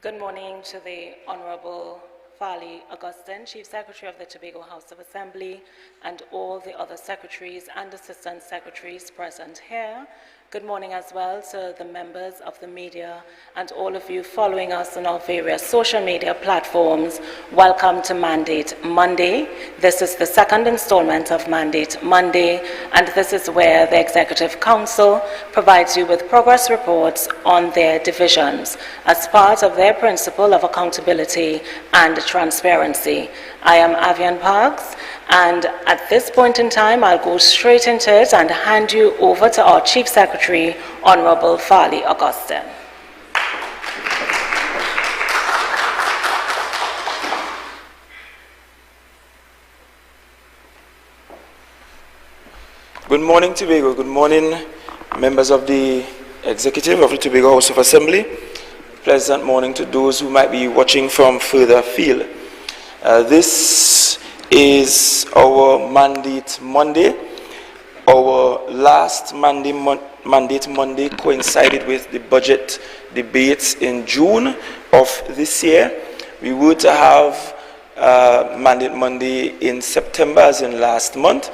Good morning to the Honorable Farley Augustine, Chief Secretary of the Tobago House of Assembly, and all the other secretaries and assistant secretaries present here. Good morning as well to the members of the media and all of you following us on our various social media platforms. Welcome to Mandate Monday. This is the second installment of Mandate Monday, and this is where the Executive Council provides you with progress reports on their divisions as part of their principle of accountability and transparency. I am Avian Parks, and at this point in time, I'll go straight into it and hand you over to our Chief Secretary, Honorable Farley Augustine. Good morning, Tobago. Good morning, members of the Executive of the Tobago House of Assembly. Pleasant morning to those who might be watching from further afield. This is our Mandate Monday. Our last Mandate Monday coincided with the budget debates in June of this year. We were to have Mandate Monday in September, as in last month,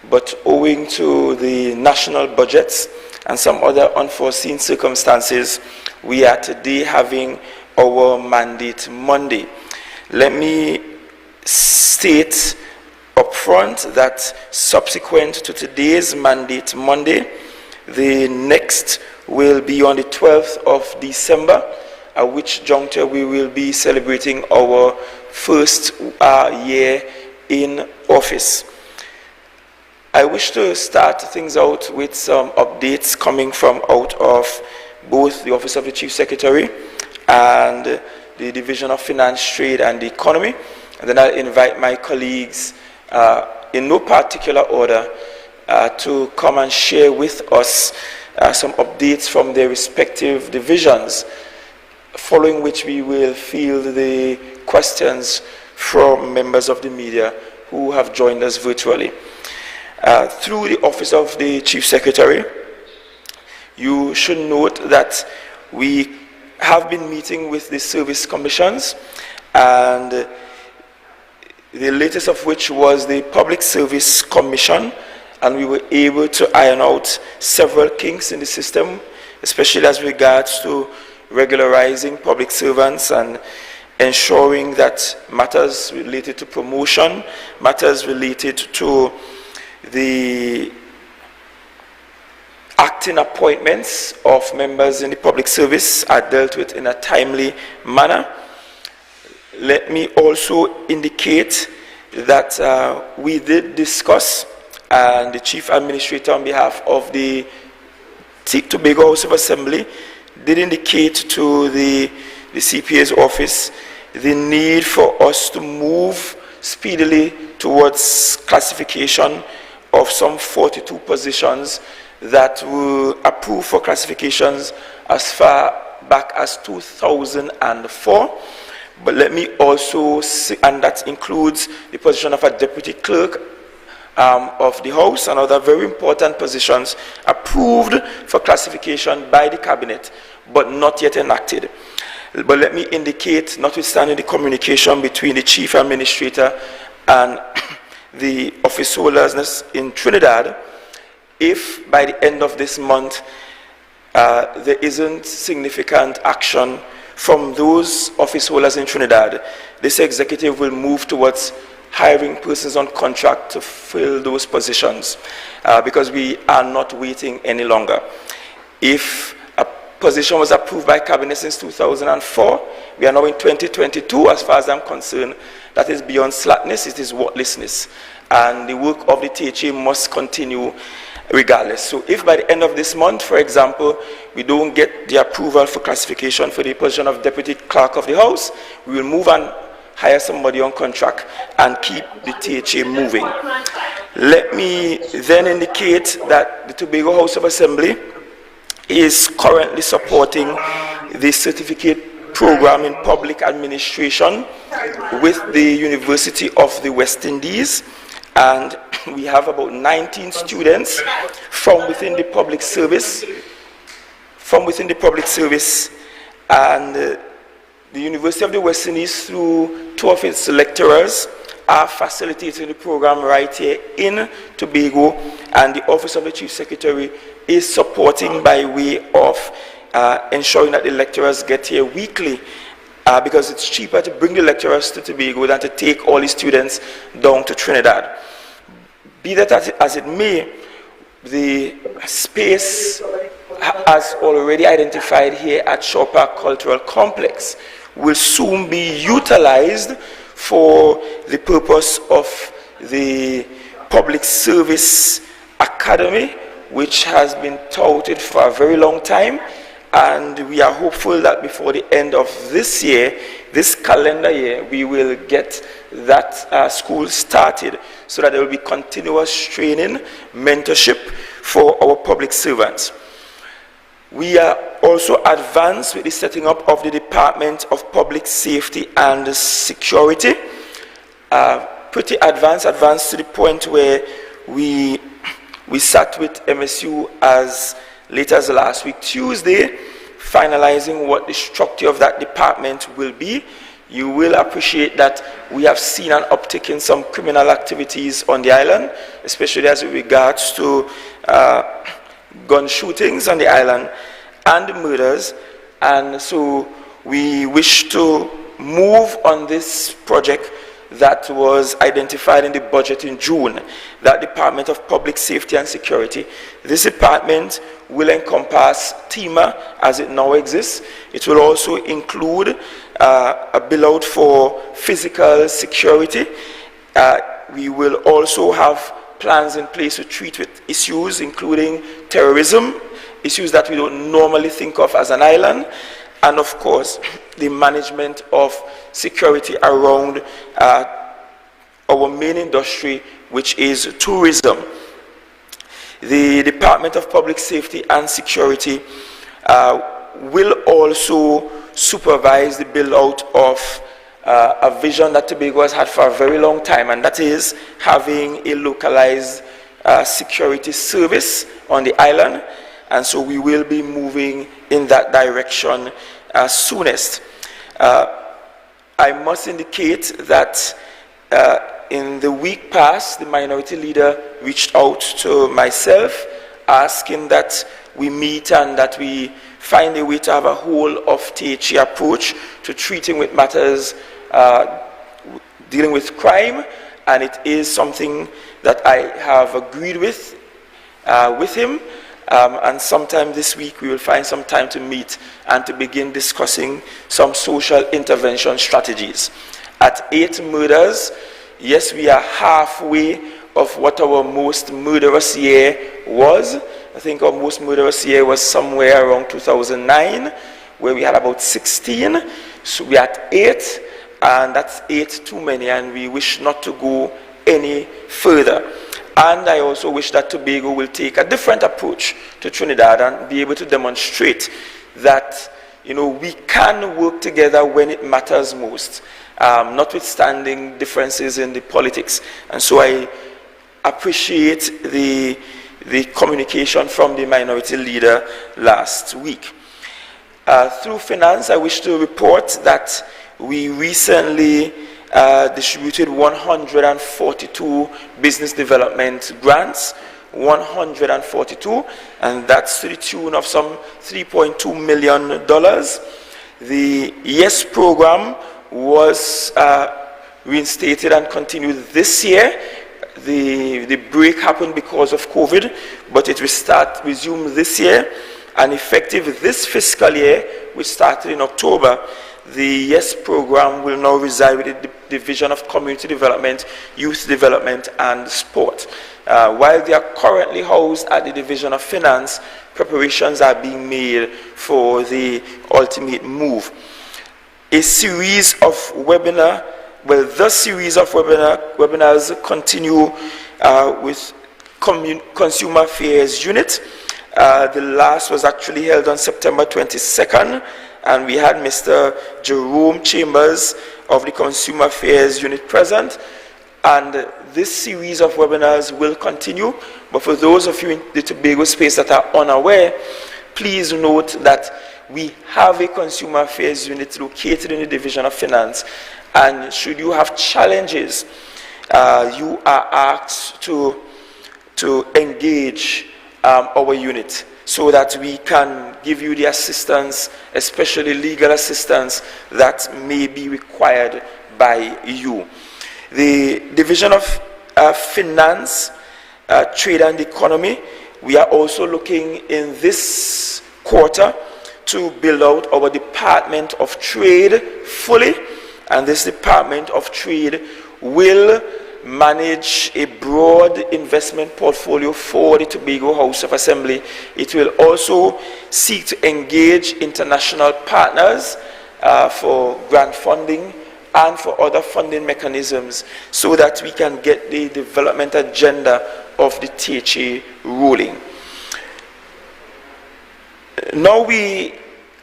but owing to the national budgets and some other unforeseen circumstances, we are today having our Mandate Monday. Let me state up front that subsequent to today's Mandate Monday, the next will be on the 12th of December, at which juncture we will be celebrating our first year in office. I wish to start things out with some updates coming from out of both the Office of the Chief Secretary and the Division of Finance, Trade and Economy. And then I'll invite my colleagues in no particular order to come and share with us some updates from their respective divisions, following which we will field the questions from members of the media who have joined us virtually. Through the Office of the Chief Secretary, you should note that we have been meeting with the service commissions, and the latest of which was the Public Service Commission, and we were able to iron out several kinks in the system, especially as regards to regularizing public servants and ensuring that matters related to promotion, matters related to the acting appointments of members in the public service are dealt with in a timely manner. Let me also indicate that we did discuss, and the Chief Administrator on behalf of the Tobago House of Assembly did indicate to the CPA's office the need for us to move speedily towards classification of some 42 positions that were approved for classifications as far back as 2004. But let me also say, and that includes the position of a deputy clerk of the House and other very important positions approved for classification by the Cabinet, but not yet enacted. But let me indicate, notwithstanding the communication between the Chief Administrator and the office holders in Trinidad, if by the end of this month there isn't significant action from those office holders in Trinidad, this executive will move towards hiring persons on contract to fill those positions, because we are not waiting any longer. If a position was approved by Cabinet since 2004, we are now in 2022. As far as I'm concerned, that is beyond slackness, it is worthlessness. And the work of the THA must continue regardless. So if by the end of this month, for example, we don't get the approval for classification for the position of Deputy Clerk of the House, we will move and hire somebody on contract and keep the THA moving. Let me then indicate that the Tobago House of Assembly is currently supporting the certificate program in public administration with the University of the West Indies, and we have about 19 students from within the public service, and the University of the West Indies, through two of its lecturers, are facilitating the program right here in Tobago, and the Office of the Chief Secretary is supporting by way of ensuring that the lecturers get here weekly, because it's cheaper to bring the lecturers to Tobago than to take all the students down to Trinidad. Be that as it may, the space as already identified here at Shaw Park Cultural Complex will soon be utilized for the purpose of the Public Service Academy, which has been touted for a very long time, and we are hopeful that before the end of this year, this calendar year, we will get that school started, so that there will be continuous training, mentorship for our public servants. We are also advanced with the setting up of the Department of Public Safety and Security. Pretty advanced to the point where we sat with MSU as late as last week Tuesday, finalizing what the structure of that department will be. You will appreciate that we have seen an uptick in some criminal activities on the island, especially as regards to gun shootings on the island and murders, and so we wish to move on this project that was identified in the budget in June, that Department of Public Safety and Security. This department will encompass TEMA as it now exists. It will also include a bill out for physical security. We will also have plans in place to treat with issues including terrorism, issues that we don't normally think of as an island, and of course the management of security around our main industry, which is tourism. The Department of Public Safety and Security will also supervise the build out of a vision that Tobago has had for a very long time, and that is having a localized security service on the island, and so we will be moving in that direction soonest. I must indicate that in the week past, the minority leader reached out to myself asking that we meet and that we find a way to have a whole of THE approach to treating with matters dealing with crime, and it is something that I have agreed with him, and sometime this week we will find some time to meet and to begin discussing some social intervention strategies. At 8 murders, yes, we are halfway of what our most murderous year was. I think our most murderous year was somewhere around 2009, where we had about 16. So we are at 8, and that's 8 too many, and we wish not to go any further. And I also wish that Tobago will take a different approach to Trinidad and be able to demonstrate that, you know, we can work together when it matters most, notwithstanding differences in the politics. And so I appreciate the communication from the minority leader last week. Through finance, I wish to report that we recently distributed 142 business development grants, 142, and that's to the tune of some $3.2 million. The YES program was reinstated and continued this year. The break happened because of COVID, but it will resume this year, and effective this fiscal year, which started in October, the YES program will now reside with the Division of Community Development, Youth Development and Sport. While they are currently housed at the Division of Finance, preparations are being made for the ultimate move. A series of webinars continue with Consumer Affairs Unit. The last was actually held on September 22nd, and we had Mr. Jerome Chambers of the Consumer Affairs Unit present. And this series of webinars will continue, but for those of you in the Tobago space that are unaware, please note that we have a consumer affairs unit located in the Division of Finance, and should you have challenges, you are asked to engage our unit so that we can give you the assistance, especially legal assistance, that may be required by you. The Division of Finance, Trade and Economy, we are also looking in this quarter to build out our Department of Trade fully, and this Department of Trade will manage a broad investment portfolio for the Tobago House of Assembly. It will also seek to engage international partners for grant funding and for other funding mechanisms so that we can get the development agenda of the THA rolling. Now we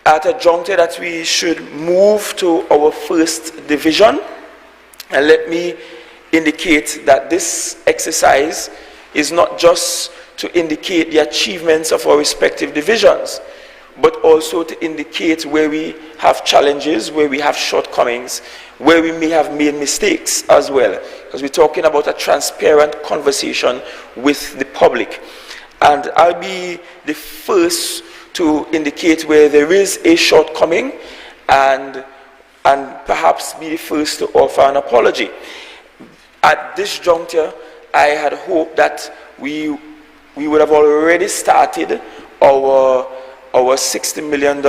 are at a juncture that we should move to our first division, and let me indicate that this exercise is not just to indicate the achievements of our respective divisions, but also to indicate where we have challenges, where we have shortcomings, where we may have made mistakes as well, because we're talking about a transparent conversation with the public. And I'll be the first to indicate where there is a shortcoming, and perhaps be the first to offer an apology. At this juncture, I had hoped that we would have already started our $60 million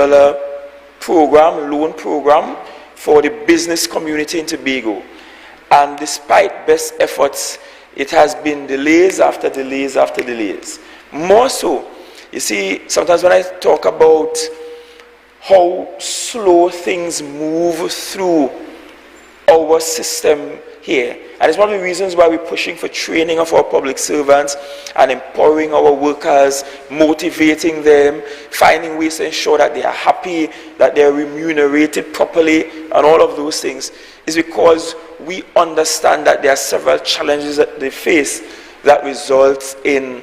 program, loan program for the business community in Tobago. And despite best efforts, it has been delays after delays after delays. More so, you see, sometimes when I talk about how slow things move through our system here, and it's one of the reasons why we're pushing for training of our public servants and empowering our workers, motivating them, finding ways to ensure that they are happy, that they are remunerated properly, and all of those things, is because we understand that there are several challenges that they face that result in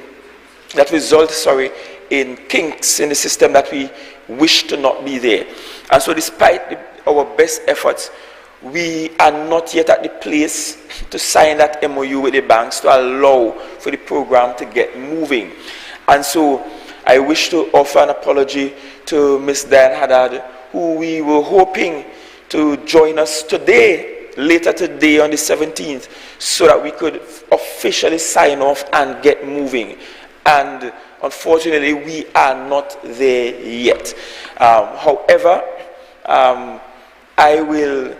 kinks in the system that we wish to not be there. And so despite our best efforts, we are not yet at the place to sign that MOU with the banks to allow for the program to get moving. And so I wish to offer an apology to Ms. Diane Haddad, who we were hoping to join us today, later today on the 17th, so that we could officially sign off and get moving. And unfortunately, we are not there yet. However, I will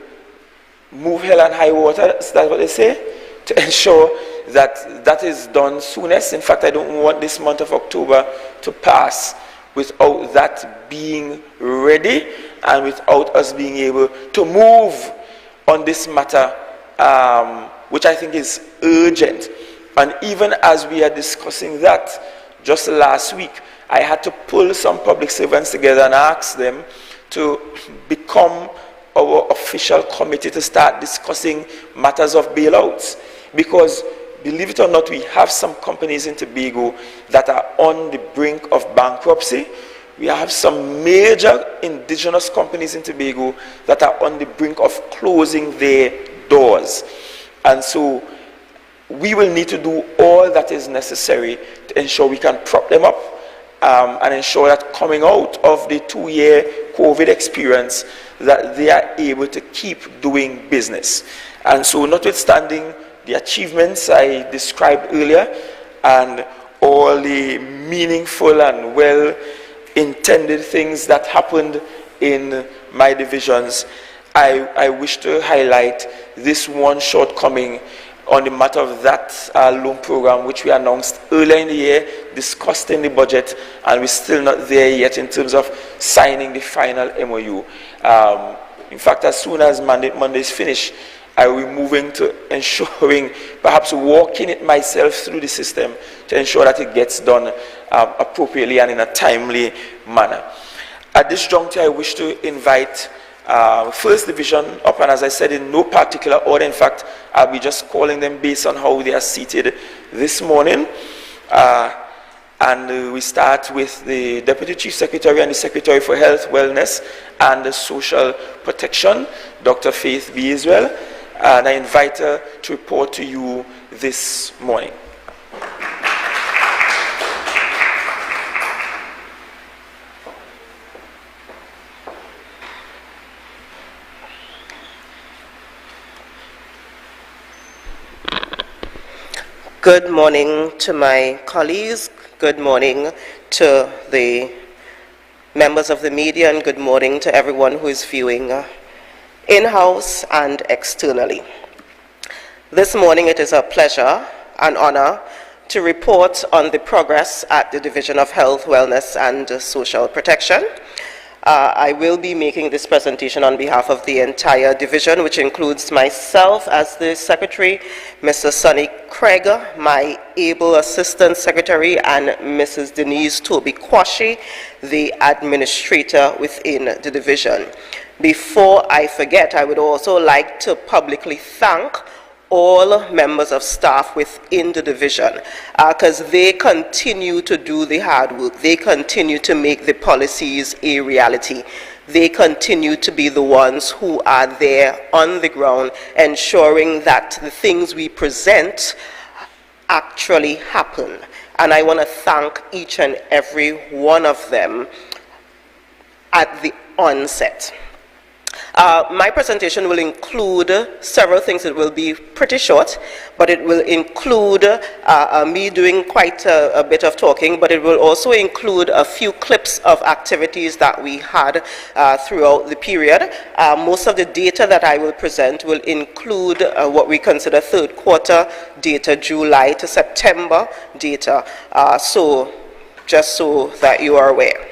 move hell and high water, that's what they say, to ensure that that is done soonest. In fact, I don't want this month of October to pass without that being ready and without us being able to move on this matter, which I think is urgent. And even as we are discussing that, just last week, I had to pull some public servants together and ask them to become our official committee to start discussing matters of bailouts. Because, believe it or not, we have some companies in Tobago that are on the brink of bankruptcy. We have some major indigenous companies in Tobago that are on the brink of closing their doors. And so we will need to do all that is necessary to ensure we can prop them up and ensure that coming out of the 2-year COVID experience, that they are able to keep doing business. And so notwithstanding the achievements I described earlier and all the meaningful and well-intended things that happened in my divisions, I wish to highlight this one shortcoming on the matter of that loan program, which we announced earlier in the year, discussed in the budget, and we're still not there yet in terms of signing the final MOU. In fact, as soon as Monday is finished, I will be moving to ensuring, perhaps walking it myself through the system to ensure that it gets done appropriately and in a timely manner. At this juncture, I wish to invite First Division up, and as I said, in no particular order. In fact, I'll be just calling them based on how they are seated this morning. And we start with the Deputy Chief Secretary and the Secretary for Health, Wellness and Social Protection, Dr. Faith B. Israel. And I invite her to report to you this morning. Good morning to my colleagues, good morning to the members of the media, and good morning to everyone who is viewing in-house and externally. This morning it is a pleasure and honor to report on the progress at the Division of Health, Wellness and Social Protection. I will be making this presentation on behalf of the entire division, which includes myself as the secretary, Mr. Sonny Craig, my able assistant secretary, and Mrs. Denise Toby-Quashie, the administrator within the division. Before I forget, I would also like to publicly thank all members of staff within the division, because they continue to do the hard work. They continue to make the policies a reality. They continue to be the ones who are there on the ground, ensuring that the things we present actually happen. And I want to thank each and every one of them at the onset. My presentation will include several things. It will be pretty short, but it will include me doing quite a bit of talking, but it will also include a few clips of activities that we had throughout the period. Most of the data that I will present will include what we consider third quarter data, July to September data, so just so that you are aware.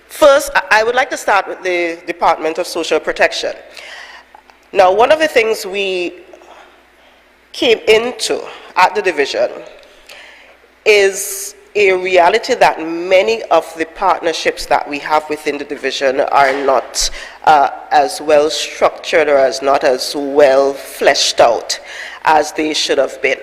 First, I would like to start with the Department of Social Protection. Now, one of the things we came into at the division is a reality that many of the partnerships that we have within the division are not as well structured or not as well fleshed out as they should have been.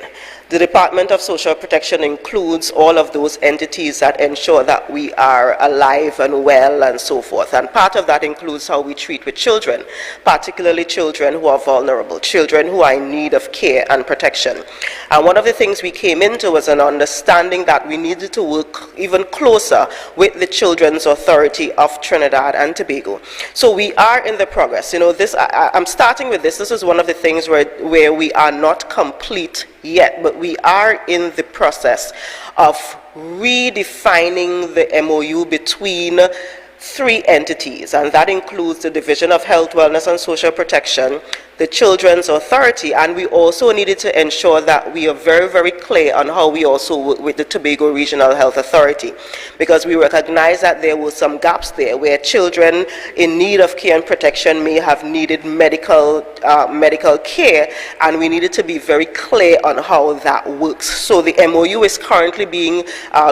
The Department of Social Protection includes all of those entities that ensure that we are alive and well and so forth. And part of that includes how we treat with children, particularly children who are vulnerable, children who are in need of care and protection. And one of the things we came into was an understanding that we needed to work even closer with the Children's Authority of Trinidad and Tobago. So we are in the progress. You know, this, I'm starting with this. This is one of the things where we are not complete yet, but we are in the process of redefining the MOU between three entities, and that includes the Division of Health, Wellness and Social Protection, the Children's Authority, and we also needed to ensure that we are very, very clear on how we also work with the Tobago Regional Health Authority, because we recognize that there were some gaps there where children in need of care and protection may have needed medical care, and we needed to be very clear on how that works. So the MOU is currently being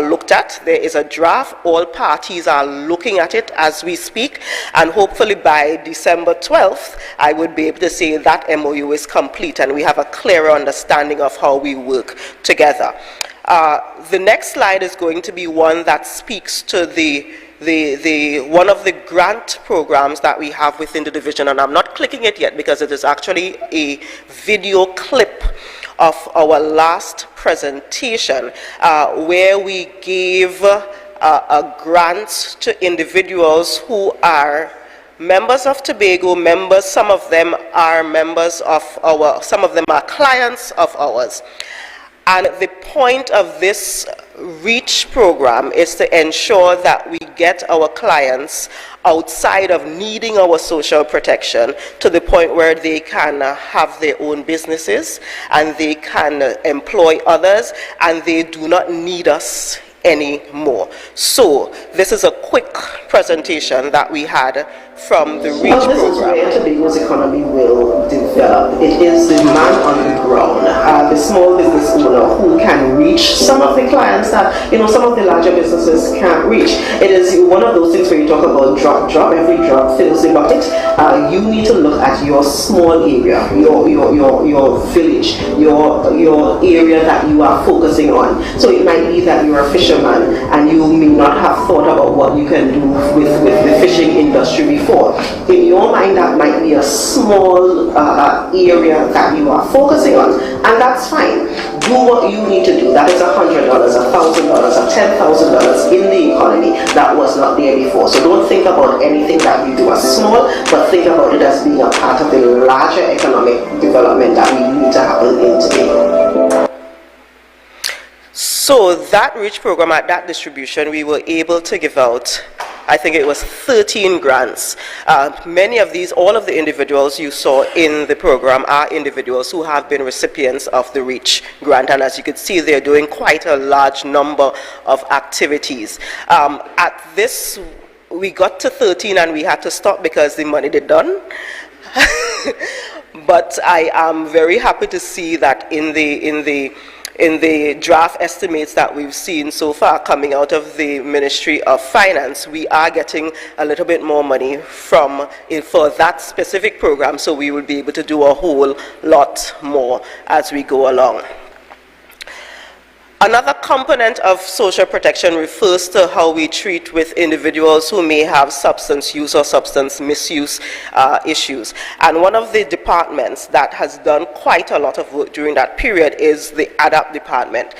looked at. There is a draft. All parties are looking at it as we speak, and hopefully by December 12th, I would be able to say that MOU is complete and we have a clearer understanding of how we work together. The next slide is going to be one that speaks to one of the grant programs that we have within the division, and I'm not clicking it yet because it is actually a video clip of our last presentation where we gave a grant to individuals who are members of Tobago, some of them are members of some of them are clients of ours. And the point of this REACH program is to ensure that we get our clients outside of needing our social protection to the point where they can have their own businesses and they can employ others and they do not need us anymore. So this is a quick presentation that we had from the REACH program. This is where Tobago's economy will develop. It is the man on the ground around. The small business owner who can reach some of the clients that, some of the larger businesses can't reach. It is one of those things where you talk about drop, every drop fills the bucket. You need to look at your small area, your village, your area that you are focusing on. So it might be that you're a fisherman and you may not have thought about what you can do with the fishing industry before. In your mind, that might be a small area that you are focusing on, and that's fine. Do what you need to do. That is $100, $1,000, or $10,000 in the economy that was not there before. So don't think about anything that you do as small, but think about it as being a part of the larger economic development that we need to happen in today. So that REACH program, at that distribution, we were able to give out, I think it was 13 grants. Many of these, all of the individuals you saw in the program are individuals who have been recipients of the REACH grant, and as you can see, they're doing quite a large number of activities. At this, we got to 13 and we had to stop because the money did done. But I am very happy to see that in the draft estimates that we've seen so far coming out of the Ministry of Finance, we are getting a little bit more money for that specific program, so we will be able to do a whole lot more as we go along. Another component of social protection refers to how we treat with individuals who may have substance use or substance misuse issues. And one of the departments that has done quite a lot of work during that period is the ADAPT department.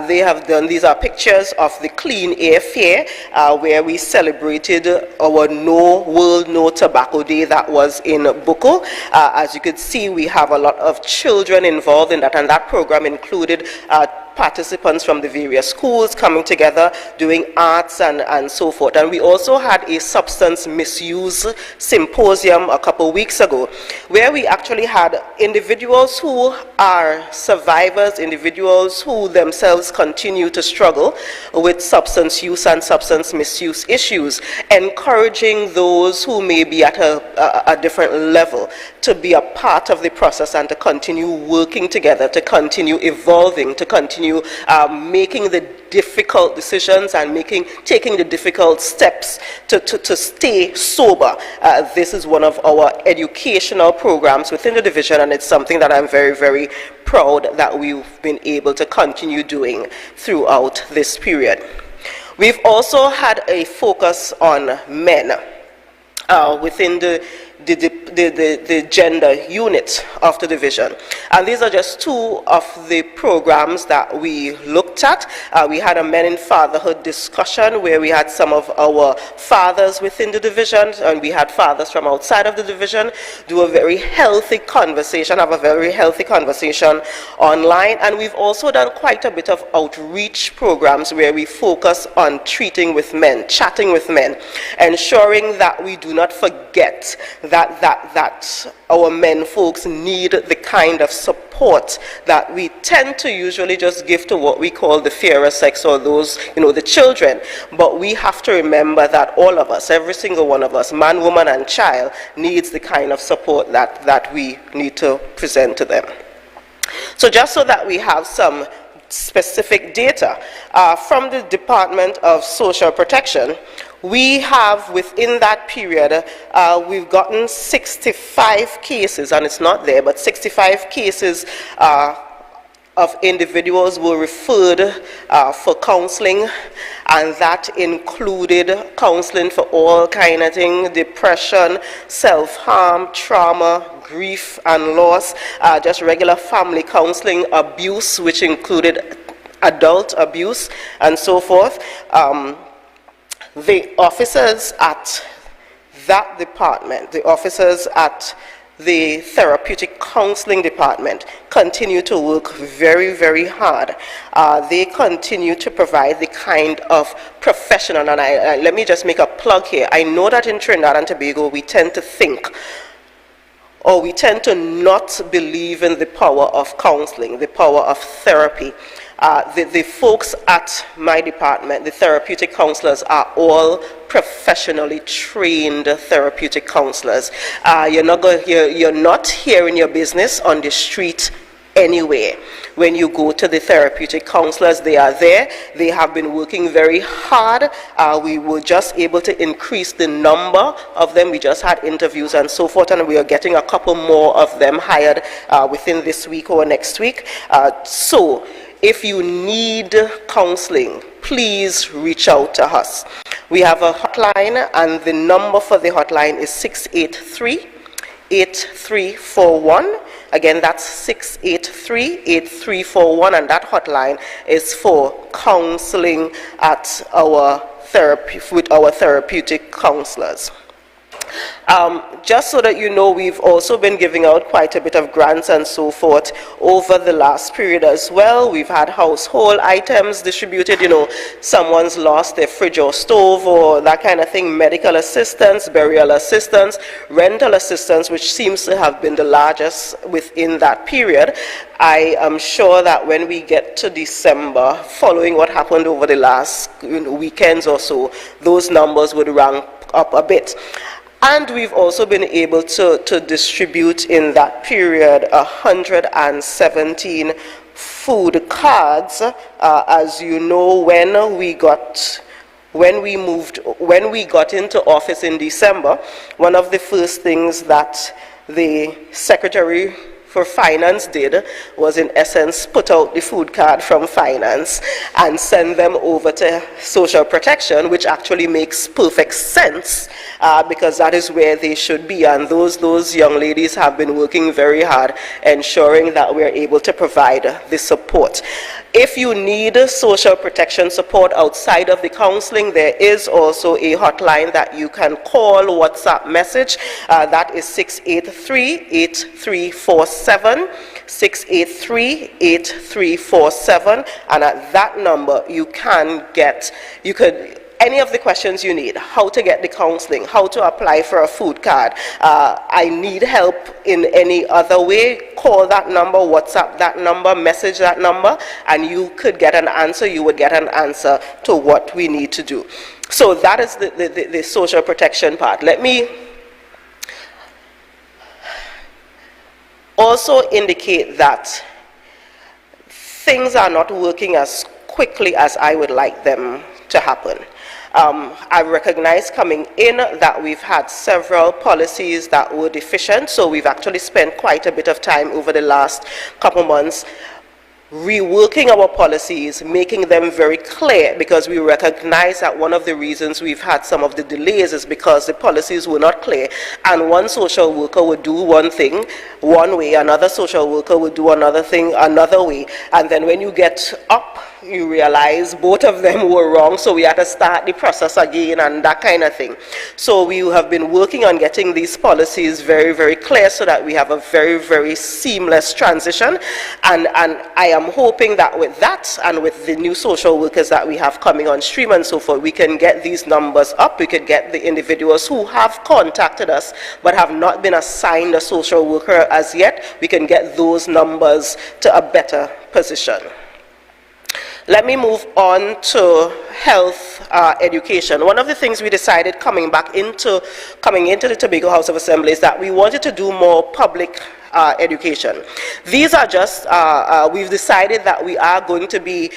They have done, these are pictures of the Clean Air Fair, where we celebrated our World No Tobacco Day that was in Buko. As you could see, we have a lot of children involved in that, and that program included participants from the various schools coming together, doing arts and so forth. And we also had a substance misuse symposium a couple weeks ago, where we actually had individuals who are survivors, individuals who themselves continue to struggle with substance use and substance misuse issues, encouraging those who may be at a different level to be a part of the process and to continue working together, to continue evolving, to continue making the difficult decisions and taking the difficult steps to stay sober. This is one of our educational programs within the division, and it's something that I'm very, very proud that we've been able to continue doing throughout this period. We've also had a focus on men within the gender unit of the division. And these are just two of the programs that we looked at. We had a Men in Fatherhood discussion where we had some of our fathers within the division, and we had fathers from outside of the division do a very healthy conversation, have a very healthy conversation online. And we've also done quite a bit of outreach programs where we focus on treating with men, chatting with men, ensuring that we do not forget that our men folks need the kind of support that we tend to usually just give to what we call the fairer sex, or those, the children. But we have to remember that all of us, every single one of us, man, woman, and child, needs the kind of support that we need to present to them. So just so that we have some specific data from the Department of Social Protection, we have within that period, we've gotten 65 cases, and it's not there, but 65 cases of individuals were referred for counseling, and that included counseling for all kind of things: depression, self-harm, trauma, grief and loss, just regular family counseling, abuse, which included adult abuse and so forth. The officers at that department, the officers at the therapeutic counseling department, continue to work very, very hard. They continue to provide the kind of professional, and let me just make a plug here. I know that in Trinidad and Tobago we tend to think, or we tend to not believe in the power of counseling, the power of therapy. The folks at my department, the therapeutic counselors, are all professionally trained therapeutic counselors. You're not hearing your business on the street anywhere. When you go to the therapeutic counselors, they are there. They have been working very hard. We were just able to increase the number of them. We just had interviews and so forth, and we are getting a couple more of them hired within this week or next week. So if you need counseling, please reach out to us. We have a hotline, and the number for the hotline is 683-8341. Again, that's 683-8341, and that hotline is for counseling at with our therapeutic counselors. Just so that you know, we've also been giving out quite a bit of grants and so forth over the last period as well. We've had household items distributed, you know, someone's lost their fridge or stove or that kind of thing, medical assistance, burial assistance, rental assistance, which seems to have been the largest within that period. I am sure that when we get to December, following what happened over the last weekends or so, those numbers would rank up a bit. And we've also been able to distribute in that period 117 food cards. As you know, when we got into office in December, one of the first things that the Secretary for Finance did was, in essence, put out the food card from Finance and send them over to Social Protection, which actually makes perfect sense because that is where they should be. And those young ladies have been working very hard, ensuring that we're able to provide the support. If you need social protection support outside of the counseling, there is also a hotline that you can call, WhatsApp message. That is 683-8347, 683-8347. And at that number, any of the questions you need, how to get the counseling, how to apply for a food card, I need help in any other way, call that number, WhatsApp that number, message that number, and you could get an answer. You would get an answer to what we need to do. So that is the social protection part. Let me also indicate that things are not working as quickly as I would like them to happen. I recognize coming in that we've had several policies that were deficient, so we've actually spent quite a bit of time over the last couple months reworking our policies, making them very clear, because we recognize that one of the reasons we've had some of the delays is because the policies were not clear, and one social worker would do one thing one way, another social worker would do another thing another way, and then when you get up, you realize both of them were wrong, so we had to start the process again and that kind of thing. So we have been working on getting these policies very, very clear so that we have a very, very seamless transition, and I am hoping that with that and with the new social workers that we have coming on stream and so forth, we can get these numbers up. We could get the individuals who have contacted us but have not been assigned a social worker as yet, we can get those numbers to a better position. Let me move on to health education. One of the things we decided coming into the Tobago House of Assembly is that we wanted to do more public education. These are just, we've decided that we are going to be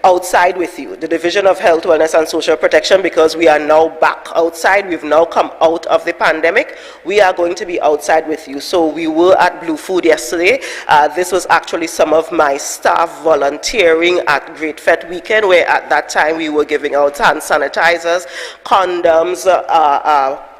outside with you, the Division of Health, Wellness and Social Protection, because we are now back outside. We've now come out of the pandemic. We are going to be outside with you. So we were at Blue Food yesterday. This was actually some of my staff volunteering at Great Fete Weekend, where at that time we were giving out hand sanitizers, condoms,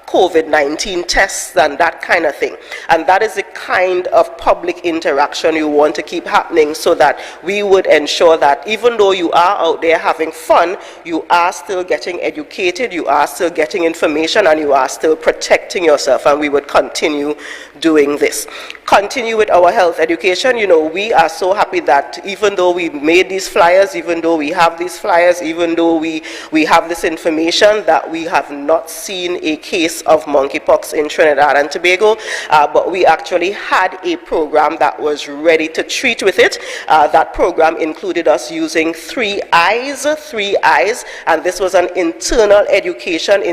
COVID-19 tests and that kind of thing. And that is the kind of public interaction you want to keep happening, so that we would ensure that even though you are out there having fun, you are still getting educated, you are still getting information, and you are still protecting yourself. And we would continue doing this. Continue with our health education. You know, we are so happy that even though we made these flyers, even though we have these flyers, even though we have this information, that we have not seen a case case of monkeypox in Trinidad and Tobago, but we actually had a program that was ready to treat with it. That program included us using 3 eyes, and this was an internal education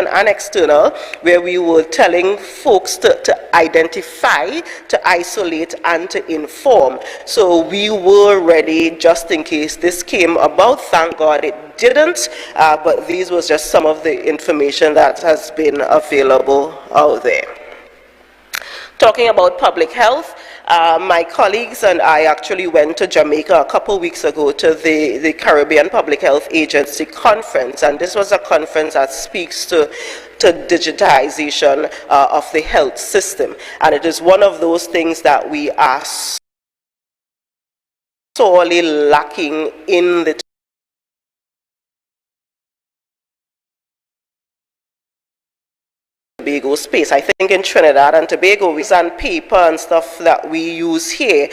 and external, where we were telling folks to identify, to isolate, and to inform. So we were ready just in case this came about. Thank God it didn't, but these was just some of the information that has been available out there. Talking about public health, my colleagues and I actually went to Jamaica a couple weeks ago to the Caribbean Public Health Agency conference, and this was a conference that speaks to digitization of the health system, and it is one of those things that we are sorely lacking in the Tobago space. I think in Trinidad and Tobago, and paper and stuff that we use here,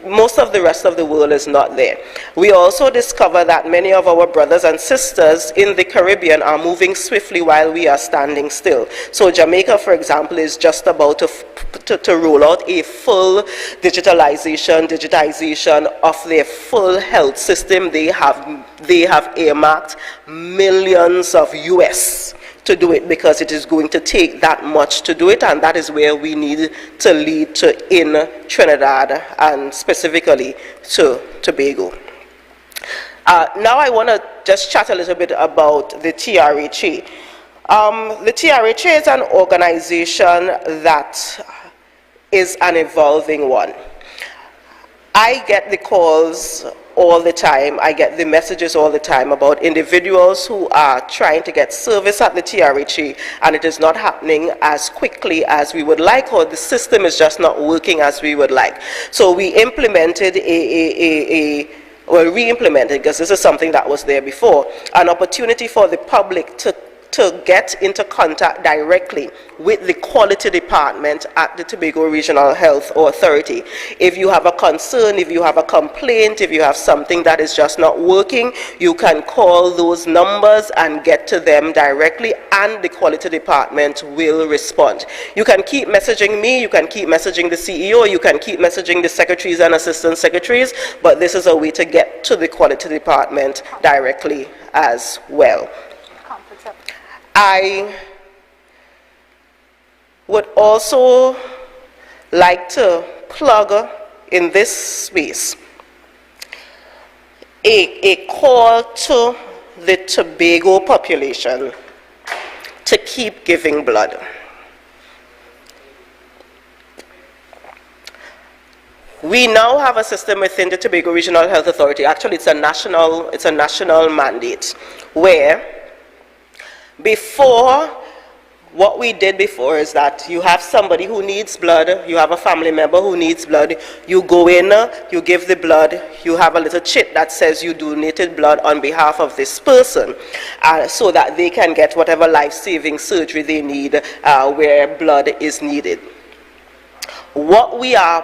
most of the rest of the world is not there. We also discover that many of our brothers and sisters in the Caribbean are moving swiftly while we are standing still. So Jamaica, for example, is just about to roll out a full digitization of their full health system. They have earmarked millions of US to do it, because it is going to take that much to do it, and that is where we need to lead to in Trinidad and specifically to Tobago. Now I want to just chat a little bit about the TRHA. The TRHA is an organization that is an evolving one. I get the calls all the time, I get the messages all the time about individuals who are trying to get service at the TRHA, and it is not happening as quickly as we would like, or the system is just not working as we would like. So we implemented re-implemented, because this is something that was there before, an opportunity for the public to get into contact directly with the quality department at the Tobago Regional Health Authority. If you have a concern, if you have a complaint, if you have something that is just not working, you can call those numbers and get to them directly, and the quality department will respond. You can keep messaging me, you can keep messaging the CEO, you can keep messaging the secretaries and assistant secretaries, but this is a way to get to the quality department directly as well. I would also like to plug in this space a call to the Tobago population to keep giving blood. We now have a system within the Tobago Regional Health Authority. Actually, it's a national mandate, where before, what we did before is that you have somebody who needs blood, you have a family member who needs blood, you go in, you give the blood, you have a little chit that says you donated blood on behalf of this person, so that they can get whatever life-saving surgery they need where blood is needed. What we are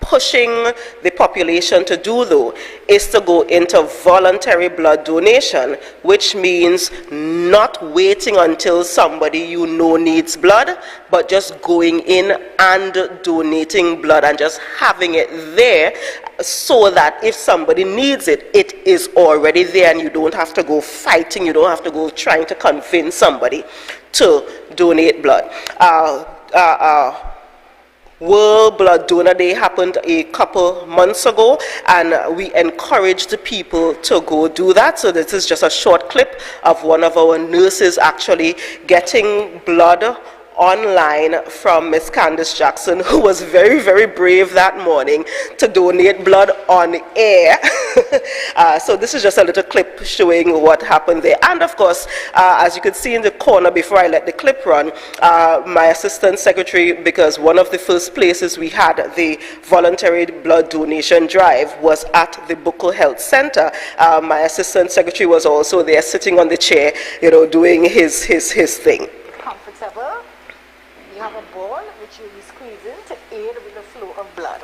pushing the population to do, though, is to go into voluntary blood donation, which means not waiting until somebody you know needs blood, but just going in and donating blood and just having it there, so that if somebody needs it, it is already there, and you don't have to go fighting, you don't have to go trying to convince somebody to donate blood. World Blood Donor Day happened a couple months ago, and we encouraged people to go do that. So this is just a short clip of one of our nurses actually getting blood online from Miss Candice Jackson, who was very, very brave that morning to donate blood on air. So this is just a little clip showing what happened there. And of course, as you could see in the corner before I let the clip run, my assistant secretary, because one of the first places we had the voluntary blood donation drive was at the Buckle Health Center. My assistant secretary was also there sitting on the chair, you know, doing his thing. Comfortable. You have a ball which you will squeeze in to aid with the flow of blood.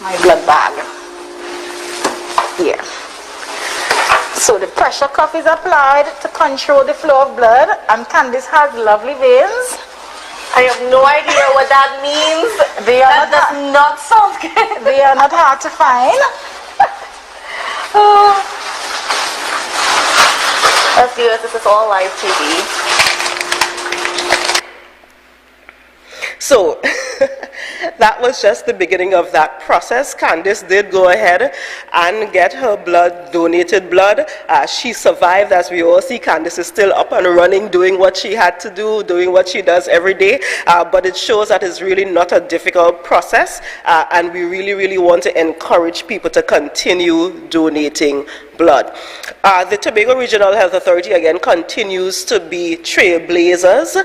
My blood bag. Here. So the pressure cuff is applied to control the flow of blood, and Candice has lovely veins. I have no idea what that means. That does not sound good. They are not hard to find. Let's do this. This is all live TV. So, that was just the beginning of that process. Candice did go ahead and get her blood, donated blood. She survived, as we all see. Candice is still up and running, doing what she had to do, doing what she does every day. But it shows that it's really not a difficult process. And we really, really want to encourage people to continue donating blood. The Tobago Regional Health Authority, again, continues to be trailblazers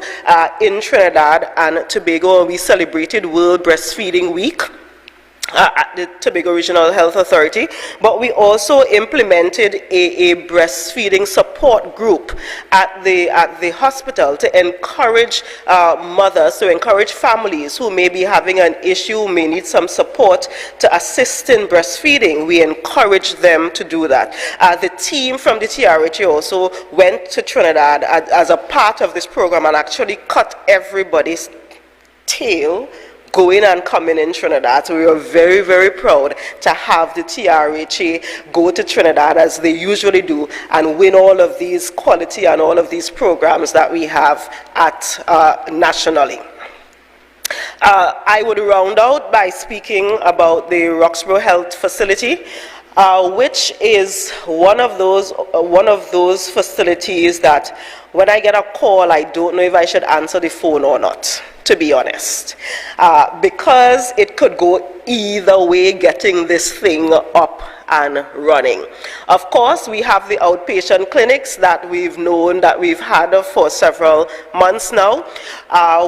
in Trinidad and Tobago. We celebrated World Breastfeeding Week at the Tobago Regional Health Authority, but we also implemented a breastfeeding support group at the hospital to encourage mothers, to encourage families who may be having an issue, may need some support to assist in breastfeeding. We encourage them to do that. The team from the TRHA also went to Trinidad as a part of this program and actually cut everybody's tail going and coming in Trinidad. So we are very, very proud to have the TRHA go to Trinidad, as they usually do, and win all of these quality and all of these programs that we have at nationally. I would round out by speaking about the Roxborough Health Facility, which is one of those facilities that when I get a call, I don't know if I should answer the phone or not, to be honest, because it could go either way getting this thing up and running. Of course, we have the outpatient clinics that we've known, that we've had for several months now.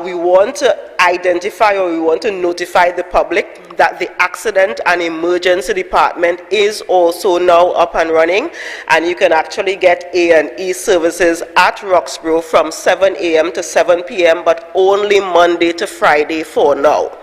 We want to identify, or we want to notify the public that the accident and emergency department is also now up and running, and you can actually get A&E services at Roxborough from 7 a.m. to 7 p.m., but only Monday to Friday for now.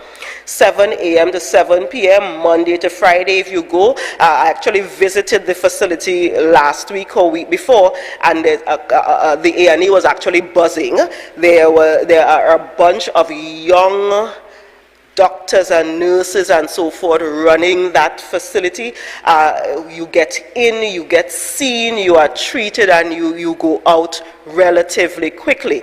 7 a.m. to 7 p.m. Monday to Friday. If you go, I actually visited the facility last week or week before, and the A&E was actually buzzing. There are a bunch of young doctors and nurses and so forth running that facility. You get in, you get seen, you are treated, and you go out relatively quickly.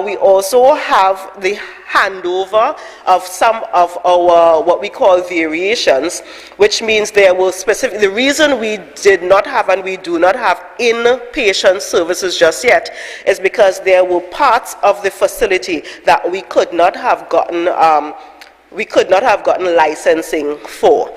We also have the handover of some of our what we call variations, which means there were specific, the reason we did not have and we do not have inpatient services just yet is because there were parts of the facility that we could not have gotten licensing for.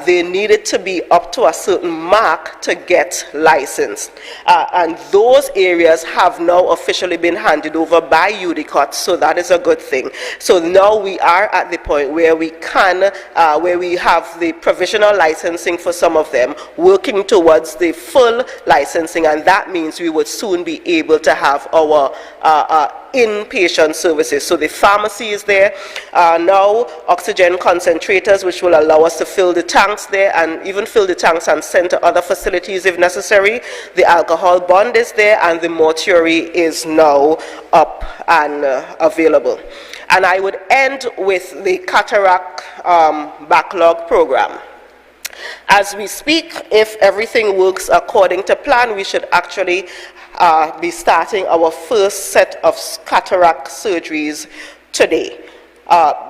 They needed to be up to a certain mark to get licensed. And those areas have now officially been handed over by UDCOT, so that is a good thing. So now we are at the point where we can, where we have the provisional licensing for some of them, working towards the full licensing, and that means we would soon be able to have our inpatient services. So the pharmacy is there, now oxygen concentrators, which will allow us to fill the tanks there and even fill the tanks and send to other facilities if necessary. The alcohol bond is there, and the mortuary is now up and available. And I would end with the cataract backlog program. As we speak, if everything works according to plan, we should actually be starting our first set of cataract surgeries today.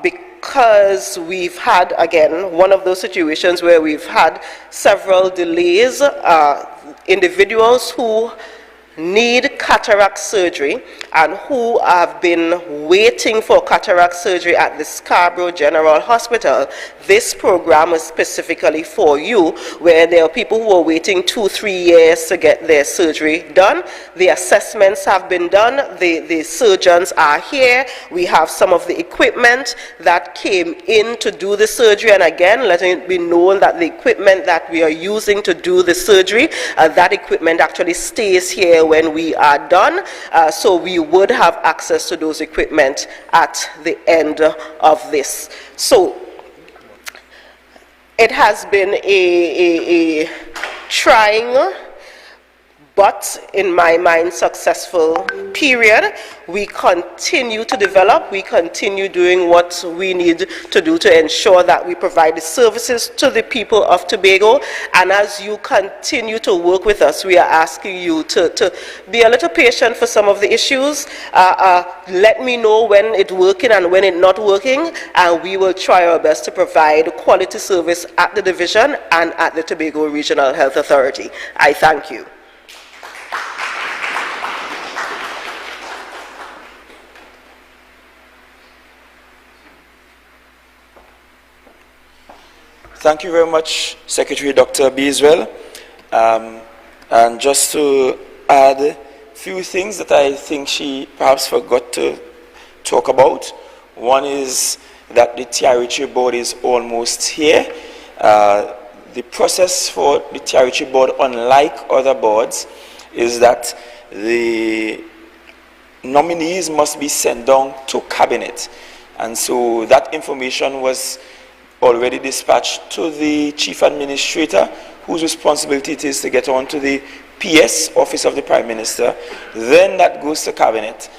Because we've had, again, one of those situations where we've had several delays, individuals who need cataract surgery and who have been waiting for cataract surgery at the Scarborough General Hospital. This program is specifically for you, where there are people who are waiting 2-3 years to get their surgery done. The assessments have been done, the surgeons are here, we have some of the equipment that came in to do the surgery, and again, letting it be known that the equipment that we are using to do the surgery, that equipment actually stays here when we are done, so we would have access to those equipment at the end of this. So it has been a trying but in my mind, successful period. We continue to develop, we continue doing what we need to do to ensure that we provide the services to the people of Tobago. And as you continue to work with us, we are asking you to be a little patient for some of the issues. Let me know when it's working and when it's not working, and we will try our best to provide quality service at the division and at the Tobago Regional Health Authority. I thank you. Thank you very much, Secretary Dr. Beeswell. And just to add a few things that I think she perhaps forgot to talk about. One is that the TRHA board is almost here. The process for the TRHA board, unlike other boards, is that the nominees must be sent down to cabinet. And so that information was already dispatched to the chief administrator, whose responsibility it is to get on to the PS, Office of the Prime Minister. Then that goes to cabinet.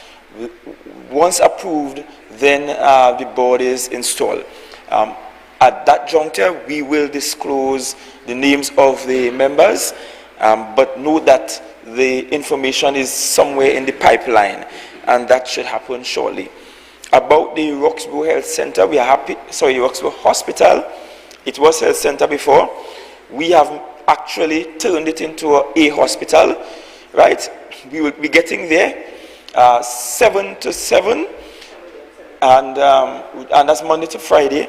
Once approved, then the board is installed. At that juncture, we will disclose the names of the members, but note that the information is somewhere in the pipeline, and that should happen shortly. About the Roxborough Health Center, we are happy, sorry, Roxborough Hospital. It was health center before. We have actually turned it into a hospital, right? We will be getting there 7 to 7, and that's Monday to Friday.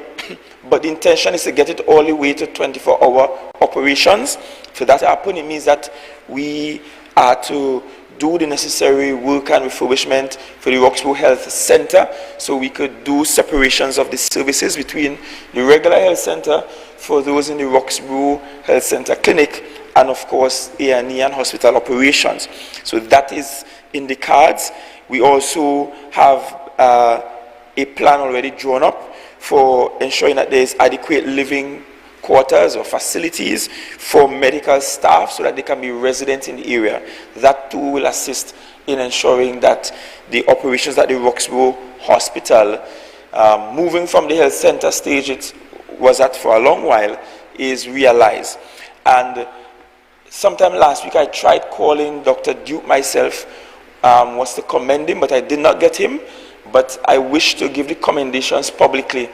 But the intention is to get it all the way to 24-hour operations. For that to happen, it means that we are to do the necessary work and refurbishment for the Roxborough Health Center, so we could do separations of the services between the regular health center for those in the Roxborough Health Center clinic, and of course A&E and hospital operations. So that is in the cards. We also have a plan already drawn up for ensuring that there is adequate living quarters or facilities for medical staff so that they can be resident in the area. That too will assist in ensuring that the operations at the Roxborough Hospital, moving from the health center stage it was at for a long while, is realized. And sometime last week I tried calling Dr. Duke myself, was to commend him, but I did not get him. But I wish to give the commendations publicly,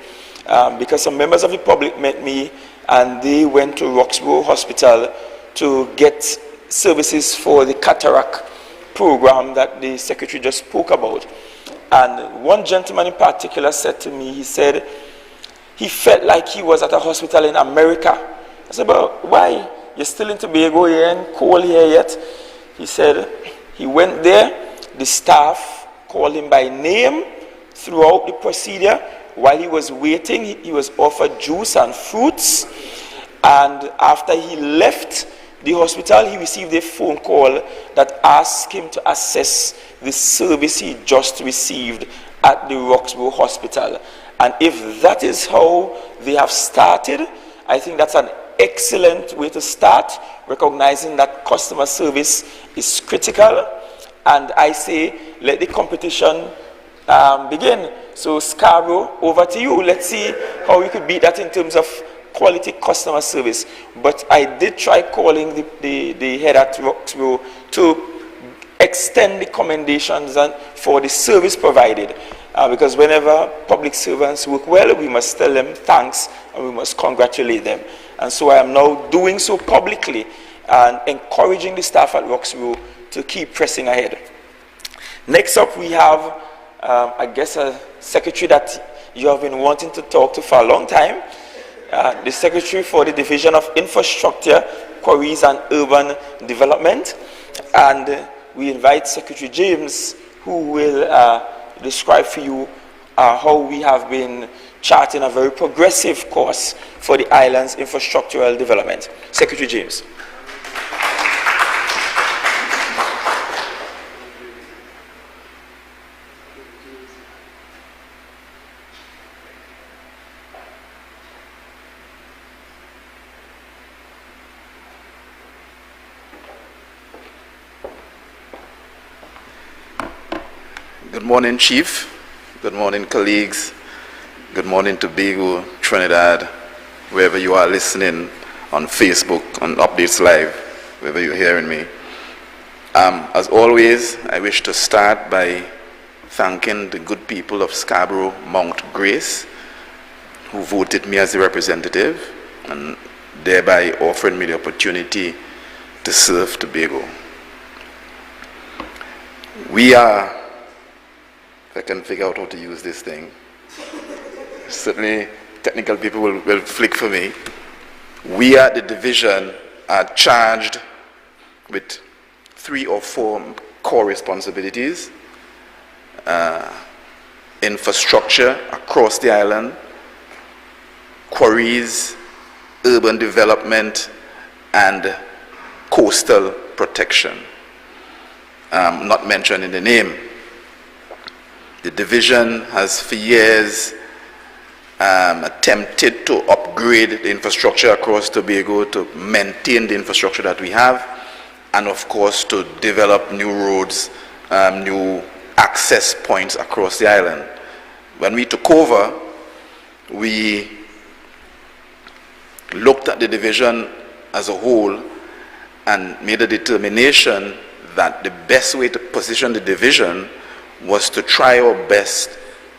because some members of the public met me and they went to Roxborough Hospital to get services for the cataract program that the secretary just spoke about. And one gentleman in particular said to me, he said he felt like he was at a hospital in America. I said, but why? You're still in Tobago, you ain't cold here yet. He said he went there, the staff called him by name throughout the procedure. While he was waiting, he was offered juice and fruits. And after he left the hospital, he received a phone call that asked him to assess the service he just received at the Roxborough Hospital. And if that is how they have started, I think that's an excellent way to start, recognizing that customer service is critical. And I say, let the competition begin. So Scarborough, over to you. Let's see how we could beat that in terms of quality customer service. But I did try calling the head at Roxborough to extend the commendations and for the service provided. Because whenever public servants work well, we must tell them thanks and we must congratulate them. And so I am now doing so publicly and encouraging the staff at Roxborough to keep pressing ahead. Next up, we have, I guess, a secretary that you have been wanting to talk to for a long time, the Secretary for the Division of Infrastructure, Quarries and Urban Development. And we invite Secretary James, who will describe for you how we have been charting a very progressive course for the island's infrastructural development. Secretary James. Good morning, Chief. Good morning, colleagues. Good morning, Tobago, Trinidad, wherever you are listening on Facebook, on Updates Live, wherever you're hearing me. As always, I wish to start by thanking the good people of Scarborough Mount Grace who voted me as the representative and thereby offering me the opportunity to serve Tobago. We are, if I can figure out how to use this thing, certainly technical people will flick for me. We at the division are charged with 3 or 4 core responsibilities. Infrastructure across the island, quarries, urban development, and coastal protection. Not mentioned in the name. The division has for years attempted to upgrade the infrastructure across Tobago to maintain the infrastructure that we have, and of course to develop new roads, new access points across the island. When we took over, we looked at the division as a whole and made a determination that the best way to position the division was to try our best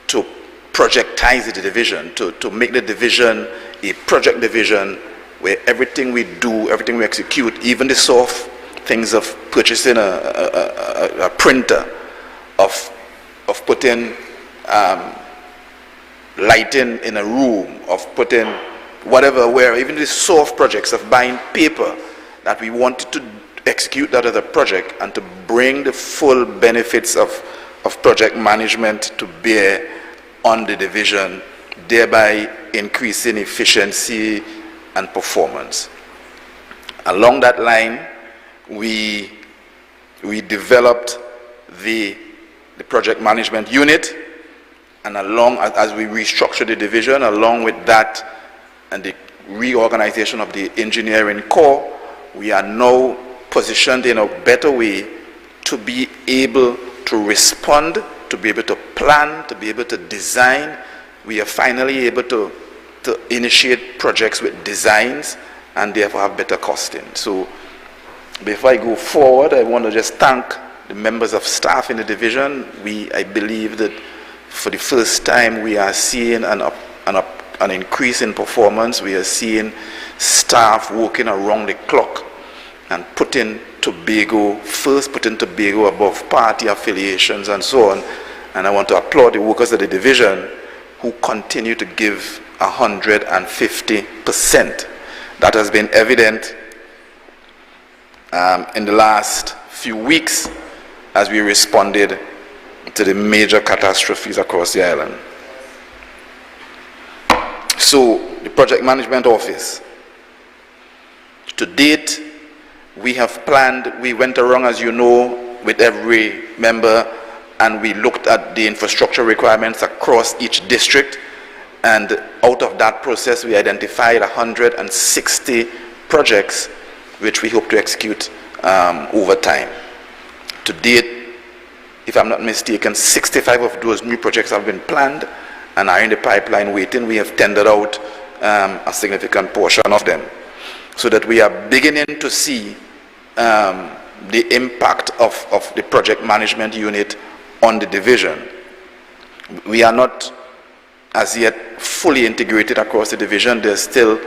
to projectize the division, to make the division a project division where everything we do, everything we execute, even the soft things of purchasing a printer, of putting lighting in a room, of putting whatever, where even the soft projects of buying paper, that we wanted to execute that as a project and to bring the full benefits of project management to bear on the division, thereby increasing efficiency and performance. Along that line, we developed the project management unit, and along as we restructured the division, along with that and the reorganization of the engineering core, we are now positioned in a better way to be able to respond, to be able to plan, to be able to design. We are finally able to initiate projects with designs and therefore have better costing. So before I go forward, I want to just thank the members of staff in the division. I believe that for the first time we are seeing an increase in performance. We are seeing staff working around the clock and putting Tobago first, putting Tobago above party affiliations and so on. And I want to applaud the workers of the division who continue to give 150%. That has been evident in the last few weeks as we responded to the major catastrophes across the island. So, the Project Management Office. To date, we have planned, we went around, as you know, with every member, and we looked at the infrastructure requirements across each district, and out of that process we identified 160 projects which we hope to execute over time. To date, if I'm not mistaken, 65 of those new projects have been planned and are in the pipeline waiting. We have tendered out a significant portion of them, so that we are beginning to see the impact of the project management unit on the division. We are not as yet fully integrated across the division. There's still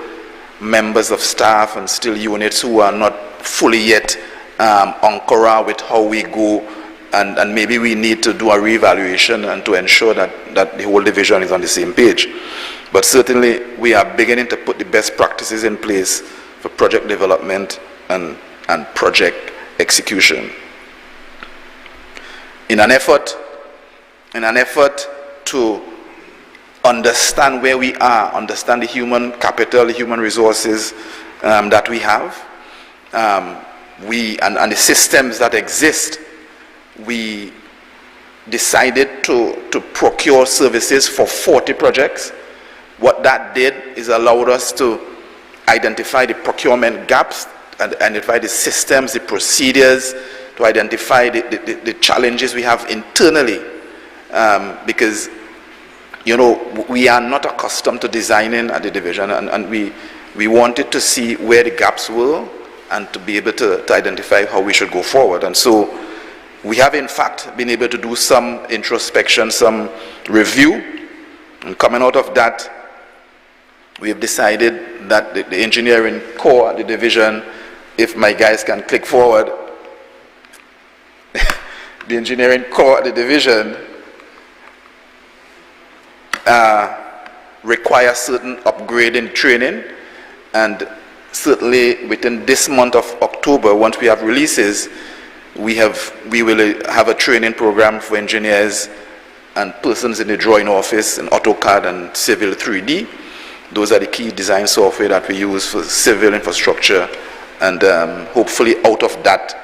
members of staff and still units who are not fully yet on Cora with how we go, and maybe we need to do a reevaluation and to ensure that the whole division is on the same page. But certainly we are beginning to put the best practices in place for project development and project execution. In an effort to understand where we are, understand the human capital, the human resources that we have, and the systems that exist, we decided to procure services for 40 projects. What that did is allowed us to identify the procurement gaps, and identify the systems, the procedures, to identify the challenges we have internally because, you know, we are not accustomed to designing at the division, and we wanted to see where the gaps were and to be able to identify how we should go forward. And so we have, in fact, been able to do some introspection, some review, and coming out of that, we have decided that the engineering core at the division, if my guys can click forward, the engineering core at the division requires certain upgrading training, and certainly within this month of October, once we have releases, we will have a training program for engineers and persons in the drawing office in AutoCAD and Civil 3D. Those are the key design software that we use for civil infrastructure, and hopefully out of that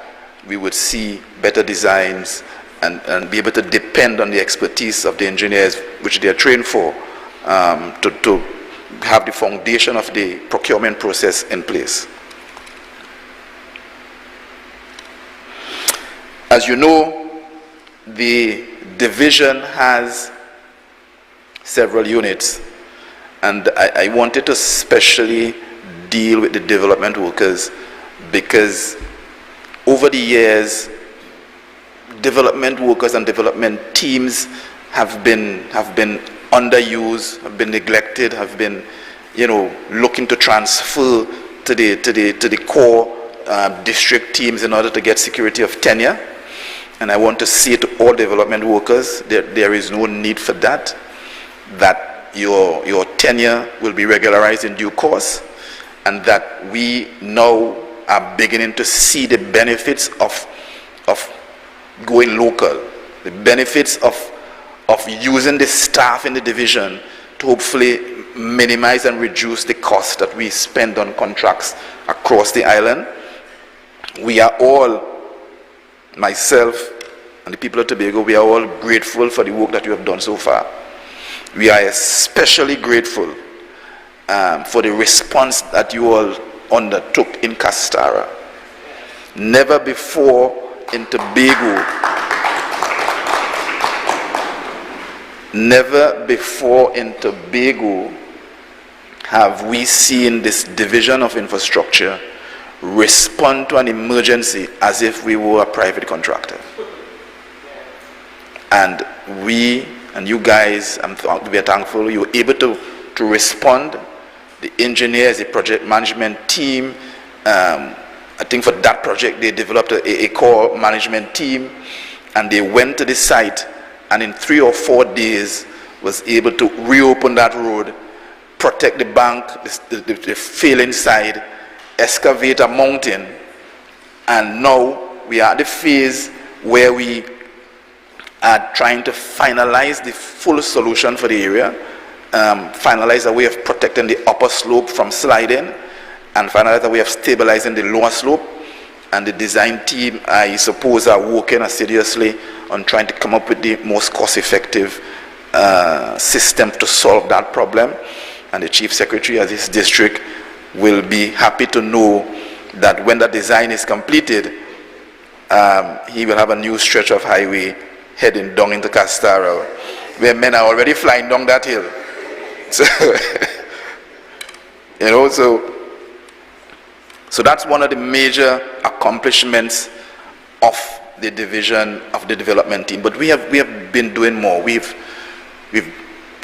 we would see better designs and be able to depend on the expertise of the engineers which they are trained for, to have the foundation of the procurement process in place. As you know, the division has several units, and I wanted to especially deal with the development workers, because over the years, development workers and development teams have been underused, have been neglected, have been, you know, looking to transfer to the core district teams in order to get security of tenure. And I want to say to all development workers, there is no need for that, that your tenure will be regularized in due course, and that we now are beginning to see the benefits of going local, the benefits of using the staff in the division to hopefully minimize and reduce the cost that we spend on contracts across the island. We are all, myself and the people of Tobago, we are all grateful for the work that you have done so far. We are especially grateful for the response that you all undertook in Castara. Never before in Tobago, have we seen this division of infrastructure respond to an emergency as if we were a private contractor. And we and you guys, we are thankful you were able to respond. The engineers, the project management team, I think for that project they developed a core management team, and they went to the site and in 3 or 4 days was able to reopen that road, protect the bank, the failing side, excavate a mountain, and now we are at the phase where we are trying to finalize the full solution for the area, finalize a way of protecting the upper slope from sliding, and finalize a way of stabilizing the lower slope. And the design team, I suppose, are working assiduously on trying to come up with the most cost-effective system to solve that problem. And the Chief Secretary of this district will be happy to know that when the design is completed, he will have a new stretch of highway heading down into Castara, where men are already flying down that hill. So, you know, so that's one of the major accomplishments of the division of the development team. But we have been doing more. We've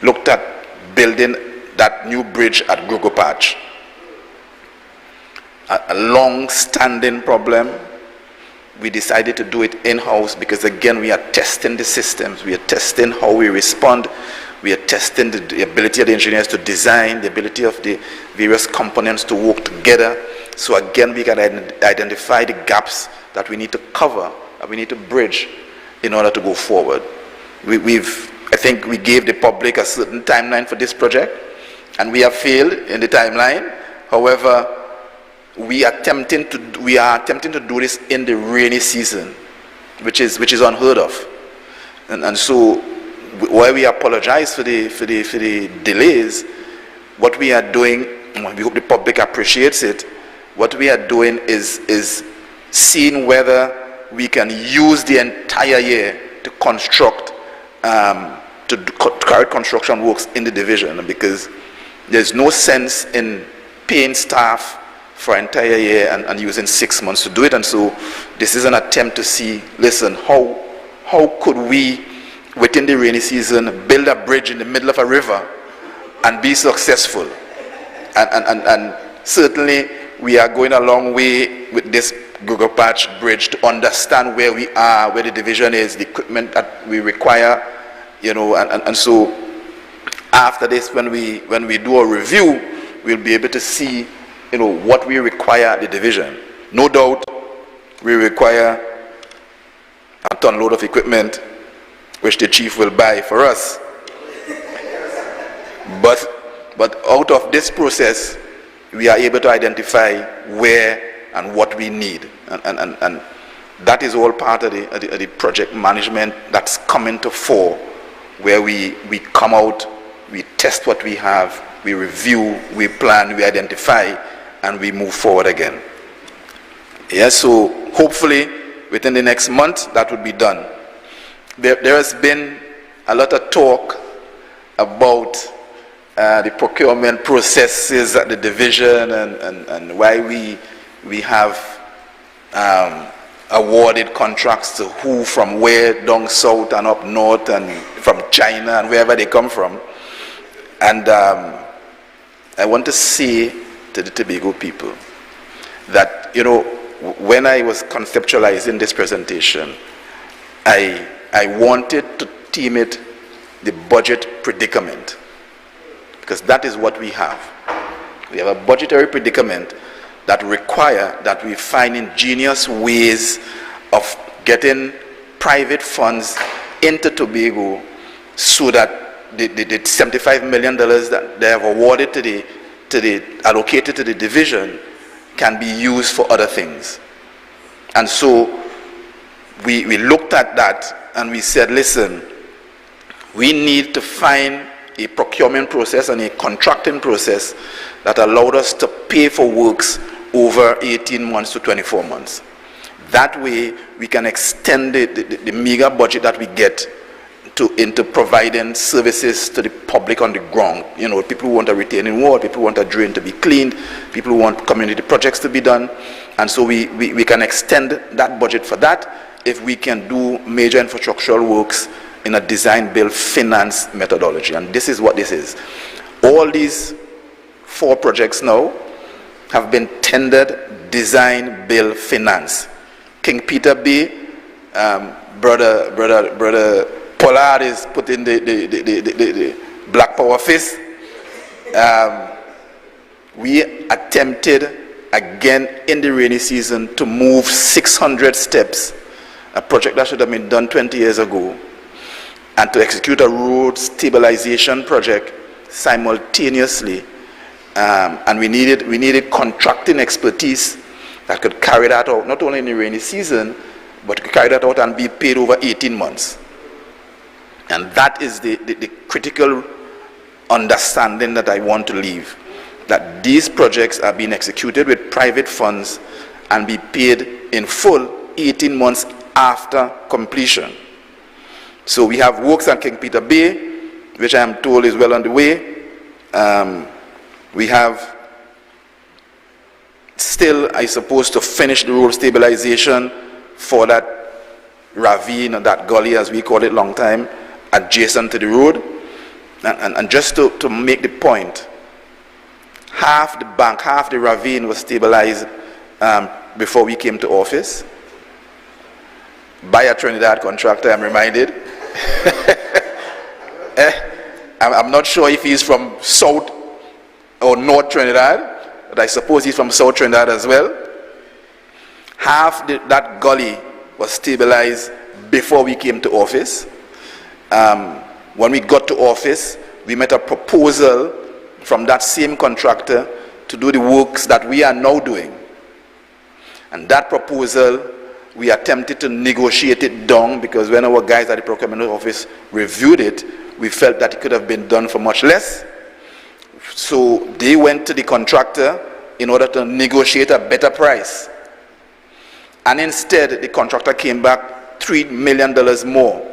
looked at building that new bridge at Grogo Patch, a long-standing problem. We decided to do it in-house because, again, we are testing the systems. We are testing how we respond. We are testing the ability of the engineers to design, the ability of the various components to work together. So again, we can identify the gaps that we need to cover, that we need to bridge in order to go forward. I think we gave the public a certain timeline for this project, and we have failed in the timeline. However, we are attempting to do this in the rainy season, which is unheard of. And so, while we apologize for the delays, what we are doing, we hope the public appreciates it. What we are doing is seeing whether we can use the entire year to construct to carry out construction works in the division, because there's no sense in paying staff for an entire year and using 6 months to do it. And so this is an attempt to see, listen, how could we, within the rainy season, build a bridge in the middle of a river and be successful? And certainly we are going a long way with this Google Patch bridge to understand where we are, where the division is, the equipment that we require, you know, and so after this, when we do a review, we'll be able to see, you know, what we require at the division. No doubt we require a ton load of equipment which the chief will buy for us. But out of this process, we are able to identify where and what we need. And that is all part of the project management that's coming to fore, where we come out, we test what we have, we review, we plan, we identify, and we move forward again. Yeah, so hopefully within the next month that would be done. There has been a lot of talk about the procurement processes at the division and why we have awarded contracts to who from where, down south and up north and from China and wherever they come from. And I want to say to the Tobago people that, you know, when I was conceptualizing this presentation, I wanted to theme it the budget predicament, because that is what we have. We have a budgetary predicament that require that we find ingenious ways of getting private funds into Tobago so that the $75 million that they have awarded allocated to the division can be used for other things. And so we looked at that and we said, listen, we need to find a procurement process and a contracting process that allowed us to pay for works over 18 months to 24 months. That way we can extend the meager budget that we get into providing services to the public on the ground. You know, people who want a retaining wall, people who want a drain to be cleaned, people who want community projects to be done. And so we can extend that budget for that if we can do major infrastructural works in a design, build, finance methodology. And this is what this is. All these 4 projects now have been tendered, design, build, finance. King Peter Bay, brother Pollard is putting the black power fist. We attempted again in the rainy season to move 600 steps, a project that should have been done 20 years ago, and to execute a road stabilization project simultaneously. And we needed contracting expertise that could carry that out, not only in the rainy season, but could carry that out and be paid over 18 months. And that is the critical understanding that I want to leave, that these projects are being executed with private funds and be paid in full 18 months after completion. So we have works on King Peter Bay, which I am told is well on the way. We have still, I suppose, to finish the road stabilization for that ravine, or that gully as we call it long time, adjacent to the road. And just to make the point, half the bank, half the ravine was stabilized before we came to office by a Trinidad contractor, I'm reminded. I'm not sure if he's from South or North Trinidad, but I suppose he's from South Trinidad as well. Half that gully was stabilized before we came to office. When we got to office, we met a proposal from that same contractor to do the works that we are now doing. And that proposal, we attempted to negotiate it down, because when our guys at the procurement office reviewed it, we felt that it could have been done for much less. So they went to the contractor in order to negotiate a better price. And instead, the contractor came back $3 million more.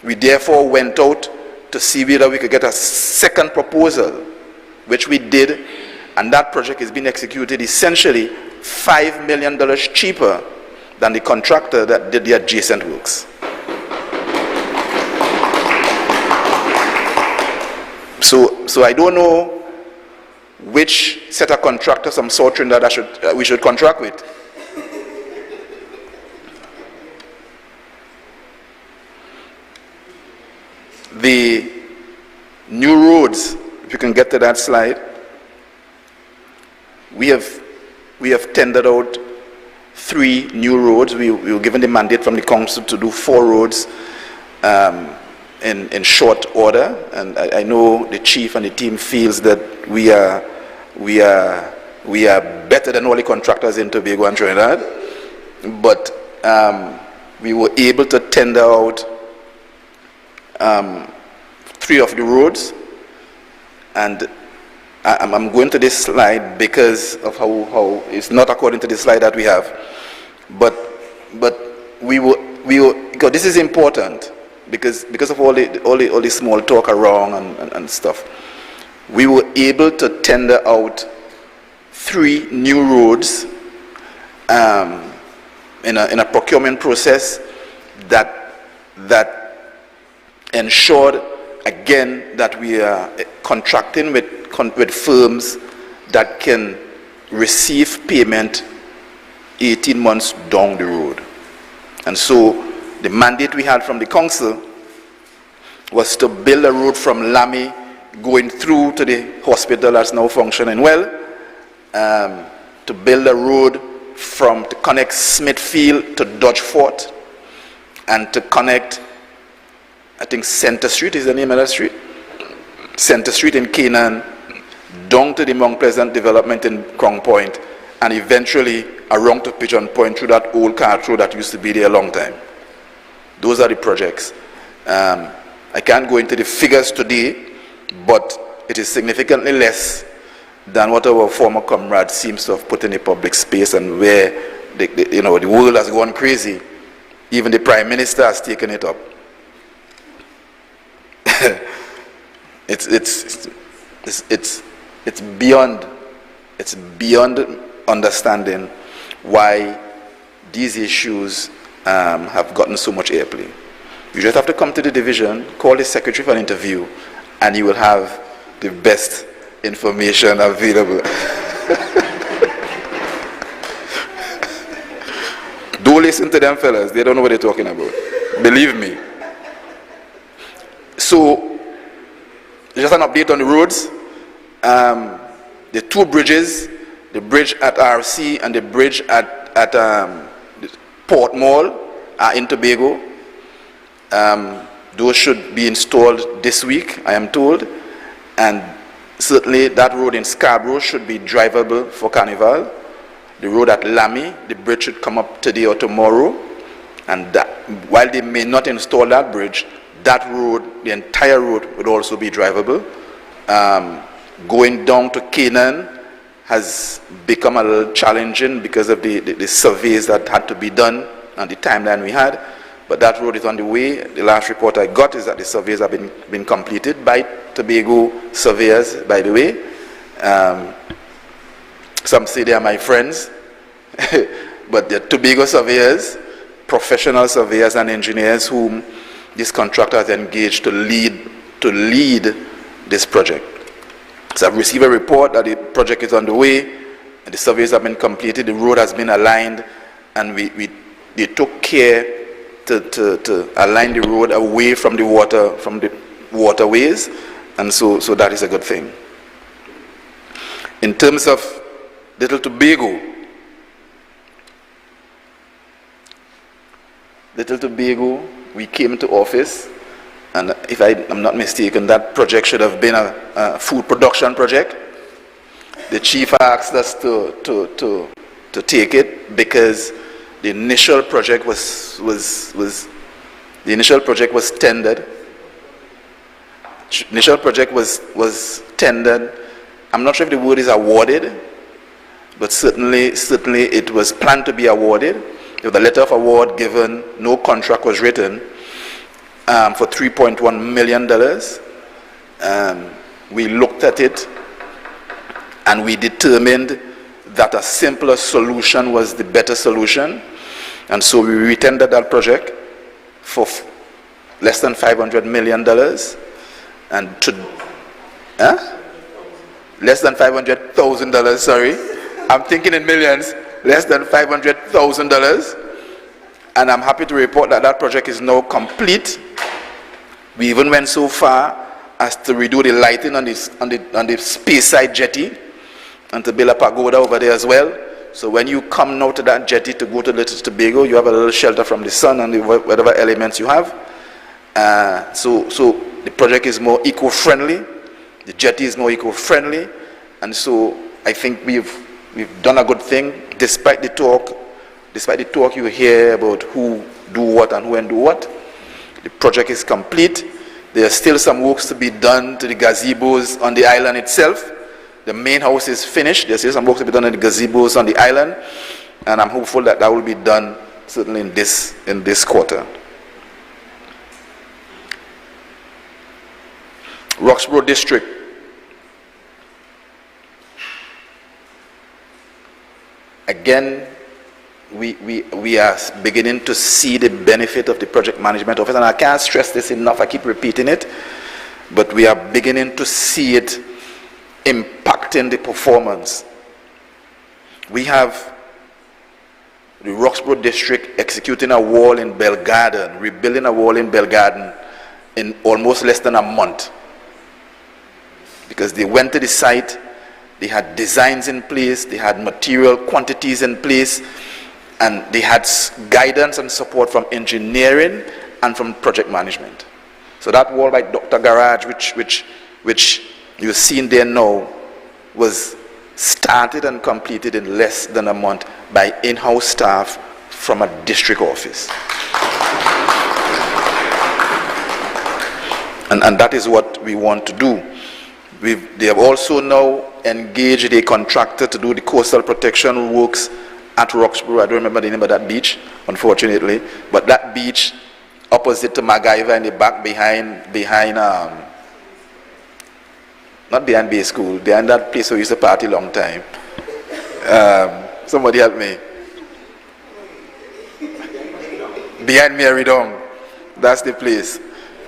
We therefore went out to see whether we could get a second proposal, which we did, and that project is being executed essentially $5 million cheaper than the contractor that did the adjacent works. So I don't know which set of contractors from South Trinidad we should contract with. The new roads, if you can get to that slide, we have tendered out 3 new roads. We were given the mandate from the council to do 4 roads in short order, and I know the chief and the team feels that we are better than all the contractors in Tobago and Trinidad, but we were able to tender out 3 of the roads, and I'm going to this slide because of how it's not according to the slide that we have, but we were because this is important because of all the small talk around and stuff. We were able to tender out 3 new roads in a procurement process that ensured again that we are contracting with firms that can receive payment 18 months down the road. And so the mandate we had from the council was to build a road from Lamy going through to the hospital that's now functioning well, to build a road to connect Smithfield to Dodge Fort, and to connect, I think Center Street is the name of that street, Center Street in Canaan, down to the Mount Pleasant development in Crown Point, and eventually around to Pigeon Point through that old cart road that used to be there a long time. Those are the projects. I can't go into the figures today, but it is significantly less than what our former comrade seems to have put in the public space, and where the world has gone crazy. Even the Prime Minister has taken it up. It's beyond understanding why these issues have gotten so much airplay. You just have to come to the division, call the secretary for an interview, and you will have the best information available. Don't listen to them fellas, they don't know what they're talking about. Believe me. So, just an update on the roads. The 2 bridges, the bridge at RC and the bridge at Port Mall are in Tobago. Those should be installed this week, I am told, and certainly that road in Scarborough should be drivable for Carnival. The road at Lamy, the bridge should come up today or tomorrow, and while they may not install that bridge, that road, the entire road, would also be drivable. Going down to Canaan has become a little challenging because of the surveys that had to be done and the timeline we had, but that road is on the way. The last report I got is that the surveys have been completed by Tobago surveyors, by the way. Some say they are my friends, but they're Tobago surveyors, professional surveyors and engineers whom this contractor has engaged to lead this project. So I've received a report that the project is underway, and the surveys have been completed, the road has been aligned, and they took care to align the road away from the waterways, and so that is a good thing. In terms of Little Tobago, we came to office, and if I'm not mistaken, that project should have been a food production project. The chief asked us to take it because the initial project was tendered. Initial project was tendered. I'm not sure if the word is awarded, but certainly it was planned to be awarded. There was a letter of award given, no contract was written, for $3.1 million. We looked at it and we determined that a simpler solution was the better solution. And so we retendered that project for less than $500 million. And to, less than $500,000, sorry. I'm thinking in millions, less than $500,000. And I'm happy to report that that project is now complete. We even went so far as to redo the lighting on the Speyside jetty and to build a pagoda over there as well. So when you come now to that jetty to go to Little Tobago, you have a little shelter from the sun and whatever elements you have. So the project is more eco-friendly. The jetty is more eco-friendly. And so I think we've done a good thing, despite the talk you hear about who do what and who and do what. The project is complete. There are still some works to be done to the gazebos on the island itself. The main house is finished. There's still some work to be done on the gazebos on the island. And I'm hopeful that that will be done certainly in this quarter. Roxborough District. Again, we are beginning to see the benefit of the project management office, and I can't stress this enough, I keep repeating it, but we are beginning to see it impacting the performance. We have the Roxborough District executing a wall in Belgarden, rebuilding a wall in Belgarden in almost less than a month. Because they went to the site, they had designs in place, they had material quantities in place, and they had guidance and support from engineering and from project management. So that wall by Dr. Garage, which you've seen there now, was started and completed in less than a month by in-house staff from a district office. And that is what we want to do. They have also now engaged a contractor to do the coastal protection works at Roxborough. I don't remember the name of that beach, unfortunately, but that beach opposite to MacGyver in the back behind not behind Bay School, behind that place where we used to party a long time. Somebody help me. Behind Mary Dong, that's the place.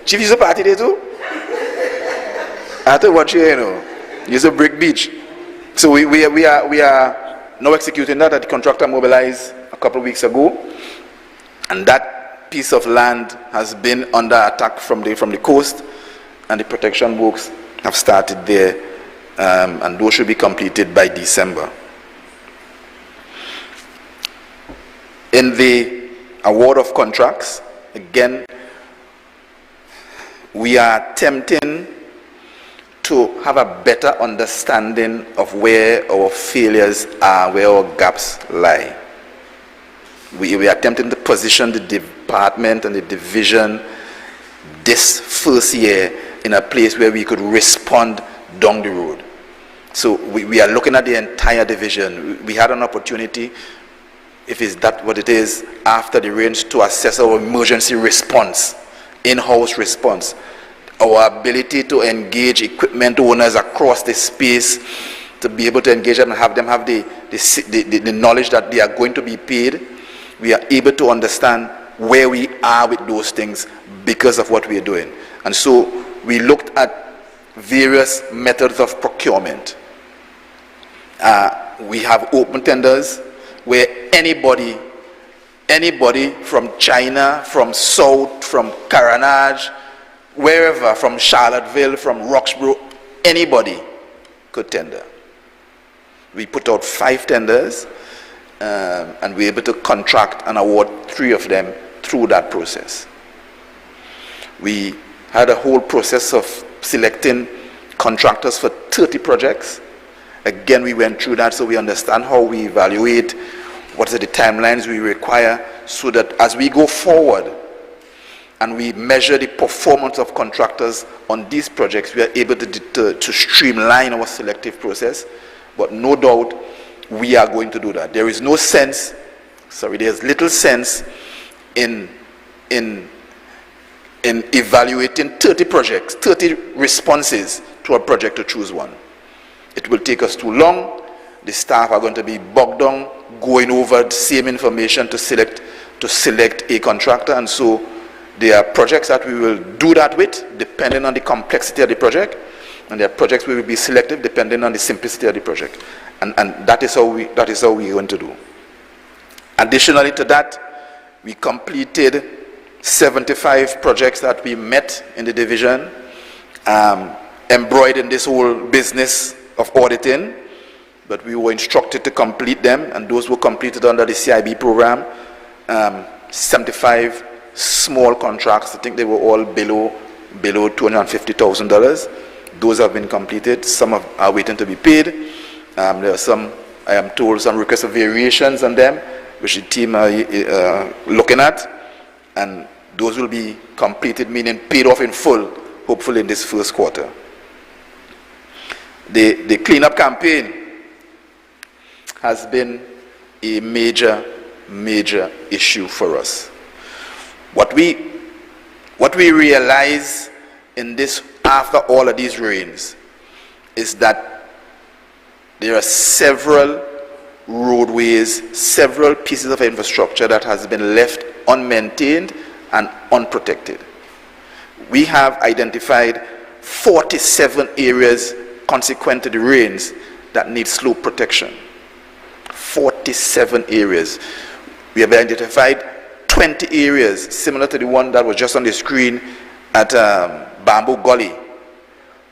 Chief used to party there too? I had to watch you, Used to Brick Beach. So we are now executing that. The contractor mobilized a couple of weeks ago, and that piece of land has been under attack from the coast, and the protection works have started there, and those should be completed by December. In the award of contracts, again, we are attempting to have a better understanding of where our failures are, where our gaps lie. We are attempting to position the department and the division this first year in a place where we could respond down the road. So we are looking at the entire division. We had an opportunity, if it's that what it is, after the rains, to assess our emergency response, in-house response, our ability to engage equipment owners across the space, to be able to engage them and have them have the knowledge that they are going to be paid. We are able to understand where we are with those things because of what we are doing. And so we looked at various methods of procurement. We have open tenders where anybody from China, from South, from Caranage, wherever, from Charlottesville, from Roxborough, anybody could tender. We put out 5 tenders, and we were able to contract and award 3 of them through that process. We had a whole process of selecting contractors for 30 projects. Again, we went through that so we understand how we evaluate, what are the timelines we require, so that as we go forward and we measure the performance of contractors on these projects, we are able to streamline our selective process. But no doubt we are going to do that. There is no sense, there's little sense in in evaluating 30 projects, 30 responses to a project to choose one. It will take us too long. The staff are going to be bogged down going over the same information to select a contractor, and so there are projects that we will do that with depending on the complexity of the project, and there are projects we will be selective depending on the simplicity of the project, and that is how we're going to do. Additionally to that, we completed 75 projects that we met in the division, embroidered in this whole business of auditing, but we were instructed to complete them, and those were completed under the CIB program. 75 small contracts, I think they were all below $250,000. Those have been completed. Some are waiting to be paid. There are some, I am told, some requests of variations on them, which the team are looking at, and those will be completed, meaning paid off in full, hopefully in this first quarter. The cleanup campaign has been a major issue for us. What we realize in this, after all of these rains, is that there are several roadways, several pieces of infrastructure that has been left unmaintained and unprotected. We have identified 47 areas consequent to the rains that need slope protection. 47 areas. We have identified 20 areas similar to the one that was just on the screen at Bamboo Gully,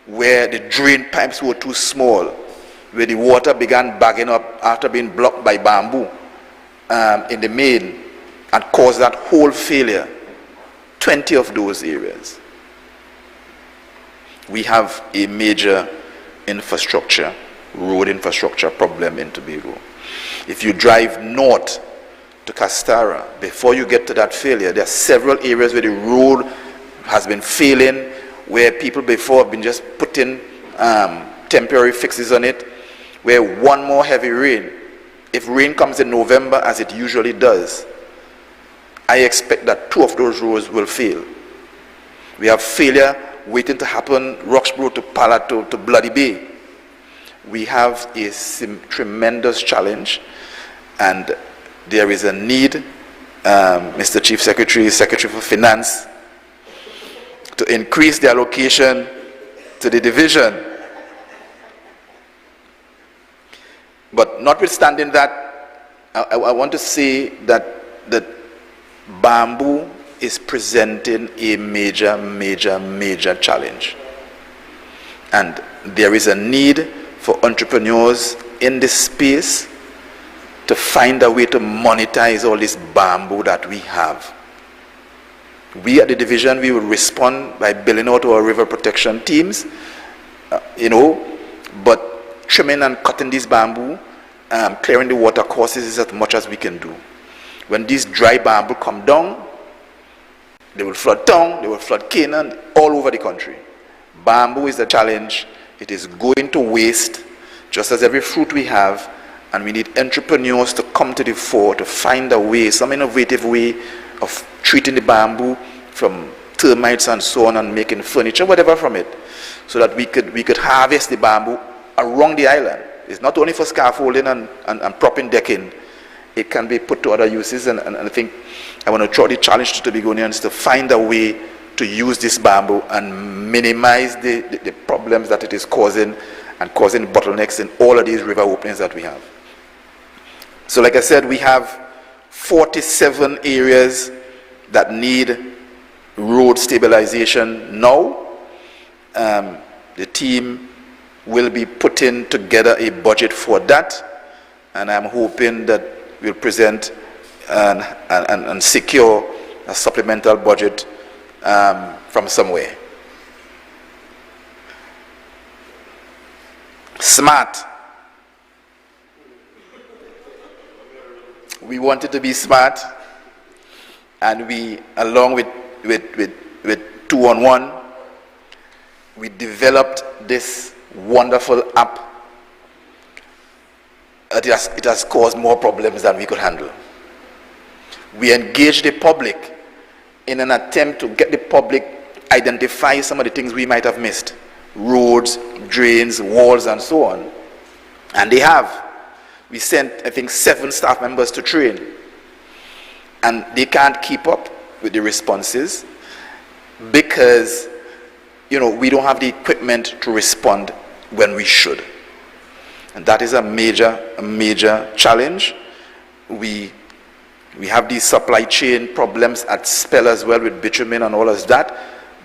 where the drain pipes were too small, where the water began bagging up after being blocked by bamboo in the main and caused that whole failure. 20 of those areas. We have a major infrastructure, road infrastructure problem in Tobago. If you drive north to Castara, before you get to that failure, there are several areas where the road has been failing, where people before have been just putting temporary fixes on it, where one more heavy rain, if rain comes in November as it usually does, I expect that 2 of those roads will fail. We have failure waiting to happen, Roxborough to Palato to Bloody Bay. We have a tremendous challenge, and there is a need, Mr. Chief Secretary, Secretary for Finance, to increase the allocation to the division. But notwithstanding that, I want to say that bamboo is presenting a major challenge. And there is a need for entrepreneurs in this space to find a way to monetize all this bamboo that we have. We at the division, we will respond by billing out our river protection teams, but trimming and cutting this bamboo, clearing the water courses is as much as we can do. When these dry bamboo come down, they will flood town, they will flood Canaan, all over the country. Bamboo is a challenge. It is going to waste, just as every fruit we have, and we need entrepreneurs to come to the fore to find a way, some innovative way of treating the bamboo from termites and so on, and making furniture, whatever from it, so that we could harvest the bamboo around the island. It's not only for scaffolding and propping decking. It can be put to other uses, and I think I want to throw the challenge to Tobagonians to find a way to use this bamboo and minimize the problems that it is causing, and causing bottlenecks in all of these river openings that we have. So like I said, we have 47 areas that need road stabilization now. The team will be putting together a budget for that, and I'm hoping that we'll present and secure a supplemental budget from somewhere. Smart. We wanted to be smart, and we, along with 2-on-1, we developed this wonderful app. It has caused more problems than we could handle. We engaged the public in an attempt to get the public identify some of the things we might have missed. Roads, drains, walls, and so on. And they have. We sent, I think, 7 staff members to train. And they can't keep up with the responses because, we don't have the equipment to respond when we should. And that is a major challenge. We have these supply chain problems at Spell as well with bitumen and all of that.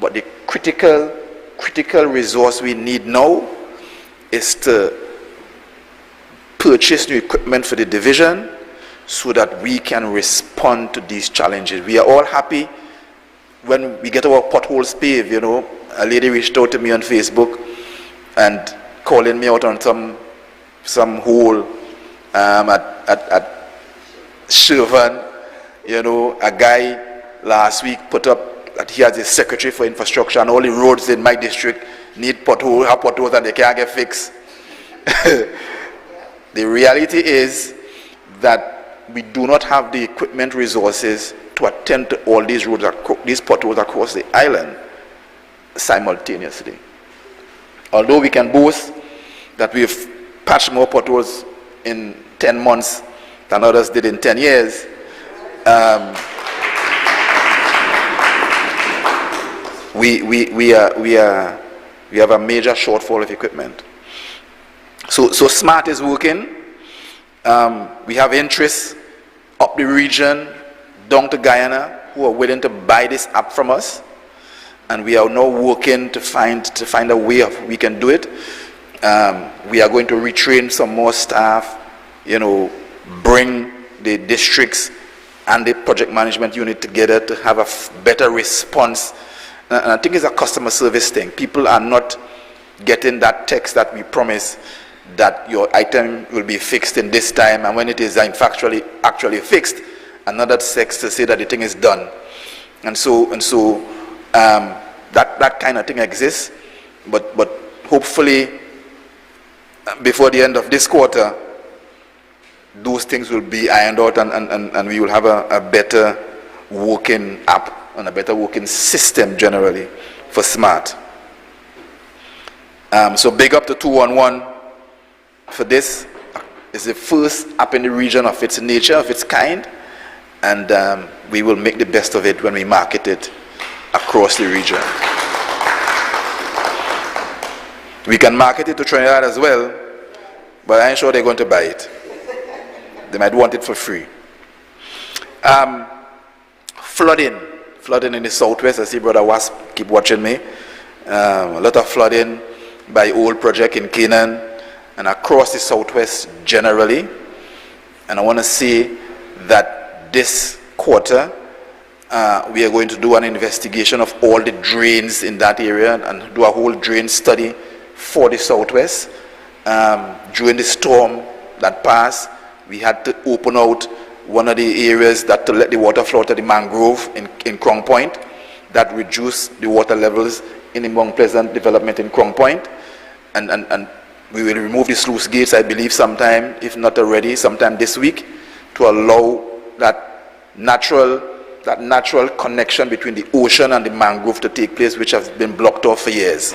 But the critical resource we need now is to purchase new equipment for the division so that we can respond to these challenges. We are all happy when we get our potholes paved. A lady reached out to me on Facebook and calling me out on some hole at Shervan. A guy last week put up that he has a secretary for infrastructure and all the roads in my district need potholes and they can't get fixed. The reality is that we do not have the equipment resources to attend to all these roads, these potholes across the island simultaneously. Although we can boast that we've patched more potholes in 10 months than others did in 10 years, we have a major shortfall of equipment. So SMART is working. We have interests up the region, down to Guyana, who are willing to buy this app from us, and we are now working to find a way of we can do it. We are going to retrain some more staff, bring the districts and the project management unit together to have a better response. And I think it's a customer service thing. People are not getting that text that we promise that your item will be fixed in this time, and when it is in fact actually fixed, another text to say that the thing is done. And so that kind of thing exists, but hopefully before the end of this quarter, those things will be ironed out, and we will have a better working app and a better working system generally for SMART. So big up to 211 for this. It's the first app in the region of its nature, of its kind, and we will make the best of it when we market it across the region. We can market it to Trinidad as well, but I ain't sure they're going to buy it. They might want it for free. Flooding in the southwest. I see Brother Wasp keep watching me. A lot of flooding by old project in Canaan and across the southwest generally. And I want to say that this quarter we are going to do an investigation of all the drains in that area and do a whole drain study for the southwest. During the storm that passed, we had to open out one of the areas that to let the water flow to the mangrove in Crown Point. That reduced the water levels in the Mount Pleasant development in Crown Point. And we will remove the sluice gates, I believe, sometime, if not already, sometime this week, to allow that natural connection between the ocean and the mangrove to take place, which has been blocked off for years.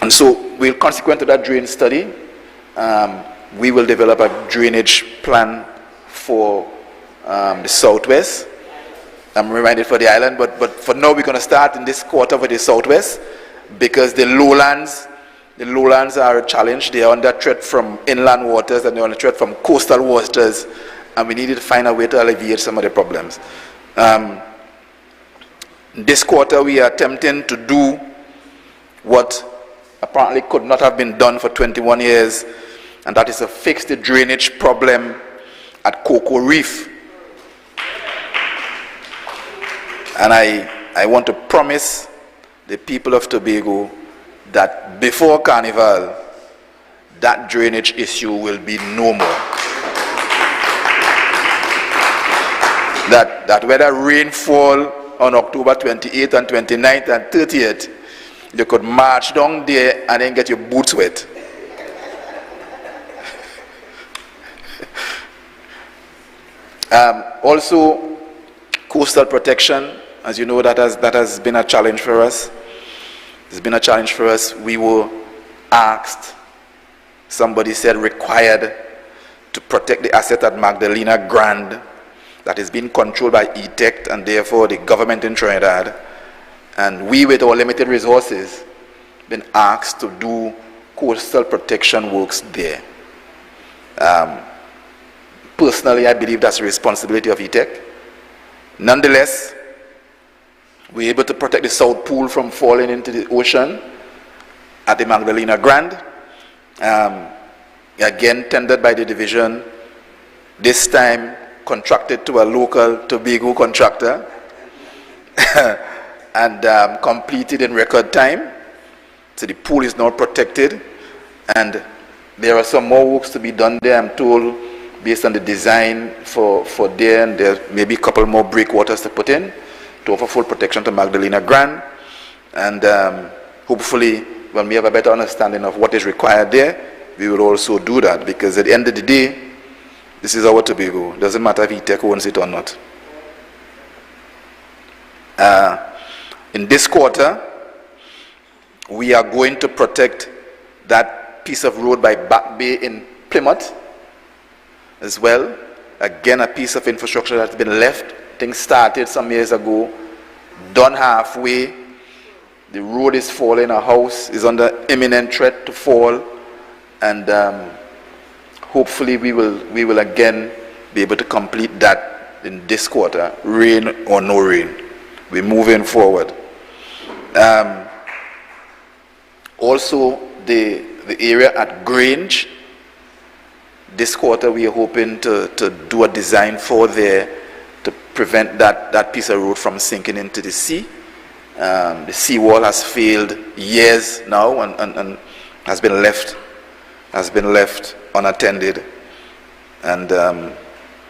And so, we'll consequent to that drain study, we will develop a drainage plan for the southwest. I'm reminded for the island, but for now we're going to start in this quarter for the southwest, because the lowlands are a challenge. They are under threat from inland waters and they're under threat from coastal waters, and we needed to find a way to alleviate some of the problems. This quarter we are attempting to do what apparently could not have been done for 21 years, and that is to fix the drainage problem at Cocoa Reef. And I want to promise the people of Tobago that before Carnival, that drainage issue will be no more. That whether rainfall on October 28th and 29th and 30th, you could march down there and then get your boots wet. Also, coastal protection, as you know, that has been a challenge for us. It's been a challenge for us. We were asked, somebody said required, to protect the asset at Magdalena Grand that is being controlled by ETEC and therefore the government in Trinidad. And we, with our limited resources, been asked to do coastal protection works there. Personally, I believe that's the responsibility of ETEC. Nonetheless, we're able to protect the South Pool from falling into the ocean at the Magdalena Grand. Again, tendered by the division, this time contracted to a local Tobago contractor, and completed in record time. So the pool is now protected, and there are some more works to be done there, I'm told, based on the design for there, and there may be a couple more breakwaters to put in to offer full protection to Magdalena Grand. And hopefully, when we have a better understanding of what is required there, we will also do that, because at the end of the day, this is our Tobago. It doesn't matter if ETEC owns it or not. In this quarter, we are going to protect that piece of road by Back Bay in Plymouth as well. Again, a piece of infrastructure that's been left. Things started some years ago, done halfway. The road is falling, a house is under imminent threat to fall, and hopefully we will again be able to complete that in this quarter, rain or no rain. We're moving forward. Also, the area at Grange, this quarter we are hoping to do a design for there to prevent that piece of road from sinking into the sea. The seawall has failed years now and has been left unattended, and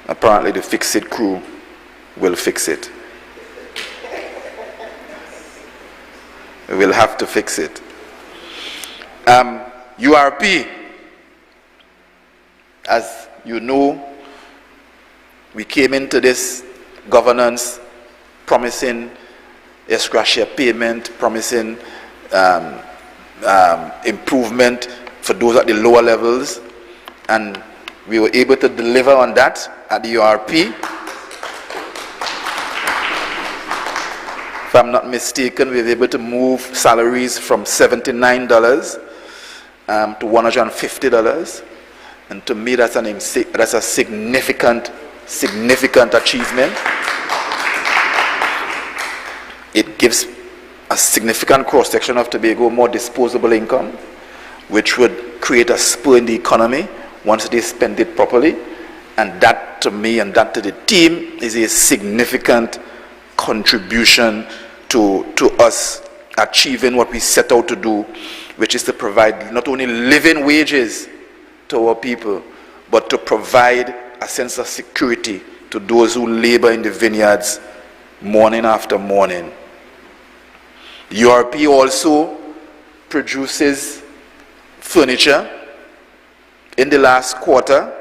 apparently the fix-it crew will fix it. We will have to fix it. URP, as you know, we came into this governance promising ex-gratia payment, promising improvement for those at the lower levels, and we were able to deliver on that at the URP. If I'm not mistaken, we were able to move salaries from $79 to $150, and to me that's a significant achievement. It gives a significant cross-section of Tobago more disposable income, which would create a spur in the economy once they spend it properly. And that, to me, and that to the team, is a significant contribution to us achieving what we set out to do, which is to provide not only living wages to our people, but to provide a sense of security to those who labor in the vineyards morning after morning. The URP also produces furniture. In the last quarter,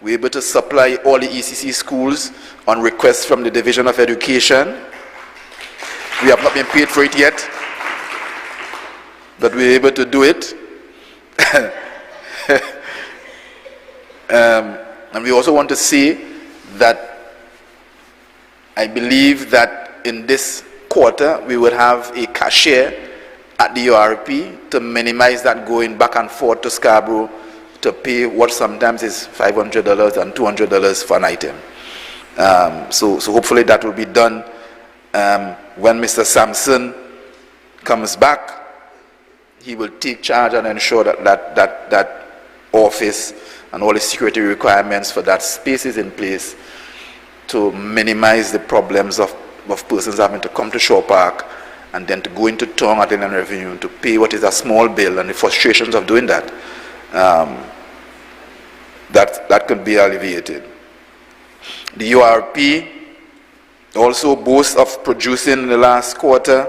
we were able to supply all the ECC schools on request from the Division of Education. We have not been paid for it yet, but we were able to do it. And we also want to say that I believe that in this quarter we will have a cashier at the URP to minimize that going back and forth to Scarborough to pay what sometimes is $500 and $200 for an item. So hopefully that will be done when Mr. Sampson comes back. He will take charge and ensure that office and all the security requirements for that space is in place to minimize the problems of persons having to come to Shore Park and then to go into town at Inland Revenue to pay what is a small bill, and the frustrations of doing that. That could be alleviated. The URP also boasts of producing in the last quarter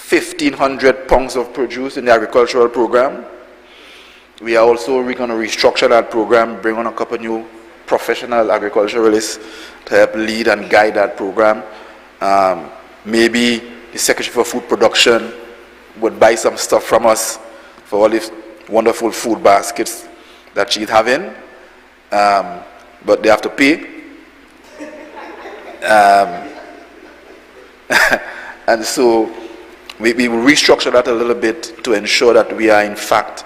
1,500 pounds of produce in the agricultural program. We are also going to restructure that program, bring on a couple new professional agriculturalists to help lead and guide that program. Maybe the Secretary for Food Production would buy some stuff from us for all these wonderful food baskets that she's having, but they have to pay. And so we will restructure that a little bit to ensure that we are in fact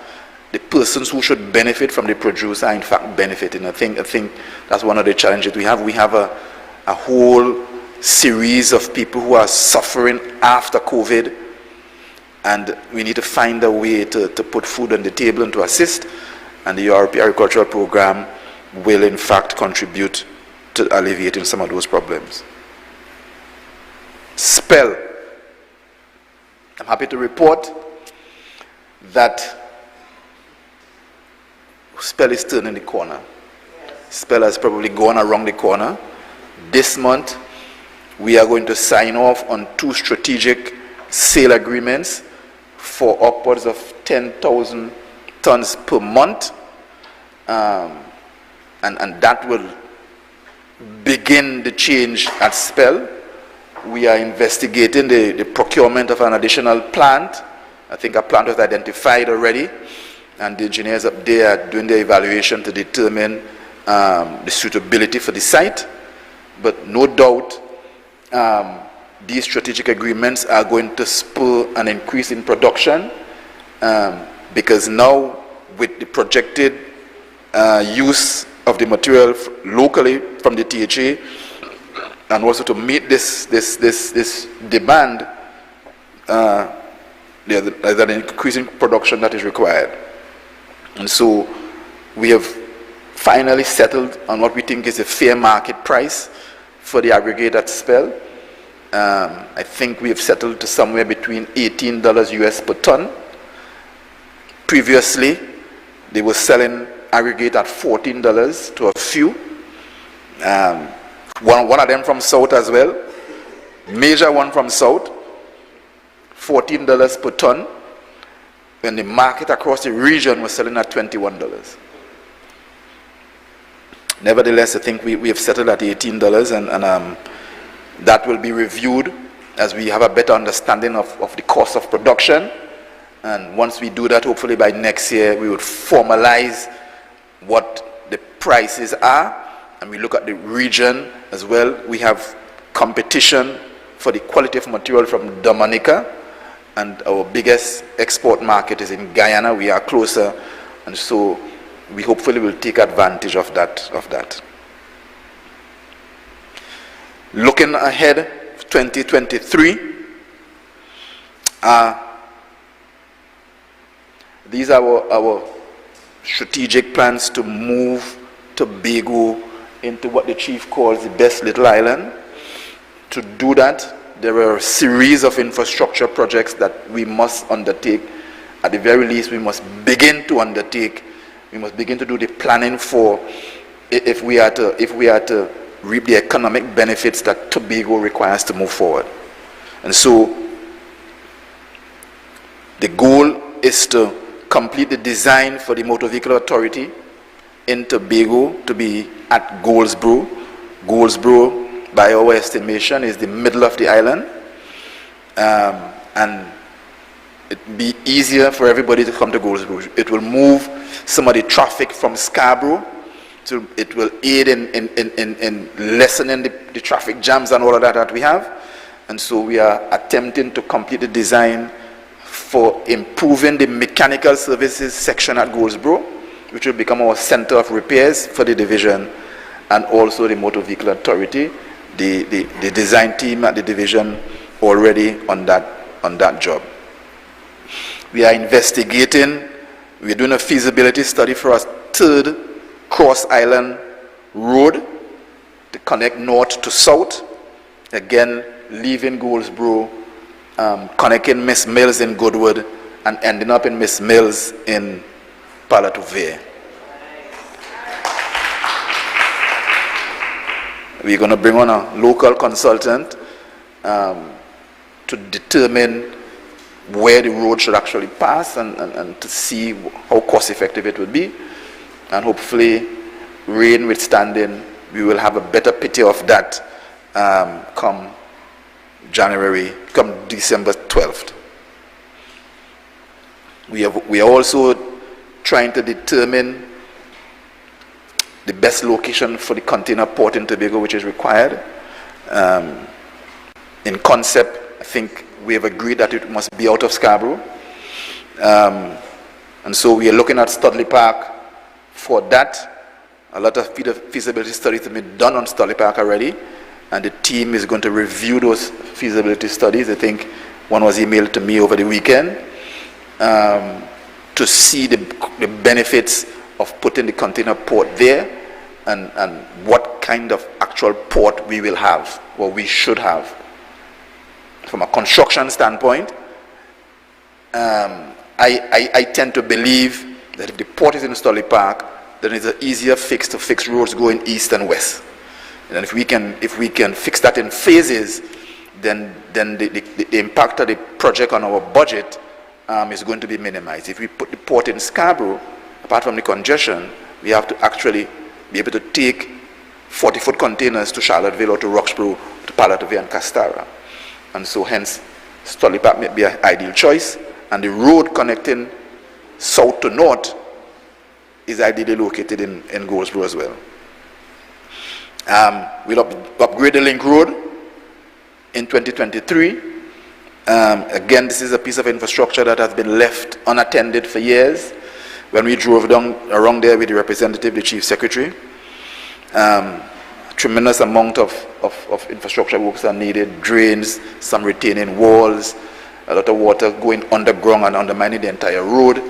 the persons who should benefit from the produce are in fact benefiting. I think that's one of the challenges we have. We have a whole series of people who are suffering after COVID, and we need to find a way to put food on the table and to assist, and the European Agricultural Program will in fact contribute to alleviating some of those problems. Spell. I'm happy to report that Spell is turning the corner. Spell has probably gone around the corner. This month, we are going to sign off on 2 strategic sale agreements for upwards of 10,000 tons per month. And that will begin the change at Spell. We are investigating the procurement of an additional plant. I think a plant was identified already, and the engineers up there are doing the evaluation to determine the suitability for the site. But no doubt, these strategic agreements are going to spur an increase in production, because now with the projected use of the material locally from the THA, and also to meet this demand, there's an increasing production that is required. And so we have finally settled on what we think is a fair market price for the aggregate at Spell. I think we have settled to somewhere between $18 US per ton. Previously, they were selling aggregate at $14 to a few. One of them from South as well, major one from South, $14 per ton, when the market across the region was selling at $21. Nevertheless, I think we have settled at $18, and that will be reviewed as we have a better understanding of the cost of production. And once we do that, hopefully by next year, we would formalize what the prices are, and we look at the region as well. We have competition for the quality of material from Dominica, and our biggest export market is in Guyana. We are closer, and so we hopefully will take advantage of that. Looking ahead, 2023, these are our strategic plans to move Tobago into what the chief calls the best little island. To do that, there are a series of infrastructure projects that we must undertake. At the very least, we must begin to undertake. We must begin to do the planning for if we are to reap the economic benefits that Tobago requires to move forward. And so the goal is to complete the design for the Motor Vehicle Authority in Tobago to be at Goldsboro. Goldsboro, by our estimation, is the middle of the island, and it will be easier for everybody to come to Goldsboro. It will move some of the traffic from Scarborough, so it will aid in lessening the traffic jams and all of that we have. And so we are attempting to complete the design for improving the mechanical services section at Goldsboro, which will become our center of repairs for the division, and also the Motor Vehicle Authority. The design team at the division already on that job. We are investigating, we're doing a feasibility study for a 3rd cross-island road to connect north to south, again leaving Goldsboro, connecting Miss Mills in Goodwood, and ending up in Miss Mills in Palatuvere. We're going to bring on a local consultant to determine where the road should actually pass, and to see how cost effective it would be. And hopefully rain withstanding, we will have a better picture of that come December 12th. We are also trying to determine the best location for the container port in Tobago which is required. In concept, I think we have agreed that it must be out of Scarborough. And so we are looking at Studley Park for that. A lot of feasibility studies have been done on Studley Park already, and the team is going to review those feasibility studies. I think one was emailed to me over the weekend to see the benefits of putting the container port there and what kind of actual port we will have, or we should have. From a construction standpoint, I tend to believe that if the port is in Studley Park, then it's an easier fix to fix roads going east and west. And if we can fix that in phases, then the impact of the project on our budget is going to be minimized. If we put the port in Scarborough, apart from the congestion, we have to actually be able to take 40-foot containers to Charlottesville or to Roxborough, to Palatovia and Castara. And so hence, Studley Park may be an ideal choice, and the road connecting south to north is ideally located in Goldsboro as well. We'll upgrade the link road in 2023. Again, this is a piece of infrastructure that has been left unattended for years. When we drove around there with the representative, the chief secretary, tremendous amount of infrastructure works are needed, drains, some retaining walls, a lot of water going underground and undermining the entire road.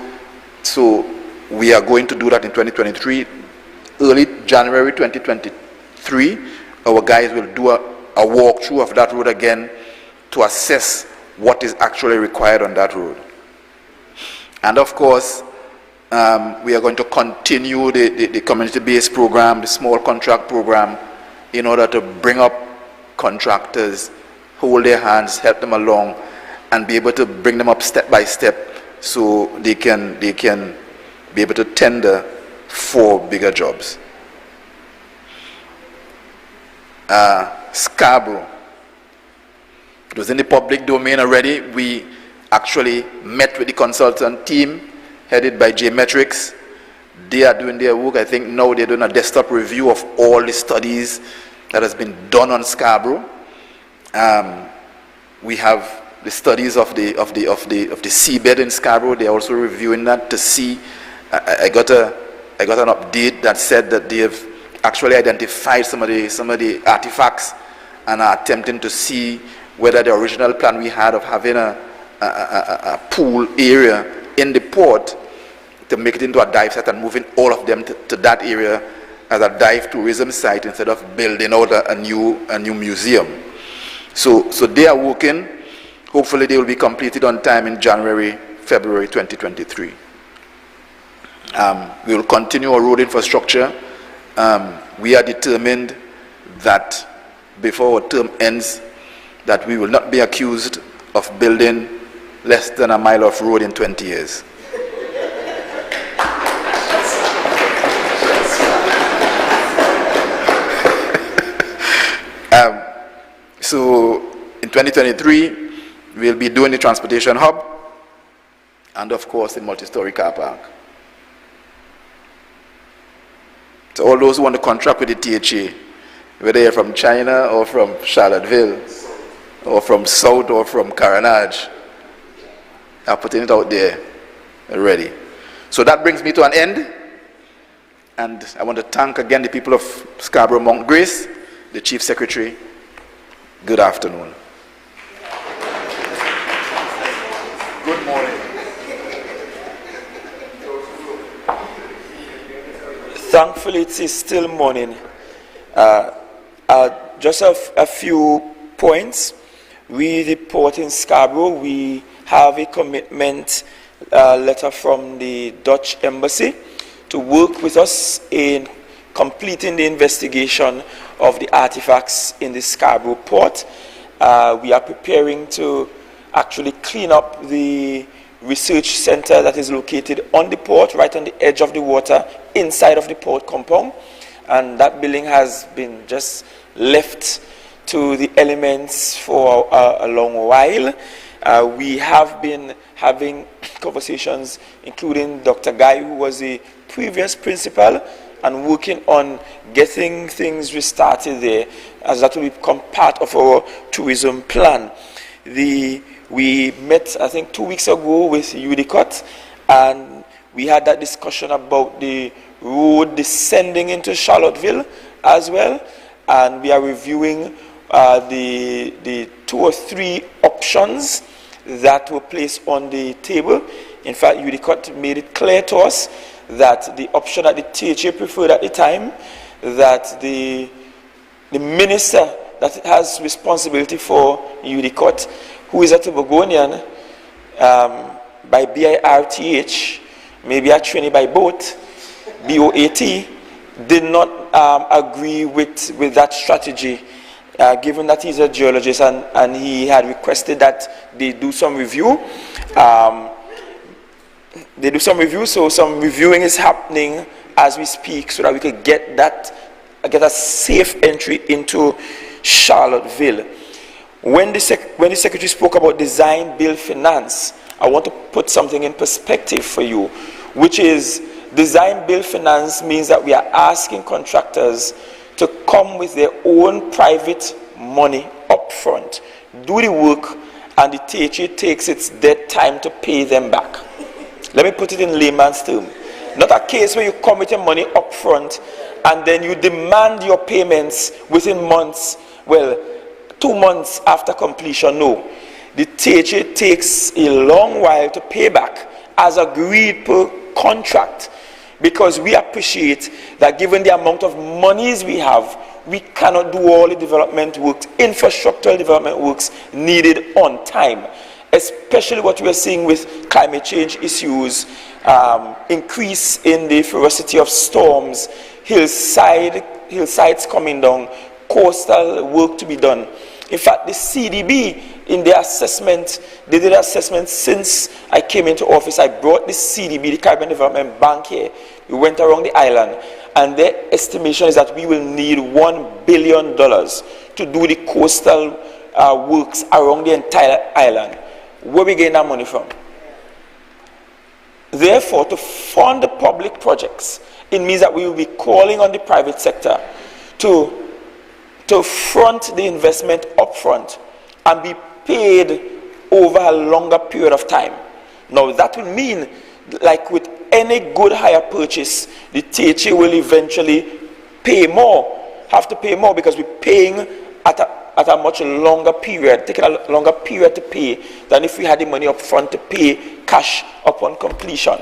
So we are going to do that in 2023. Early January 2023, our guys will do a walkthrough of that road again to assess what is actually required on that road. And of course, we are going to continue the community-based program, the small contract program, in order to bring up contractors, hold their hands, help them along, and be able to bring them up step by step so they can be able to tender for bigger jobs. Scarborough. It was in the public domain already. We actually met with the consultant team headed by J-Metrics. They are doing their work. I think now they're doing a desktop review of all the studies that has been done on Scarborough. We have the studies of the seabed in Scarborough. They're also reviewing that to see. I got an update that said that they have actually identified some of the artifacts and are attempting to see whether the original plan we had of having a pool area in the port to make it into a dive site and moving all of them to that area as a dive tourism site instead of building out a new museum. So they are working. Hopefully they will be completed on time in January, February 2023. We will continue our road infrastructure. We are determined that before our term ends, that we will not be accused of building less than a mile of road in 20 years. So in 2023, we'll be doing the transportation hub and of course the multi-story car park. So all those who want to contract with the THA, whether you're from China or from Charlottesville or from South or from Carenage, are putting it out there already. So that brings me to an end, and I want to thank again the people of Scarborough Mount Grace, the Chief Secretary. Good afternoon. Good morning. Thankfully, it is still morning. Just a few points. We, the port in Scarborough, we have a commitment letter from the Dutch Embassy to work with us in completing the investigation of the artifacts in the Scarborough port. We are preparing to actually clean up the research center that is located on the port, right on the edge of the water, inside of the port compound. and that building has been just left to the elements for a long while. We have been having conversations, including Dr. Guy, who was the previous principal, and working on getting things restarted there, as that will become part of our tourism plan. We met, I think, 2 weeks ago with UDCOT, and we had that discussion about the road descending into Charlottesville as well, and we are reviewing the 2 or 3 options that were placed on the table. In fact, UDCOT made it clear to us that the option that the THA preferred at the time, that the minister that has responsibility for UDCOT, who is a Tobagonian by BIRTH, maybe a Trini by boat, BOAT, did not agree with that strategy, given that he's a geologist, and he had requested that they do some review. So some reviewing is happening as we speak, so that we could get a safe entry into Charlottesville. When the Secretary spoke about design, build, finance, I want to put something in perspective for you, which is design, build, finance means that we are asking contractors to come with their own private money up front, do the work, and the THA takes its dead time to pay them back. Let me put it in layman's term. Not a case where you come with your money up front and then you demand your payments within months, 2 months after completion. No. The THA takes a long while to pay back as agreed per contract, because we appreciate that given the amount of monies we have, we cannot do all the development works, infrastructural development works needed on time, especially what we are seeing with climate change issues, increase in the ferocity of storms, hillsides coming down, coastal work to be done. In fact, the CDB, in their assessment, they did assessment since I came into office. I brought the CDB, the Caribbean Development Bank, here. We went around the island, and their estimation is that we will need $1 billion to do the coastal works around the entire island. Where we getting that money from? Therefore, to fund the public projects, it means that we will be calling on the private sector to front the investment up front and be paid over a longer period of time. Now, that will mean, like with any good hire purchase, the THA will eventually have to pay more, because we're paying at a much longer period, taking a longer period to pay than if we had the money up front to pay cash upon completion.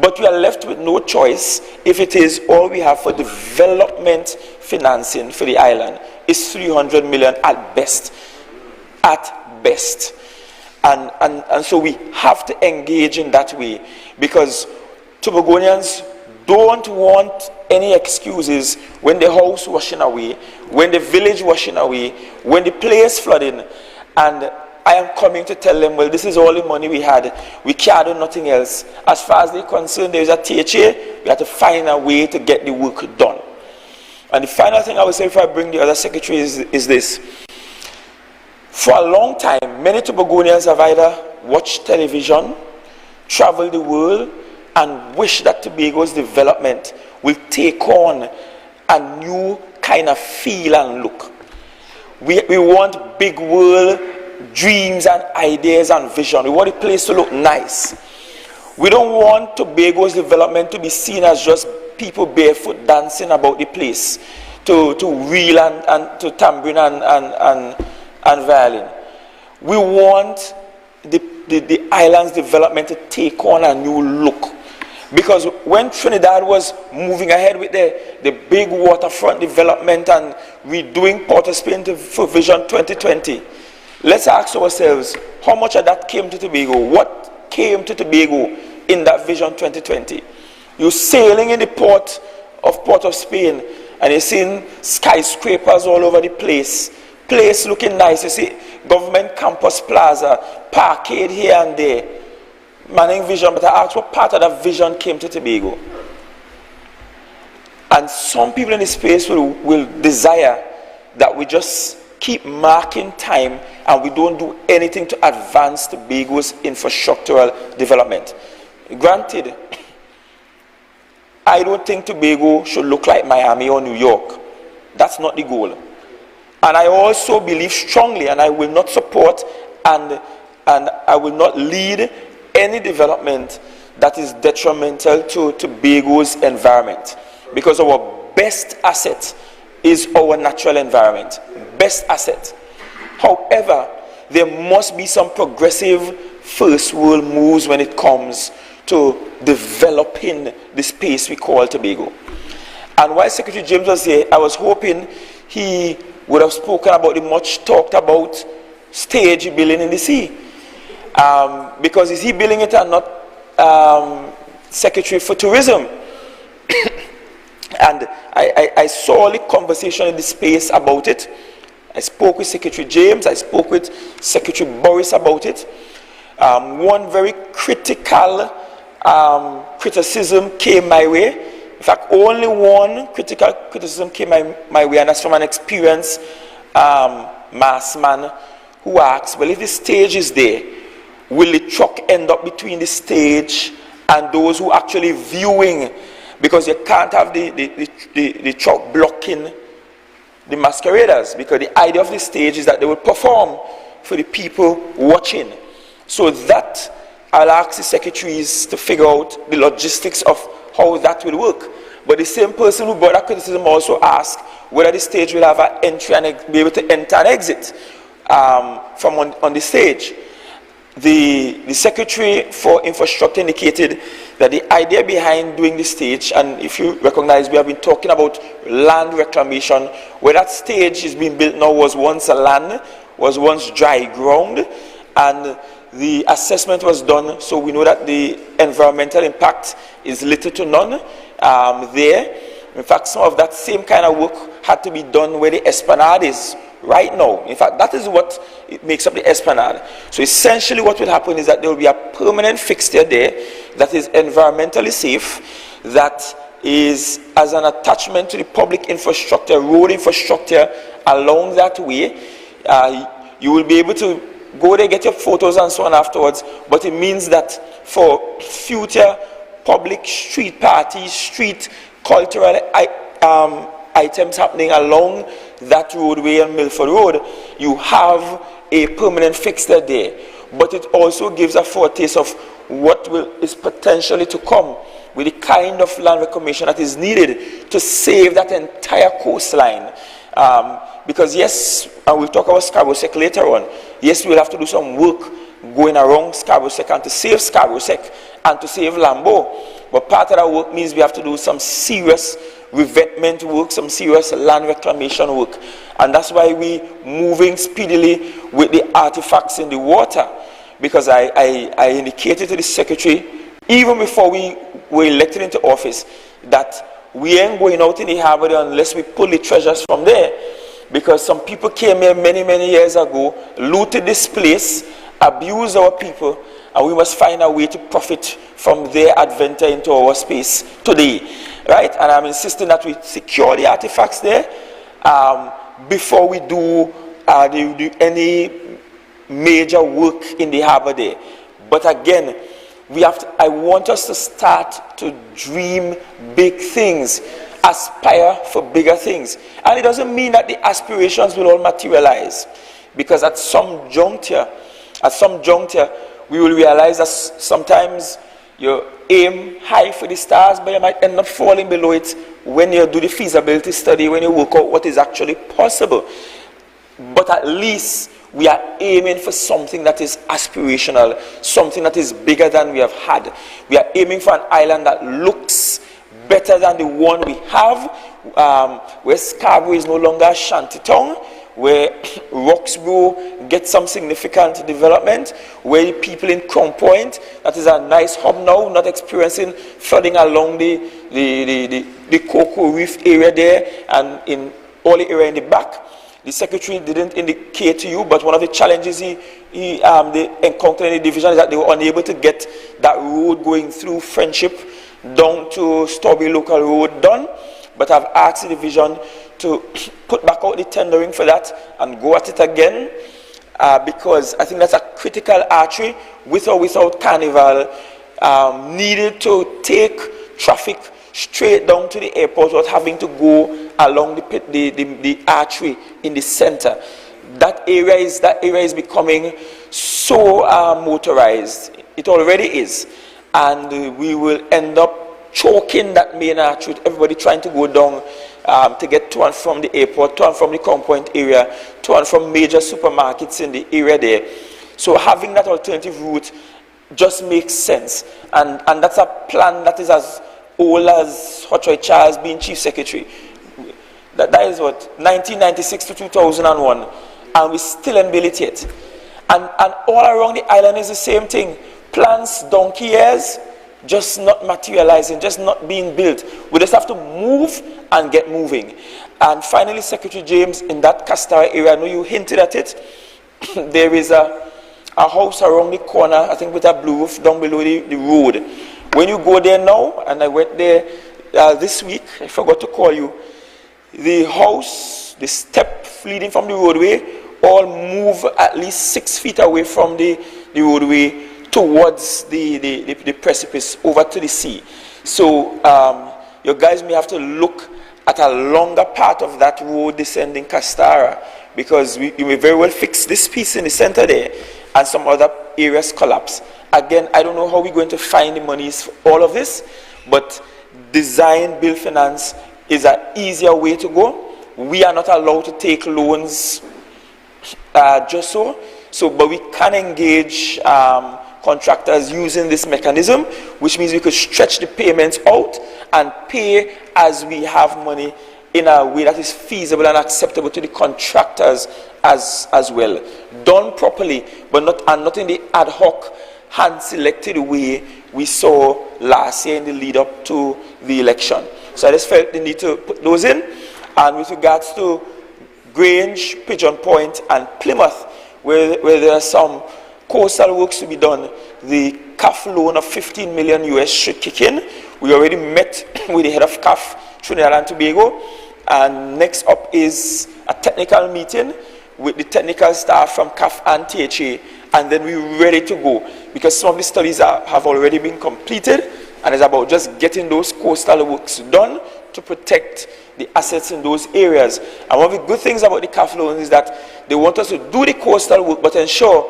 But we are left with no choice if it is all we have for development financing for the island is $300 million at best. At best. And so we have to engage in that way, because Tobagonians don't want any excuses when the house washing away, when the village washing away, when the place flooding, and I am coming to tell them, well, this is all the money we had. We can't do nothing else. As far as they're concerned, there is a THA. We have to find a way to get the work done. And the final thing I will say before I bring the other secretaries is this. For a long time, many Tobagonians have either watched television, traveled the world, and wish that Tobago's development will take on a new kind of feel and look. We want big world dreams and ideas and vision. We want the place to look nice. We don't want Tobago's development to be seen as just people barefoot dancing about the place to reel and to tambourine and violin. We want the island's development to take on a new look. Because when Trinidad was moving ahead with the big waterfront development and redoing Port of Spain for Vision 2020, let's ask ourselves, how much of that came to Tobago? What came to Tobago in that Vision 2020? You're sailing in the port of Spain, and you're seeing skyscrapers all over the place looking nice. You see Government Campus Plaza, Parkade here and there, Manning Vision. But I asked what part of that vision came to Tobago. And some people in the space will desire that we just keep marking time and we don't do anything to advance Tobago's infrastructural development. Granted, I don't think Tobago should look like Miami or New York. That's not the goal. And I also believe strongly, and I will not support and I will not lead any development that is detrimental to Tobago's environment. Because our best asset is our natural environment. Best asset. However, there must be some progressive first world moves when it comes to developing the space we call Tobago. And while Secretary James was here, I was hoping he would have spoken about the much talked about stage building in the sea. Because is he building it and not Secretary for Tourism? And I saw the conversation in the space about it. I spoke with Secretary James, I spoke with Secretary Boris about it. One very critical criticism came my way. In fact, only one critical criticism came my way, and that's from an experienced mass man who asked, well, if the stage is there, will the truck end up between the stage and those who actually viewing? Because you can't have the truck blocking the masqueraders, because the idea of the stage is that they will perform for the people watching. So that I'll ask the secretaries to figure out the logistics of how that will work. But the same person who brought that criticism also asked whether the stage will have an entry and be able to enter and exit from on the stage. The Secretary for Infrastructure indicated that the idea behind doing the stage, and if you recognize, we have been talking about land reclamation, where that stage is being built now was once a land, was once dry ground, and the assessment was done, so we know that the environmental impact is little to none there. In fact, some of that same kind of work had to be done where the esplanade is right now. In fact, that is what it makes up the esplanade. So essentially what will happen is that there will be a permanent fixture there that is environmentally safe, that is as an attachment to the public infrastructure, road infrastructure along that way. You will be able to go there, get your photos and so on afterwards, but it means that for future public street parties, street cultural items happening along that roadway on Milford Road, you have a permanent fixture there. But it also gives a foretaste of what is potentially to come with the kind of land reclamation that is needed to save that entire coastline. Because yes, and we'll talk about Scarborough Sec later on, yes, we'll have to do some work going around Scarborough Sec and to save Scarborough Sec and to save Lambo. But part of that work means we have to do some serious revetment work, some serious land reclamation work. And that's why we're moving speedily with the artifacts in the water. Because I indicated to the Secretary, even before we were elected into office, that we ain't going out in the harbor unless we pull the treasures from there. Because some people came here many, many years ago, looted this place, abused our people, and we must find a way to profit from their adventure into our space today, right? And I'm insisting that we secure the artifacts there before we do any major work in the harbor there. But again, I want us to start to dream big things, aspire for bigger things. And it doesn't mean that the aspirations will all materialize, because at some juncture, we will realize that sometimes you aim high for the stars, but you might end up falling below it when you do the feasibility study, when you work out what is actually possible. But at least we are aiming for something that is aspirational, something that is bigger than we have had. We are aiming for an island that looks better than the one we have, where Scarborough is no longer a shanty town, where Roxborough gets some significant development, where the people in Crown Point, that is a nice hub now, not experiencing flooding along the Cocoa Reef area there and in all the area in the back. The Secretary didn't indicate to you, but one of the challenges they encountered in the division is that they were unable to get that road going through Friendship down to Strawberry Local Road done, but I've asked the division to put back out the tendering for that and go at it again, because I think that's a critical artery, with or without Carnival, needed to take traffic straight down to the airport without having to go along the artery in the center. That area is becoming so motorized. It already is, and we will end up choking that main artery with everybody trying to go down to get to and from the airport, to and from the compound area, to and from major supermarkets in the area there. So having that alternative route just makes sense, and that's a plan that is as old as Hot Roy Charles being Chief Secretary. That is what, 1996 to 2001, and we still ain't built it yet. And all around the island is the same thing. Plans, donkey years, just not materializing, just not being built. We just have to move and get moving. And finally, Secretary James, in that Castara area, I know you hinted at it, there is a house around the corner, I think with a blue roof down below the road. When you go there now, and I went there this week, I forgot to call you, the house, the step leading from the roadway, all move at least 6 feet away from the roadway towards the precipice over to the sea. So you guys may have to look at a longer part of that road descending Castara, because you may very well fix this piece in the center there and some other areas collapse. Again, I don't know how we're going to find the monies for all of this, but design, build, finance is an easier way to go. We are not allowed to take loans just so, but we can engage contractors using this mechanism, which means we could stretch the payments out and pay as we have money in a way that is feasible and acceptable to the contractors as well. Done properly, but not in the ad hoc, hand-selected way we saw last year in the lead up to the election. So I just felt the need to put those in. And with regards to Grange, Pigeon Point, and Plymouth, where there are some coastal works to be done, the CAF loan of 15 million US should kick in. We already met with the head of CAF, Trinidad and Tobago, and next up is a technical meeting with the technical staff from CAF and THA, and then we're ready to go, because some of the studies have already been completed, and it's about just getting those coastal works done to protect the assets in those areas. And one of the good things about the CAF loan is that they want us to do the coastal work, but ensure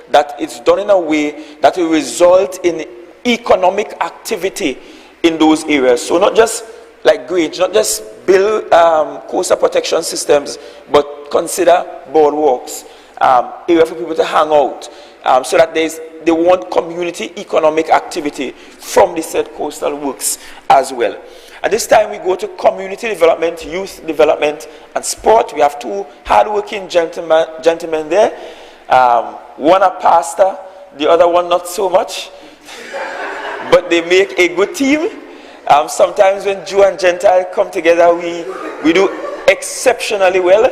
that it's done in a way that will result in economic activity in those areas. So not just like Grange, not just build coastal protection systems, but consider boardwalks, area for people to hang out, so that they want community economic activity from the said coastal works as well. At this time, we go to community development, youth development, and sport. We have two hardworking gentlemen there. One a pastor, the other one not so much. But they make a good team. Sometimes when Jew and Gentile come together, we do exceptionally well.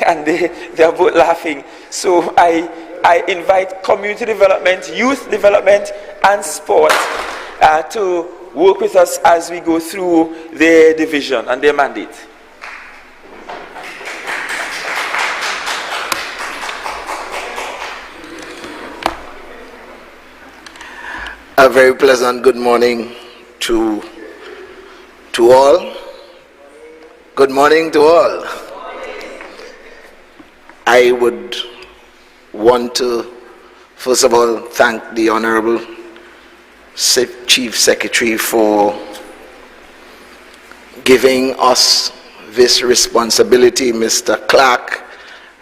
And they are both laughing. So I invite community development, youth development, and sport to work with us as we go through their division and their mandate. A very pleasant good morning to all. Good morning to all. I would want to first of all thank the Honorable Chief Secretary for giving us this responsibility, Mr. Clark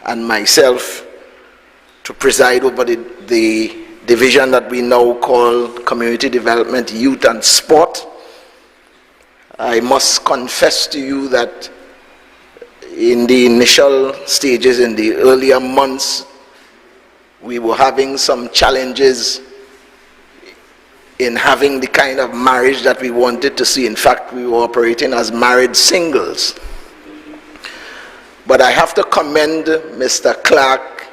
and myself, to preside over the division that we now call Community Development, Youth and Sport. I must confess to you that in the initial stages, in the earlier months, we were having some challenges in having the kind of marriage that we wanted to see. In fact, we were operating as married singles. But I have to commend Mr. Clark,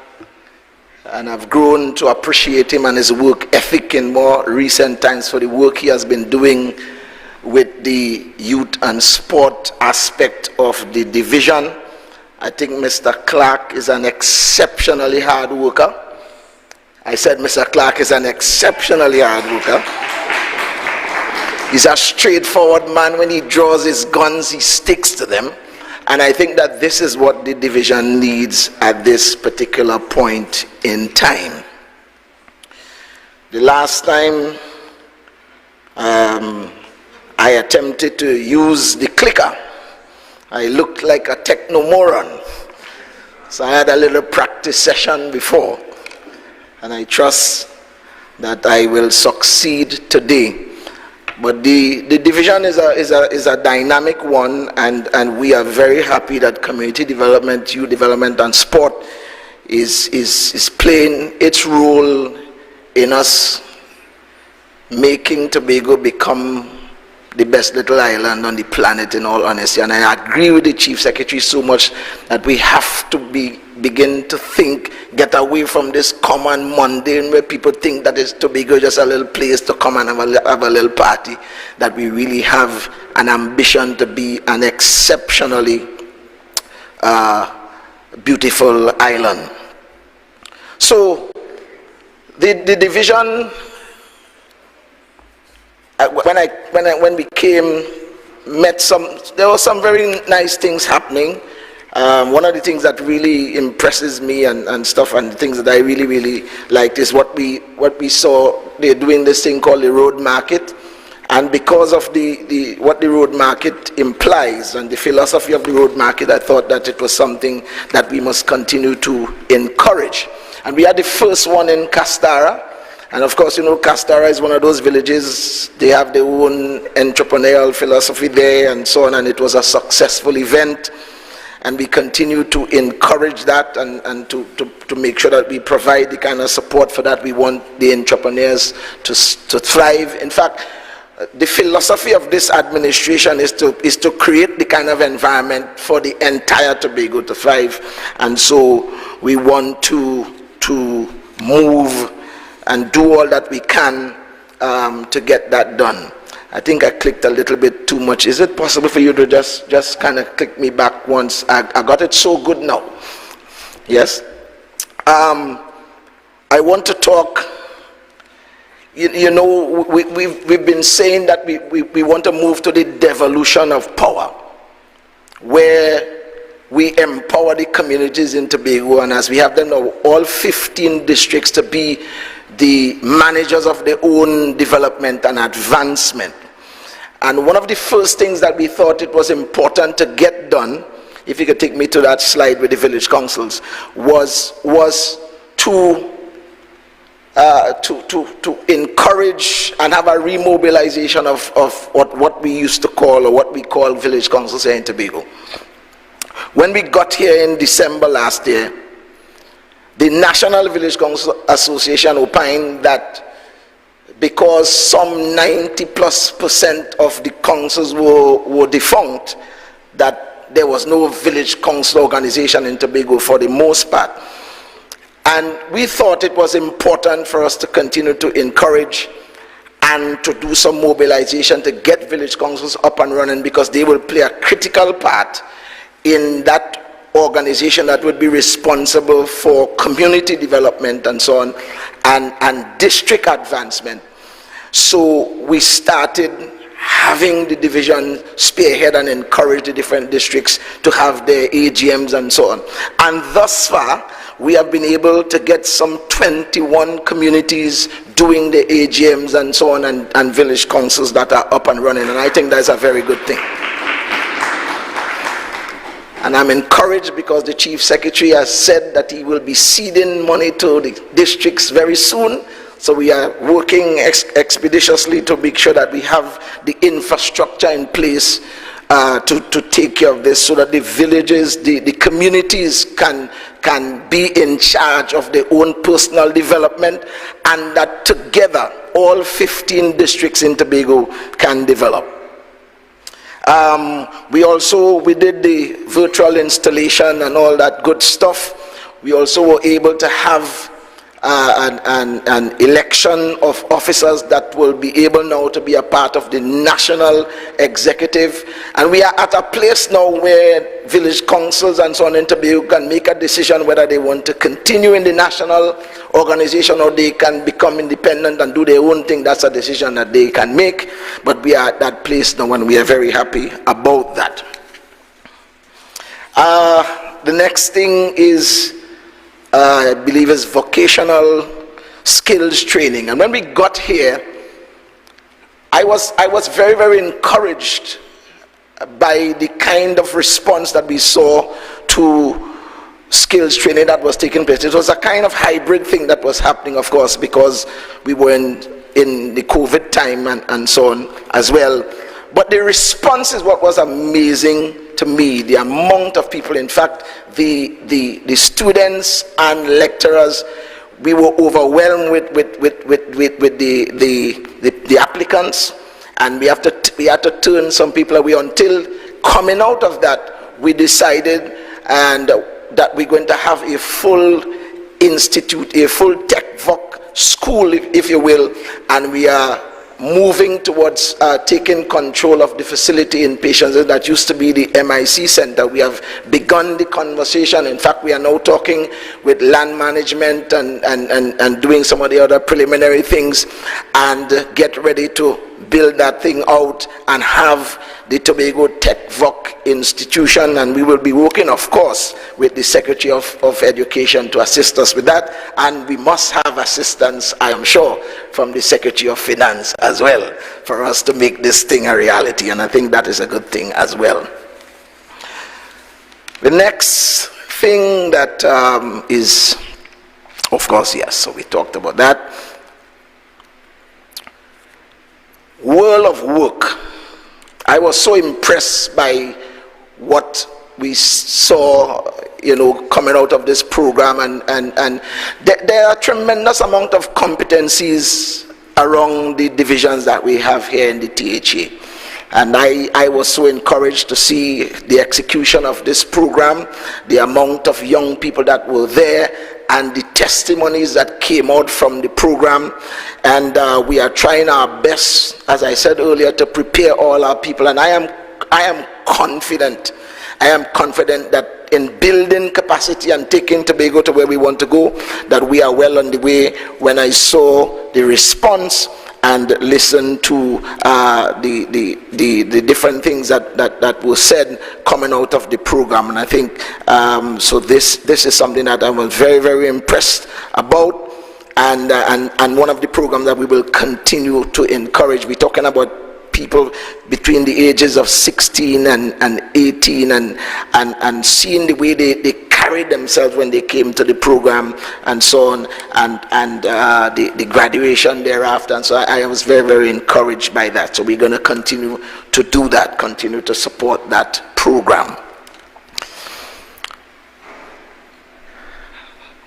and I've grown to appreciate him and his work ethic in more recent times for the work he has been doing with with the youth and sport aspect of the division. I think Mr. Clark is an exceptionally hard worker. I said Mr. Clark is an exceptionally hard worker. He's a straightforward man. When he draws his guns, he sticks to them. And I think that this is what the division needs at this particular point in time. The last time I attempted to use the clicker, I looked like a technomoron. So I had a little practice session before. And I trust that I will succeed today. But the division is a dynamic one, and we are very happy that community development, youth development, and sport is playing its role in us making Tobago become the best little island on the planet, in all honesty. And I agree with the Chief Secretary so much that we have to begin to think, get away from this common mundane where people think that it's Tobago just a little place to come and have a little party, that we really have an ambition to be an exceptionally beautiful island. So the division, when we came, there were some very nice things happening. One of the things that really impresses me and stuff, and the things that I really liked, is what we saw. They're doing this thing called the road market, and because of what the road market implies and the philosophy of the road market, I thought that it was something that we must continue to encourage. And we had the first one in Castara. And of course, you know, Castara is one of those villages, they have their own entrepreneurial philosophy there and so on, and it was a successful event. And we continue to encourage that and to make sure that we provide the kind of support for that. We want the entrepreneurs to thrive. In fact, the philosophy of this administration is to create the kind of environment for the entire Tobago to thrive. And so we want to move and do all that we can to get that done. I think I clicked a little bit too much. Is it possible for you to just kind of click me back once? I got it so good now. Yes? I want to talk, you know, we've been saying that we want to move to the devolution of power, where we empower the communities in Tobago, and as we have them now, all 15 districts to be the managers of their own development and advancement. And one of the first things that we thought it was important to get done, if you could take me to that slide with the village councils, was to encourage and have a remobilization of what we used to call, or what we call, village councils here in Tobago. When we got here in December last year, the National Village Council Association opined that because some 90+% of the councils were defunct, that there was no village council organization in Tobago for the most part. And we thought it was important for us to continue to encourage and to do some mobilization to get village councils up and running, because they will play a critical part in that organization that would be responsible for community development and so on, and district advancement. So we started having the division spearhead and encourage the different districts to have their AGMs and so on. And thus far, we have been able to get some 21 communities doing the AGMs and so on, and village councils that are up and running, and I think that's a very good thing. And I'm encouraged because the Chief Secretary has said that he will be seeding money to the districts very soon. So we are working expeditiously to make sure that we have the infrastructure in place to take care of this, so that the villages, the communities can be in charge of their own personal development, and that together all 15 districts in Tobago can develop. We did the virtual installation and all that good stuff. We also were able to have an election of officers that will be able now to be a part of the national executive. And we are at a place now where village councils and so on in Tobago can make a decision whether they want to continue in the national organization or they can become independent and do their own thing. That's a decision that they can make. But we are at that place now and we are very happy about that. The next thing is, I believe, is vocational skills training. And when we got here, I was very, very encouraged by the kind of response that we saw to skills training that was taking place. It was a kind of hybrid thing that was happening, of course, because we were in the COVID time and so on as well. But the response is what was amazing to me. The amount of people, in fact, the students and lecturers, we were overwhelmed with the applicants, and we had to turn some people away. Until coming out of that, we decided that we're going to have a full institute, a full tech-voc school, if you will, and we are moving towards taking control of the facility in Patience. That used to be the MIC Center. We have begun the conversation. In fact, we are now talking with land management and doing some of the other preliminary things and get ready to build that thing out and have the Tobago Tech-Voc institution, and we will be working, of course, with the Secretary of Education to assist us with that, and we must have assistance, I am sure, from the Secretary of Finance as well, for us to make this thing a reality, and I think that is a good thing as well. The next thing that is, of course, yes, so we talked about that. World of work. I was so impressed by what we saw, coming out of this program, and there are a tremendous amount of competencies around the divisions that we have here in the THA. And I was so encouraged to see the execution of this program, the amount of young people that were there, and the testimonies that came out from the program. And we are trying our best, as I said earlier, to prepare all our people. And I am confident that in building capacity and taking Tobago to where we want to go, that we are well on the way. When I saw the response and listened to the different things that were said coming out of the program, and I think so this is something that I was very, very impressed about, and one of the programs that we will continue to encourage. We're talking about people between the ages of 16 and 18 and seeing the way they carried themselves when they came to the program and so on, and the graduation thereafter. And so I was very, very encouraged by that. So we're going to continue to do that, continue to support that program.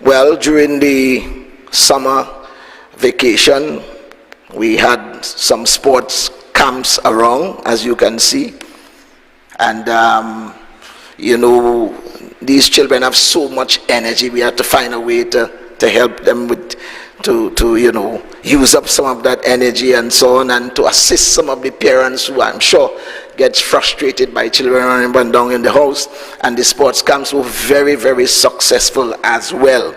Well, during the summer vacation, we had some sports camps around, as you can see, and these children have so much energy. We have to find a way to help them with to use up some of that energy and so on, and to assist some of the parents who, I'm sure, gets frustrated by children running down in the house. And the sports camps were very, very successful as well.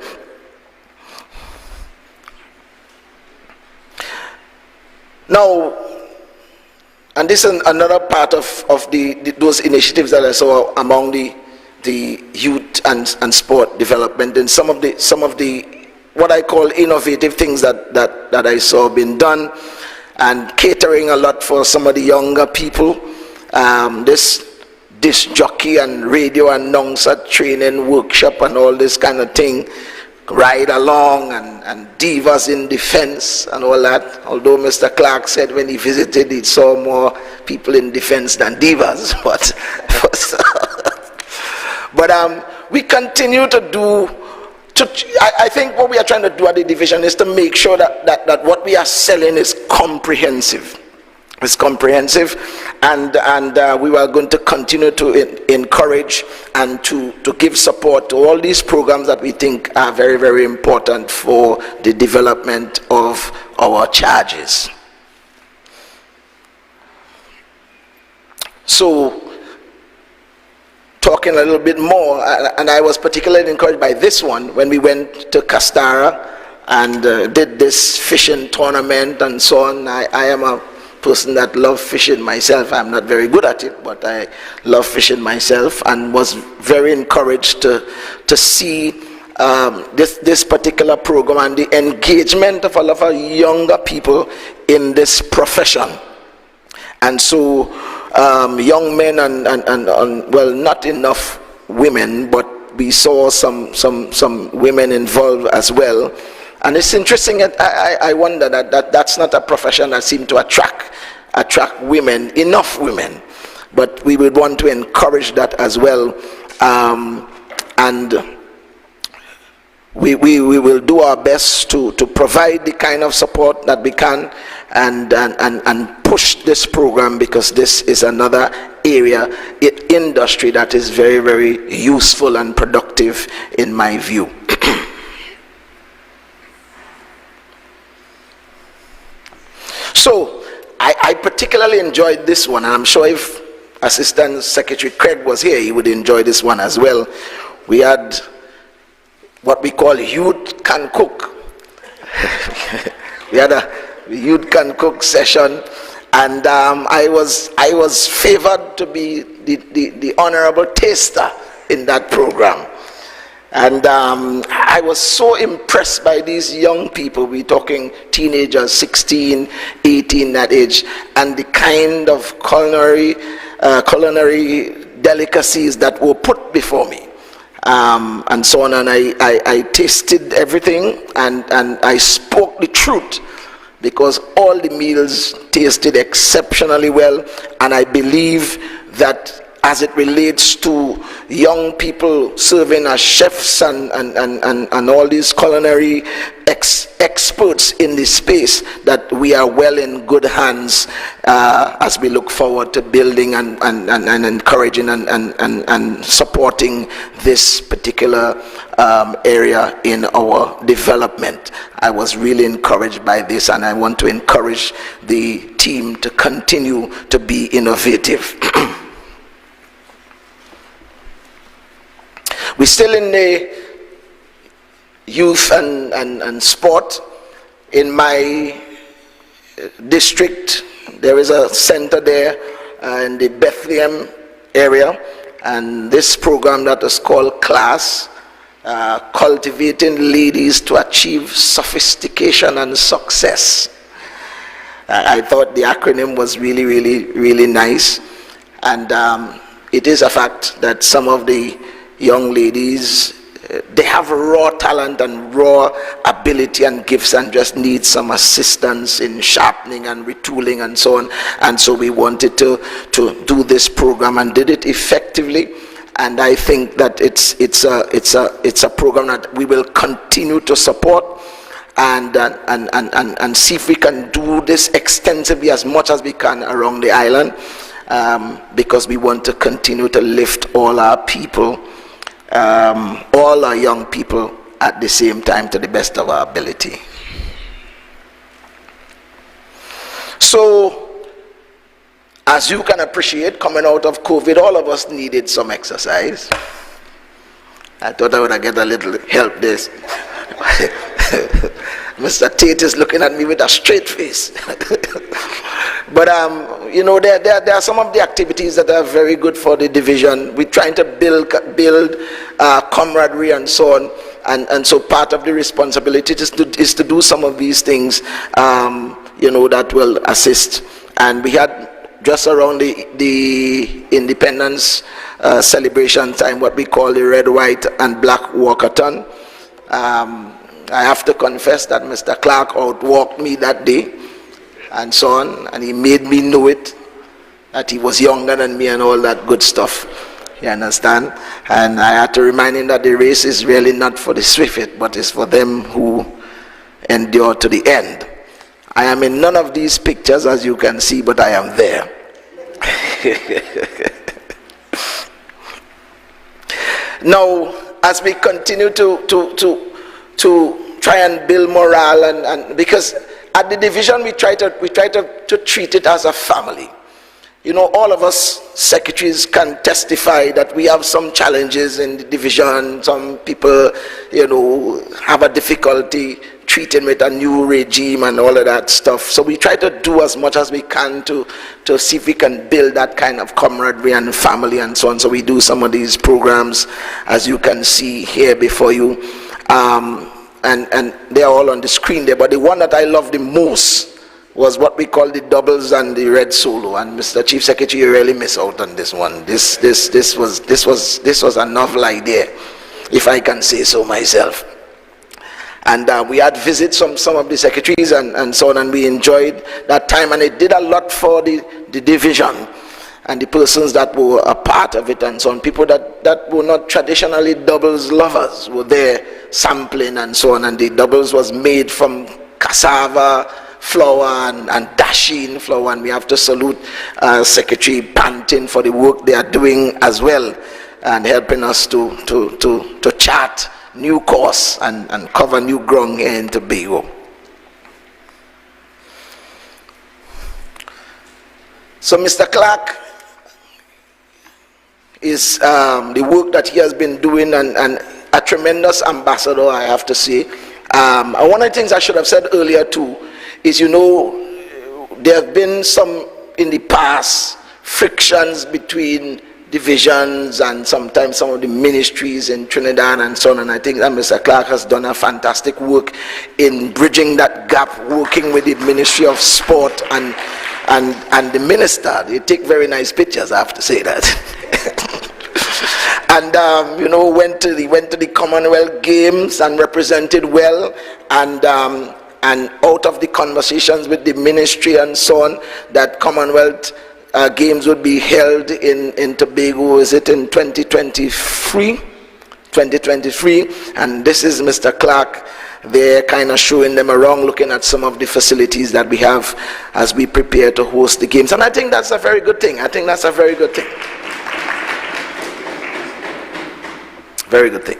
Now, and this is another part of those initiatives that I saw among the youth and sport development, and some of the what I call innovative things that I saw being done, and catering a lot for some of the younger people. This disc jockey and radio announcer training workshop and all this kind of thing, ride along and divas in defense and all that. Although Mr. Clark said when he visited he saw more people in defense than divas, but we continue to do. I think what we are trying to do at the division is to make sure that what we are selling is comprehensive. is comprehensive, and we are going to continue to encourage and to give support to all these programs that we think are very, very important for the development of our charges. So, talking a little bit more, and I was particularly encouraged by this one when we went to Castara and did this fishing tournament and so on. I am a person that loves fishing myself. I'm not very good at it, but I love fishing myself, and was very encouraged to see this particular program and the engagement of a lot of younger people in this profession. And so young men and well, not enough women, but we saw some women involved as well. And it's interesting that I wonder that's not a profession that seems to attract women, enough women. But we would want to encourage that as well. And we will do our best to provide the kind of support that we can and push this program, because this is another area, industry that is very, very useful and productive in my view. So I particularly enjoyed this one, and I'm sure if Assistant Secretary Craig was here, he would enjoy this one as well. We had what we call Youth Can Cook. We had a Youth Can Cook session, and I was favored to be the honorable taster in that program. And I was so impressed by these young people. We're talking teenagers, 16, 18, that age, and the kind of culinary delicacies that were put before me. And so on, and I tasted everything, and I spoke the truth, because all the meals tasted exceptionally well. And I believe that as it relates to young people serving as chefs and all these culinary experts in this space, that we are well in good hands as we look forward to building and encouraging and supporting this particular area in our development. I was really encouraged by this, and I want to encourage the team to continue to be innovative. We're still in the youth and sport. In my district, there is a center there in the Bethlehem area, and this program that is called CLASS, Cultivating Ladies to Achieve Sophistication and Success. I thought the acronym was really, really, really nice, and it is a fact that some of the young ladies, they have raw talent and raw ability and gifts, and just need some assistance in sharpening and retooling and so on. And so we wanted to do this program, and did it effectively. And I think that it's a program that we will continue to support and see if we can do this extensively as much as we can around the island, because we want to continue to lift all our people, all our young people at the same time, to the best of our ability. So, as you can appreciate, coming out of COVID, all of us needed some exercise. I thought I would get a little help this. Mr. Tate is looking at me with a straight face. But you know, there are some of the activities that are very good for the division. We're trying to build camaraderie and so on, and so part of the responsibility is to do some of these things, you know, that will assist. And we had just around the independence celebration time what we call the red, white, and black walkathon. I have to confess that Mr. Clark outwalked me that day, and so on, and he made me know it, that he was younger than me and all that good stuff. You understand? And I had to remind him that the race is really not for the swift, but it's for them who endure to the end. I am in none of these pictures, as you can see, but I am there. Now, as we continue to try and build morale, and because at the division we try to treat it as a family. You know, all of us secretaries can testify that we have some challenges in the division. Some people, you know, have a difficulty treating with a new regime and all of that stuff. So we try to do as much as we can to see if we can build that kind of camaraderie and family and so on. So we do some of these programs, as you can see here before you. And they're all on the screen there. But the one that I love the most was what we call the doubles and the red solo. And Mr. Chief Secretary, you really miss out on this one. This was a novel idea, if I can say so myself. And we had visits from some of the secretaries and so on, and we enjoyed that time, and it did a lot for the division and the persons that were a part of it and so on. People that were not traditionally doubles lovers were there sampling and so on, and the doubles was made from cassava flour and dasheen flour, and we have to salute Secretary Pantin for the work they are doing as well, and helping us to chart new course and cover new ground here in Tobago. So Mr. Clark is the work that he has been doing, and a tremendous ambassador, I have to say. One of the things I should have said earlier too is, you know, there have been some in the past frictions between divisions and sometimes some of the ministries in Trinidad and so on, and I think that Mr. Clark has done a fantastic work in bridging that gap, working with the Ministry of Sport and the minister. They take very nice pictures, I have to say that. And you know, went to the Commonwealth Games and represented well, and out of the conversations with the ministry and so on, that Commonwealth Games would be held in Tobago, is it in 2023, and this is Mr. Clark there kind of showing them around, looking at some of the facilities that we have as we prepare to host the games. And I think that's a very good thing. Very good thing.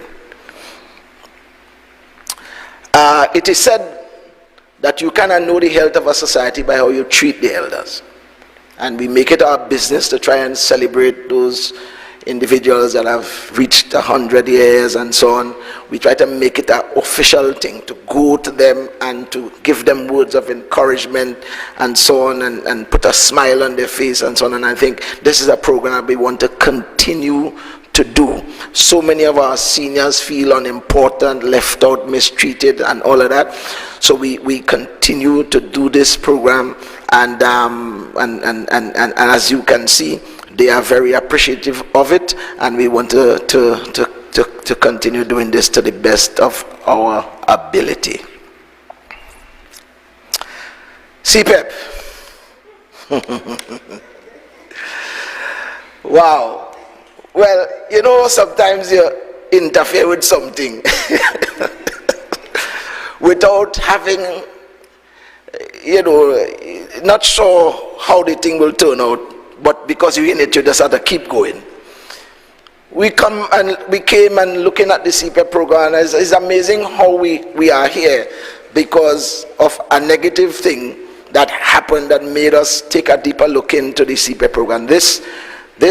It is said that you cannot know the health of a society by how you treat the elders. And we make it our business to try and celebrate those individuals that have reached 100 years and so on. We try to make it an official thing to go to them and to give them words of encouragement and so on, and put a smile on their face and so on. And I think this is a program that we want to continue to do. So many of our seniors feel unimportant, left out, mistreated and all of that. So we continue to do this program, and as you can see, they are very appreciative of it, and we want to continue doing this to the best of our ability. CPEP. Wow. Well, you know, sometimes you interfere with something without having, you know, not sure how the thing will turn out, but because you're in it, you just have to keep going. We came and looking at the CPEP program, and it's amazing how we are here because of a negative thing that happened that made us take a deeper look into the CPEP program. This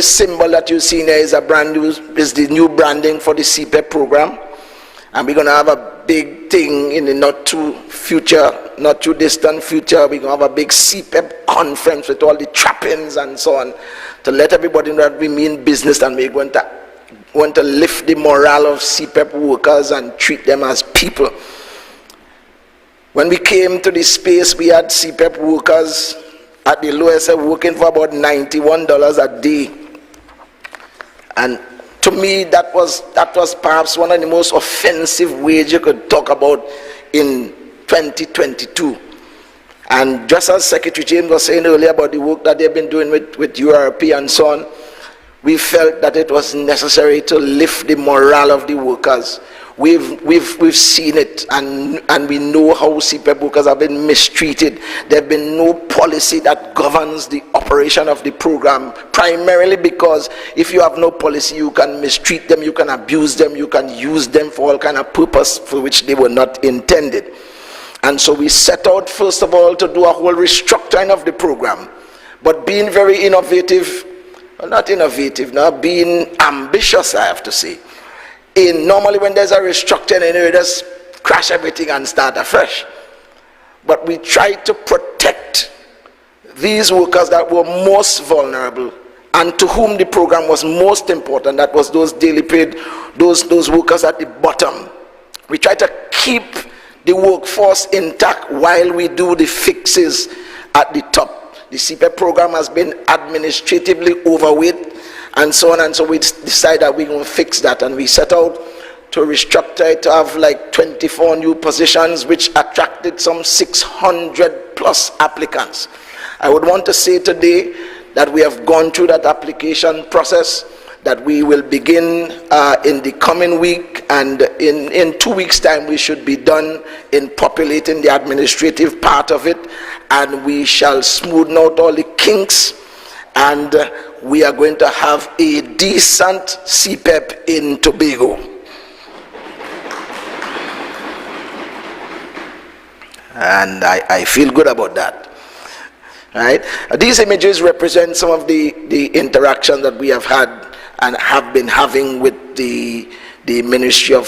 symbol that you see there is the new branding for the CPEP program, and we're going to have a big thing in the not too distant future. We're going to have a big CPEP conference with all the trappings and so on, to let everybody know that we mean business, and we want to lift the morale of CPEP workers and treat them as people. When we came to this space, we had CPEP workers at the lowest working for about $91 a day, and to me that was perhaps one of the most offensive ways you could talk about in 2022. And just as Secretary James was saying earlier about the work that they've been doing with URP and so on, we felt that it was necessary to lift the morale of the workers. We've seen it, and we know how CPEP workers have been mistreated. There have been no policy that governs the operation of the program, primarily because if you have no policy, you can mistreat them, you can abuse them, you can use them for all kind of purpose for which they were not intended. And so we set out, first of all, to do a whole restructuring of the program, but being very innovative, well, not innovative, now being ambitious, I have to say. Normally when there's a restructuring, you just crash everything and start afresh. But we tried to protect these workers that were most vulnerable and to whom the program was most important. That was those daily paid, those workers at the bottom. We tried to keep the workforce intact while we do the fixes at the top. The CPEP program has been administratively overweight, and so on, and so we decided that we're going to fix that, and we set out to restructure it to have like 24 new positions, which attracted some 600 plus applicants. I would want to say today that we have gone through that application process, that we will begin in the coming week, and in 2 weeks' time we should be done in populating the administrative part of it, and we shall smoothen out all the kinks, and we are going to have a decent CPEP in Tobago. And I feel good about that. Right? These images represent some of the interaction that we have had and have been having with the Ministry of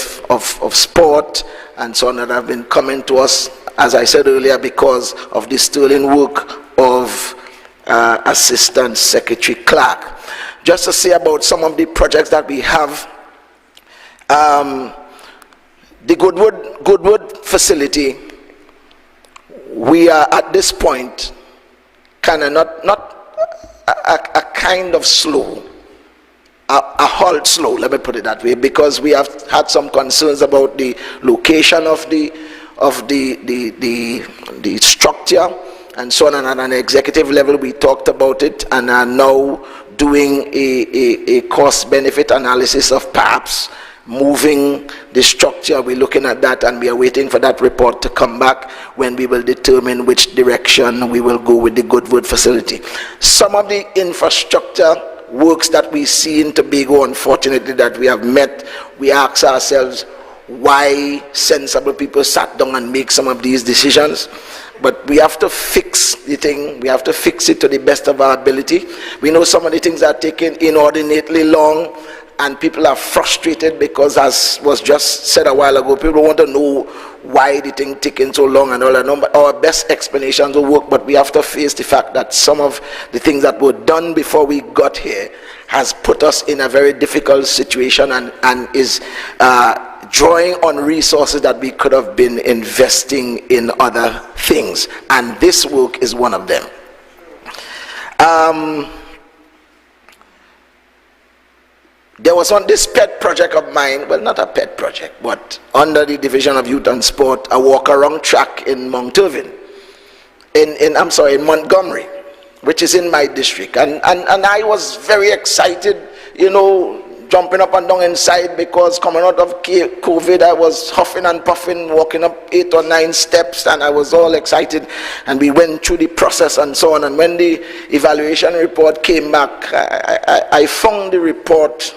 Sport and so on, that have been coming to us, as I said earlier, because of the sterling work of Assistant Secretary Clark. Just to say about some of the projects that we have, the Goodwood facility, we are at this point kind of not a kind of slow, a halt slow, let me put it that way, because we have had some concerns about the location of the structure and so on. And at an executive level we talked about it and are now doing a cost-benefit analysis of perhaps moving the structure. We're looking at that, and we are waiting for that report to come back, when we will determine which direction we will go with the Goodwood facility. Some of the infrastructure works that we see in Tobago, unfortunately, that we have met, we ask ourselves why sensible people sat down and make some of these decisions. But we have to fix the thing, we have to fix it to the best of our ability. We know some of the things are taking inordinately long, and people are frustrated because, as was just said a while ago, people want to know why the thing taking so long and all that. Our best explanations will work, but we have to face the fact that some of the things that were done before we got here has put us in a very difficult situation, and is drawing on resources that we could have been investing in other things, and this work is one of them. There was on this pet project of mine, well, not a pet project, but under the Division of Youth and Sport, a walk-around track in Mount Irving, in Montgomery, which is in my district, and I was very excited, you know, jumping up and down inside, because coming out of COVID, I was huffing and puffing, walking up 8 or 9 steps, and I was all excited, and we went through the process and so on. And when the evaluation report came back, I found the report,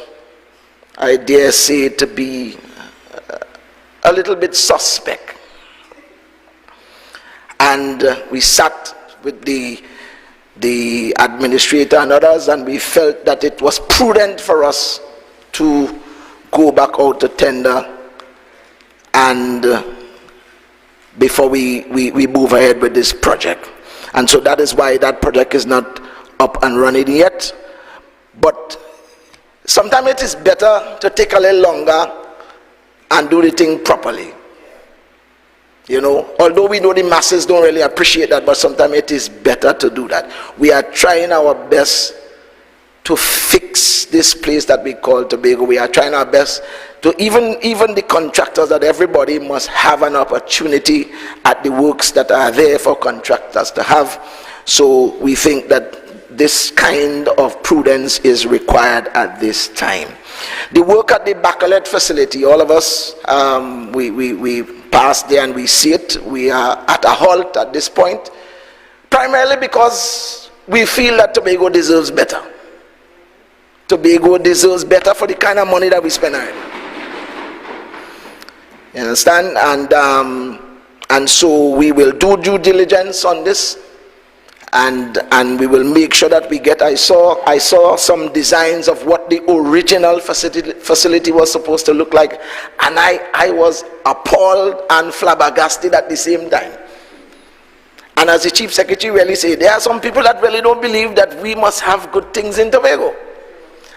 I dare say, to be a little bit suspect. And we sat with the administrator and others, and we felt that it was prudent for us to go back out to tender, and before we move ahead with this project. And so that is why that project is not up and running yet. But sometimes it is better to take a little longer and do the thing properly. You know, although we know the masses don't really appreciate that, but sometimes it is better to do that. We are trying our best to fix this place that we call Tobago. We are trying our best to even the contractors, that everybody must have an opportunity at the works that are there for contractors to have. So we think that this kind of prudence is required at this time. The work at the Bacalet facility, all of us, we pass there and we see it. We are at a halt at this point, primarily because we feel that Tobago deserves better. Tobago deserves better for the kind of money that we spend on it. You understand? And so we will do due diligence on this, and we will make sure that we get. I saw some designs of what the original facility was supposed to look like, and I was appalled and flabbergasted at the same time. And as the Chief Secretary really said, there are some people that really don't believe that we must have good things in Tobago.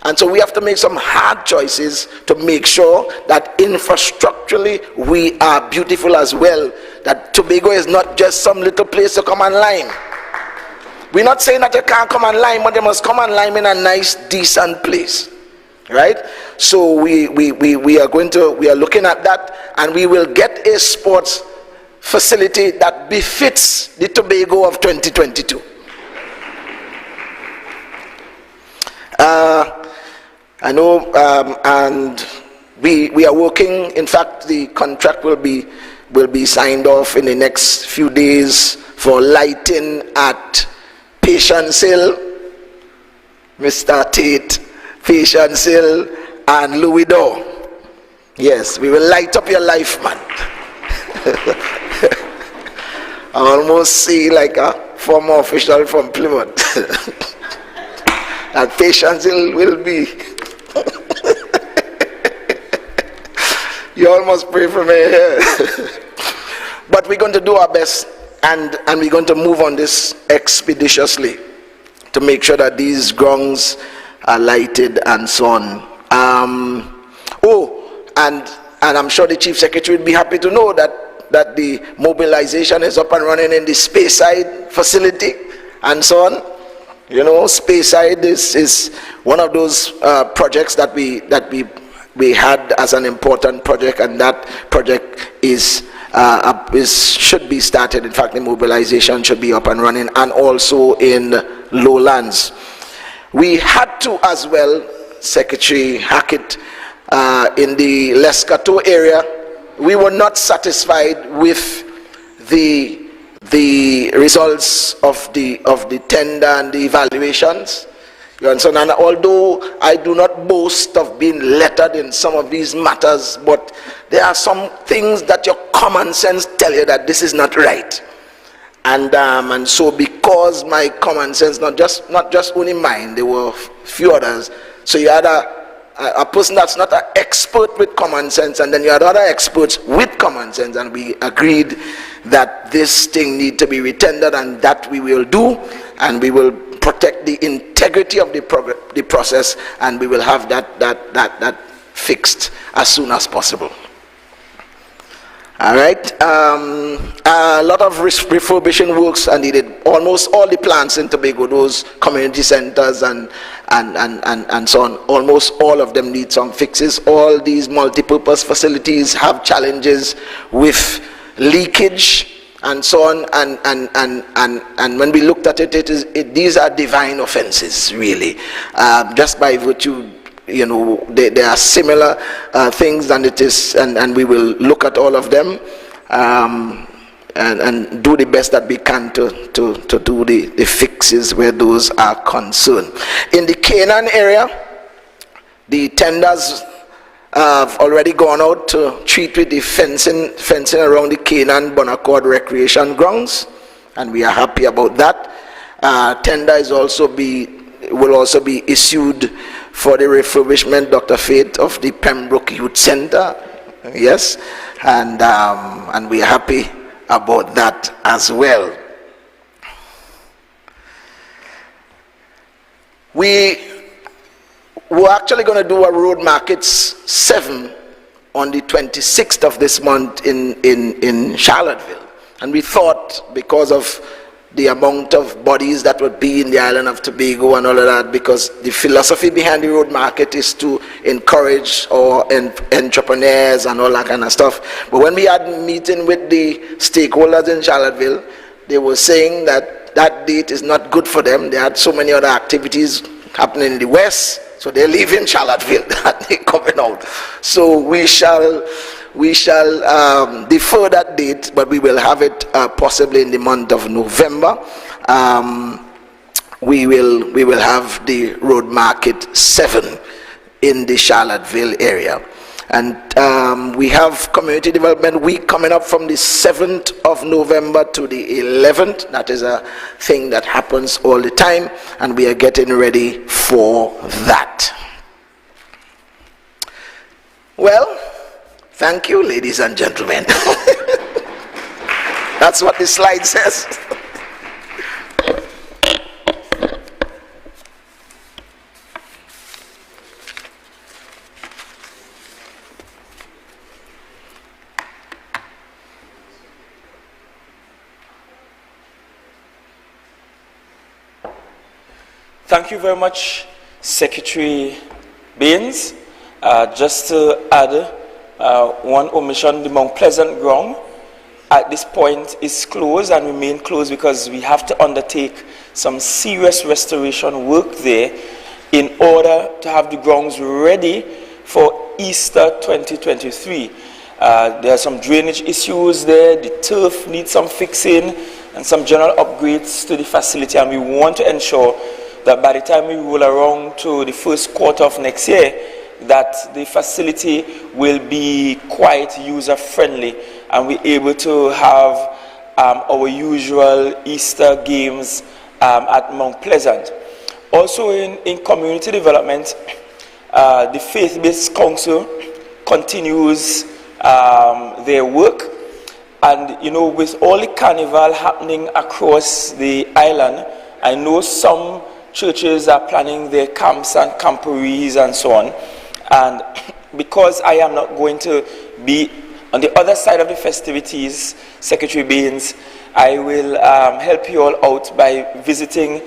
And so we have to make some hard choices to make sure that infrastructurally we are beautiful as well, that Tobago is not just some little place to come and lime. We're not saying that you can't come and lime, but you must come and lime in a nice, decent place, right? So we are looking at that, and we will get a sports facility that befits the Tobago of 2022. I know, and we are working. In fact, the contract will be signed off in the next few days for lighting at Patience Hill, Mr. Tate, Patience Hill, and Louis Dore. Yes, we will light up your life, man. I almost see like a former official from Plymouth. That Patience Hill will be. You all must pray for me here. But we're going to do our best, and we're going to move on this expeditiously to make sure that these grounds are lighted and so on. And I'm sure the Chief Secretary would be happy to know that the mobilization is up and running in the Speyside facility and so on. You know, Speyside is one of those projects that we had as an important project, and that project should be started. In fact, the mobilization should be up and running, and also in Lowlands. We had to as well, Secretary Hackett, in the Lescato area, we were not satisfied with the results of the tender and the evaluations. You understand? And although I do not boast of being lettered in some of these matters, but there are some things that your common sense tell you that this is not right. And so because my common sense, not just only mine, there were a few others. So you had a person that's not an expert with common sense, and then you had other experts with common sense, and we agreed that this thing need to be retendered, and that we will do, and we will protect the integrity of the process, and we will have that fixed as soon as possible. All right. A lot of refurbishing works are needed. Almost all the plants in Tobago, those community centers and so on, almost all of them need some fixes. All these multi-purpose facilities have challenges with leakage and so on. And when we looked at it, these are divine offenses, really, just by virtue. You know, there are similar things, and it is, and we will look at all of them and do the best that we can to do the fixes where those are concerned. In the Canaan area, the tenders have already gone out to treat with the fencing around the Canaan Bonaccord Recreation Grounds, and we are happy about that. Tender will also be issued for the refurbishment, Dr. Faith, of the Pembroke Youth Center. Yes, and we are happy about that as well. We were actually going to do a Road Markets 7 on the 26th of this month in Charlottesville, and we thought, because of the amount of bodies that would be in the island of Tobago and all of that, because the philosophy behind the road market is to encourage entrepreneurs and all that kind of stuff. But when we had a meeting with the stakeholders in Charlottesville, they were saying that date is not good for them. They had so many other activities happening in the west, so they're leaving Charlottesville and they're coming out. So we shall defer that date, but we will have it possibly in the month of November. We will have the Road Market 7 in the Charlottesville area. And we have Community Development Week coming up from the 7th of November to the 11th. That is a thing that happens all the time, and we are getting ready for that. Well, thank you, ladies and gentlemen. That's what the slide says. Thank you very much, Secretary Baines. Just to add one omission, the Mount Pleasant ground at this point is closed and remain closed because we have to undertake some serious restoration work there in order to have the grounds ready for Easter 2023. There are some drainage issues there, the turf needs some fixing and some general upgrades to the facility, and we want to ensure that by the time we roll around to the first quarter of next year, that the facility will be quite user-friendly and we're able to have our usual Easter games at Mount Pleasant. Also in community development, the Faith-Based Council continues their work, and you know, with all the carnival happening across the island, I know some churches are planning their camps and camporees and so on. And because I am not going to be on the other side of the festivities, Secretary Baines, I will help you all out by visiting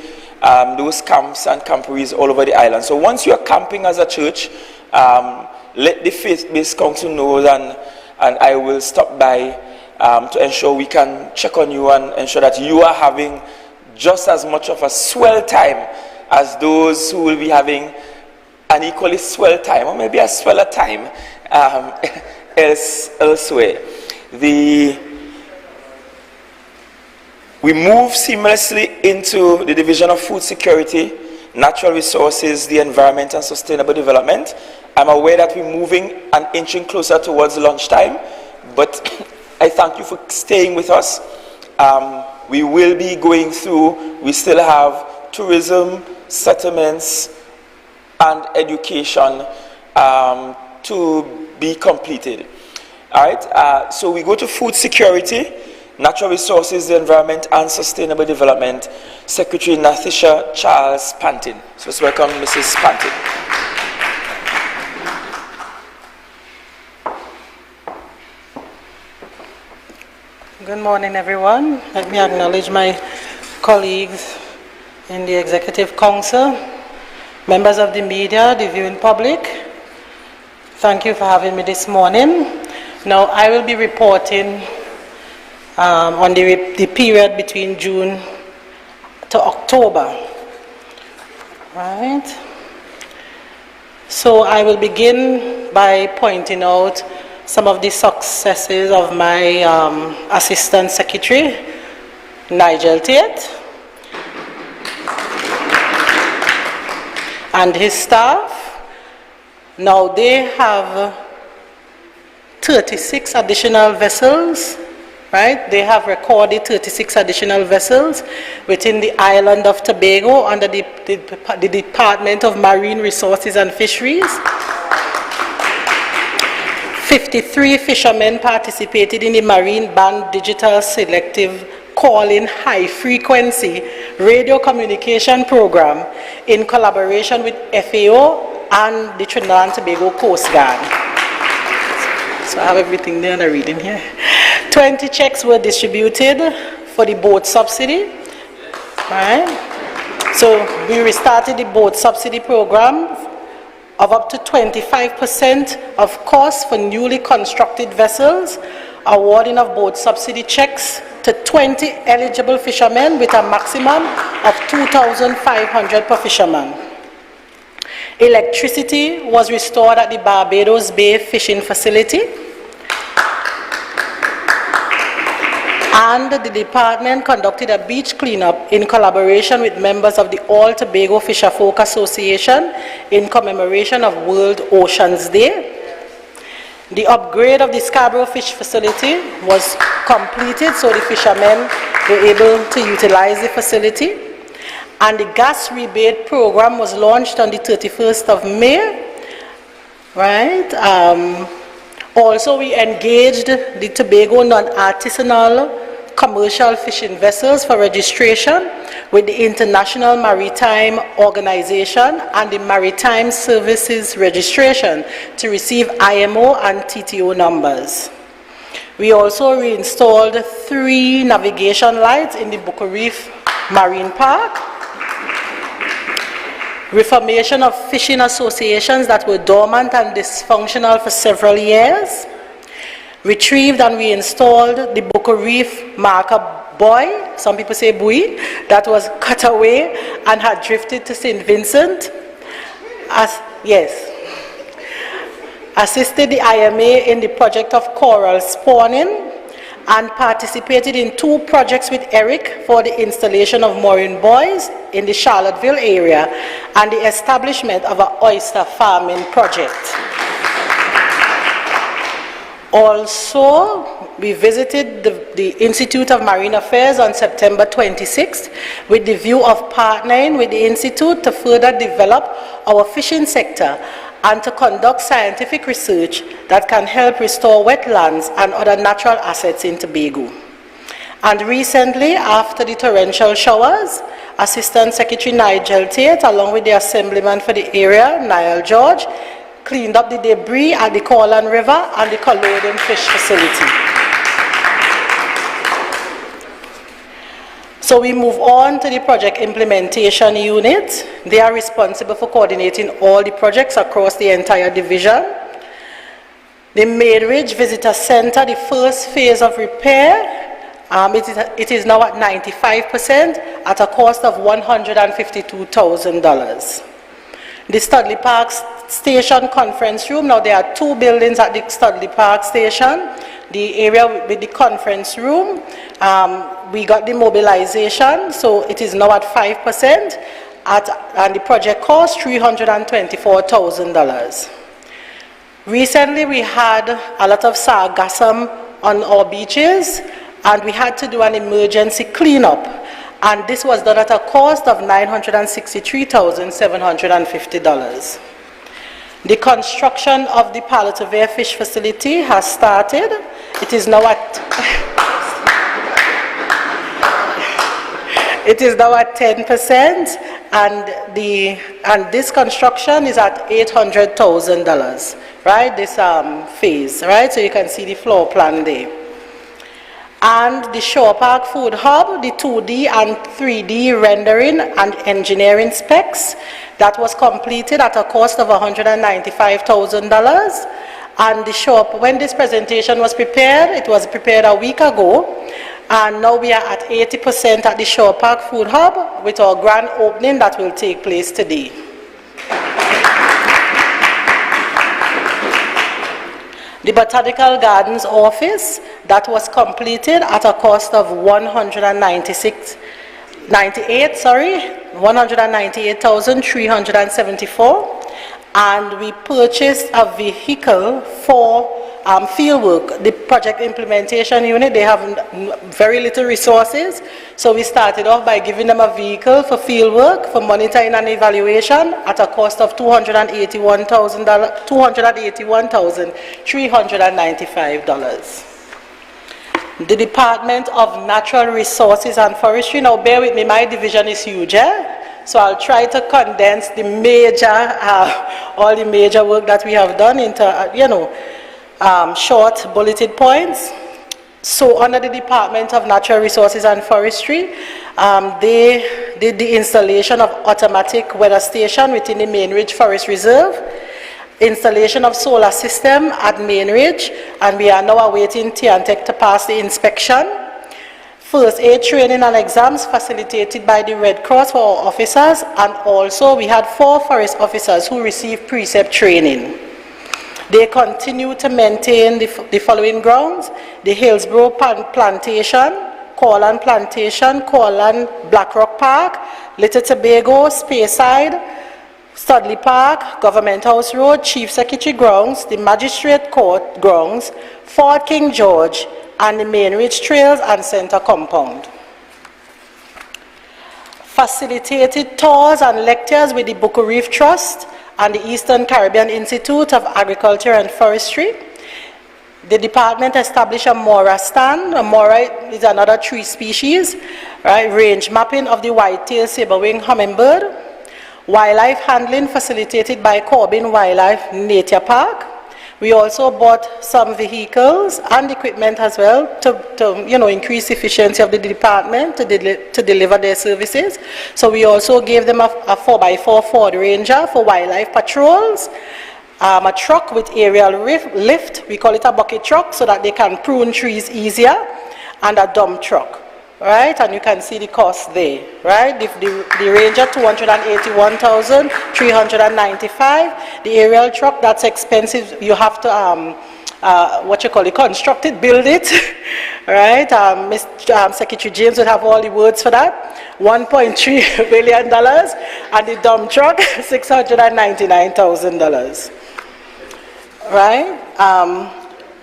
those camps and camporees all over the island. So once you are camping as a church, let the Faith-Based Council know, and I will stop by to ensure we can check on you and ensure that you are having just as much of a swell time as those who will be having an equally swell time, or maybe a sweller time elsewhere. We move seamlessly into the Division of Food Security, Natural Resources, the Environment and Sustainable Development. I'm aware that we're moving and inching closer towards lunchtime, but I thank you for staying with us. We will be going through, we still have tourism, settlements, and education to be completed. All right, so we go to food security, natural resources, the environment, and sustainable development. Secretary Nathisha Charles Pantin. So let's welcome Mrs. Pantin. Good morning, everyone. Let me acknowledge my colleagues in the Executive Council, members of the media, the viewing public. Thank you for having me this morning. Now, I will be reporting on the period between June to October. Right? So I will begin by pointing out some of the successes of my Assistant Secretary, Nigel Tate, and his staff. Now they have 36 additional vessels, right? They have recorded 36 additional vessels within the island of Tobago under the Department of Marine Resources and Fisheries. 53 fishermen participated in the Marine Band Digital Selective Calling High Frequency Radio Communication Program in collaboration with FAO and the Trinidad and Tobago Coast Guard. So I have everything there and I read in here. 20 checks were distributed for the boat subsidy. Right? So we restarted the boat subsidy program of up to 25% of costs for newly constructed vessels, awarding of boat subsidy checks to 20 eligible fishermen with a maximum of $2,500 per fisherman. Electricity was restored at the Barbados Bay Fishing Facility. And the department conducted a beach cleanup in collaboration with members of the All Tobago Fisher Folk Association in commemoration of World Oceans Day. The upgrade of the Scarborough Fish Facility was completed, so the fishermen were able to utilize the facility. And the gas rebate program was launched on the 31st of May. Right? Also, we engaged the Tobago non-artisanal commercial fishing vessels for registration with the International Maritime Organization and the Maritime Services Registration to receive IMO and TTO numbers. We also reinstalled 3 navigation lights in the Bucca Reef Marine Park. Reformation of fishing associations that were dormant and dysfunctional for several years. Retrieved and reinstalled the Bucca Reef marker buoy, some people say buoy, that was cut away and had drifted to St. Vincent. Assisted the IMA in the project of coral spawning and participated in 2 projects with Eric for the installation of mooring buoys in the Charlottesville area and the establishment of an oyster farming project. Also, we visited the Institute of Marine Affairs on September 26th with the view of partnering with the Institute to further develop our fishing sector and to conduct scientific research that can help restore wetlands and other natural assets in Tobago. And recently, after the torrential showers, Assistant Secretary Nigel Tate, along with the Assemblyman for the area, Niall George, cleaned up the debris at the Corland River and the Culloden Fish Facility. So we move on to the Project Implementation Unit. They are responsible for coordinating all the projects across the entire division. The Maidridge Visitor Center, the first phase of repair, it is now at 95% at a cost of $152,000. The Studley Park Station Conference Room, now there are 2 buildings at the Studley Park Station. The area with the conference room, we got the mobilization, so it is now at 5%, and the project cost $324,000. Recently, we had a lot of sargassum on our beaches, and we had to do an emergency cleanup. And this was done at a cost of $963,750. The construction of the Palatavere Fish Facility has started. It is now at 10%, and this construction is at $800,000. Right? This phase, right? So you can see the floor plan there. And the Shore Park Food Hub, the 2D and 3D rendering and engineering specs, that was completed at a cost of $195,000. And the shop, when this presentation was prepared, it was prepared a week ago, and now we are at 80% at the Shore Park Food Hub with our grand opening that will take place today. The Botanical Gardens office, that was completed at a cost of $198,374, and we purchased a vehicle for field work. The Project Implementation Unit, they have very little resources, so we started off by giving them a vehicle for field work, for monitoring and evaluation at a cost of $281,395. The Department of Natural Resources and Forestry, now bear with me, my division is huge, so I'll try to condense the major, all the major work that we have done into, short bulleted points. So under the Department of Natural Resources and Forestry, they did the installation of automatic weather station within the Maidridge Forest Reserve, installation of solar system at Maidridge, and we are now awaiting Tiantec to pass the inspection. First aid training and exams facilitated by the Red Cross for our officers, and also we had 4 forest officers who received precept training. They continue to maintain the following grounds: the Hillsborough Plantation, Corland Plantation, Corland Blackrock Park, Little Tobago, Speyside, Studley Park, Government House Road, Chief Secretary Grounds, the Magistrate Court Grounds, Fort King George, and the Main Ridge Trails and Center Compound. Facilitated tours and lectures with the Bucco Reef Trust and the Eastern Caribbean Institute of Agriculture and Forestry. The department established a Mora stand. A Mora is another tree species, right? Range mapping of the white-tailed saber-winged hummingbird. Wildlife handling facilitated by Corbin Wildlife Nature Park. We also bought some vehicles and equipment as well to increase efficiency of the department to deliver their services. So we also gave them a 4x4 Ford Ranger for wildlife patrols, a truck with aerial lift, we call it a bucket truck, so that they can prune trees easier, and a dump truck. Right, and you can see the cost there, right? The Ranger, $281,395. The aerial truck, that's expensive. You have to construct it, build it, right? Secretary James would have all the words for that. $1.3 billion, and the dump truck, $699,000, right?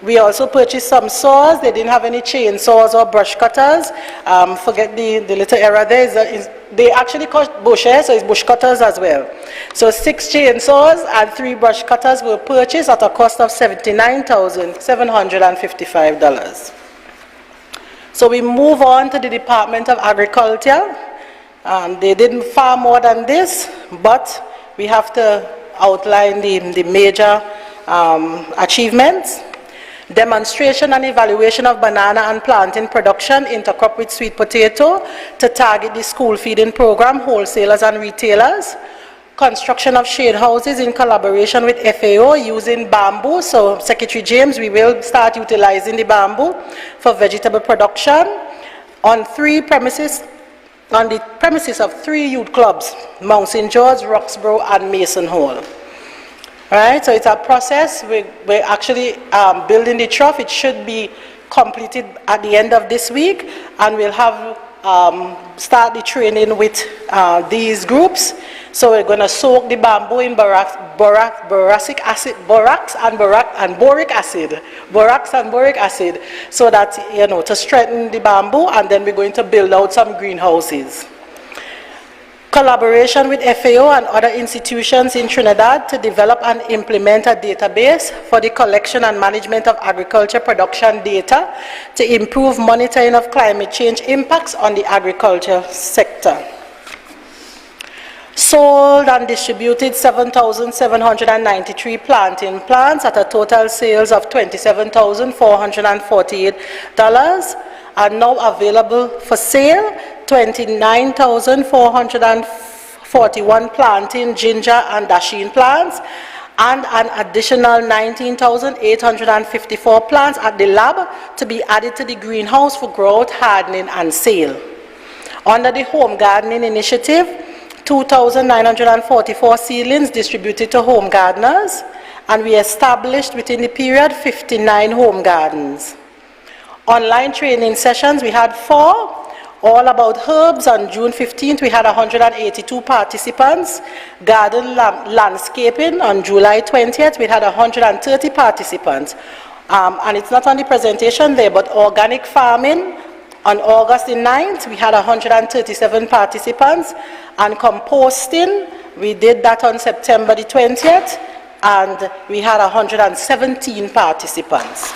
We also purchased some saws. They didn't have any chainsaws or brush cutters. Forget the little error there. They actually cut bushes, so it's bush cutters as well. So 6 chainsaws and 3 brush cutters were purchased at a cost of $79,755. So we move on to the Department of Agriculture. They didn't farm more than this, but we have to outline the major achievements. Demonstration and evaluation of banana and plantain production intercrop with sweet potato to target the school feeding program, wholesalers and retailers. Construction of shade houses in collaboration with FAO using bamboo. So Secretary James, we will start utilizing the bamboo for vegetable production on the premises of 3 youth clubs, Mount St. George, Roxborough and Mason Hall. Right, so it's a process. We're actually building the trough. It should be completed at the end of this week, and we'll have start the training with these groups. So we're going to soak the bamboo in borax and boric acid, so that to strengthen the bamboo, and then we're going to build out some greenhouses. Collaboration with FAO and other institutions in Trinidad to develop and implement a database for the collection and management of agriculture production data to improve monitoring of climate change impacts on the agriculture sector. Sold and distributed 7,793 planting plants at a total sales of $27,448, are now available for sale. 29,441 planting, ginger and dasheen plants, and an additional 19,854 plants at the lab to be added to the greenhouse for growth, hardening and sale. Under the home gardening initiative, 2,944 seedlings distributed to home gardeners, and we established within the period 59 home gardens. Online training sessions, we had 4, all about herbs. On June 15th, we had 182 participants. Garden landscaping, on July 20th, we had 130 participants. And it's not on the presentation there, but organic farming, on August the 9th, we had 137 participants. And composting, we did that on September the 20th, and we had 117 participants.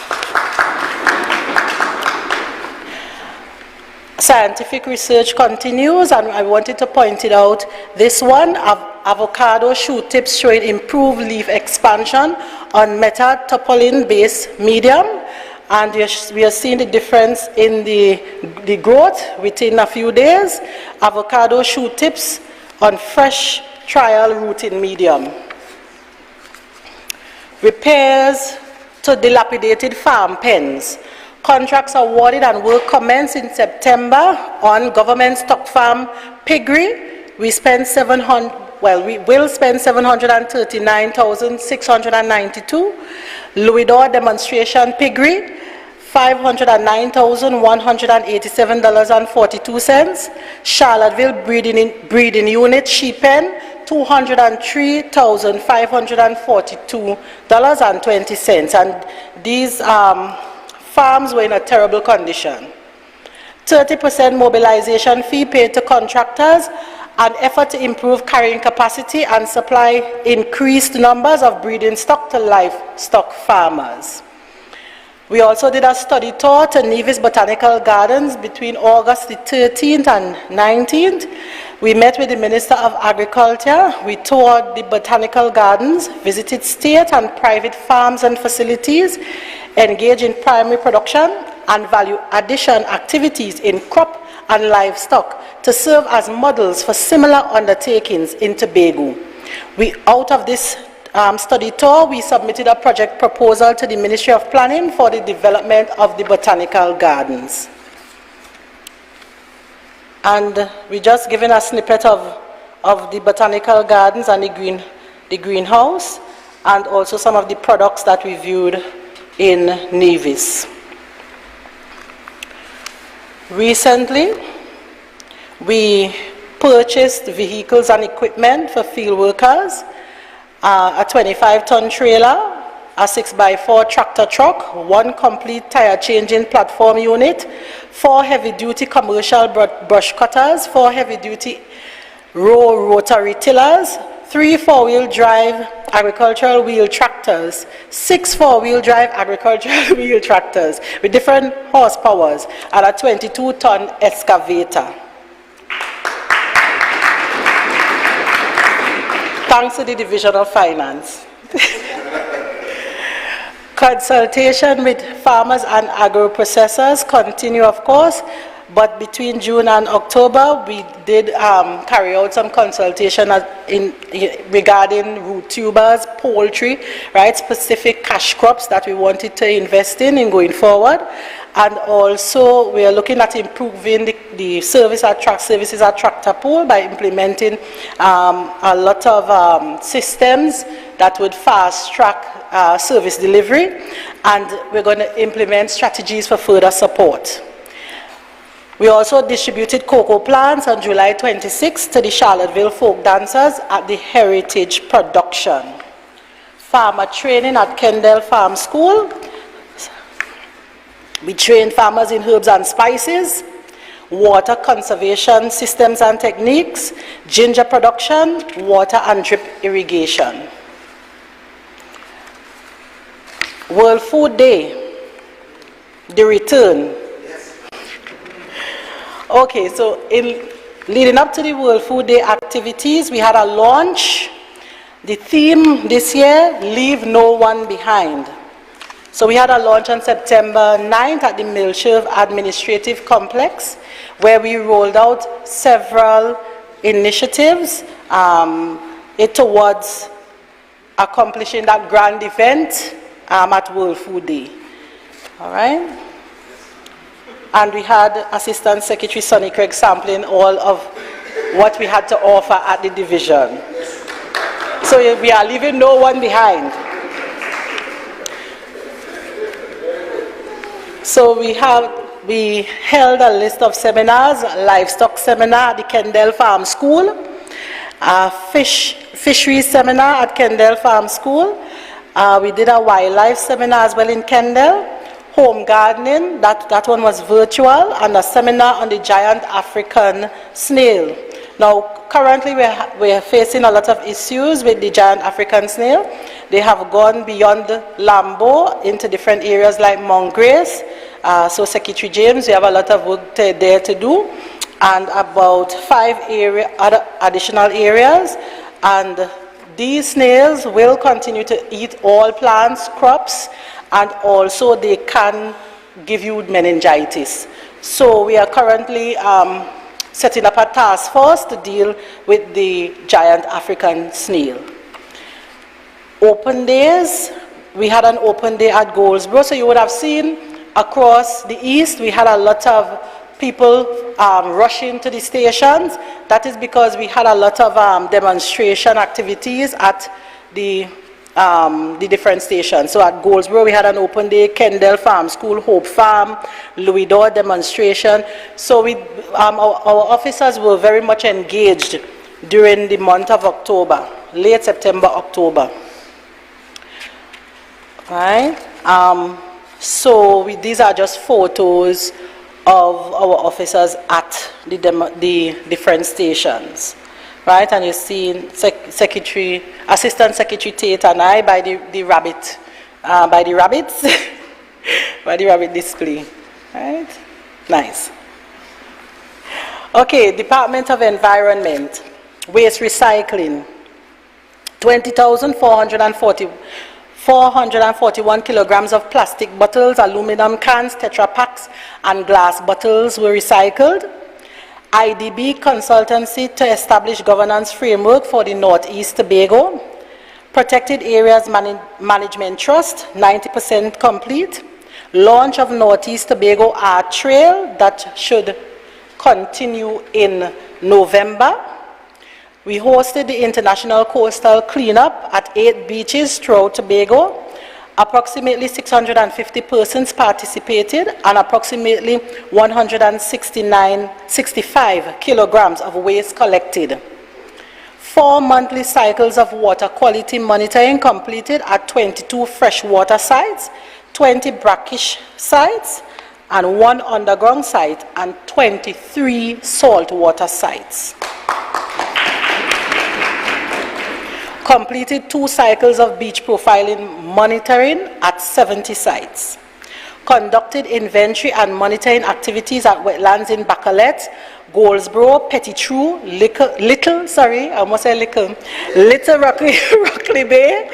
Scientific research continues, and I wanted to point it out. This one, avocado shoot tips showing improved leaf expansion on metatopolin-based medium, and we are seeing the difference in the growth within a few days. Avocado shoot tips on fresh trial rooting medium. Repairs to dilapidated farm pens. Contracts awarded and work commenced in September on government stock farm piggery. We will spend 739,692. Louisdor demonstration piggery, $509,187.42. Charlottesville breeding unit sheep pen, $203,542.20. And these farms were in a terrible condition. 30% mobilization fee paid to contractors, an effort to improve carrying capacity and supply increased numbers of breeding stock to livestock farmers. We also did a study tour to Nevis Botanical Gardens between August the 13th and 19th. We met with the Minister of Agriculture. We toured the botanical gardens, visited state and private farms and facilities, engaged in primary production and value addition activities in crop and livestock to serve as models for similar undertakings in Tobago. Out of this study tour, we submitted a project proposal to the Ministry of Planning for the development of the botanical gardens. And we just given a snippet of the botanical gardens and the greenhouse, and also some of the products that we viewed in Nevis. Recently, we purchased vehicles and equipment for field workers, a 25-ton trailer, a 6x4 tractor truck, 1 complete tire changing platform unit, 4 heavy-duty commercial brush cutters, 4 heavy-duty rotary tillers, 3 4-wheel drive agricultural wheel tractors, 6 4-wheel drive agricultural wheel tractors with different horsepowers, and a 22-ton excavator. Thanks to the Division of Finance. Consultation with farmers and agro-processors continue, of course, but between June and October, we did carry out some consultation regarding root tubers, poultry, right, specific cash crops that we wanted to invest in going forward. And also, we are looking at improving the services at Tractor Pool by implementing a lot of systems that would fast-track service delivery, and we're going to implement strategies for further support. We also distributed cocoa plants on July 26th to the Charlottesville folk dancers at the Heritage Production. Farmer training at Kendall Farm School. We trained farmers in herbs and spices, water conservation systems and techniques, ginger production, water and drip irrigation. World Food Day, the return. Okay, so leading up to the World Food Day activities, we had a launch. The theme this year, Leave No One Behind. So we had a launch on September 9th at the Milsherv Administrative Complex, where we rolled out several initiatives towards accomplishing that grand event at World Food Day. All right? And we had Assistant Secretary Sonny Craig sampling all of what we had to offer at the division. So we are leaving no one behind. So we held a list of seminars, livestock seminar at the Kendall Farm School, a fisheries seminar at Kendall Farm School. We did a wildlife seminar as well in Kendall. Home gardening, that one was virtual, and a seminar on the giant African snail. Now, currently we're facing a lot of issues with the giant African snail. They have gone beyond Lambo into different areas like Mount Grace. So Secretary James, we have a lot of work there to do, and about 5 other additional areas. And these snails will continue to eat all plants, crops, and also they can give you meningitis. So we are currently setting up a task force to deal with the giant African snail. Open days, we had an open day at Goldsboro, so you would have seen across the east, we had a lot of people rushing to the stations. That is because we had a lot of demonstration activities at the different stations. So at Goldsboro, we had an open day, Kendall Farm School, Hope Farm, Louis Dore demonstration. So our officers were very much engaged during the month of October, late September, October. Right? These are just photos of our officers at the different stations. Right, and you see Assistant Secretary Tate and I by the rabbits, by the rabbit display. Right, nice. Okay, Department of Environment, Waste Recycling, 441 kilograms of plastic bottles, aluminum cans, Tetra Paks, and glass bottles were recycled. IDB consultancy to establish governance framework for the Northeast Tobago. Protected Areas Management Trust, 90% complete. Launch of Northeast Tobago Art Trail, that should continue in November. We hosted the International Coastal Cleanup at 8 beaches throughout Tobago. Approximately 650 persons participated and approximately 65 kilograms of waste collected. 4 monthly cycles of water quality monitoring completed at 22 freshwater sites, 20 brackish sites, and 1 underground site, and 23 saltwater sites. Completed 2 cycles of beach profiling monitoring at 70 sites. Conducted inventory and monitoring activities at wetlands in Bacalet, Goldsboro, Petitrew, Little Rockley Bay,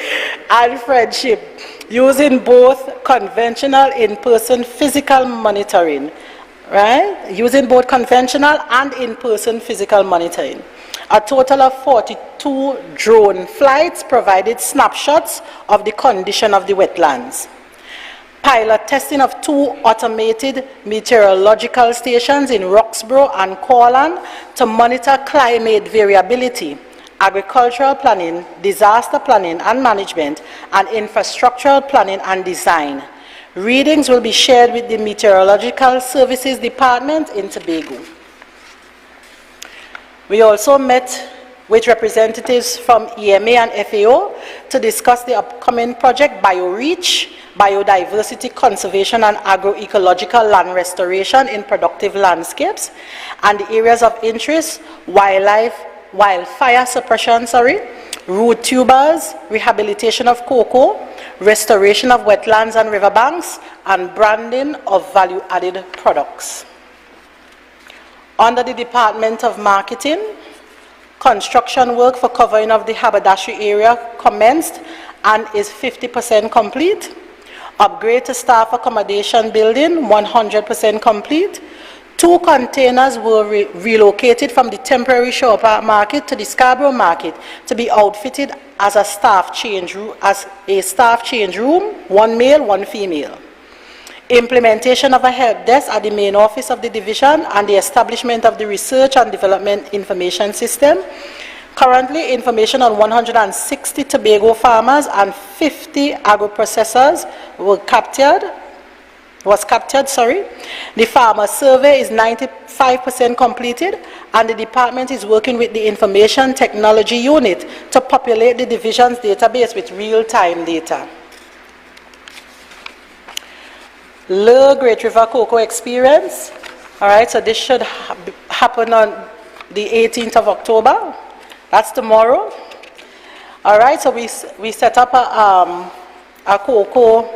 and Friendship, using both conventional in-person physical monitoring, right? Using both conventional and in-person physical monitoring. A total of 42 drone flights provided snapshots of the condition of the wetlands. Pilot testing of 2 automated meteorological stations in Roxborough and Corland to monitor climate variability, agricultural planning, disaster planning and management, and infrastructural planning and design. Readings will be shared with the Meteorological Services Department in Tobago. We also met with representatives from EMA and FAO to discuss the upcoming project BioReach, Biodiversity Conservation and Agroecological Land Restoration in Productive Landscapes, and the areas of interest, wildfire suppression, root tubers, rehabilitation of cocoa, restoration of wetlands and riverbanks, and branding of value-added products. Under the Department of Marketing, construction work for covering of the haberdashery area commenced and is 50% complete. Upgrade to staff accommodation building, 100% complete. 2 containers were relocated from the temporary Shore Park Market to the Scarborough Market to be outfitted as a staff change room, 1 male, 1 female. Implementation of a help desk at the main office of the division and the establishment of the Research and Development Information System. Currently, information on 160 Tobago farmers and 50 agro-processors was captured. The farmer survey is 95% completed, and the department is working with the Information Technology Unit to populate the division's database with real-time data. Le Great River Cocoa Experience. All right, so this should happen on the 18th of October. That's tomorrow. All right, so we set up a cocoa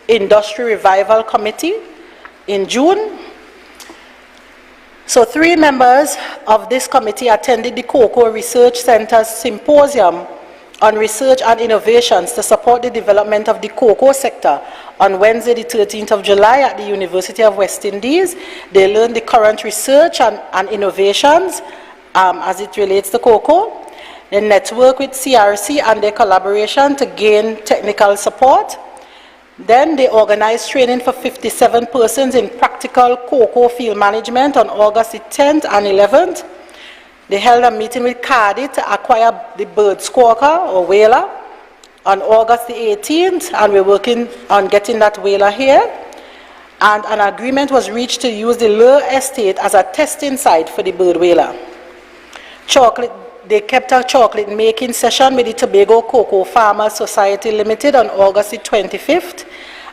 industry revival committee in June. So 3 members of this committee attended the Cocoa Research Center's symposium on research and innovations to support the development of the cocoa sector on Wednesday, the 13th of July at the University of West Indies. They learned the current research and innovations as it relates to cocoa. They network with CRC and their collaboration to gain technical support. Then they organized training for 57 persons in practical cocoa field management on August the 10th and 11th. They held a meeting with Cardi to acquire the bird squawker or whaler on August the 18th, and we're working on getting that whaler here. And an agreement was reached to use the Lure Estate as a testing site for the bird whaler. They kept a chocolate making session with the Tobago Cocoa Farmers Society Limited on August the 25th,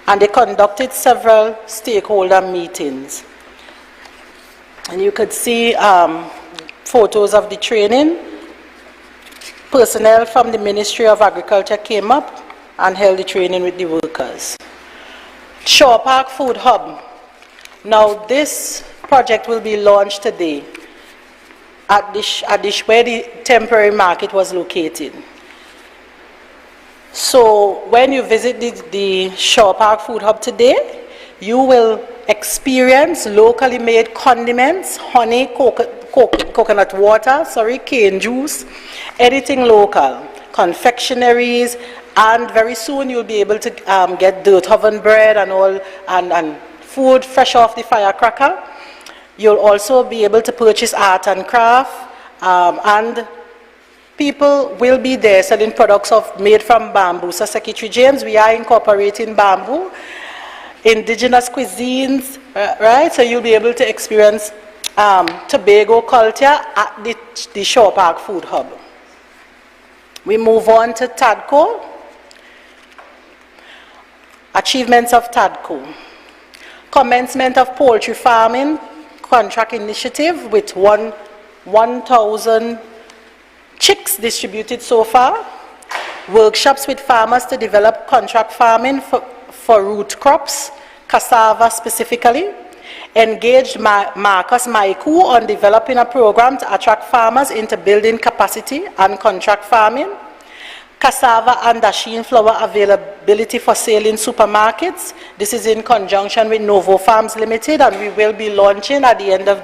and they conducted several stakeholder meetings. And you could see photos of the training. Personnel from the Ministry of Agriculture came up and held the training with the workers. Shore Park Food Hub. Now this project will be launched today at where the temporary market was located. So when you visit the Shore Park Food Hub today, you will experience locally made condiments, honey, coconut water, cane juice, anything local, confectionaries, and very soon you'll be able to get dirt oven bread and all, and food fresh off the firecracker. You'll also be able to purchase art and craft, and people will be there selling products made from bamboo. So Secretary James, we are incorporating bamboo, indigenous cuisines, right? So you'll be able to experience Tobago culture at the Shore Park Food Hub. We move on to TADCO. Achievements of TADCO. Commencement of poultry farming contract initiative with 1,000 chicks distributed so far. Workshops with farmers to develop contract farming for root crops, cassava specifically. Engaged Marcus Maiku on developing a program to attract farmers into building capacity and contract farming. Cassava and Dasheen flour availability for sale in supermarkets. This is in conjunction with Novo Farms Limited, and we will be launching at the end of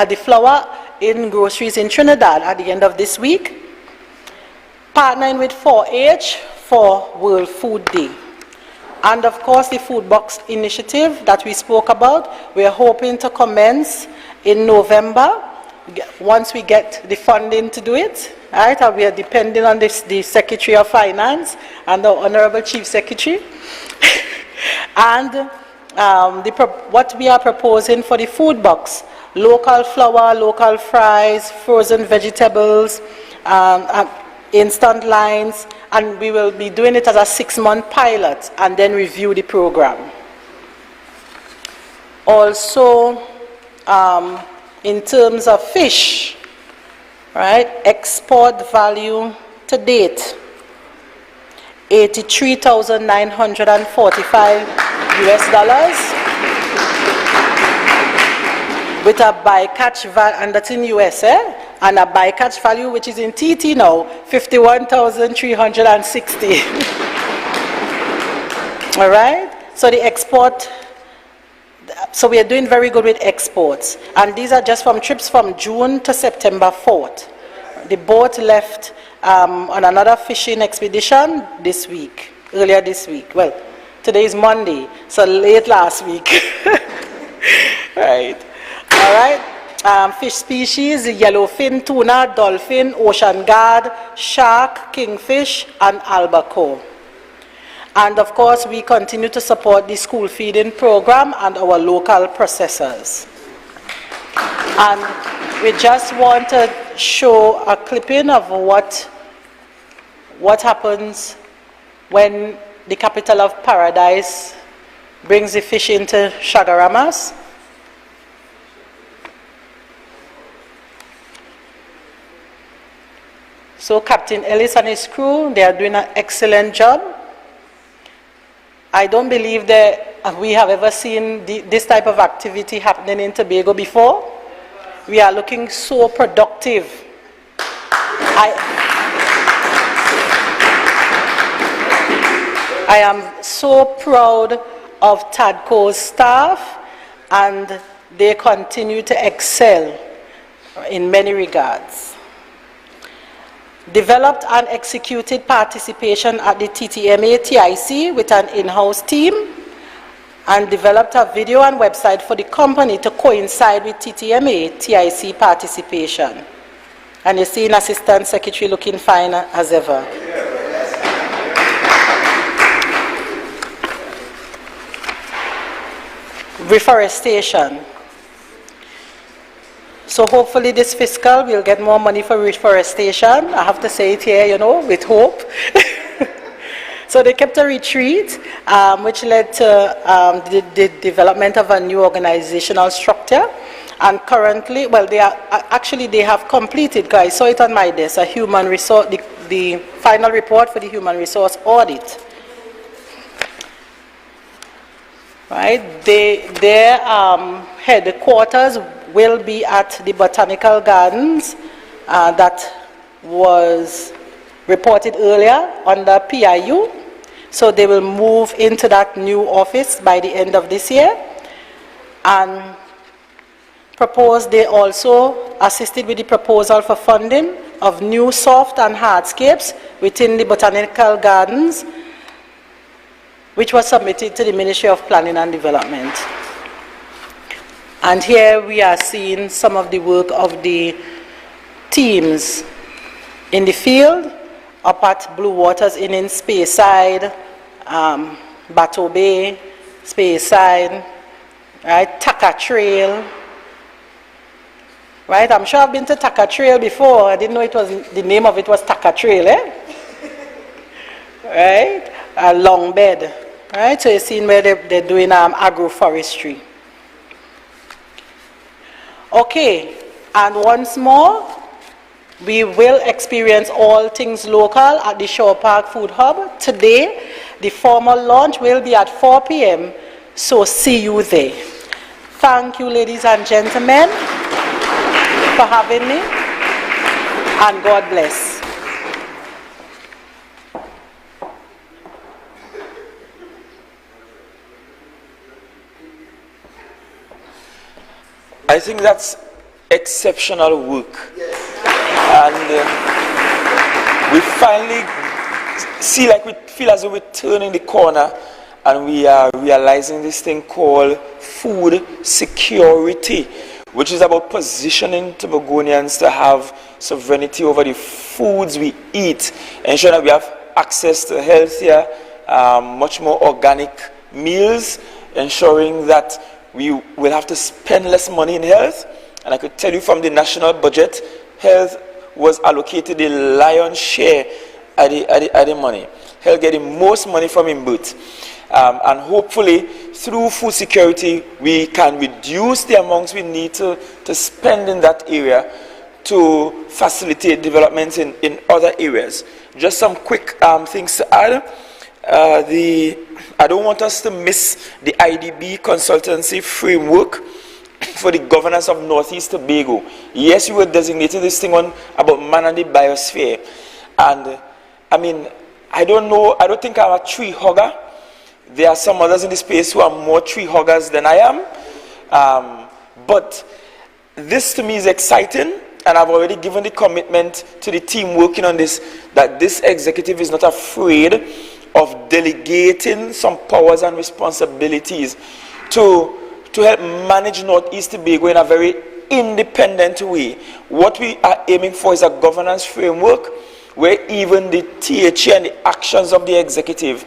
the flour in groceries in Trinidad at the end of this week. Partnering with 4-H for World Food Day. And of course, the food box initiative that we spoke about, we are hoping to commence in November, once we get the funding to do it, right? And we are depending on the Secretary of Finance and the Honorable Chief Secretary. And what we are proposing for the food box, local flour, local fries, frozen vegetables, instant lines, and we will be doing it as a 6-month pilot and then review the program. Also, in terms of fish, right, export value to date, $83,945 US, with a bycatch value, and that's in US, and a bycatch value, which is in TT now, 51,360. All right, so the export, so we are doing very good with exports, and these are just from trips from June to September 4th. The boat left on another fishing expedition this week, earlier this week. Well, today is Monday, so late last week. Right. All right. Fish species: yellowfin tuna, dolphin, ocean guard, shark, kingfish, and albacore. And of course, we continue to support the school feeding program and our local processors. And we just want to show a clipping of what happens when the capital of paradise brings the fish into Chagaramas. So Captain Ellis and his crew, they are doing an excellent job. I don't believe that we have ever seen this type of activity happening in Tobago before. We are looking so productive. I am so proud of TADCO's staff, and they continue to excel in many regards. developed and executed participation at the TTMA TIC with an in-house team, and developed a video and website for the company to coincide with TTMA TIC participation. And you see an Assistant Secretary looking fine as ever. Reforestation. So hopefully this fiscal we'll get more money for reforestation. I have to say it here, you know, with hope. So they kept a retreat, which led to the development of a new organizational structure. And currently, well, they have completed, guys, I saw it on my desk, a human resource, the final report for the human resource audit. Right, their headquarters will be at the Botanical Gardens that was reported earlier under PIU. So they will move into that new office by the end of this year. And they also assisted with the proposal for funding of new soft and hardscapes within the Botanical Gardens, which was submitted to the Ministry of Planning and Development. And here we are seeing some of the work of the teams in the field, up at Blue Waters Inn in Speyside, Bateau Bay, Speyside, right, Taka Trail. Right, I'm sure I've been to Taka Trail before. I didn't know the name of it was Taka Trail, eh? Right, Long Bed. Right, so you're seeing where they're doing agroforestry. Okay, and once more, we will experience all things local at the Shore Park Food Hub. Today, the formal launch will be at 4 p.m., so see you there. Thank you, ladies and gentlemen, for having me, and God bless. I think that's exceptional work. And we finally feel as though we're turning the corner and we are realizing this thing called food security, which is about positioning Tobagonians to have sovereignty over the foods we eat, ensuring that we have access to healthier, much more organic meals, ensuring that we will have to spend less money in health. And I could tell you from the national budget, health was allocated the lion's share of the money. Health getting most money from input. And hopefully, through food security, we can reduce the amounts we need to spend in that area to facilitate developments in other areas. Just some quick things to add. I don't want us to miss the IDB consultancy framework for the governance of Northeast Tobago. Yes, we were designated this thing on about man and the biosphere. And I mean, I don't think I'm a tree hugger. There are some others in the space who are more tree huggers than I am. But this to me is exciting, and I've already given the commitment to the team working on this, that this executive is not afraid of delegating some powers and responsibilities to help manage Northeast Tobago in a very independent way. What we are aiming for is a governance framework where even the THE and the actions of the executive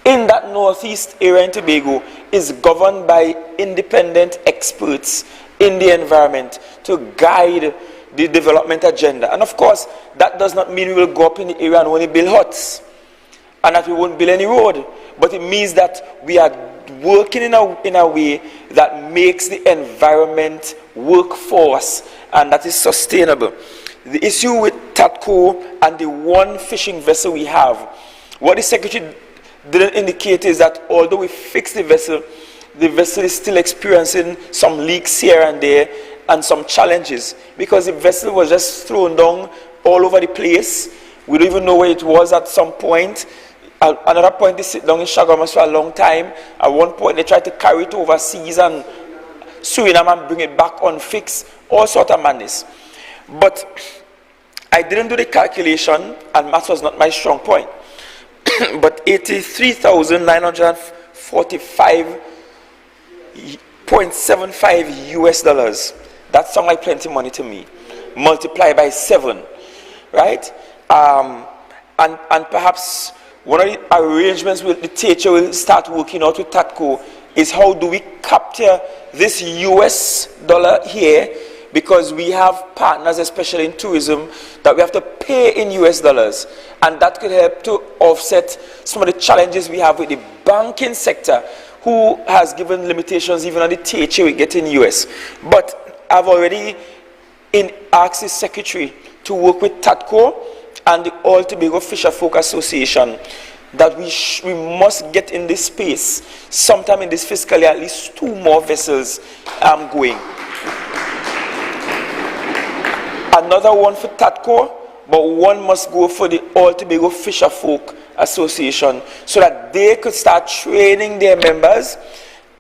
in that Northeast area in Tobago is governed by independent experts in the environment to guide the development agenda. And of course, that does not mean we will go up in the area and only build huts and that we won't build any road, but it means that we are working in a way that makes the environment work for us and that is sustainable. The issue with TATCO and the one fishing vessel we have, what the Secretary didn't indicate is that although we fixed the vessel is still experiencing some leaks here and there and some challenges because the vessel was just thrown down all over the place. We don't even know where it was at some point. At another point, they sit down in Chaguamas for a long time. At one point, they tried to carry it overseas and Suriname and bring it back unfixed. All sort of madness. But I didn't do the calculation, and maths was not my strong point, but 83,945.75 US dollars. That sounds like plenty money to me. Multiply by 7, right? And perhaps one of the arrangements with the teacher will start working out with TATCO is how do we capture this US dollar here, because we have partners, especially in tourism, that we have to pay in US dollars. And that could help to offset some of the challenges we have with the banking sector, who has given limitations even on the THA we get in US. But I've already asked the secretary to work with TATCO and the All Tobago Fisher Folk Association that we must get in this space sometime in this fiscal year, at least 2 more vessels going. Another one for TATCO, but one must go for the All Tobago Fisher Folk Association, so that they could start training their members,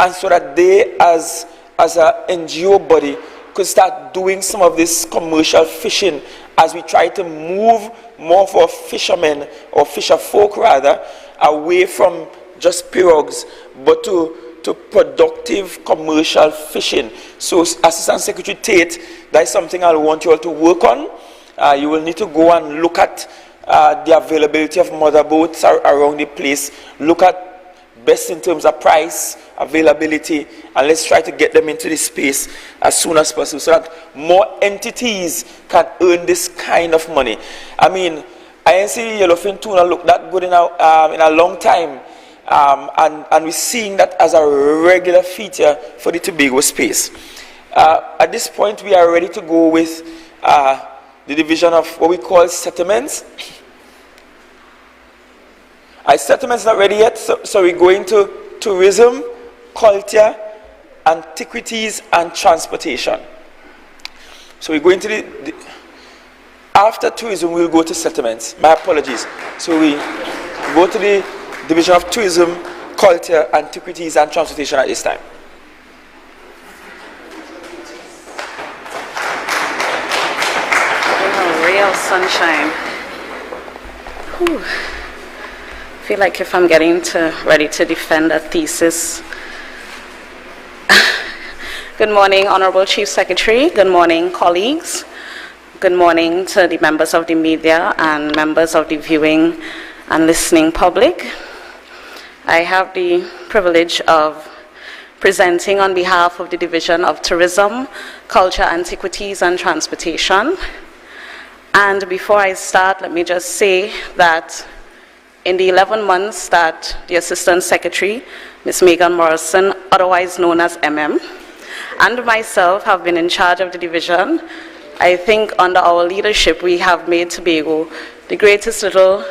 and so that they as an NGO body could start doing some of this commercial fishing, as we try to move more for fishermen, or fisher folk rather, away from just pirogues, but to productive commercial fishing. So Assistant Secretary Tate, that is something I want you all to work on. You will need to go and look at the availability of motorboats around the place, look at best in terms of price, availability, and let's try to get them into this space as soon as possible so that more entities can earn this kind of money. I mean, I ain't seen yellowfin tuna look that good in a long time, and we're seeing that as a regular feature for the Tobago space. At this point, we are ready to go with the division of what we call settlements. Settlements not ready yet, so we're going to tourism, culture, antiquities, and transportation. So we're going to after tourism, we'll go to settlements. My apologies. So we go to the division of tourism, culture, antiquities, and transportation at this time. Oh, real sunshine. Whew. I feel like if I'm getting ready to defend a thesis. Good morning, Honorable Chief Secretary. Good morning, colleagues. Good morning to the members of the media and members of the viewing and listening public. I have the privilege of presenting on behalf of the Division of Tourism, Culture, Antiquities, and Transportation. And before I start, let me just say that in the 11 months that the Assistant Secretary, Ms. Megan Morrison, otherwise known as MM, and myself have been in charge of the division, I think under our leadership we have made Tobago the greatest little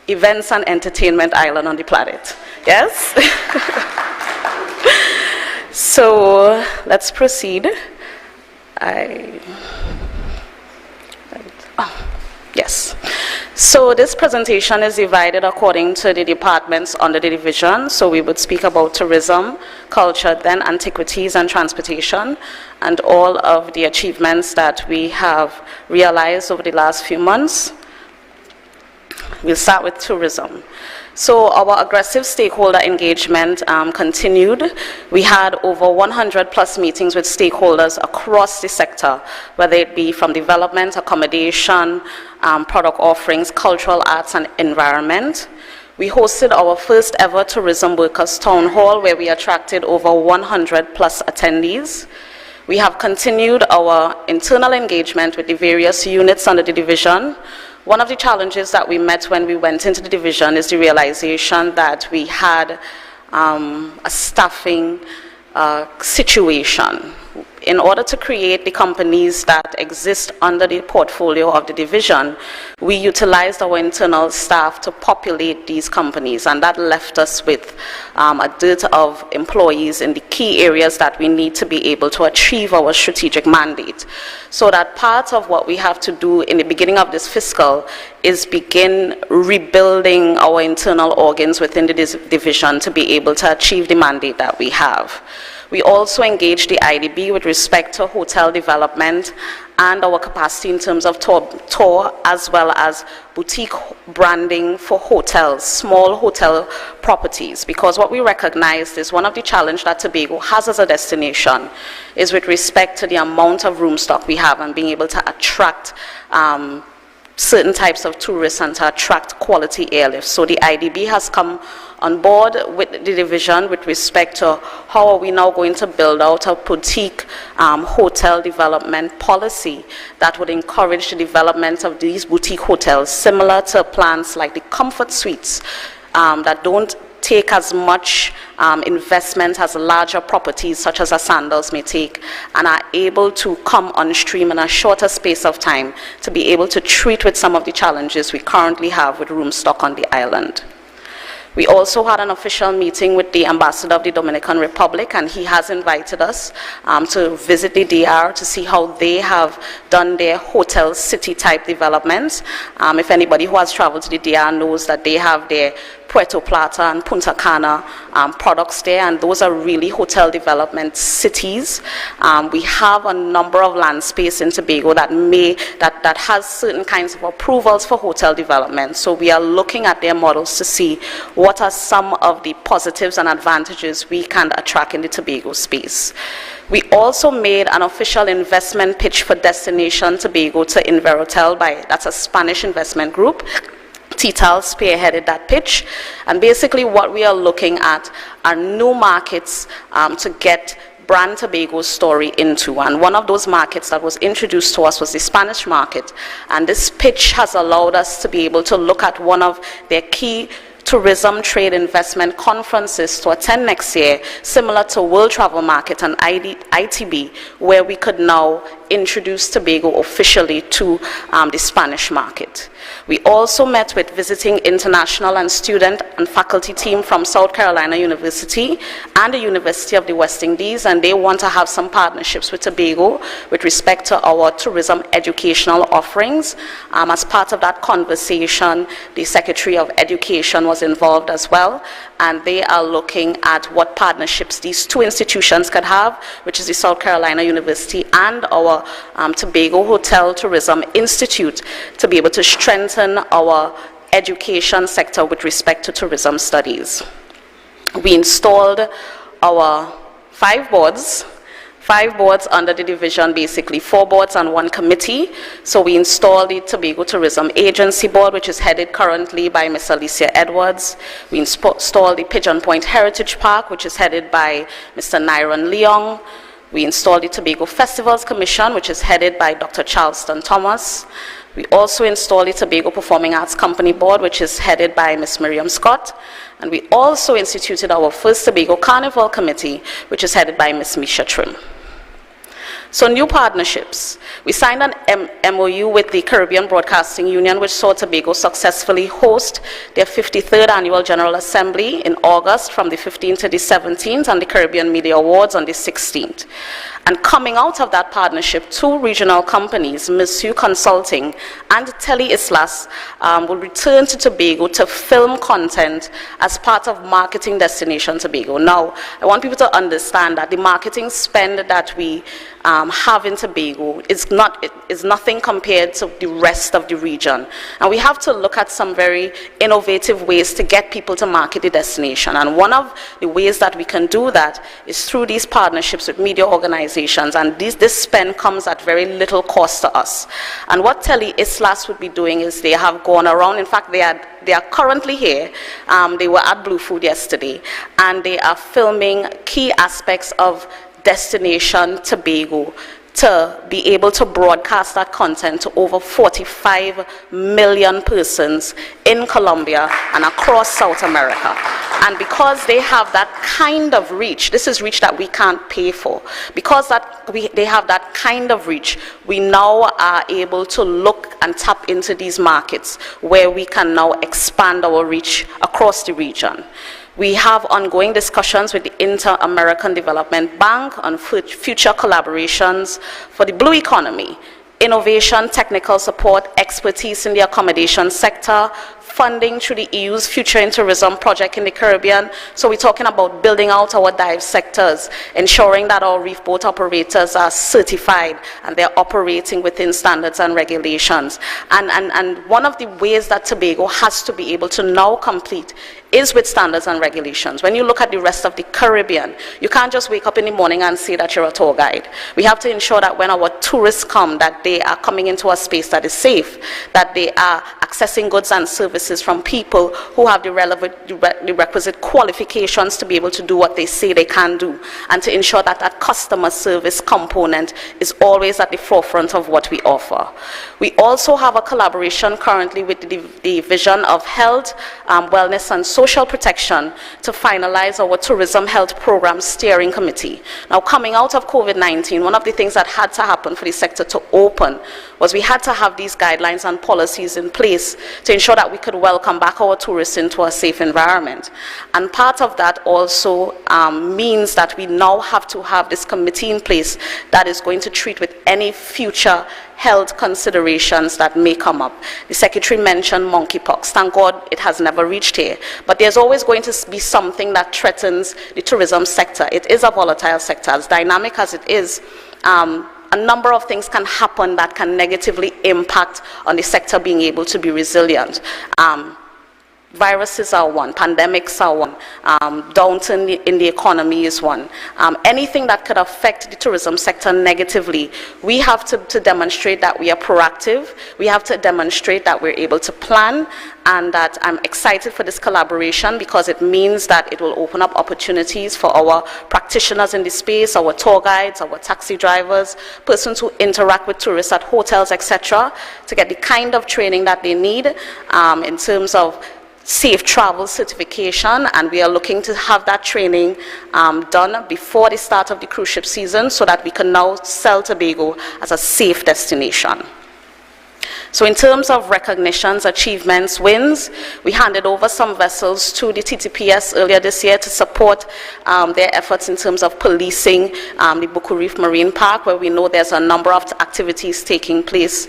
events and entertainment island on the planet. Yes? So let's proceed. Yes. So this presentation is divided according to the departments under the division. So we would speak about tourism, culture, then antiquities and transportation, and all of the achievements that we have realized over the last few months. We'll start with tourism. So our aggressive stakeholder engagement continued. We had over 100 plus meetings with stakeholders across the sector, whether it be from development, accommodation, product offerings, cultural arts, and environment. We hosted our first ever tourism workers town hall where we attracted over 100 plus attendees. We have continued our internal engagement with the various units under the division. One of the challenges that we met when we went into the division is the realization that we had a staffing situation. In order to create the companies that exist under the portfolio of the division, we utilized our internal staff to populate these companies, and that left us with a dearth of employees in the key areas that we need to be able to achieve our strategic mandate. So that part of what we have to do in the beginning of this fiscal is begin rebuilding our internal organs within the division to be able to achieve the mandate that we have. We also engage the IDB with respect to hotel development and our capacity in terms of tour as well as boutique branding for hotels, small hotel properties, because what we recognized is one of the challenges that Tobago has as a destination is with respect to the amount of room stock we have and being able to attract certain types of tourists and to attract quality airlift. So the IDB has come on board with the division with respect to how are we now going to build out a boutique hotel development policy that would encourage the development of these boutique hotels, similar to plans like the Comfort Suites that don't take as much investment as larger properties such as a Sandals may take, and are able to come on stream in a shorter space of time to be able to treat with some of the challenges we currently have with room stock on the island. We also had an official meeting with the ambassador of the Dominican Republic, and he has invited us to visit the DR to see how they have done their hotel city type developments. If anybody who has traveled to the DR knows that they have their Puerto Plata and Punta Cana products there, and those are really hotel development cities. We have a number of land space in Tobago that has certain kinds of approvals for hotel development. So we are looking at their models to see what are some of the positives and advantages we can attract in the Tobago space. We also made an official investment pitch for Destination Tobago to Inverotel that's a Spanish investment group. TTAL spearheaded that pitch, and basically what we are looking at are new markets to get Brand Tobago's story into, and one of those markets that was introduced to us was the Spanish market, and this pitch has allowed us to be able to look at one of their key tourism trade investment conferences to attend next year, similar to World Travel Market and ITB, where we could now introduce Tobago officially to the Spanish market. We also met with visiting international and student and faculty team from South Carolina University and the University of the West Indies, and they want to have some partnerships with Tobago with respect to our tourism educational offerings. As part of that conversation, the Secretary of Education was involved as well, and they are looking at what partnerships these two institutions could have, which is the South Carolina University and our Tobago Hotel Tourism Institute, to be able to strengthen our education sector with respect to tourism studies. We installed our 5 boards under the division, basically 4 boards and 1 committee. So we installed the Tobago Tourism Agency Board, which is headed currently by Ms. Alicia Edwards. We installed the Pigeon Point Heritage Park, which is headed by Mr. Nyron Leong. We installed the Tobago Festivals Commission, which is headed by Dr. Charleston Thomas. We also installed the Tobago Performing Arts Company Board, which is headed by Ms. Miriam Scott. And we also instituted our first Tobago Carnival Committee, which is headed by Ms. Misha Trim. So new partnerships. We signed an MOU with the Caribbean Broadcasting Union, which saw Tobago successfully host their 53rd Annual General Assembly in August from the 15th to the 17th, and the Caribbean Media Awards on the 16th. And coming out of that partnership, 2 regional companies, Monsieur Consulting and Tele Islas, will return to Tobago to film content as part of Marketing Destination Tobago. Now, I want people to understand that the marketing spend that we have in Tobago is nothing compared to the rest of the region. And we have to look at some very innovative ways to get people to market the destination. And one of the ways that we can do that is through these partnerships with media organizations. And this spend comes at very little cost to us. And what Tele Islas would be doing is they have gone around. In fact, they are currently here. They were at Blue Food yesterday, and they are filming key aspects of Destination Tobago to be able to broadcast that content to over 45 million persons in Colombia and across South America. And because they have that kind of reach, this is reach that we can't pay for, because they have that kind of reach, we now are able to look and tap into these markets where we can now expand our reach across the region. We have ongoing discussions with the Inter-American Development Bank on future collaborations for the blue economy, innovation, technical support, expertise in the accommodation sector, funding through the EU's Future in Tourism project in the Caribbean. So we're talking about building out our dive sectors, ensuring that our reef boat operators are certified and they're operating within standards and regulations. And one of the ways that Tobago has to be able to now complete is with standards and regulations. When you look at the rest of the Caribbean, you can't just wake up in the morning and say that you're a tour guide. We have to ensure that when our tourists come, that they are coming into a space that is safe, that they are accessing goods and services from people who have the requisite qualifications to be able to do what they say they can do, and to ensure that that customer service component is always at the forefront of what we offer. We also have a collaboration currently with the Division of Health, Wellness and Social Protection to finalize our Tourism Health Program Steering Committee. Now, coming out of COVID-19, one of the things that had to happen for the sector to open was we had to have these guidelines and policies in place to ensure that we could welcome back our tourists into a safe environment. And part of that also means that we now have to have this committee in place that is going to treat with any future health considerations that may come up. The Secretary mentioned monkeypox. Thank God it has never reached here. But there's always going to be something that threatens the tourism sector. It is a volatile sector. As dynamic as it is, a number of things can happen that can negatively impact on the sector being able to be resilient. Viruses are one, pandemics are one, downturn in the economy is one. Anything that could affect the tourism sector negatively, we have to demonstrate that we are proactive, we have to demonstrate that we're able to plan, and that I'm excited for this collaboration because it means that it will open up opportunities for our practitioners in the space, our tour guides, our taxi drivers, persons who interact with tourists at hotels, etc., to get the kind of training that they need in terms of safe travel certification, and we are looking to have that training done before the start of the cruise ship season so that we can now sell Tobago as a safe destination. So in terms of recognitions, achievements, wins, we handed over some vessels to the TTPS earlier this year to support their efforts in terms of policing the Buku Reef Marine Park, where we know there's a number of activities taking place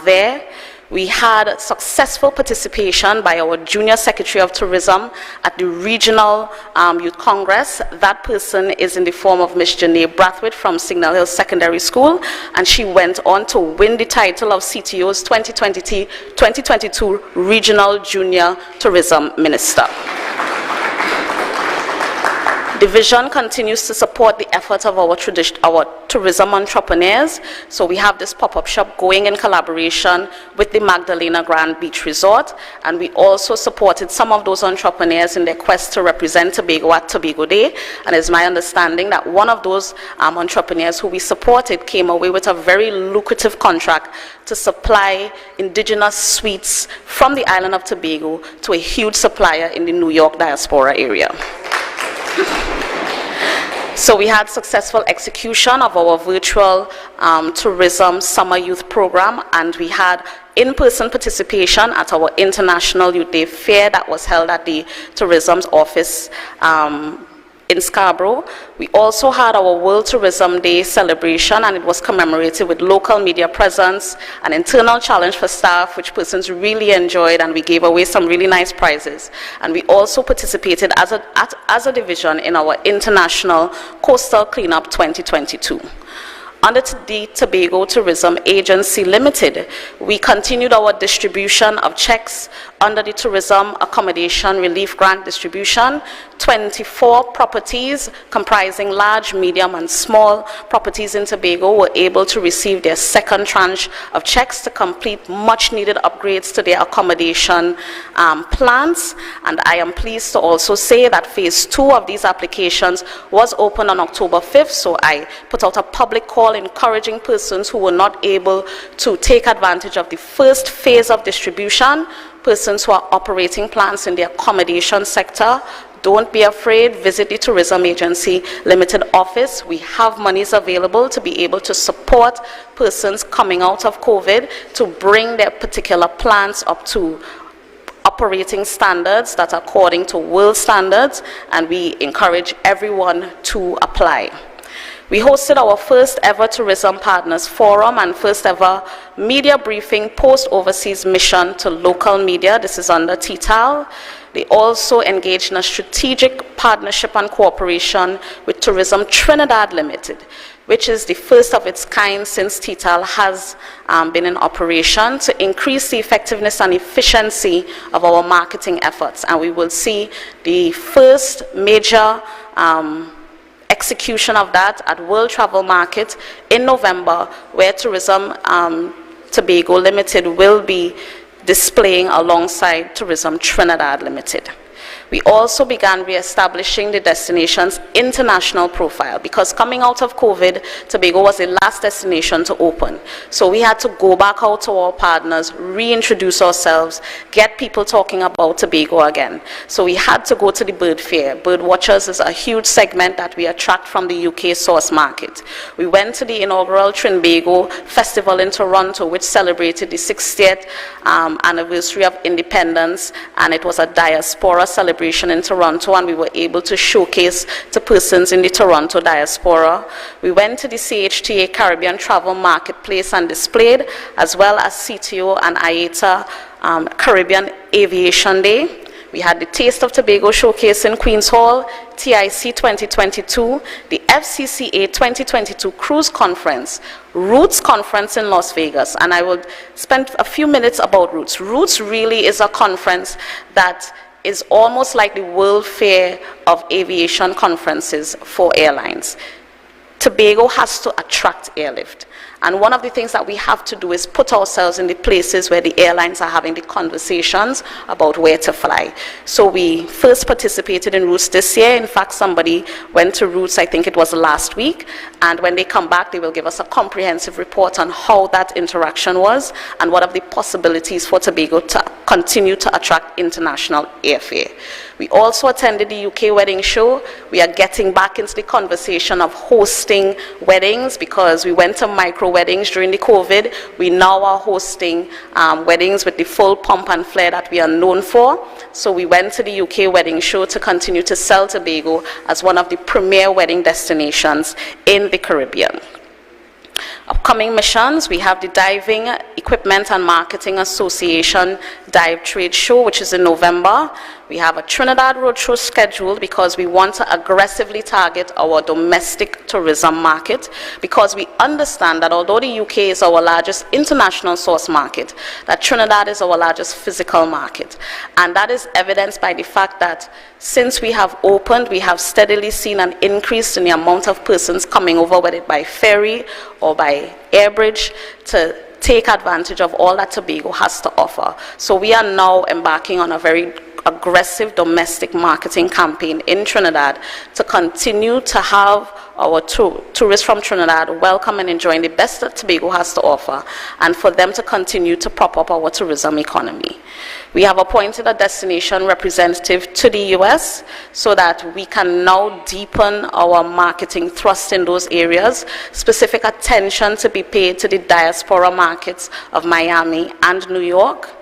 there. We had successful participation by our Junior Secretary of Tourism at the Regional Youth Congress. That person is in the form of Ms. Janae Brathwaite from Signal Hill Secondary School, and she went on to win the title of CTO's 2022 Regional Junior Tourism Minister. Division continues to support the efforts of our tourism entrepreneurs. So we have this pop-up shop going in collaboration with the Magdalena Grand Beach Resort, and we also supported some of those entrepreneurs in their quest to represent Tobago at Tobago Day. And it's my understanding that one of those entrepreneurs who we supported came away with a very lucrative contract to supply indigenous sweets from the island of Tobago to a huge supplier in the New York diaspora area. So we had successful execution of our virtual tourism summer youth program, and we had in-person participation at our International Youth Day Fair that was held at the tourism's office in Scarborough. We also had our World Tourism Day celebration, and it was commemorated with local media presence, an internal challenge for staff, which persons really enjoyed, and we gave away some really nice prizes. And we also participated as a division in our International Coastal Cleanup 2022. Under the Tobago Tourism Agency Limited, we continued our distribution of checks under the Tourism Accommodation Relief Grant distribution. 24 properties comprising large, medium, and small properties in Tobago were able to receive their second tranche of checks to complete much-needed upgrades to their accommodation plans. And I am pleased to also say that phase 2 of these applications was opened on October 5th, so I put out a public call encouraging persons who were not able to take advantage of the first phase of distribution, persons who are operating plans in the accommodation sector. Don't be afraid, visit the Tourism Agency Limited office. We have monies available to be able to support persons coming out of COVID to bring their particular plans up to operating standards that are according to world standards, and we encourage everyone to apply. We hosted our first ever Tourism Partners Forum and first ever media briefing post-overseas mission to local media. This is under TTAL. They also engaged in a strategic partnership and cooperation with Tourism Trinidad Limited, which is the first of its kind since TTAL has been in operation, to increase the effectiveness and efficiency of our marketing efforts. And we will see the first major execution of that at World Travel Market in November, where Tourism Tobago Limited will be displaying alongside Tourism Trinidad Limited. We also began re-establishing the destination's international profile, because coming out of COVID, Tobago was the last destination to open. So we had to go back out to our partners, reintroduce ourselves, get people talking about Tobago again. So we had to go to the bird fair. Bird watchers is a huge segment that we attract from the UK source market. We went to the inaugural Trinbago Festival in Toronto, which celebrated the 60th anniversary of independence, and it was a diaspora celebration in Toronto, and we were able to showcase to persons in the Toronto diaspora. We went to the CHTA Caribbean Travel Marketplace and displayed, as well as CTO and IATA Caribbean Aviation Day. We had the Taste of Tobago showcase in Queen's Hall, TIC 2022, the FCCA 2022 Cruise Conference, Roots Conference in Las Vegas, and I will spend a few minutes about Roots. Roots really is a conference that is almost like the World Fair of aviation conferences for airlines. Tobago has to attract airlift. And one of the things that we have to do is put ourselves in the places where the airlines are having the conversations about where to fly. So we first participated in Roots this year. In fact, somebody went to Roots, I think it was last week, and when they come back, they will give us a comprehensive report on how that interaction was and what are the possibilities for Tobago to continue to attract international airfare. We also attended the UK Wedding Show. We are getting back into the conversation of hosting weddings, because we went to micro weddings during the COVID. We now are hosting weddings with the full pomp and flair that we are known for. So we went to the UK Wedding Show to continue to sell Tobago as one of the premier wedding destinations in the Caribbean. Upcoming missions, we have the Diving Equipment and Marketing Association Dive Trade Show, which is in November. We have a Trinidad Roadshow scheduled because we want to aggressively target our domestic tourism market, because we understand that although the UK is our largest international source market, that Trinidad is our largest physical market. And that is evidenced by the fact that since we have opened, we have steadily seen an increase in the amount of persons coming over, whether it by ferry or by air bridge, to take advantage of all that Tobago has to offer. So we are now embarking on a very aggressive domestic marketing campaign in Trinidad to continue to have our tourists from Trinidad welcome and enjoying the best that Tobago has to offer, and for them to continue to prop up our tourism economy. We have appointed a destination representative to the US so that we can now deepen our marketing thrust in those areas. Specific attention to be paid to the diaspora markets of Miami and New York.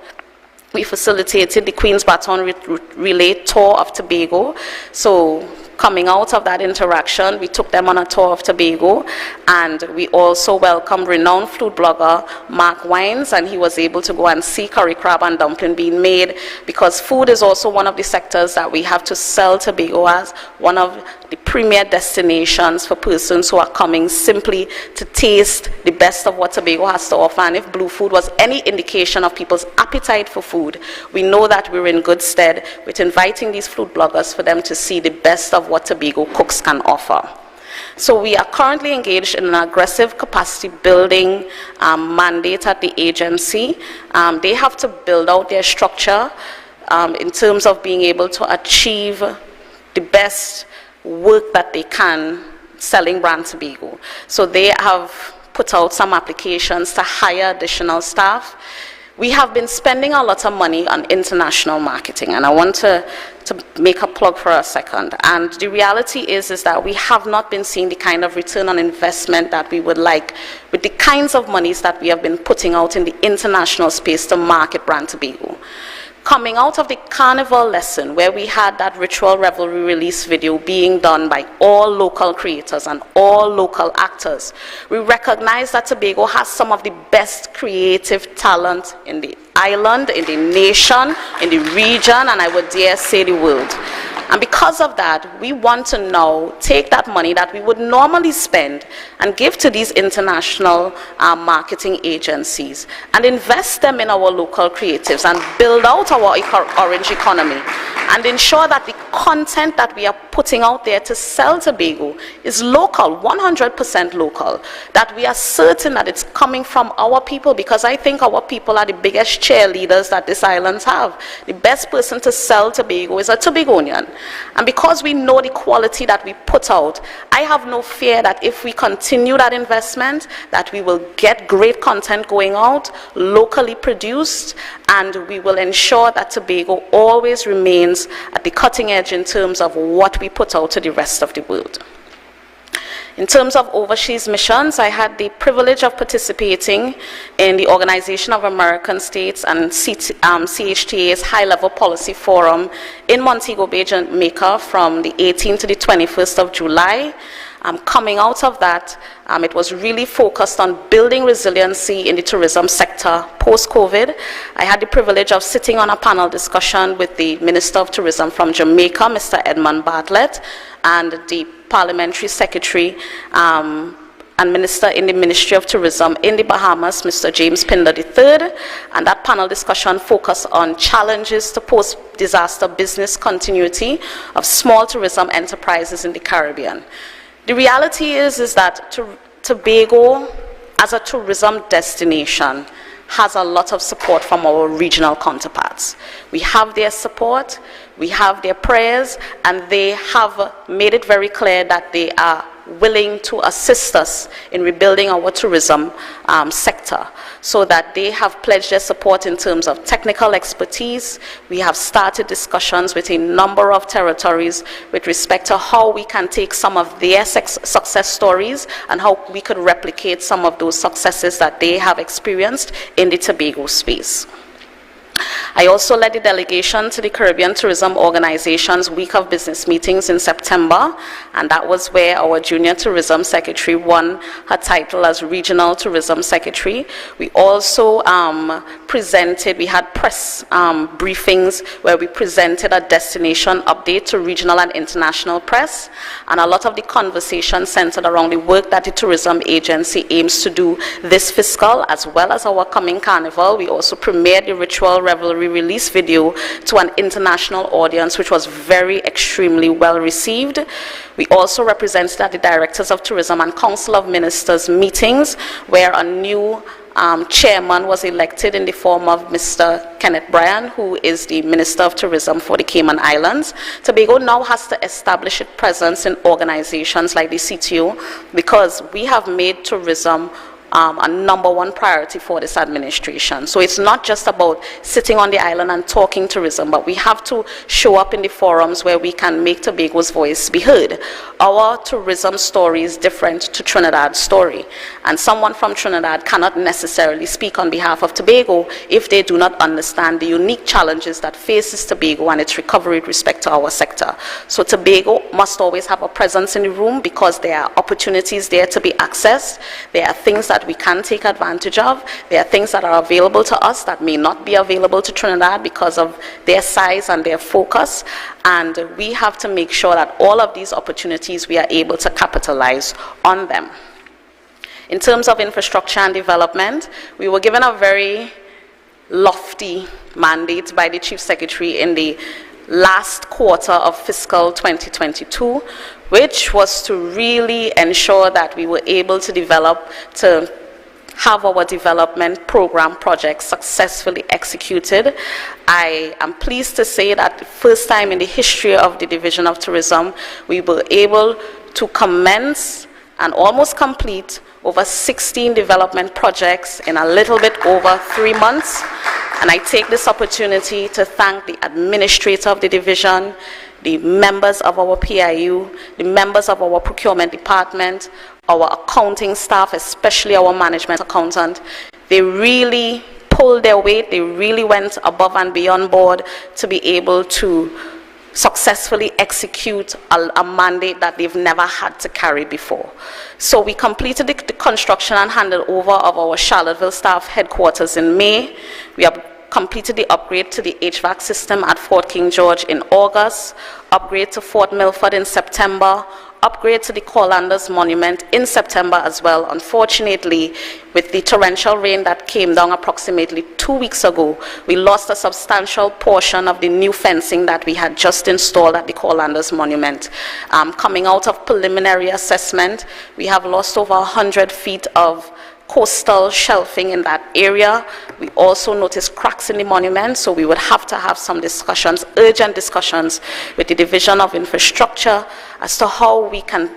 We facilitated the Queen's Baton Relay Tour of Tobago. So coming out of that interaction, we took them on a tour of Tobago, and we also welcomed renowned food blogger Mark Wines, and he was able to go and see curry crab and dumpling being made, because food is also one of the sectors that we have to sell Tobago as one of the premier destinations for persons who are coming simply to taste the best of what Tobago has to offer. And if Blue Food was any indication of people's appetite for food, we know that we're in good stead with inviting these food bloggers for them to see the best of what Tobago cooks can offer. So we are currently engaged in an aggressive capacity building mandate at the agency. They have to build out their structure in terms of being able to achieve the best work that they can selling brand Tobago. So they have put out some applications to hire additional staff. We have been spending a lot of money on international marketing, and I want to make a plug for a second. And the reality is that we have not been seeing the kind of return on investment that we would like with the kinds of monies that we have been putting out in the international space to market brand Tobago. Coming out of the carnival lesson, where we had that ritual revelry release video being done by all local creators and all local actors, we recognize that Tobago has some of the best creative talent in the island, in the nation, in the region, and I would dare say the world. And because of that, we want to now take that money that we would normally spend and give to these international marketing agencies and invest them in our local creatives and build out our orange economy and ensure that the content that we are putting out there to sell Tobago is local, 100% local, that we are certain that it's coming from our people, because I think our people are the biggest cheerleaders that this island have. The best person to sell Tobago is a Tobagonian. And because we know the quality that we put out, I have no fear that if we continue that investment, that we will get great content going out, locally produced, and we will ensure that Tobago always remains at the cutting edge in terms of what we put out to the rest of the world. In terms of overseas missions, I had the privilege of participating in the Organization of American States and CHTA's High-Level Policy Forum in Montego Bay, Jamaica from the 18th to the 21st of July. Coming out of that, it was really focused on building resiliency in the tourism sector post-COVID. I had the privilege of sitting on a panel discussion with the Minister of Tourism from Jamaica, Mr. Edmund Bartlett, and the Parliamentary Secretary and Minister in the Ministry of Tourism in the Bahamas, Mr. James Pinder III, and that panel discussion focused on challenges to post-disaster business continuity of small tourism enterprises in the Caribbean. The reality is that Tobago, as a tourism destination, has a lot of support from our regional counterparts. We have their support, we have their prayers, and they have made it very clear that they are willing to assist us in rebuilding our tourism sector, so that they have pledged their support in terms of technical expertise. We have started discussions with a number of territories with respect to how we can take some of their success stories and how we could replicate some of those successes that they have experienced in the Tobago space. I also led the delegation to the Caribbean Tourism Organization's Week of Business meetings in September, and that was where our Junior Tourism Secretary won her title as Regional Tourism Secretary. We also we had press briefings where we presented a destination update to regional and international press, and a lot of the conversation centered around the work that the tourism agency aims to do this fiscal, as well as our coming carnival. We also premiered the Ritual Revelry release video to an international audience, which was extremely well received. We also represented at the Directors of Tourism and Council of Ministers meetings, where a new chairman was elected in the form of Mr. Kenneth Bryan, who is the Minister of Tourism for the Cayman Islands. Tobago now has to establish its presence in organizations like the CTO, because we have made tourism a #1 priority for this administration. So it's not just about sitting on the island and talking tourism, but we have to show up in the forums where we can make Tobago's voice be heard. Our tourism story is different to Trinidad's story, and someone from Trinidad cannot necessarily speak on behalf of Tobago if they do not understand the unique challenges that faces Tobago and its recovery with respect to our sector. So Tobago must always have a presence in the room, because there are opportunities there to be accessed. There are things that we can take advantage of. There are things that are available to us that may not be available to Trinidad because of their size and their focus, and we have to make sure that all of these opportunities we are able to capitalize on them. In terms of infrastructure and development, we were given a very lofty mandate by the Chief Secretary in the last quarter of fiscal 2022, which was to really ensure that we were able to have our development program projects successfully executed. I am pleased to say that the first time in the history of the Division of Tourism, we were able to commence and almost complete over 16 development projects in a little bit over 3 months. And I take this opportunity to thank the administrator of the division, the members of our PIU, the members of our procurement department, our accounting staff, especially our management accountant. They really pulled their weight. They really went above and beyond board to be able to successfully execute a mandate that they've never had to carry before. So we completed the construction and handed over of our Charlottesville staff headquarters in May. We have completed the upgrade to the HVAC system at Fort King George in August, upgrade to Fort Milford in September, upgrade to the Corlanders Monument in September as well. Unfortunately, with the torrential rain that came down approximately 2 weeks ago, we lost a substantial portion of the new fencing that we had just installed at the Corlanders Monument. Coming out of preliminary assessment, we have lost over 100 feet of coastal shelving in that area. We also noticed cracks in the monument, so we would have to have some discussions, urgent discussions with the Division of Infrastructure as to how we can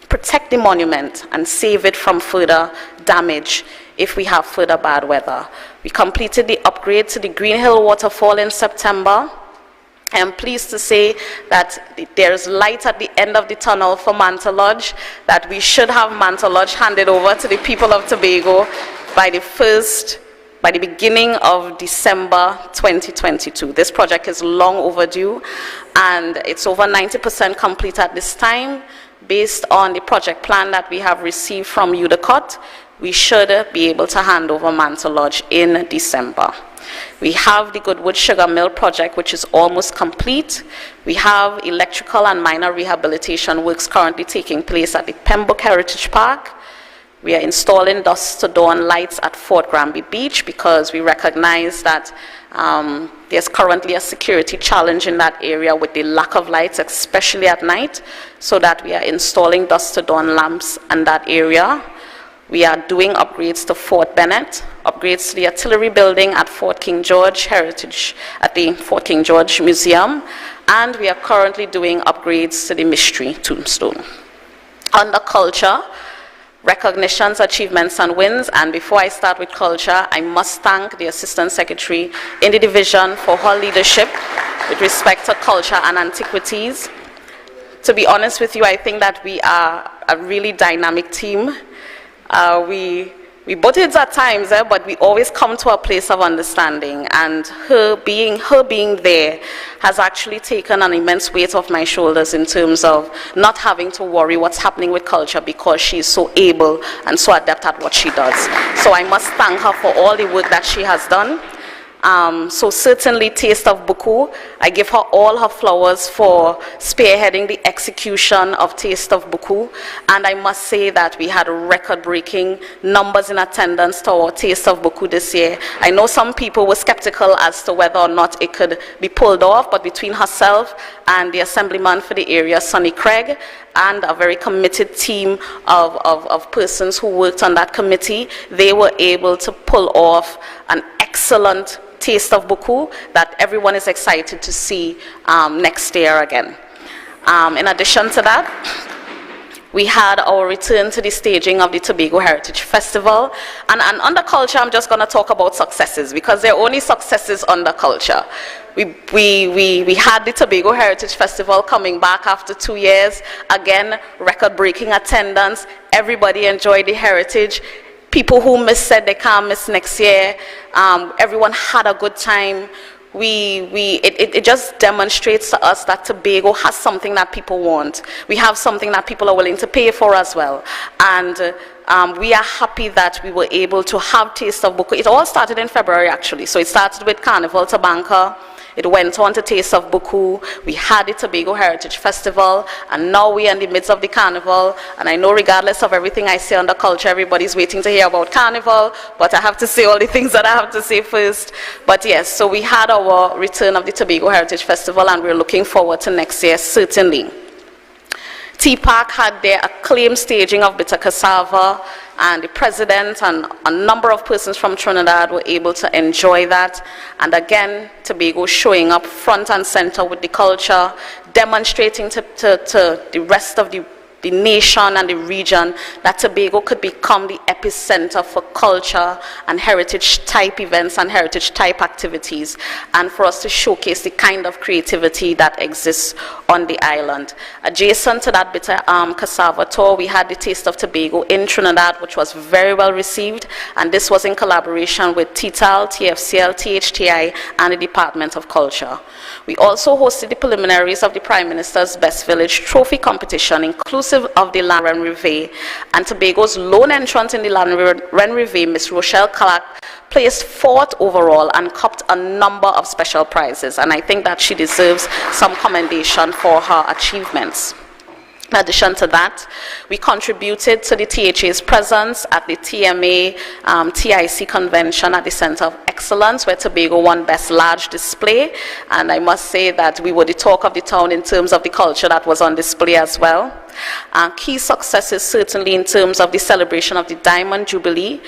protect the monument and save it from further damage if we have further bad weather. We completed the upgrade to the Green Hill Waterfall in September. I am pleased to say that there's light at the end of the tunnel for Manta Lodge, that we should have Manta Lodge handed over to the people of Tobago by the beginning of December 2022. This project is long overdue, and it's over 90% complete at this time. Based on the project plan that we have received from UDECOT, we should be able to hand over Manta Lodge in December. We have the Goodwood Sugar Mill project, which is almost complete. We have electrical and minor rehabilitation works currently taking place at the Pembroke Heritage Park. We are installing dusk to dawn lights at Fort Granby Beach because we recognize that there's currently a security challenge in that area with the lack of lights, especially at night, so that we are installing dusk to dawn lamps in that area. We are doing upgrades to Fort Bennett, upgrades to the artillery building at Fort King George Heritage, at the Fort King George Museum, and we are currently doing upgrades to the Mystery Tombstone. Under culture, recognitions, achievements, and wins, and before I start with culture, I must thank the Assistant Secretary in the division for her leadership with respect to culture and antiquities. To be honest with you, I think that we are a really dynamic team. We butt heads at times, but we always come to a place of understanding, and her being there has actually taken an immense weight off my shoulders in terms of not having to worry what's happening with culture because she's so able and so adept at what she does. So I must thank her for all the work that she has done. So certainly Taste of Buku, I give her all her flowers for spearheading the execution of Taste of Buku, and I must say that we had record-breaking numbers in attendance to our Taste of Buku this year. I know some people were skeptical as to whether or not it could be pulled off, but between herself and the assemblyman for the area, Sonny Craig, and a very committed team of persons who worked on that committee, they were able to pull off an excellent Taste of Buku that everyone is excited to see next year again. In addition to that, we had our return to the staging of the Tobago Heritage Festival. And under culture, I'm just going to talk about successes because there are only successes under culture. We had the Tobago Heritage Festival coming back after 2 years. Again, record-breaking attendance. Everybody enjoyed the heritage. People who missed said they can't miss next year. Everyone had a good time. It just demonstrates to us that Tobago has something that people want. We have something that people are willing to pay for as well. And we are happy that we were able to have Taste of Buku. It all started in February, actually. So it started with Carnival to Banker. It went on to Taste of Buku. We had the Tobago Heritage Festival, and now we're in the midst of the Carnival. And I know regardless of everything I say under culture, everybody's waiting to hear about Carnival, but I have to say all the things that I have to say first. But yes, so we had our return of the Tobago Heritage Festival, and we're looking forward to next year, certainly. T-Park had their acclaimed staging of Bitter Cassava, and the president and a number of persons from Trinidad were able to enjoy that. And again, Tobago showing up front and center with the culture, demonstrating to the rest of the the nation and the region, that Tobago could become the epicenter for culture and heritage-type events and heritage-type activities, and for us to showcase the kind of creativity that exists on the island. Adjacent to that bitter cassava tour, we had the Taste of Tobago in Trinidad, which was very well received, and this was in collaboration with TTAL, TFCL, THTI, and the Department of Culture. We also hosted the preliminaries of the Prime Minister's Best Village Trophy competition, inclusive of the La Renrive, and Tobago's lone entrant in the La Renrive, Miss Rochelle Clark, placed 4th overall and copped a number of special prizes, and I think that she deserves some commendation for her achievements. In addition to that, we contributed to the THA's presence at the TMA TIC convention at the Center of Excellence, where Tobago won Best Large Display, and I must say that we were the talk of the town in terms of the culture that was on display as well. Key successes certainly in terms of the celebration of the Diamond Jubilee.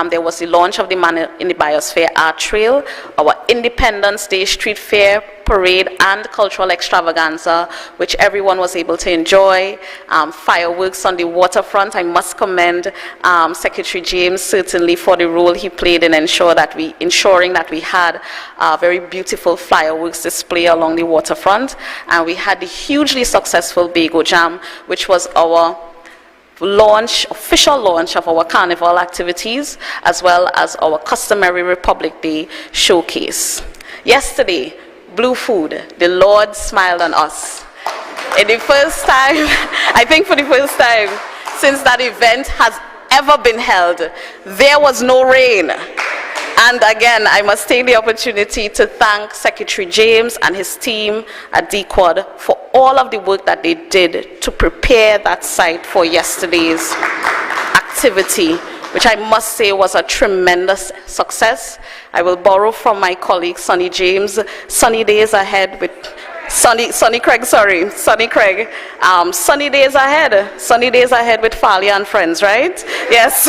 There was the launch of the Man in the Biosphere Art Trail, our Independence Day Street Fair, parade, and cultural extravaganza, which everyone was able to enjoy. Fireworks on the waterfront. I must commend Secretary James certainly for the role he played in ensuring that we had a very beautiful fireworks display along the waterfront. And we had the hugely successful Bago Jam, which was our official launch of our carnival activities, as well as our customary Republic Day showcase. Yesterday, Blue Food, the Lord smiled on us. And the first time, I think for the first time since that event has ever been held, there was no rain. And again, I must take the opportunity to thank Secretary James and his team at DQuad for all of the work that they did to prepare that site for yesterday's activity, which I must say was a tremendous success. I will borrow from my colleague Sonny James, sunny days ahead with Sonny Craig, Sonny days ahead with Falia and friends, right? Yes.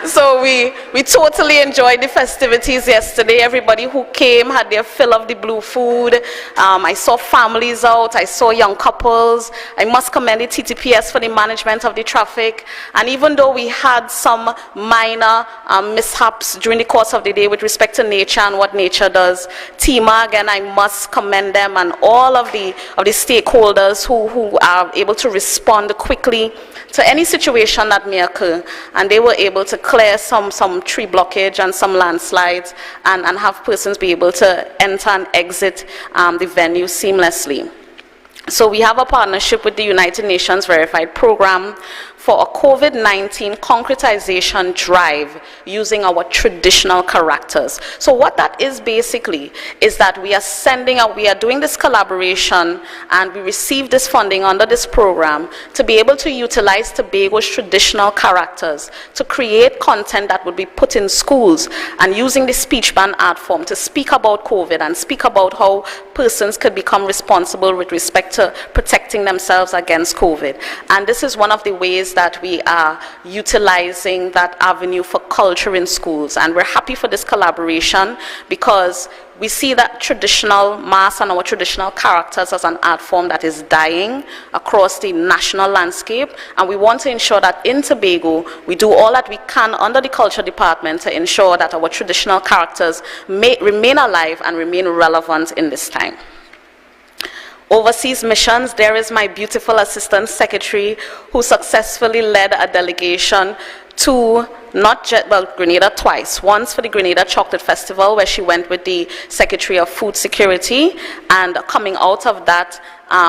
So we totally enjoyed the festivities yesterday. Everybody who came had their fill of the Blue Food. I saw families out, I saw young couples. I must commend the TTPS for the management of the traffic. And even though we had some minor mishaps during the course of the day with respect to nature and what nature does, TIMA, again, I must commend them and all of the stakeholders who are able to respond quickly to any situation that may occur, and they were able to clear some tree blockage and some landslides and have persons be able to enter and exit the venue seamlessly. So we have a partnership with the United Nations Verified Program for a COVID-19 concretization drive using our traditional characters. So what that is basically is that we are doing this collaboration, and we receive this funding under this program to be able to utilize Tobago's traditional characters to create content that would be put in schools, and using the speech band art form to speak about COVID and speak about how persons could become responsible with respect to protecting themselves against COVID. And this is one of the ways that we are utilizing that avenue for culture in schools. And we're happy for this collaboration because we see that traditional mass and our traditional characters as an art form that is dying across the national landscape. And we want to ensure that in Tobago, we do all that we can under the Culture Department to ensure that our traditional characters may remain alive and remain relevant in this time. Overseas missions, there is my beautiful Assistant Secretary who successfully led a delegation to Grenada twice. Once for the Grenada Chocolate Festival, where she went with the Secretary of Food Security, and coming out of that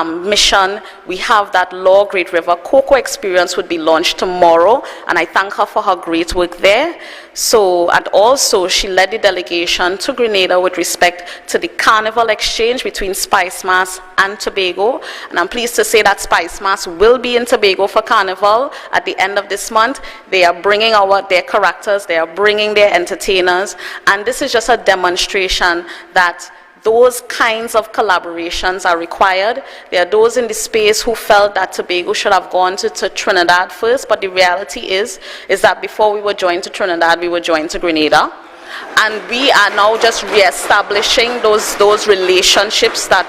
mission, we have that Law Great River Cocoa Experience would be launched tomorrow, and I thank her for her great work there. So, and also she led the delegation to Grenada with respect to the Carnival Exchange between Spice Mass and Tobago, and I'm pleased to say that Spice Mass will be in Tobago for Carnival at the end of this month. They are bringing their characters, they are bringing their entertainers, and this is just a demonstration that those kinds of collaborations are required. There are those in the space who felt that Tobago should have gone to Trinidad first, but the reality is that before we were joined to Trinidad, we were joined to Grenada. And we are now just re-establishing those relationships that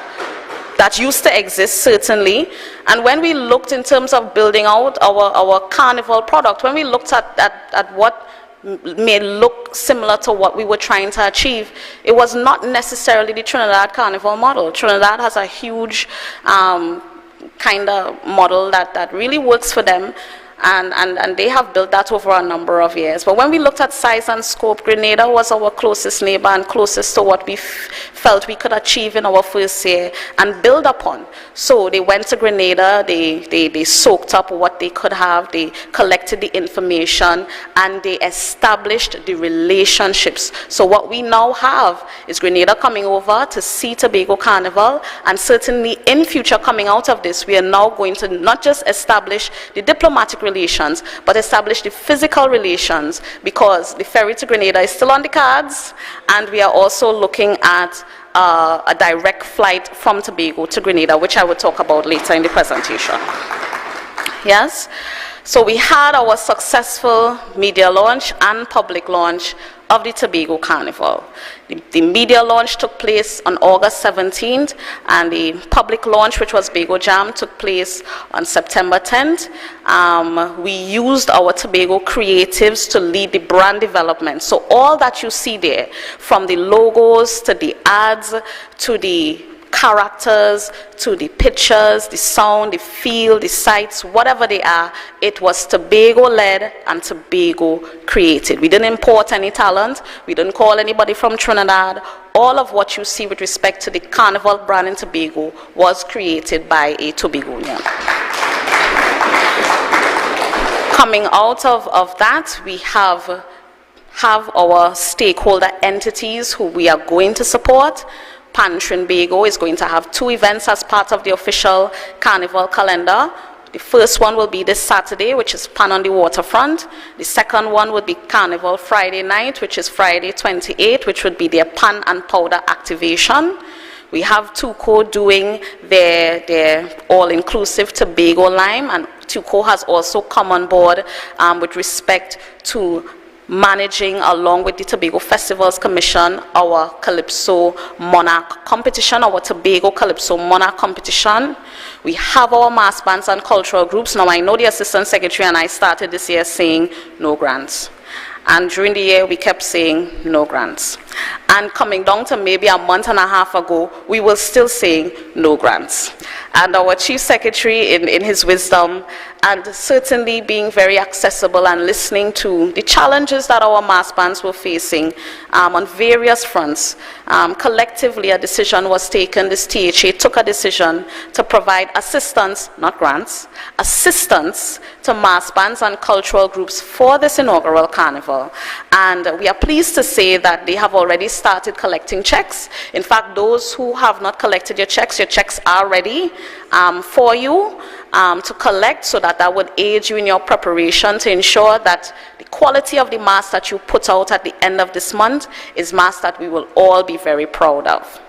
that used to exist, certainly. And when we looked in terms of building out our carnival product, when we looked at what may look similar to what we were trying to achieve, it was not necessarily the Trinidad Carnival model. Trinidad has a huge kind of model that really works for them, and they have built that over a number of years. But when we looked at size and scope, Grenada was our closest neighbor and closest to what we felt we could achieve in our first year and build upon. So they went to Grenada, they soaked up what they could have, they collected the information, and they established the relationships. So what we now have is Grenada coming over to see Tobago Carnival, and certainly in future coming out of this, we are now going to not just establish the diplomatic relations, but establish the physical relations, because the ferry to Grenada is still on the cards, and we are also looking at a direct flight from Tobago to Grenada, which I will talk about later in the presentation. Yes? So we had our successful media launch and public launch of the Tobago Carnival. The media launch took place on August 17th, and the public launch, which was Bago Jam, took place on September 10th. We used our Tobago creatives to lead the brand development. So all that you see there, from the logos to the ads to the characters to the pictures, the sound, the feel, the sights, whatever they are, it was Tobago led and Tobago created. We didn't import any talent, we didn't call anybody from Trinidad. All of what you see with respect to the Carnival brand in Tobago was created by a Tobagonian. Coming out of that, we have our stakeholder entities who we are going to support. Pan Trinbago is going to have 2 events as part of the official Carnival calendar. The first one will be this Saturday, which is Pan on the Waterfront. The second one would be Carnival Friday night, which is Friday 28th, which would be their Pan and Powder activation. We have Tuco doing their all-inclusive Tobago Lime, and Tuco has also come on board with respect to managing, along with the Tobago Festivals Commission, our Calypso Monarch competition, our Tobago Calypso Monarch competition. We have our mass bands and cultural groups. Now, I know the Assistant Secretary and I started this year saying no grants. And during the year, we kept saying no grants. And coming down to maybe a month and a half ago, we were still saying no grants. And our Chief Secretary, in his wisdom, and certainly being very accessible and listening to the challenges that our mass bands were facing on various fronts, collectively a decision was taken. This THA took a decision to provide assistance, not grants, assistance to mass bands and cultural groups for this inaugural carnival. And we are pleased to say that they have already started collecting checks. In fact, those who have not collected your checks are ready for you to collect, so that would aid you in your preparation to ensure that the quality of the mass that you put out at the end of this month is mass that we will all be very proud of.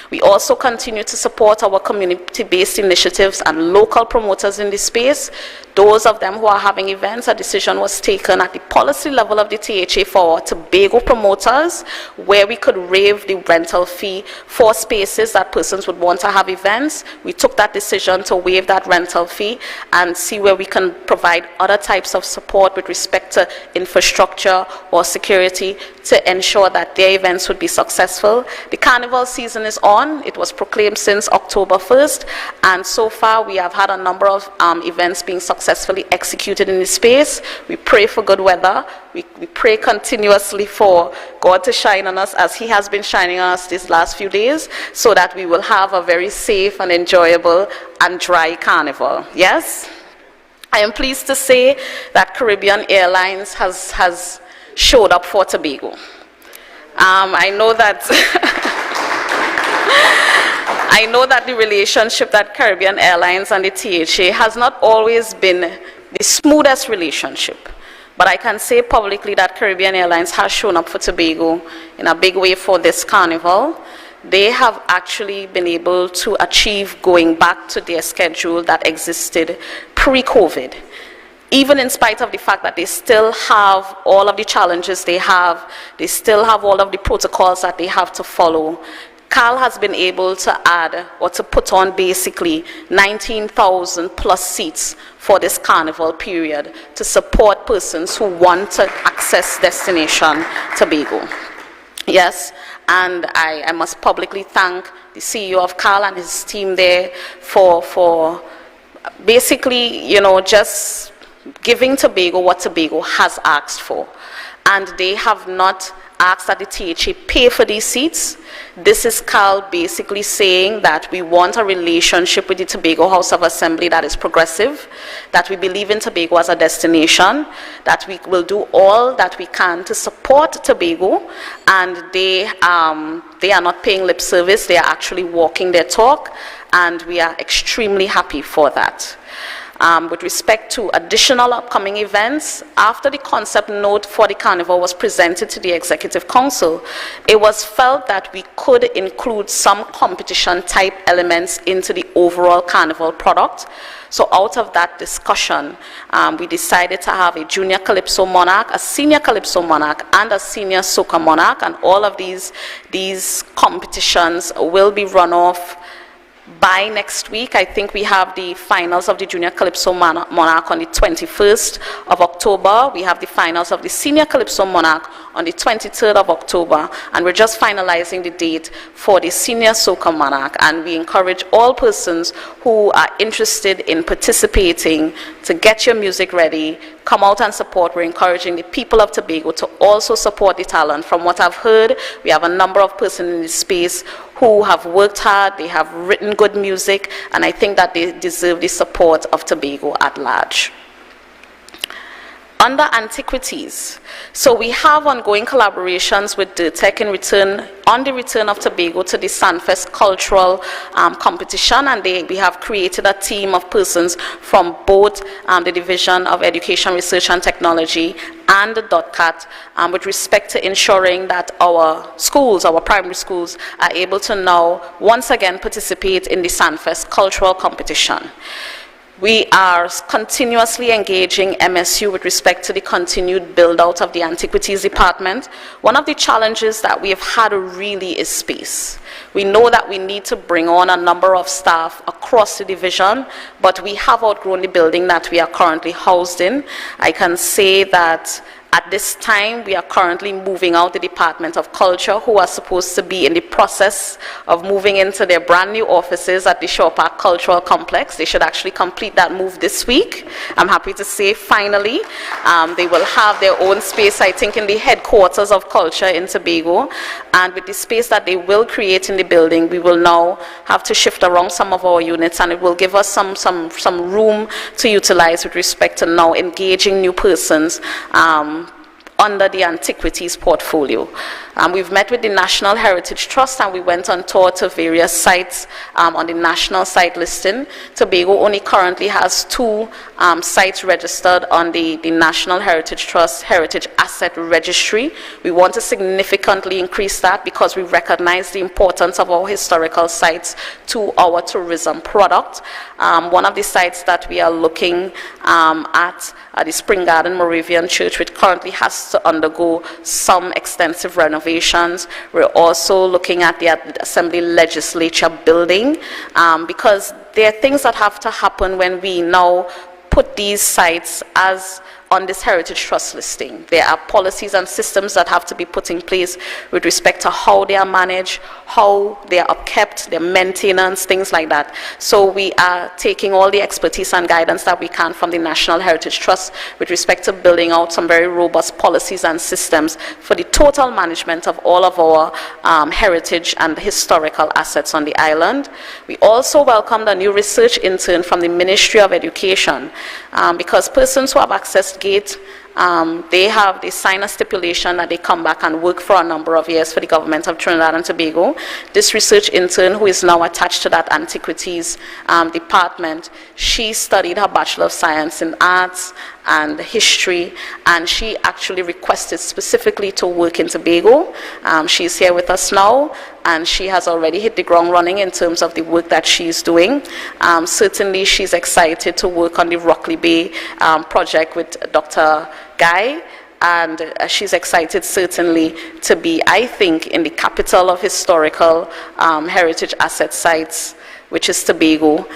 We also continue to support our community-based initiatives and local promoters in this space. Those of them who are having events, a decision was taken at the policy level of the THA for Tobago promoters, where we could waive the rental fee for spaces that persons would want to have events. We took that decision to waive that rental fee and see where we can provide other types of support with respect to infrastructure or security to ensure that their events would be successful. The carnival season is on. It was proclaimed since October 1st, and so far we have had a number of events being successfully executed in this space. We pray for good weather. We pray continuously for God to shine on us as He has been shining on us these last few days, so that we will have a very safe and enjoyable and dry carnival. Yes? I am pleased to say that Caribbean Airlines has showed up for Tobago. I know that the relationship that Caribbean Airlines and the THA has not always been the smoothest relationship, but I can say publicly that Caribbean Airlines has shown up for Tobago in a big way for this carnival. They have actually been able to achieve going back to their schedule that existed pre-COVID. Even in spite of the fact that they still have all of the challenges they still have all of the protocols that they have to follow. CAL has been able to add or to put on basically 19,000 plus seats for this carnival period to support persons who want to access destination Tobago. Yes, and I must publicly thank the CEO of CAL and his team there for basically, you know, just giving Tobago what Tobago has asked for. And they have not asked that the THA pay for these seats. This is CAL basically saying that we want a relationship with the Tobago House of Assembly that is progressive, that we believe in Tobago as a destination, that we will do all that we can to support Tobago, and they are not paying lip service, they are actually walking their talk, and we are extremely happy for that. With respect to additional upcoming events, after the concept note for the carnival was presented to the Executive Council, it was felt that we could include some competition type elements into the overall carnival product. So out of that discussion, we decided to have a junior Calypso Monarch, a senior Calypso Monarch, and a senior Soca Monarch, and all of these competitions will be run off by next week. I think we have the finals of the Junior Calypso Monarch on the 21st of October. We have the finals of the Senior Calypso Monarch on the 23rd of October. And we're just finalizing the date for the Senior Soca Monarch. And we encourage all persons who are interested in participating to get your music ready, come out and support. We're encouraging the people of Tobago to also support the talent. From what I've heard, we have a number of persons in this space who have worked hard, they have written good music, and I think that they deserve the support of Tobago at large. Under antiquities, so we have ongoing collaborations with DIRTEC on the return of Tobago to the Sandfest cultural competition, and we have created a team of persons from both the Division of Education, Research and Technology and the DOTCAT with respect to ensuring that our schools, our primary schools, are able to now once again participate in the Sandfest cultural competition. We are continuously engaging MSU with respect to the continued build-out of the Antiquities Department. One of the challenges that we have had really is space. We know that we need to bring on a number of staff across the division, but we have outgrown the building that we are currently housed in. I can say that at this time, we are currently moving out the Department of Culture, who are supposed to be in the process of moving into their brand new offices at the Shaw Park Cultural Complex. They should actually complete that move this week. I'm happy to say, finally, they will have their own space, I think, in the headquarters of culture in Tobago. And with the space that they will create in the building, we will now have to shift around some of our units, and it will give us some room to utilize with respect to now engaging new persons under the Antiquities portfolio. We've met with the National Heritage Trust, and we went on tour to various sites on the national site listing. Tobago only currently has 2 sites registered on the National Heritage Trust Heritage Asset Registry. We want to significantly increase that because we recognize the importance of our historical sites to our tourism product. One of the sites that we are looking at the Spring Garden Moravian Church, which currently has to undergo some extensive renovations. We're also looking at the Assembly Legislature building because there are things that have to happen when we now put these sites as on this Heritage Trust listing. There are policies and systems that have to be put in place with respect to how they are managed, how they are upkept, their maintenance, things like that. So we are taking all the expertise and guidance that we can from the National Heritage Trust with respect to building out some very robust policies and systems for the total management of all of our heritage and historical assets on the island. We also welcomed a new research intern from the Ministry of Education because persons who have accessed GATE, they sign a stipulation that they come back and work for a number of years for the government of Trinidad and Tobago. This research intern, who is now attached to that Antiquities department, she studied her Bachelor of Science in Arts and History, and she actually requested specifically to work in Tobago. She's here with us now, and she has already hit the ground running in terms of the work that she's doing. Certainly, she's excited to work on the Rockley Bay project with Dr. Guy. and she's excited certainly to be, I think, in the capital of historical heritage asset sites, which is Tobago.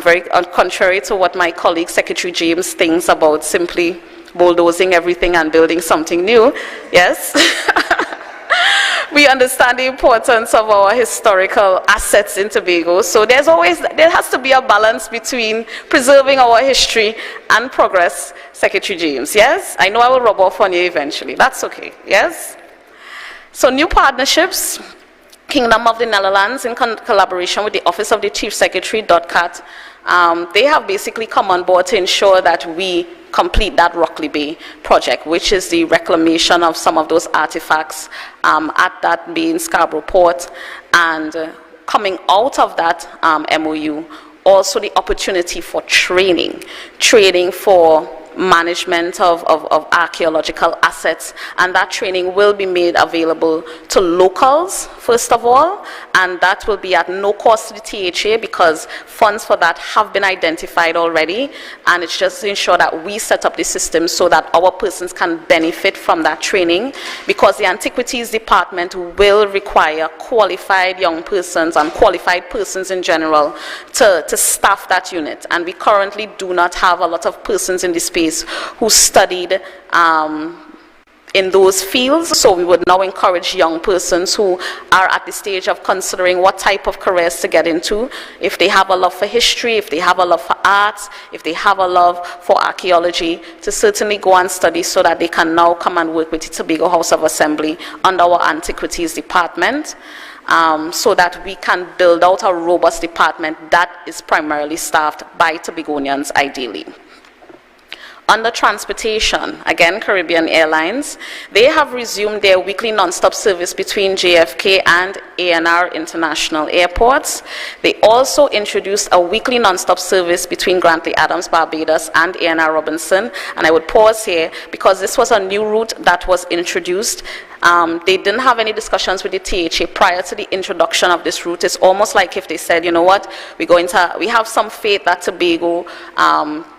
Very contrary to what my colleague Secretary James thinks about simply bulldozing everything and building something new. Yes. We understand the importance of our historical assets in Tobago. So there has to be a balance between preserving our history and progress, Secretary James. Yes? I know I will rub off on you eventually. That's okay. Yes? So new partnerships. Kingdom of the Netherlands, in collaboration with the Office of the Chief Secretary, DOTCAT, they have basically come on board to ensure that we complete that Rockley Bay project, which is the reclamation of some of those artifacts at that bay in Scarborough Port. And coming out of that MOU, also the opportunity for training for management of archaeological assets, and that training will be made available to locals first of all, and that will be at no cost to the THA because funds for that have been identified already, and it's just to ensure that we set up the system so that our persons can benefit from that training, because the Antiquities Department will require qualified young persons and qualified persons in general to staff that unit, and we currently do not have a lot of persons in the space who studied in those fields. So we would now encourage young persons who are at the stage of considering what type of careers to get into. If they have a love for history, if they have a love for arts, if they have a love for archaeology, to certainly go and study so that they can now come and work with the Tobago House of Assembly under our Antiquities Department. So that we can build out a robust department that is primarily staffed by Tobagonians ideally. Under transportation, again, Caribbean Airlines, they have resumed their weekly non-stop service between JFK and ANR International Airports. They also introduced a weekly non-stop service between Grantley Adams, Barbados and ANR Robinson. And I would pause here because this was a new route that was introduced. They didn't have any discussions with the THA prior to the introduction of this route. It's almost like if they said, you know what, we have some faith that Tobago,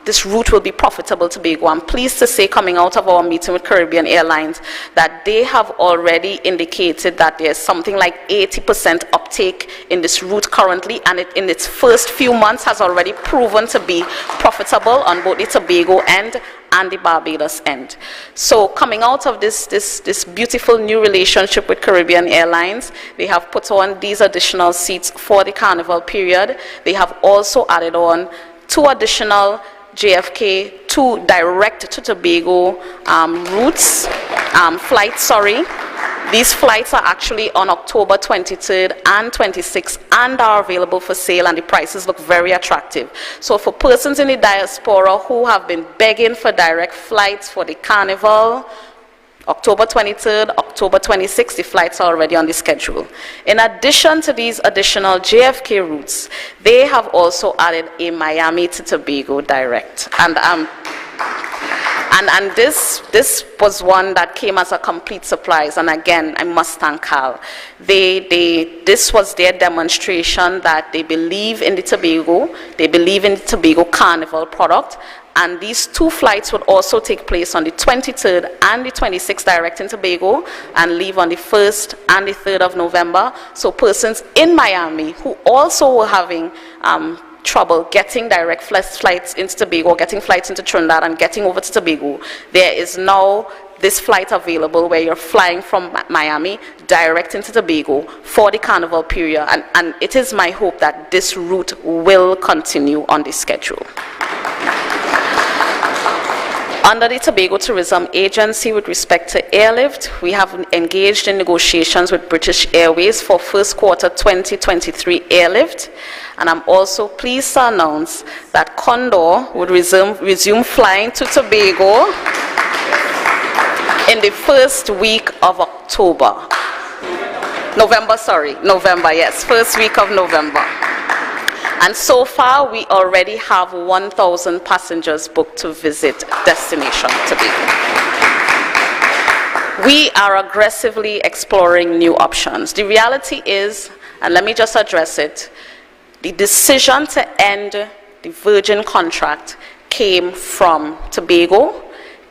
this route will be profitable to Tobago. I'm pleased to say, coming out of our meeting with Caribbean Airlines, that they have already indicated that there's something like 80% uptake in this route currently, and in its first few months has already proven to be profitable on both the Tobago end and the Barbados end. So coming out of this beautiful new relationship with Caribbean Airlines, they have put on these additional seats for the carnival period. They have also added on 2 additional JFK to direct to Tobago flights. These flights are actually on October 23rd and 26th and are available for sale, and the prices look very attractive. So for persons in the diaspora who have been begging for direct flights for the carnival, October 23rd, October 26th, the flights are already on the schedule. In addition to these additional JFK routes, they have also added a Miami to Tobago direct. And this was one that came as a complete surprise. And again, I must thank Carl. This was their demonstration that they believe in the Tobago, they believe in the Tobago Carnival product. And these 2 flights would also take place on the 23rd and the 26th direct in Tobago, and leave on the 1st and the 3rd of November. So persons in Miami who also were having trouble getting direct flights into Tobago, getting flights into Trinidad and getting over to Tobago, there is now this flight available where you're flying from Miami direct into Tobago for the carnival period. And it is my hope that this route will continue on the schedule. Under the Tobago Tourism Agency, with respect to airlift, we have engaged in negotiations with British Airways for first quarter 2023 airlift. And I'm also pleased to announce that Condor would resume flying to Tobago in the first week of October. November, yes, first week of November. And so far, we already have 1,000 passengers booked to visit destination Tobago. We are aggressively exploring new options. The reality is, and let me just address it, the decision to end the Virgin contract came from Tobago,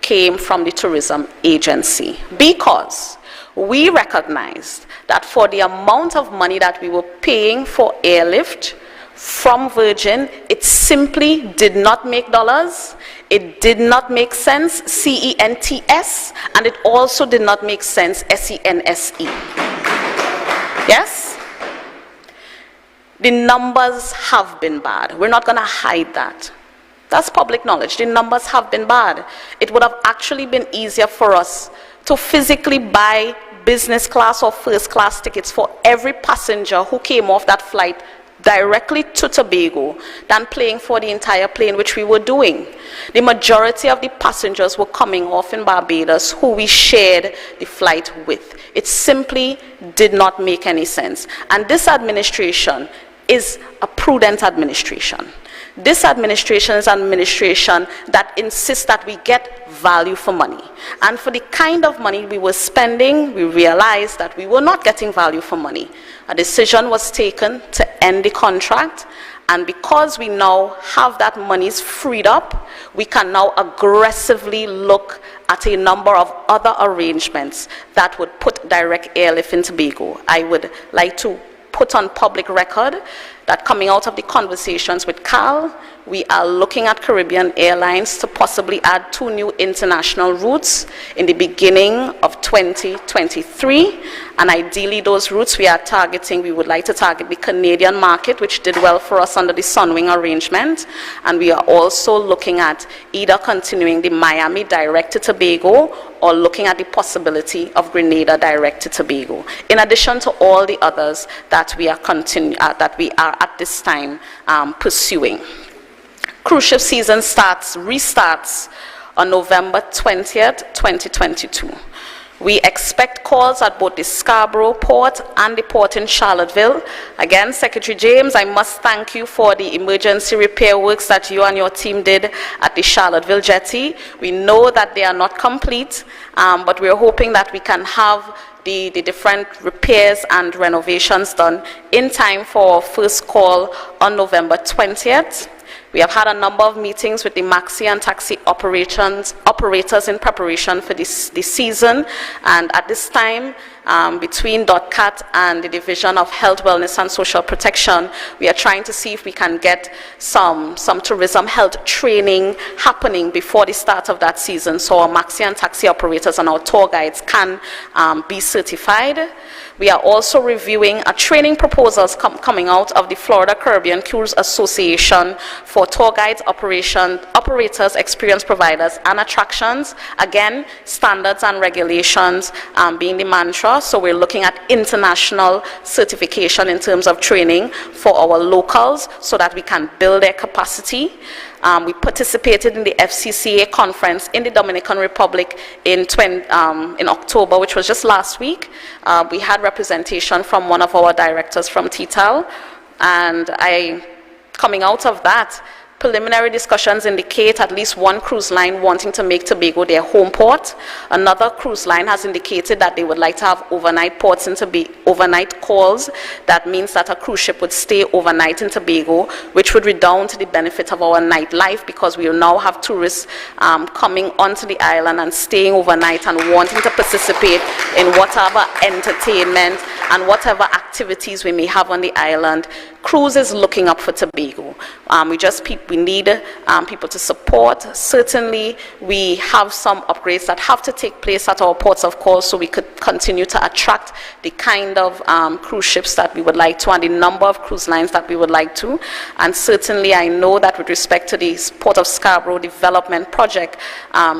came from the tourism agency, because we recognized that for the amount of money that we were paying for airlift from Virgin, it simply did not make dollars, it did not make sense, CENTS, and it also did not make sense, SENSE. Yes? The numbers have been bad. We're not going to hide that. That's public knowledge. The numbers have been bad. It would have actually been easier for us to physically buy business class or first class tickets for every passenger who came off that flight directly to Tobago than paying for the entire plane, which we were doing. The majority of the passengers were coming off in Barbados who we shared the flight with. It simply did not make any sense. And this administration is a prudent administration. This administration is an administration that insists that we get value for money. And for the kind of money we were spending, we realized that we were not getting value for money. A decision was taken to end the contract, and because we now have that money freed up, we can now aggressively look at a number of other arrangements that would put direct airlift in Tobago. I would like to put on public record that coming out of the conversations with Cal, we are looking at Caribbean Airlines to possibly add 2 new international routes in the beginning of 2023. And ideally those routes we are targeting, we would like to target the Canadian market, which did well for us under the Sunwing arrangement. And we are also looking at either continuing the Miami direct to Tobago or looking at the possibility of Grenada direct to Tobago, in addition to all the others that we are at this time pursuing. Cruise ship season restarts on November 20th, 2022. We expect calls at both the Scarborough port and the port in Charlottesville. Again, Secretary James, I must thank you for the emergency repair works that you and your team did at the Charlottesville jetty. We know that they are not complete, but we're hoping that we can have the different repairs and renovations done in time for our first call on November 20th. We have had a number of meetings with the maxi and taxi operators in preparation for this season, and at this time, between DOTCAT and the Division of Health, Wellness and Social Protection, we are trying to see if we can get some tourism health training happening before the start of that season, so our maxi and taxi operators and our tour guides can be certified. We are also reviewing a training proposals coming out of the Florida Caribbean Cruise Association for tour guides, operators, experience providers, and attractions. Again, standards and regulations being the mantra. So we're looking at international certification in terms of training for our locals so that we can build their capacity. We participated in the FCCA conference in the Dominican Republic in October, which was just last week. We had representation from one of our directors from TTAL, and coming out of that, preliminary discussions indicate at least one cruise line wanting to make Tobago their home port. Another cruise line has indicated that they would like to have overnight ports in Tobago, overnight calls. That means that a cruise ship would stay overnight in Tobago, which would redound to the benefit of our nightlife, because we will now have tourists coming onto the island and staying overnight and wanting to participate in whatever entertainment and whatever activities we may have on the island. Cruise is looking up for Tobago. We need people to support. Certainly, we have some upgrades that have to take place at our ports of call so we could continue to attract the kind of cruise ships that we would like to and the number of cruise lines that we would like to. And certainly, I know that with respect to the Port of Scarborough development project,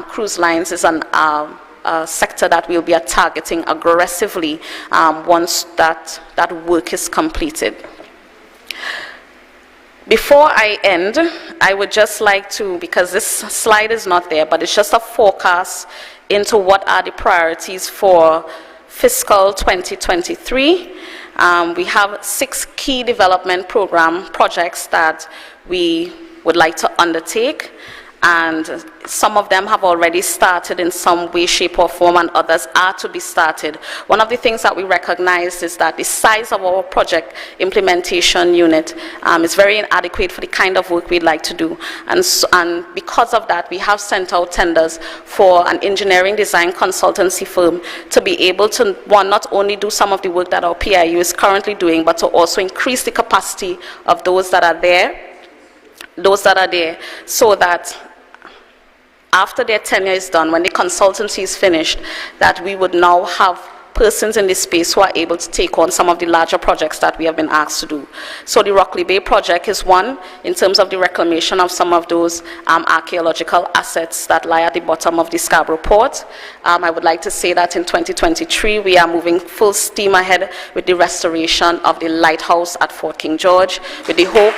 cruise lines is a sector that we'll be targeting aggressively once that work is completed. Before I end, I would just like to, because this slide is not there, but it's just a forecast into what are the priorities for fiscal 2023. We have 6 key development program projects that we would like to undertake, and some of them have already started in some way, shape, or form, and others are to be started. One of the things that we recognize is that the size of our project implementation unit is very inadequate for the kind of work we'd like to do. And because of that, we have sent out tenders for an engineering design consultancy firm to be able to, one, not only do some of the work that our PIU is currently doing, but to also increase the capacity of those that are there, so that after their tenure is done, when the consultancy is finished, that we would now have persons in this space who are able to take on some of the larger projects that we have been asked to do. So the Rockley Bay project is one in terms of the reclamation of some of those archaeological assets that lie at the bottom of the Scarborough Port. I would like to say that in 2023 we are moving full steam ahead with the restoration of the lighthouse at Fort King George, with the hope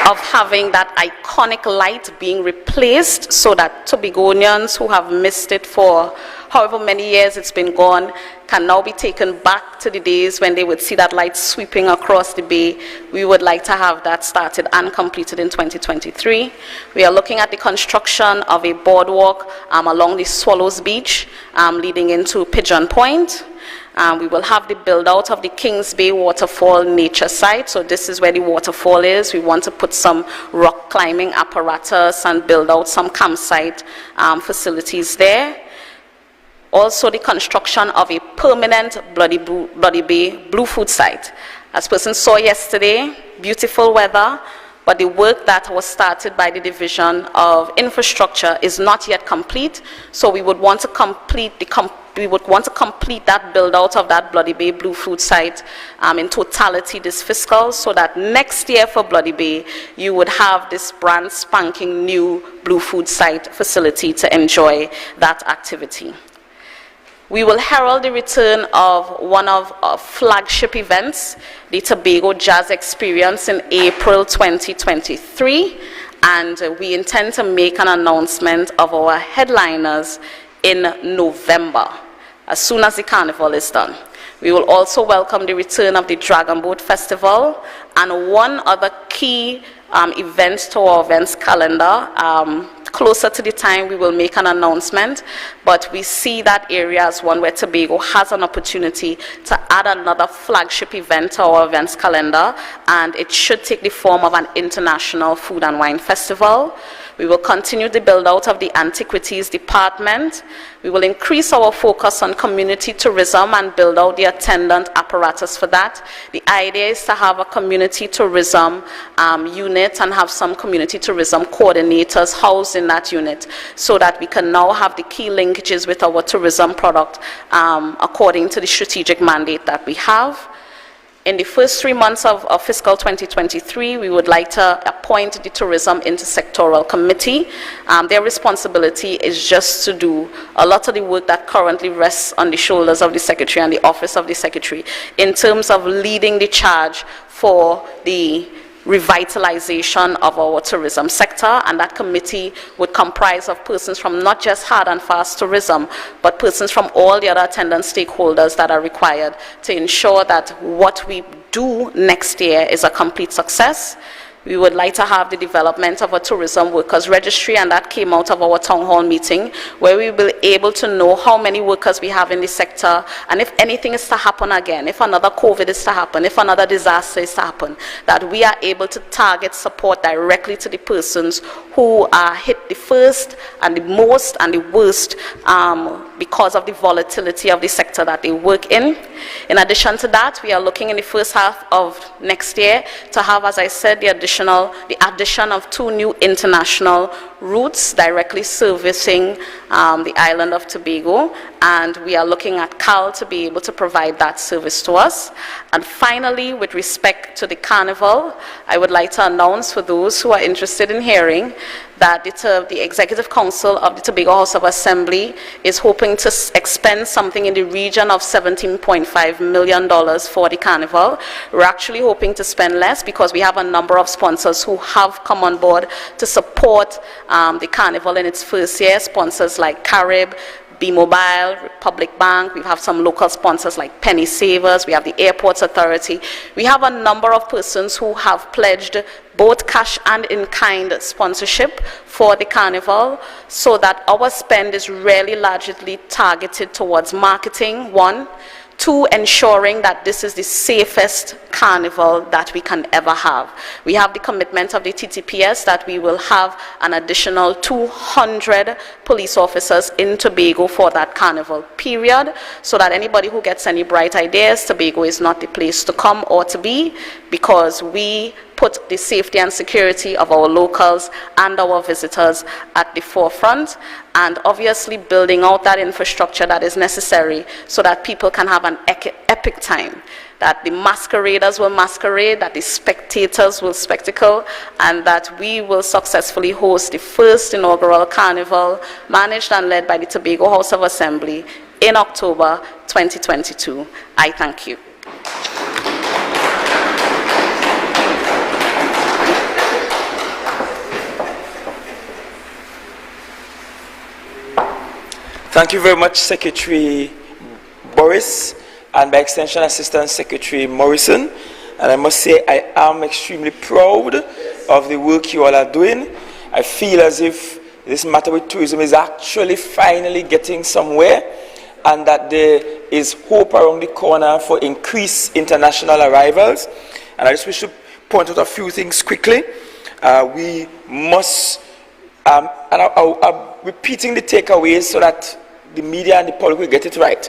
of having that iconic light being replaced so that Tobagonians who have missed it for however many years it's been gone can now be taken back to the days when they would see that light sweeping across the bay. We would like to have that started and completed in 2023. We are looking at the construction of a boardwalk along the Swallows Beach leading into Pigeon Point. We will have the build out of the Kings Bay Waterfall nature site. So this is where the waterfall is. We want to put some rock climbing apparatus and build out some campsite facilities there. Also the construction of a permanent Bloody Bay Blue Food site. As person saw yesterday, beautiful weather, but the work that was started by the Division of Infrastructure is not yet complete. So we would want to complete that build out of that Bloody Bay Blue Food site in totality this fiscal, so that next year for Bloody Bay, you would have this brand spanking new Blue Food site facility to enjoy that activity. We will herald the return of one of our flagship events, the Tobago Jazz Experience, in April 2023, and we intend to make an announcement of our headliners in November, as soon as the carnival is done. We will also welcome the return of the Dragon Boat Festival and one other key event to our events calendar. Closer to the time, we will make an announcement, but we see that area as one where Tobago has an opportunity to add another flagship event to our events calendar, and it should take the form of an international food and wine festival. We will continue the build out of the Antiquities Department. We will increase our focus on community tourism and build out the attendant apparatus for that. The idea is to have a community tourism unit and have some community tourism coordinators housed in that unit, so that we can now have the key linkages with our tourism product according to the strategic mandate that we have. In the first 3 months of fiscal 2023, we would like to appoint the Tourism Intersectoral Committee. Their responsibility is just to do a lot of the work that currently rests on the shoulders of the Secretary and the Office of the Secretary in terms of leading the charge for the revitalization of our tourism sector, and that committee would comprise of persons from not just hard and fast tourism, but persons from all the other attendant stakeholders that are required to ensure that what we do next year is a complete success. We would like to have the development of a tourism workers registry, and that came out of our town hall meeting, where we will be able to know how many workers we have in the sector, and if anything is to happen again, if another COVID is to happen, if another disaster is to happen, that we are able to target support directly to the persons who are hit the first and the most and the worst because of the volatility of the sector that they work in. In addition to that, we are looking in the first half of next year to have, as I said, the addition of 2 new international routes directly servicing the island of Tobago, and we are looking at CAL to be able to provide that service to us. And finally, with respect to the carnival, I would like to announce for those who are interested in hearing that the Executive Council of the Tobago House of Assembly is hoping to expend something in the region of $17.5 million for the carnival. We're actually hoping to spend less because we have a number of sponsors who have come on board to support the carnival in its first year, sponsors like Carib, B-Mobile, Republic Bank, we have some local sponsors like Penny Savers, we have the Airports Authority. We have a number of persons who have pledged both cash and in-kind sponsorship for the carnival, so that our spend is really largely targeted towards marketing, one. Two, ensuring that this is the safest carnival that we can ever have. We have the commitment of the TTPS that we will have an additional 200 police officers in Tobago for that carnival period, so that anybody who gets any bright ideas, Tobago is not the place to come or to be, because we put the safety and security of our locals and our visitors at the forefront, and obviously building out that infrastructure that is necessary so that people can have an epic time, that the masqueraders will masquerade, that the spectators will spectacle, and that we will successfully host the first inaugural carnival managed and led by the Tobago House of Assembly in October 2022. I thank you. Thank you very much, Secretary Boris, and by extension, Assistant Secretary Morrison. And I must say, I am extremely proud of the work you all are doing. I feel as if this matter with tourism is actually finally getting somewhere, and that there is hope around the corner for increased international arrivals. And I just wish to point out a few things quickly. We must, and I'm repeating the takeaways so that the media and the public will get it right.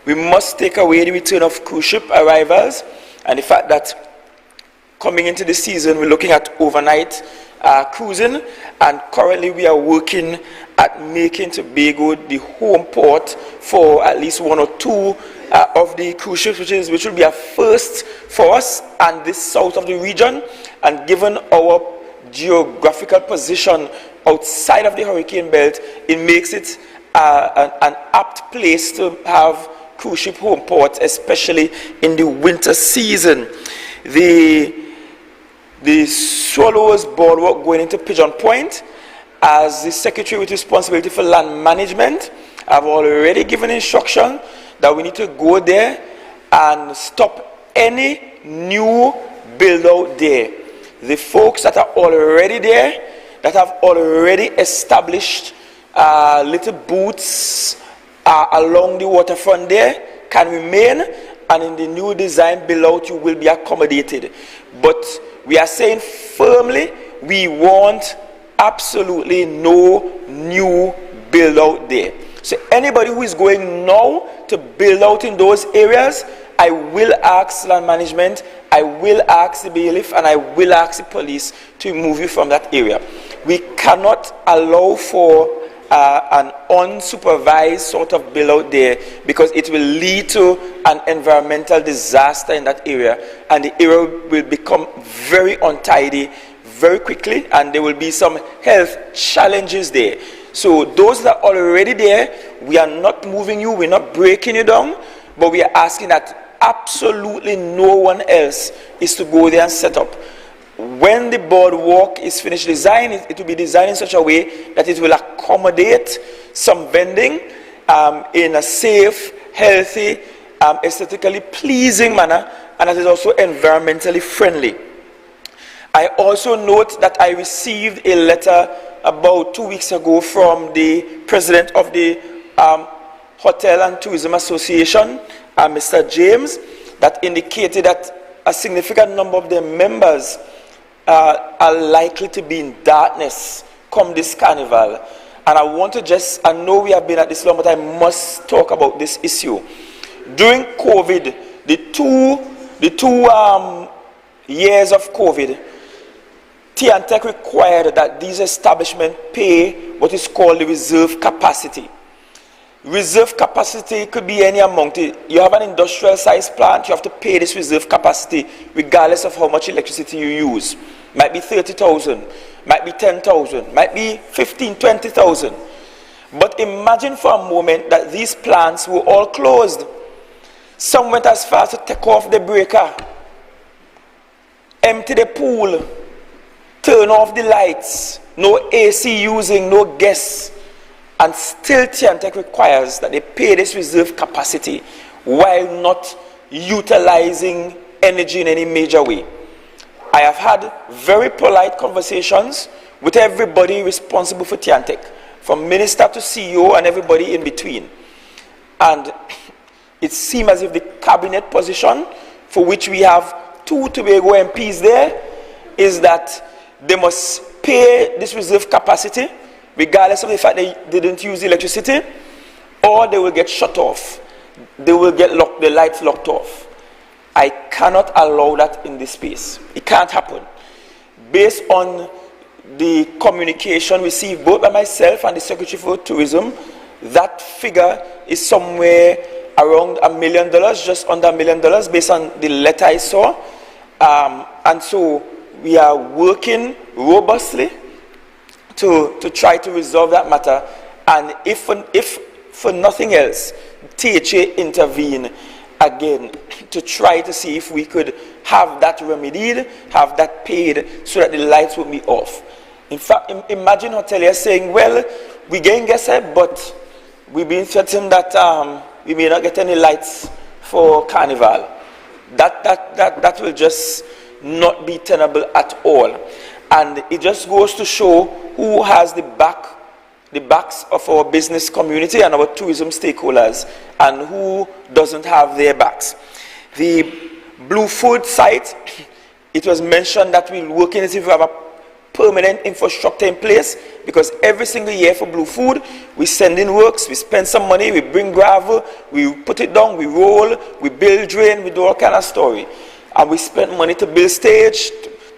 We must take away the return of cruise ship arrivals and the fact that coming into the season, we're looking at overnight cruising, and currently we are working at making Tobago the home port for at least one or two of the cruise ships, which will be a first for us and this south of the region. And given our geographical position outside of the hurricane belt, it makes it an apt place to have cruise ship home ports, especially in the winter season. The Swallows Boardwalk going into Pigeon Point, as the Secretary with responsibility for land management, I've already given instruction that we need to go there and stop any new build out there. The folks that are already there, that have already established little booths along the waterfront there, can remain, and in the new design build out you will be accommodated. But we are saying firmly, we want absolutely no new build out there. So anybody who is going now to build out in those areas, I will ask land management, I will ask the bailiff, and I will ask the police to move you from that area. We cannot allow for an unsupervised sort of build out there, because it will lead to an environmental disaster in that area, and the area will become very untidy very quickly, and there will be some health challenges there. So those that are already there, we are not moving you, we're not breaking you down, but we are asking that absolutely no one else is to go there and set up. When the boardwalk is finished design, it will be designed in such a way that it will accommodate some vending in a safe, healthy, aesthetically pleasing manner, and that is also environmentally friendly. I also note that I received a letter about 2 weeks ago from the president of the Hotel and Tourism Association, Mr. James, that indicated that a significant number of their members are likely to be in darkness come this carnival. And I want to just, I know we have been at this long, but I must talk about this issue. During COVID, the two years of COVID, TNTEC required that these establishments pay what is called the reserve capacity. Reserve capacity could be any amount. You have an industrial size plant, you have to pay this reserve capacity regardless of how much electricity you use. Might be 30,000, might be 10,000, might be 15, 20,000. But imagine for a moment that these plants were all closed. Some went as far as to take off the breaker, empty the pool, turn off the lights, no AC using, no guests. And still Tiantec requires that they pay this reserve capacity while not utilizing energy in any major way. I have had very polite conversations with everybody responsible for Tiantec, from minister to CEO and everybody in between. And it seems as if the cabinet position, for which we have 2 Tobago MPs there, is that they must pay this reserve capacity, regardless of the fact they didn't use electricity, or they will get shut off. They will get the lights locked off. I cannot allow that in this space. It can't happen. Based on the communication received both by myself and the Secretary for Tourism, that figure is somewhere around $1 million, just under $1 million, based on the letter I saw. And so we are working robustly to try to resolve that matter. And if for nothing else, THA intervene again to try to see if we could have that remedied, have that paid, so that the lights would be off. In fact, imagine hoteliers saying, well, we getting guests, but we've been threatened that we may not get any lights for Carnival. That will just not be tenable at all. And it just goes to show who has the backs of our business community and our tourism stakeholders, and who doesn't have their backs. The Blue Food site, it was mentioned that we're working as if we have a permanent infrastructure in place, because every single year for Blue Food, we send in works, we spend some money, we bring gravel, we put it down, we roll, we build drain, we do all kind of story. And we spend money to build stage,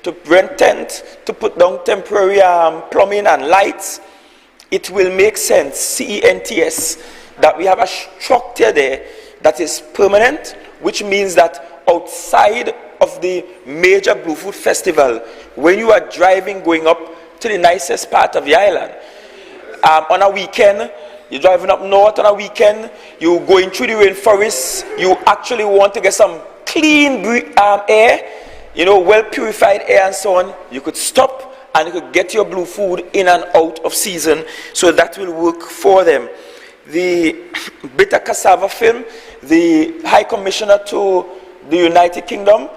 to rent tent, to put down temporary plumbing and lights. It will make sense, CENTS, that we have a structure there that is permanent, which means that outside of the major Blue Food Festival, when you are driving going up to the nicest part of the island, on a weekend, you're driving up north on a weekend, you're going through the rainforest, you actually want to get some clean air, you know, well purified air and so on, you could stop and you could get your Blue Food in and out of season, so that will work for them. The Bitter Cassava film, the High Commissioner to the United Kingdom,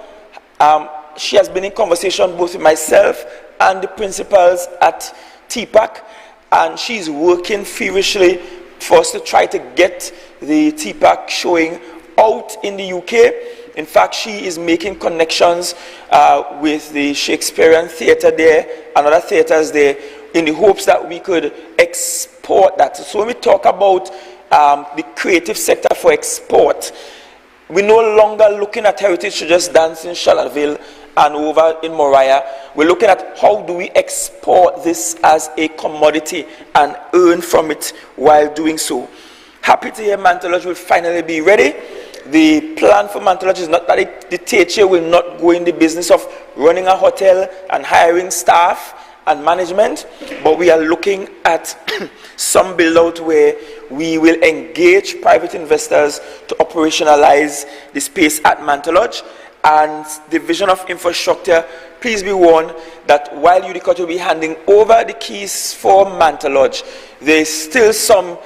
she has been in conversation both with myself and the principals at TPAC, and she's working feverishly for us to try to get the TPAC showing out in the UK. In fact, she is making connections with the Shakespearean Theatre there and other theatres there, in the hopes that we could export that. So when we talk about the creative sector for export, we're no longer looking at heritage to just dance in Charlottesville and over in Moriah. We're looking at how do we export this as a commodity and earn from it while doing so. Happy to hear Mantle Lodge will finally be ready. The plan for Mantle Lodge is not that the THA will not go in the business of running a hotel and hiring staff and management, but we are looking at some build out where we will engage private investors to operationalize the space at Mantle Lodge. And the Division of Infrastructure, please be warned that while UDCOT will be handing over the keys for Mantle Lodge, there is still some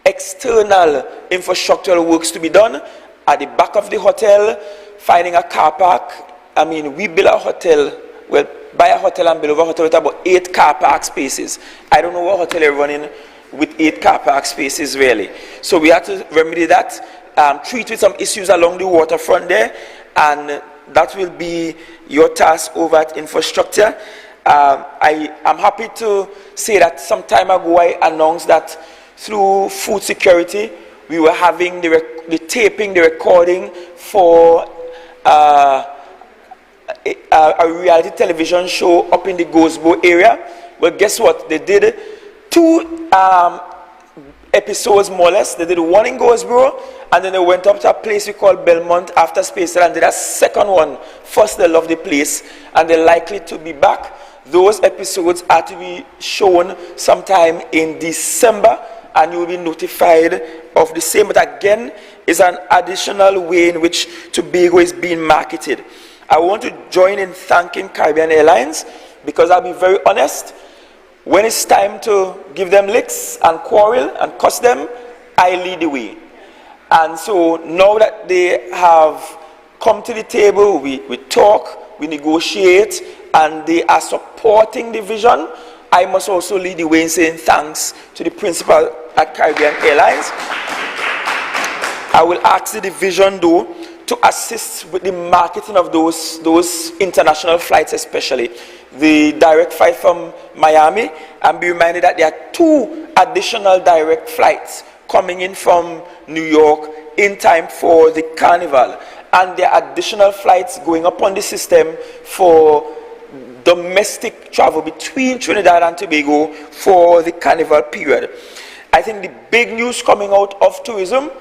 external infrastructural works to be done at the back of the hotel, finding a car park. I mean, we build a hotel, well, buy a hotel and build over a hotel with about 8 car park spaces. I don't know what hotel you're running with 8 car park spaces, really. So we have to remedy that, treat with some issues along the waterfront there, and that will be your task over at infrastructure. I am happy to say that some time ago I announced that through food security, we were having the taping, the recording for a reality television show up in the Gosbo area. Well, guess what? They did 2 episodes more or less. They did one in Gosborough, and then they went up to a place we call Belmont after Space, and did a second one. First, they love the place, and they're likely to be back. Those episodes are to be shown sometime in December, and you will be notified of the same. But again, it's an additional way in which Tobago is being marketed. I want to join in thanking Caribbean Airlines, because I'll be very honest, when it's time to give them licks and quarrel and cuss them, I lead the way. And so now that they have come to the table, we talk, we negotiate, and they are supporting the vision, I must also lead the way in saying thanks to the principal at Caribbean Airlines. I will ask the division, though, to assist with the marketing of those international flights, especially the direct flight from Miami, and be reminded that there are 2 additional direct flights coming in from New York in time for the carnival, and there are additional flights going up on the system for domestic travel between Trinidad and Tobago for the carnival period. I think the big news coming out of tourism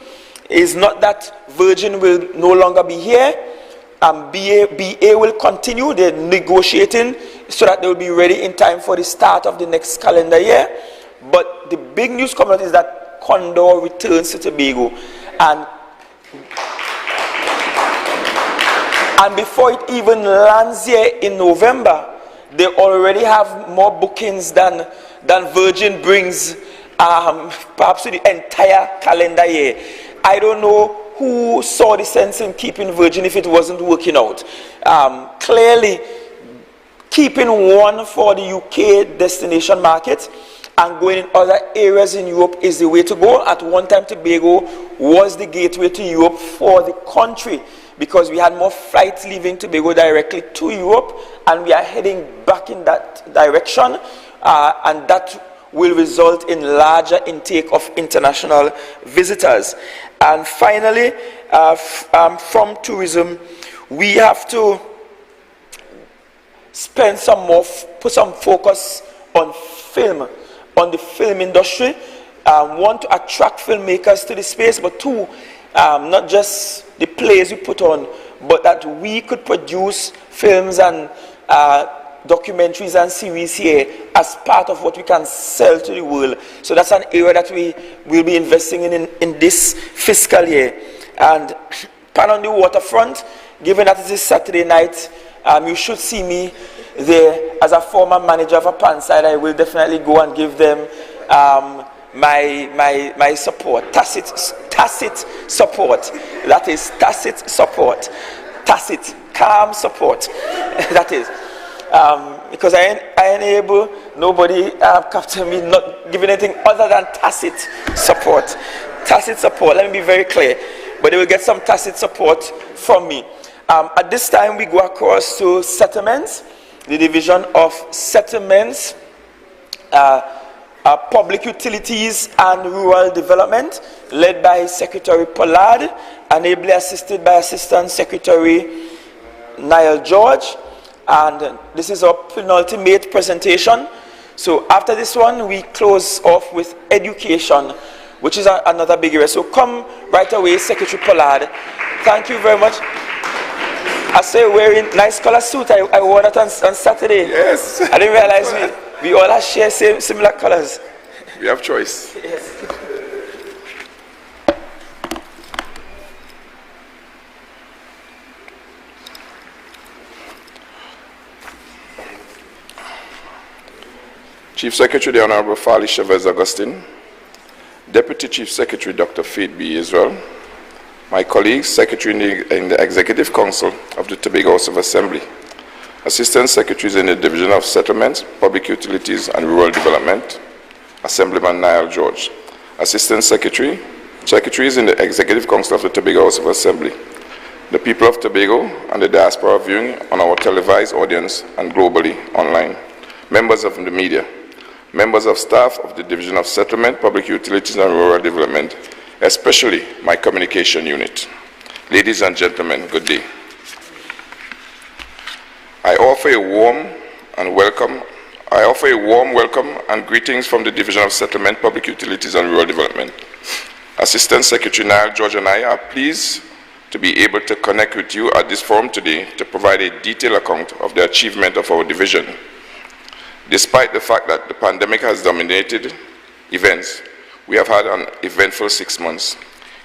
is not that Virgin will no longer be here, and BA will continue. They're negotiating so that they will be ready in time for the start of the next calendar year. But the big news coming out is that Condor returns to Tobago, and before it even lands here in November, they already have more bookings than Virgin brings perhaps to the entire calendar year. I don't know who saw the sense in keeping Virgin if it wasn't working out. Clearly, keeping one for the UK destination market and going in other areas in Europe is the way to go. At one time, Tobago was the gateway to Europe for the country, because we had more flights leaving Tobago directly to Europe, and we are heading back in that direction, and that will result in larger intake of international visitors. And finally, from tourism, we have to spend some more, put some focus on film, on the film industry. One, to attract filmmakers to the space, but 2, not just the plays we put on, but that we could produce films and documentaries and series here as part of what we can sell to the world. So that's an area that we will be investing in this fiscal year. And Pan on the Waterfront, given that it is Saturday night, you should see me there. As a former manager of a Panside, I will definitely go and give them my support, tacit support. That is tacit support, tacit, calm support. That is. Because I enable nobody capture me not giving anything other than tacit support. Tacit support, let me be very clear. But they will get some tacit support from me. At this time, we go across to settlements, the division of settlements, public utilities and rural development, led by Secretary Pollard, and ably assisted by Assistant Secretary Niall George. And this is our penultimate presentation. So after this one, we close off with education, which is another big area. So come right away, Secretary Pollard. Thank you very much. I say wearing nice color suit. I wore that on Saturday. Yes. I didn't realize we all share similar colors. We have choice. Yes. Chief Secretary, the Honorable Farley Chavez Augustine, Deputy Chief Secretary, Dr. Faith B. Israel, my colleagues, Secretary in the Executive Council of the Tobago House of Assembly, Assistant Secretaries in the Division of Settlements, Public Utilities and Rural Development, Assemblyman Niall George, Assistant Secretary, Secretaries in the Executive Council of the Tobago House of Assembly, the people of Tobago and the diaspora viewing on our televised audience and globally online, members of the media, members of staff of the Division of Settlement, Public Utilities and Rural Development, especially my communication unit. Ladies and gentlemen, good day. I offer a warm welcome and greetings from the Division of Settlement, Public Utilities and Rural Development. Assistant Secretary Niall George and I are pleased to be able to connect with you at this forum today to provide a detailed account of the achievement of our division. Despite the fact that the pandemic has dominated events, we have had an eventful 6 months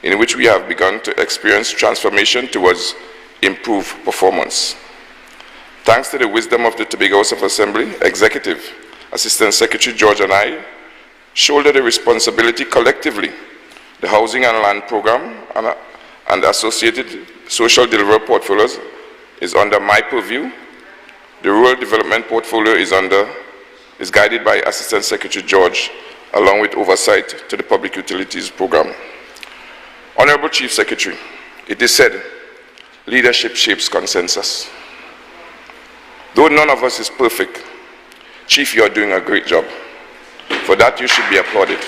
in which we have begun to experience transformation towards improved performance. Thanks to the wisdom of the Tobago House of Assembly executive Assistant Secretary George and I, shoulder the responsibility collectively. The Housing and Land Program and the associated social delivery portfolios is under my purview. The Rural Development Portfolio is guided by Assistant Secretary George, along with oversight to the Public Utilities Program. Honorable Chief Secretary, it is said, leadership shapes consensus. Though none of us is perfect, Chief, you are doing a great job. For that, you should be applauded.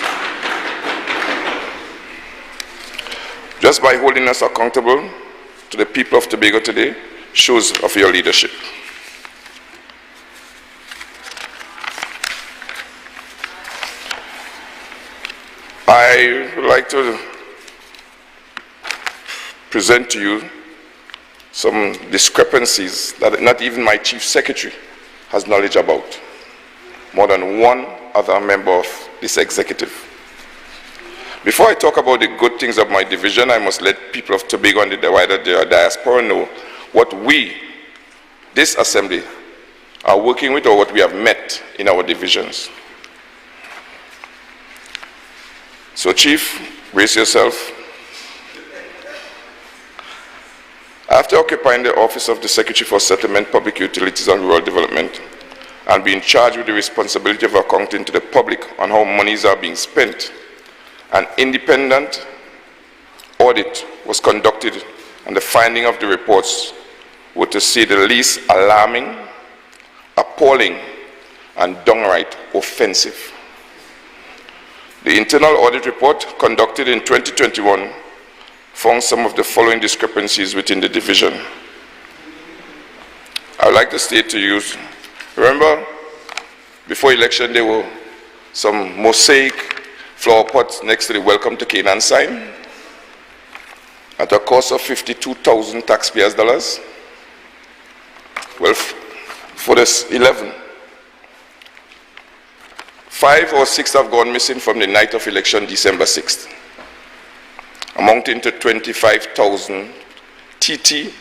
Just by holding us accountable to the people of Tobago today shows of your leadership. I would like to present to you some discrepancies that not even my Chief Secretary has knowledge about, more than one other member of this executive. Before I talk about the good things of my division, I must let people of Tobago and the wider diaspora know what we, this assembly, are working with or what we have met in our divisions. So Chief, brace yourself. After occupying the office of the Secretary for Settlement, Public Utilities and Rural Development, and being charged with the responsibility of accounting to the public on how monies are being spent, an independent audit was conducted, and the finding of the reports were, to say the least, alarming, appalling, and downright offensive. The internal audit report conducted in 2021 found some of the following discrepancies within the division. I would like to state to you, remember, before election there were some mosaic flower pots next to the Welcome to Canaan sign at a cost of 52,000 taxpayers' dollars. Well, for this 11, 5 or 6 have gone missing from the night of election, December 6th, amounting to 25,000 TT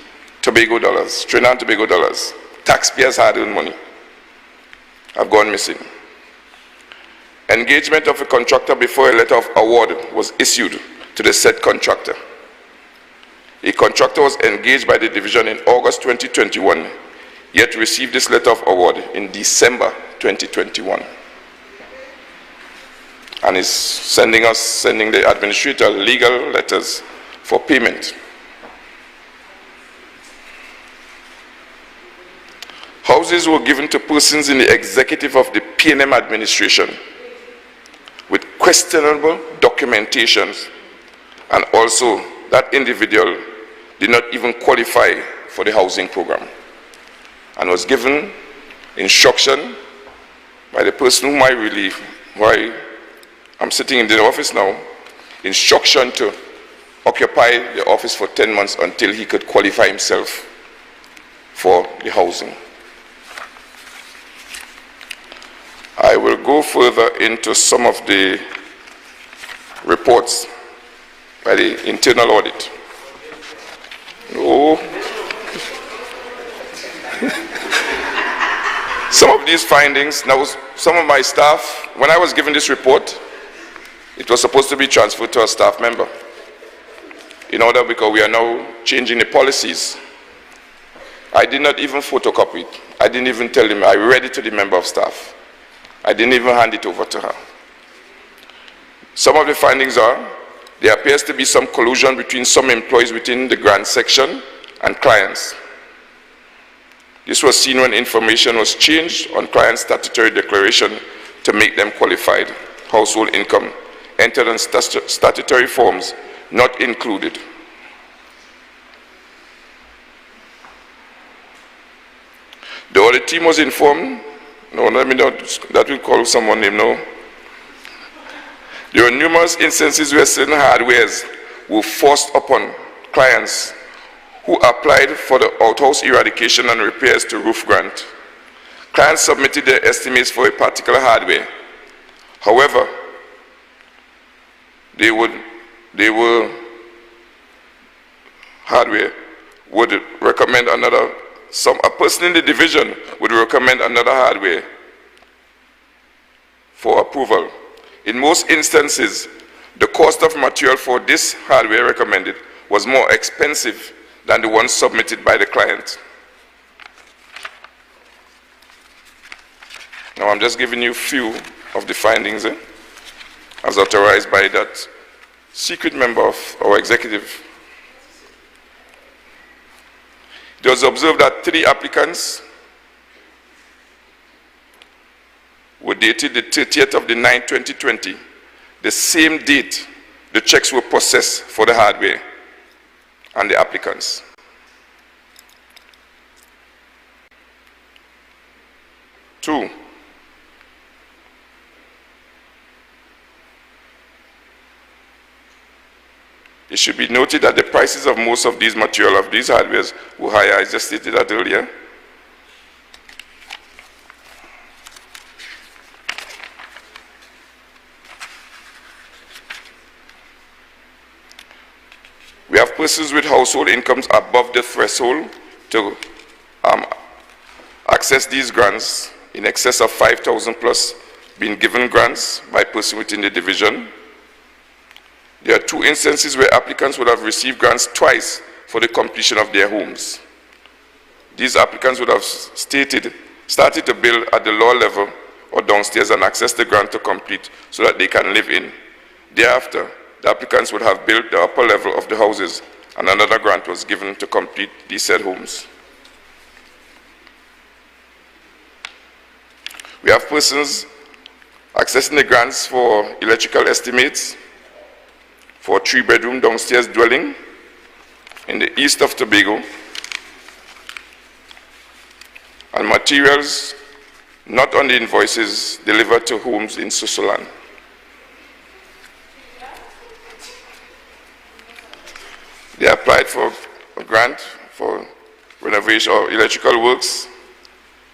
Tobago dollars, Trinidad and Tobago dollars, taxpayers' hard-earned money, have gone missing. Engagement of a contractor before a letter of award was issued to the said contractor. A contractor was engaged by the division in August 2021, yet received this letter of award in December 2021. And is sending the administrator legal letters for payment. Houses were given to persons in the executive of the PNM administration with questionable documentations, and also that individual did not even qualify for the housing program and was given instruction by the person whom I relieve, why I'm sitting in the office now, instruction to occupy the office for 10 months until he could qualify himself for the housing. I will go further into some of the reports by the internal audit. No. Some of these findings, now some of my staff, when I was given this report, it was supposed to be transferred to a staff member. In order, because we are now changing the policies. I did not even photocopy it. I didn't even tell him. I read it to the member of staff. I didn't even hand it over to her. Some of the findings are, there appears to be some collusion between some employees within the grant section and clients. This was seen when information was changed on clients' statutory declaration to make them qualified. Household income entered on statutory forms not included. The audit team was informed, no, let me not, that will call someone name now. There were numerous instances where certain hardwares were forced upon clients who applied for the outhouse eradication and repairs to roof grant. Clients submitted their estimates for a particular hardware. However, hardware would recommend another, a person in the division would recommend another hardware for approval. In most instances, the cost of material for this hardware recommended was more expensive than the one submitted by the client. Now I'm just giving you a few of the findings as authorized by that secret member of our executive. It was observed that 3 applicants were dated the 30th of the 9th, 2020, the same date the checks were processed for the hardware and the applicants. Two, it should be noted that the prices of most of these material of these hardwares were higher, as I stated that earlier. We have persons with household incomes above the threshold to access these grants in excess of 5,000 plus being given grants by person within the division. There are 2 instances where applicants would have received grants twice for the completion of their homes. These applicants would have started to build at the lower level or downstairs and access the grant to complete so that they can live in. Thereafter, the applicants would have built the upper level of the houses and another grant was given to complete these said homes. We have persons accessing the grants for electrical estimates for a 3-bedroom downstairs dwelling in the east of Tobago, and materials not on the invoices delivered to homes in Susulan. They applied for a grant for renovation or electrical works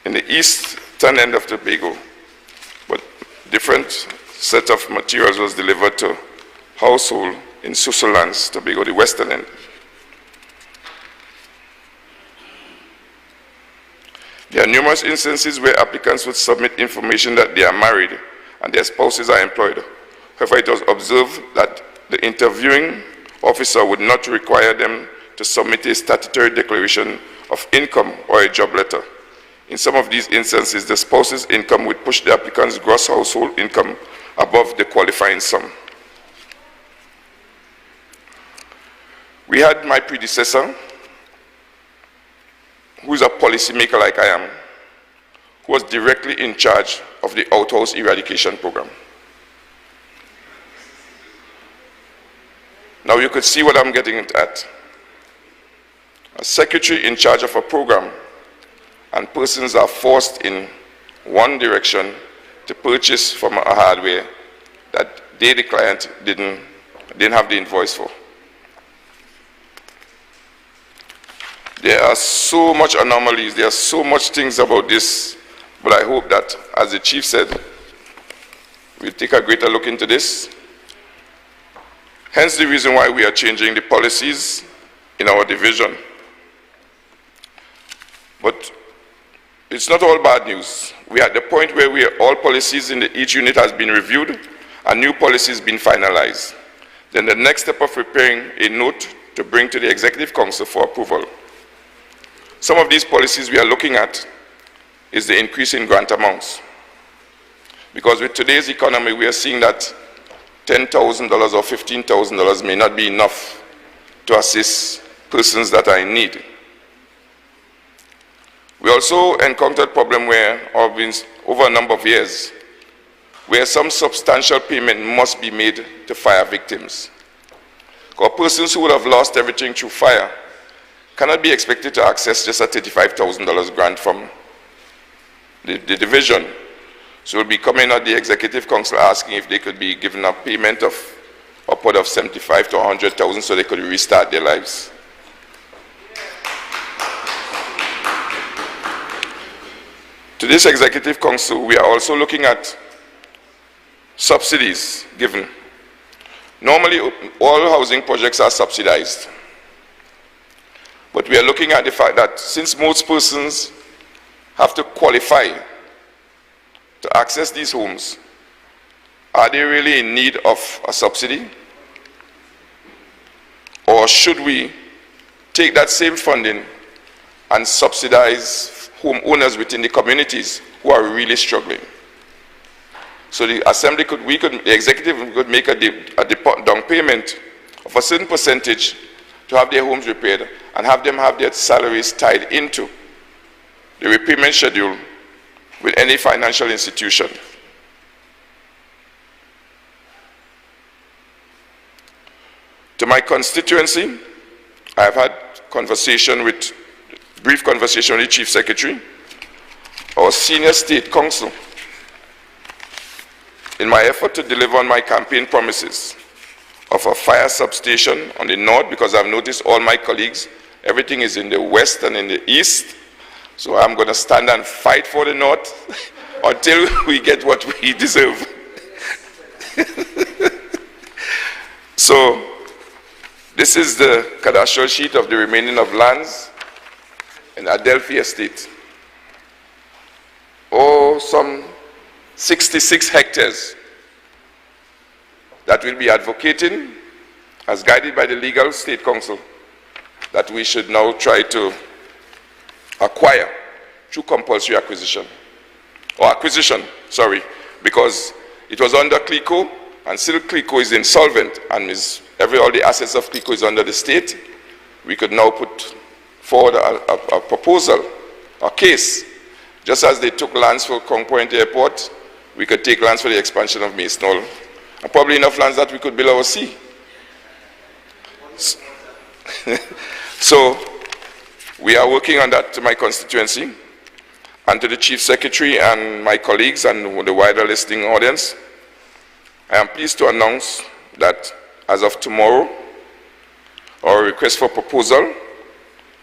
in the eastern end of Tobago, but different set of materials was delivered to household in Susulan, Tobago, the western end. There are numerous instances where applicants would submit information that they are married and their spouses are employed. However, it was observed that the interviewing officer would not require them to submit a statutory declaration of income or a job letter. In some of these instances, the spouse's income would push the applicant's gross household income above the qualifying sum. We had my predecessor, who is a policymaker like I am, who was directly in charge of the outhouse eradication program. Now you could see what I'm getting at. A secretary in charge of a program, and persons are forced in one direction to purchase from a hardware that they, the client, didn't have the invoice for. There are so much anomalies, there are so much things about this, but I hope that, as the chief said, we'll take a greater look into this. Hence the reason why we are changing the policies in our division. But it's not all bad news. We are at the point where all policies in each unit has been reviewed and new policies been finalized. Then the next step of preparing a note to bring to the Executive Council for approval. Some of these policies we are looking at is the increase in grant amounts. Because with today's economy, we are seeing that $10,000 or $15,000 may not be enough to assist persons that are in need. We also encountered a problem where, over a number of years, where some substantial payment must be made to fire victims. Because persons who would have lost everything through fire cannot be expected to access just a $35,000 grant from the division. So we'll be coming at the Executive Council asking if they could be given a payment of upward of $75,000 to $100,000 so they could restart their lives. To this Executive Council, we are also looking at subsidies given. Normally, all housing projects are subsidized. But we are looking at the fact that since most persons have to qualify to access these homes, Are they really in need of a subsidy? Or should we take that same funding and subsidize homeowners within the communities who are really struggling? So the assembly the executive could make a down payment of a certain percentage to have their homes repaired and have them have their salaries tied into the repayment schedule with any financial institution. To my constituency, I have had brief conversation with the Chief Secretary, our senior state council, in my effort to deliver on my campaign promises of a fire substation on the north, because I've noticed all my colleagues, everything is in the west and in the east. So I'm going to stand and fight for the north until we get what we deserve. So this is the cadastral sheet of the remaining of lands in Adelphi Estate. Oh, some 66 hectares that we'll be advocating, as guided by the legal state council, that we should now try to acquire through compulsory acquisition. Or acquisition, sorry, because it was under CLICO, and still CLICO is insolvent, and all the assets of CLICO is under the state. We could now put forward a proposal, a case. Just as they took lands for Crown Point Airport, we could take lands for the expansion of Mace Knoll, and probably enough lands that we could build our sea. So we are working on that to my constituency and to the Chief Secretary and my colleagues and the wider listening audience. I am pleased to announce that as of tomorrow, our request for proposal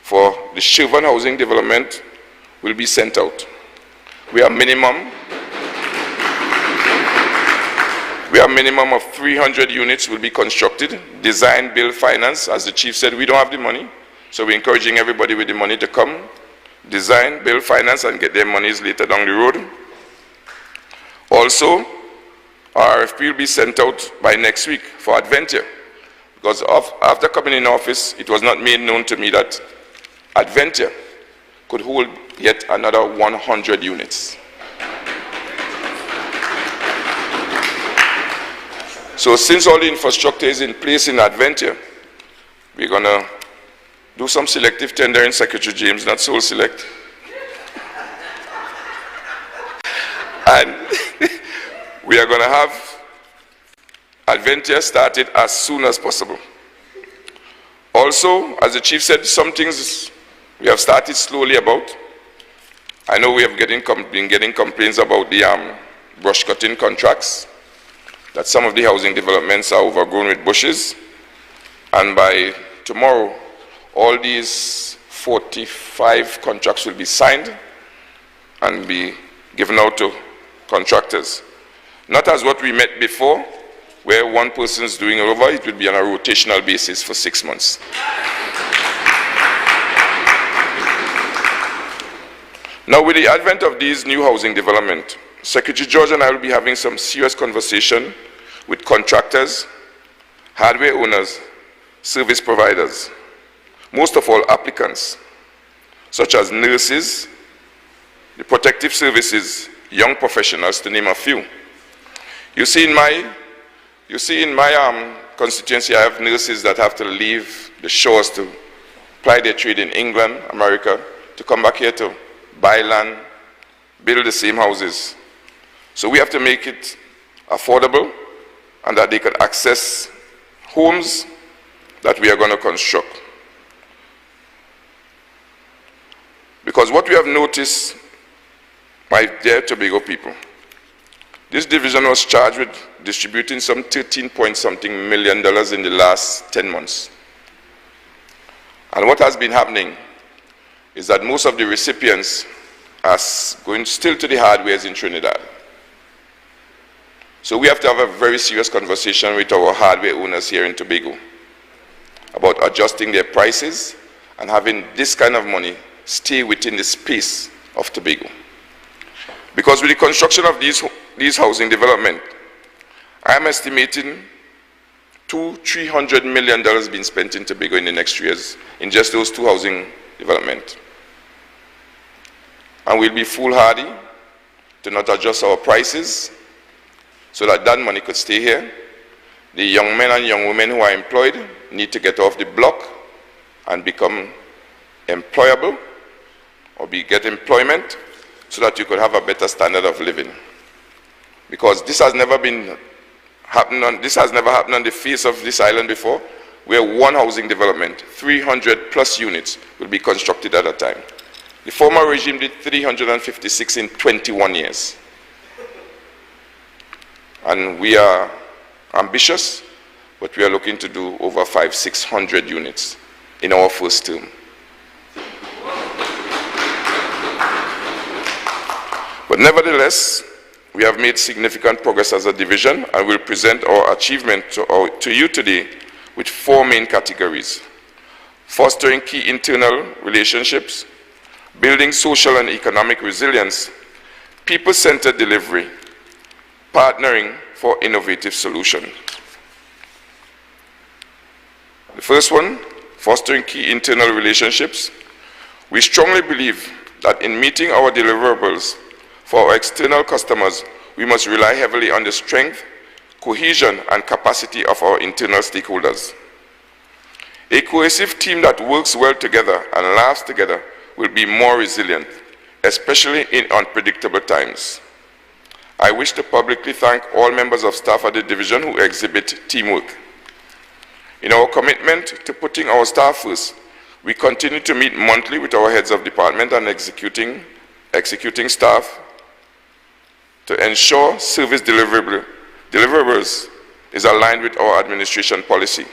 for the Shervan housing development will be sent out. We are minimum of 300 units will be constructed, design, build, finance. As the chief said, we don't have the money, so we're encouraging everybody with the money to come, design, build, finance, and get their monies later down the road. Also, our RFP will be sent out by next week for Adventia, because after coming in office, it was not made known to me that Adventia could hold yet another 100 units. So since all the infrastructure is in place in Adventia, we're going to do some selective tendering, Secretary James, not sole select. And we are going to have Adventia started as soon as possible. Also, as the chief said, some things we have started slowly about. I know we have been getting complaints about the brush cutting contracts, that some of the housing developments are overgrown with bushes. And by tomorrow, all these 45 contracts will be signed and be given out to contractors. Not as what we met before, where one person is doing it over, it will be on a rotational basis for 6 months. Now, with the advent of these new housing development, Secretary George and I will be having some serious conversation with contractors, hardware owners, service providers, most of all applicants, such as nurses, the protective services, young professionals, to name a few. You see in my constituency, I have nurses that have to leave the shores to ply their trade in England, America, to come back here to buy land, build the same houses. So we have to make it affordable and that they could access homes that we are going to construct. Because what we have noticed, my dear Tobago people, this division was charged with distributing some 13-point-something million in the last 10 months. And what has been happening is that most of the recipients are going still to the hardwares in Trinidad. So we have to have a very serious conversation with our hardware owners here in Tobago about adjusting their prices and having this kind of money stay within the space of Tobago. Because with the construction of these housing development, I am estimating $300 million being spent in Tobago in the next 3 years in just those 2 housing developments. And we'll be foolhardy to not adjust our prices so that that money could stay here. The young men and young women who are employed need to get off the block and become employable or get employment so that you could have a better standard of living. Because this has never happened on the face of this island before, where one housing development, 300 plus units, will be constructed at a time. The former regime did 356 in 21 years. And we are ambitious, but we are looking to do over 500-600 units in our first term. But nevertheless, we have made significant progress as a division and will present our achievement to you today with 4 main categories: fostering key internal relationships, building social and economic resilience, people-centered delivery, partnering for innovative solutions. The first one, fostering key internal relationships. We strongly believe that in meeting our deliverables for our external customers, we must rely heavily on the strength, cohesion, and capacity of our internal stakeholders. A cohesive team that works well together and laughs together will be more resilient, especially in unpredictable times. I wish to publicly thank all members of staff at the division who exhibit teamwork. In our commitment to putting our staff first, we continue to meet monthly with our heads of department and executing staff to ensure service deliverables is aligned with our administration policy.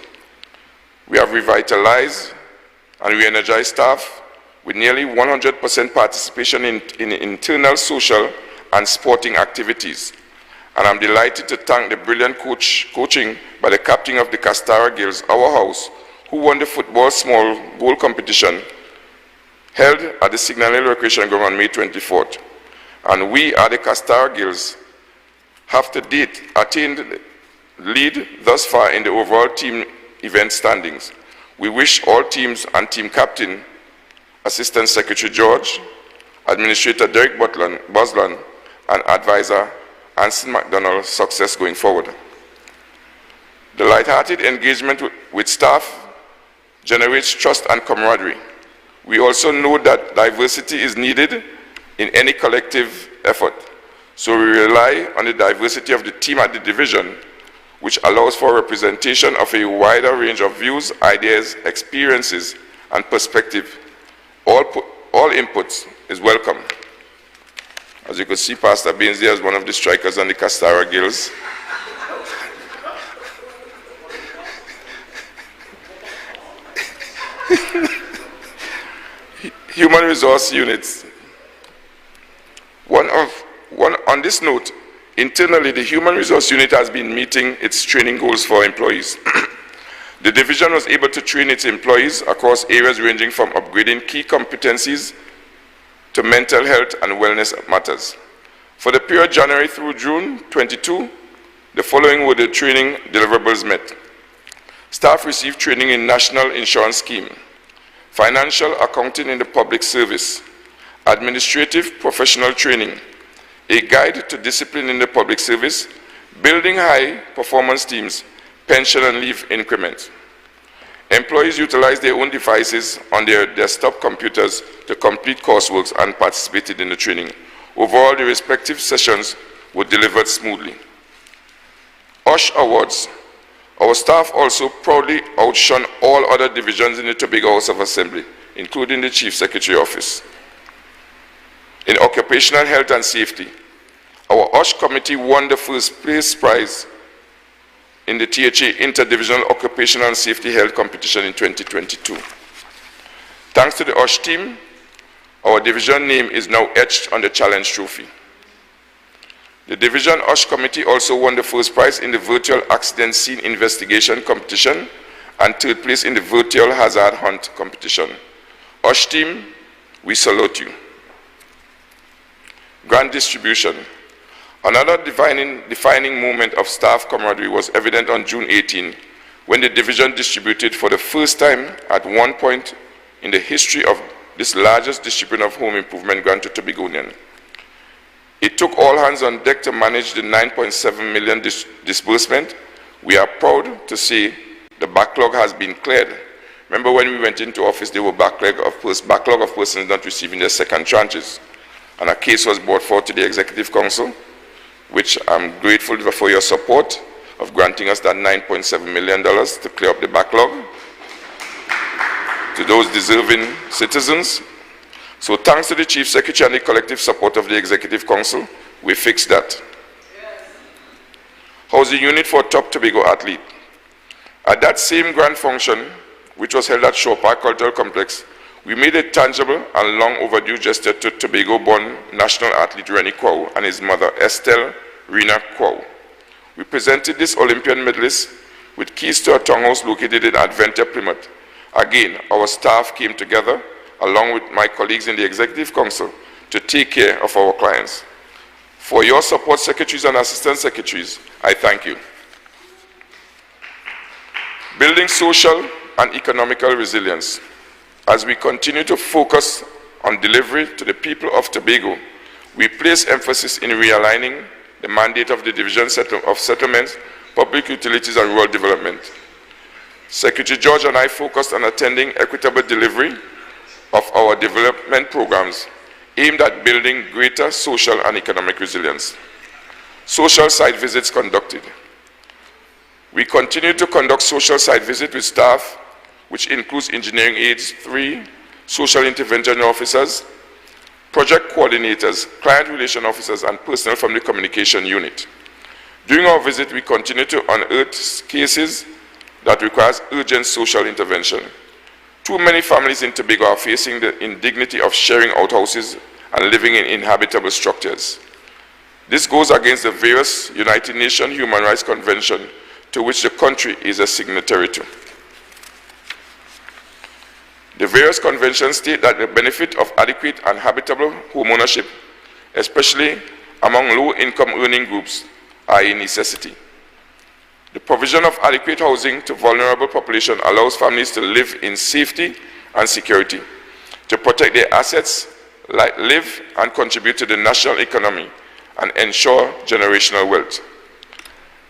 We have revitalized and re-energized staff with nearly 100% participation in internal social and sporting activities. And I'm delighted to thank the brilliant coaching by the captain of the Castara Girls, our house, who won the football small goal competition held at the Signal Hill Recreation Ground on May 24th. And we at the Castara Girls have to date attained the lead thus far in the overall team event standings. We wish all teams and team captain, Assistant Secretary George, Administrator Derek Boslan, and Advisor Anson McDonald success going forward. The light-hearted engagement with staff generates trust and camaraderie. We also know that diversity is needed in any collective effort, so we rely on the diversity of the team at the division, which allows for representation of a wider range of views, ideas, experiences, and perspective. All inputs is welcome. As you can see, Pastor Baines there is one of the strikers on the Castara Girls. Human resource units. On this note, internally, the Human Resource Unit has been meeting its training goals for employees. The division was able to train its employees across areas ranging from upgrading key competencies to mental health and wellness matters. For the period January through June 22, the following were the training deliverables met. Staff received training in National Insurance Scheme, financial accounting in the public service, administrative professional training, a guide to discipline in the public service, building high performance teams, pension and leave increments. Employees utilized their own devices on their desktop computers to complete coursework and participated in the training. Overall, the respective sessions were delivered smoothly. OSH Awards. Our staff also proudly outshone all other divisions in the Tobago House of Assembly, including the Chief Secretary Office. In occupational health and safety, our OSH committee won the first place prize in the THA Interdivisional Occupational and Safety Health Competition in 2022. Thanks to the OSH team, our division name is now etched on the Challenge Trophy. The Division OSH Committee also won the first prize in the Virtual Accident Scene Investigation Competition and third place in the Virtual Hazard Hunt Competition. OSH team, we salute you. Grant distribution. Another defining moment of staff camaraderie was evident on June 18, when the division distributed for the first time at one point in the history of this largest distribution of home improvement grant to Tobagonians. It took all hands on deck to manage the 9.7 million disbursement. We are proud to say the backlog has been cleared. Remember when we went into office, there were backlog of persons not receiving their second tranches. And a case was brought forward to the Executive Council, which I'm grateful for your support of granting us that $9.7 million to clear up the backlog to those deserving citizens. So thanks to the Chief Secretary and the collective support of the Executive Council, we fixed that. Housing unit for top Tobago athlete. At that same grand function, which was held at Shaw Park Cultural Complex, we made a tangible and long overdue gesture to Tobago-born national athlete Rennie Kwau and his mother Estelle Rena Kwau. We presented this Olympian medalist with keys to a townhouse located in Adventure, Plymouth. Again, our staff came together along with my colleagues in the Executive Council to take care of our clients. For your support, secretaries and assistant secretaries, I thank you. Building social and economical resilience. As we continue to focus on delivery to the people of Tobago, we place emphasis in realigning the mandate of the Division of Settlements, Public Utilities and Rural Development. Secretary George and I focused on attending equitable delivery of our development programs aimed at building greater social and economic resilience. Social site visits conducted. We continue to conduct social site visits with staff, which includes engineering aides, 3 social intervention officers, project coordinators, client relation officers, and personnel from the communication unit. During our visit, we continue to unearth cases that requires urgent social intervention. Too many families in Tobago are facing the indignity of sharing outhouses and living in inhabitable structures. This goes against the various United Nations Human Rights Convention to which the country is a signatory to. The various conventions state that the benefit of adequate and habitable home ownership, especially among low-income earning groups, are a necessity. The provision of adequate housing to vulnerable population allows families to live in safety and security, to protect their assets, live and contribute to the national economy, and ensure generational wealth.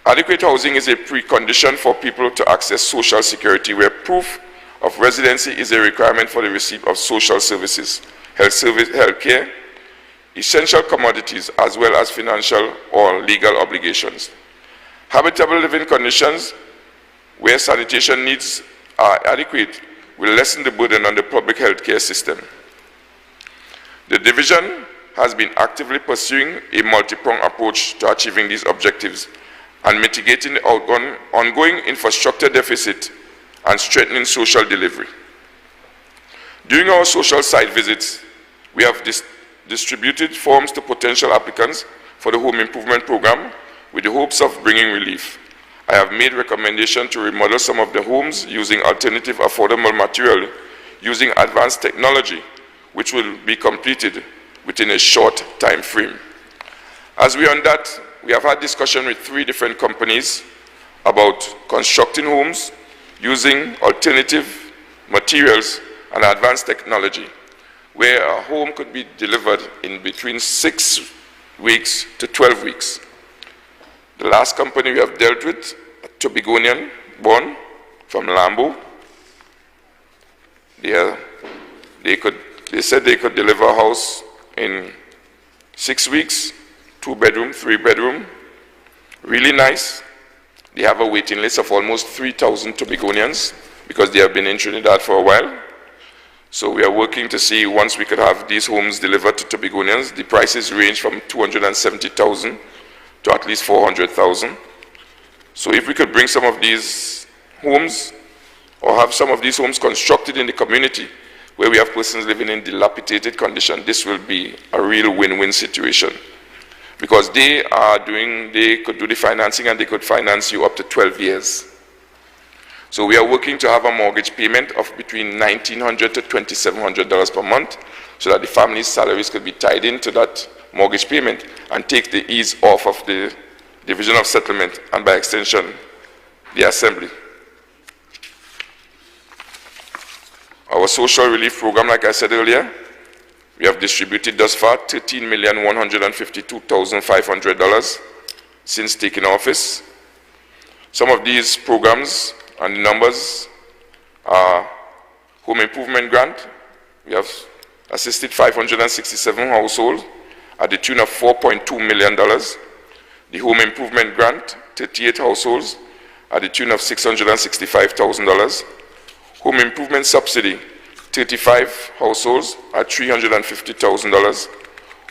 Adequate housing is a precondition for people to access social security, where proof of residency is a requirement for the receipt of social services, health care, essential commodities, as well as financial or legal obligations. Habitable living conditions where sanitation needs are adequate will lessen the burden on the public health care system. The division has been actively pursuing a multi-pronged approach to achieving these objectives and mitigating the ongoing infrastructure deficit and strengthening social delivery. During our social site visits, we have distributed forms to potential applicants for the home improvement program with the hopes of bringing relief. I have made recommendations to remodel some of the homes using alternative affordable material using advanced technology, which will be completed within a short time frame. As we are on that, we have had discussion with 3 different companies about constructing homes using alternative materials and advanced technology, where a home could be delivered in between 6 weeks to 12 weeks. The last company we have dealt with, a Tobagonian born from Lambo, they said they could deliver a house in 6 weeks, 2-bedroom, 3-bedroom, really nice. They have a waiting list of almost 3,000 Tobagonians because they have been in Trinidad for a while. So we are working to see once we could have these homes delivered to Tobagonians. The prices range from $270,000 to at least $400,000. So if we could bring some of these homes or have some of these homes constructed in the community where we have persons living in dilapidated condition, this will be a real win-win situation. Because they could do the financing and they could finance you up to 12 years. So we are working to have a mortgage payment of between $1,900 to $2,700 per month so that the family's salaries could be tied into that mortgage payment and take the ease off of the Division of Settlement and by extension, the Assembly. Our social relief program, like I said earlier, we have distributed thus far $13,152,500 since taking office. Some of these programs and the numbers are home improvement grant. We have assisted 567 households at the tune of $4.2 million. The home improvement grant, 38 households at the tune of $665,000. Home improvement subsidy, 35 households at $350,000.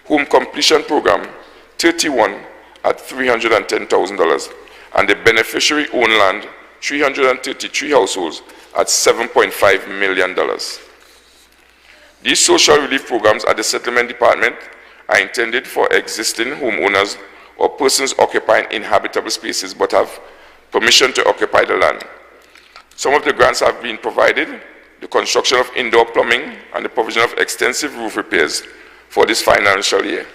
Home completion program, 31 at $310,000. And the beneficiary owned land, 333 households at $7.5 million. These social relief programs at the Settlement Department are intended for existing homeowners or persons occupying inhabitable spaces but have permission to occupy the land. Some of the grants have been provided, the construction of indoor plumbing and the provision of extensive roof repairs for this financial year.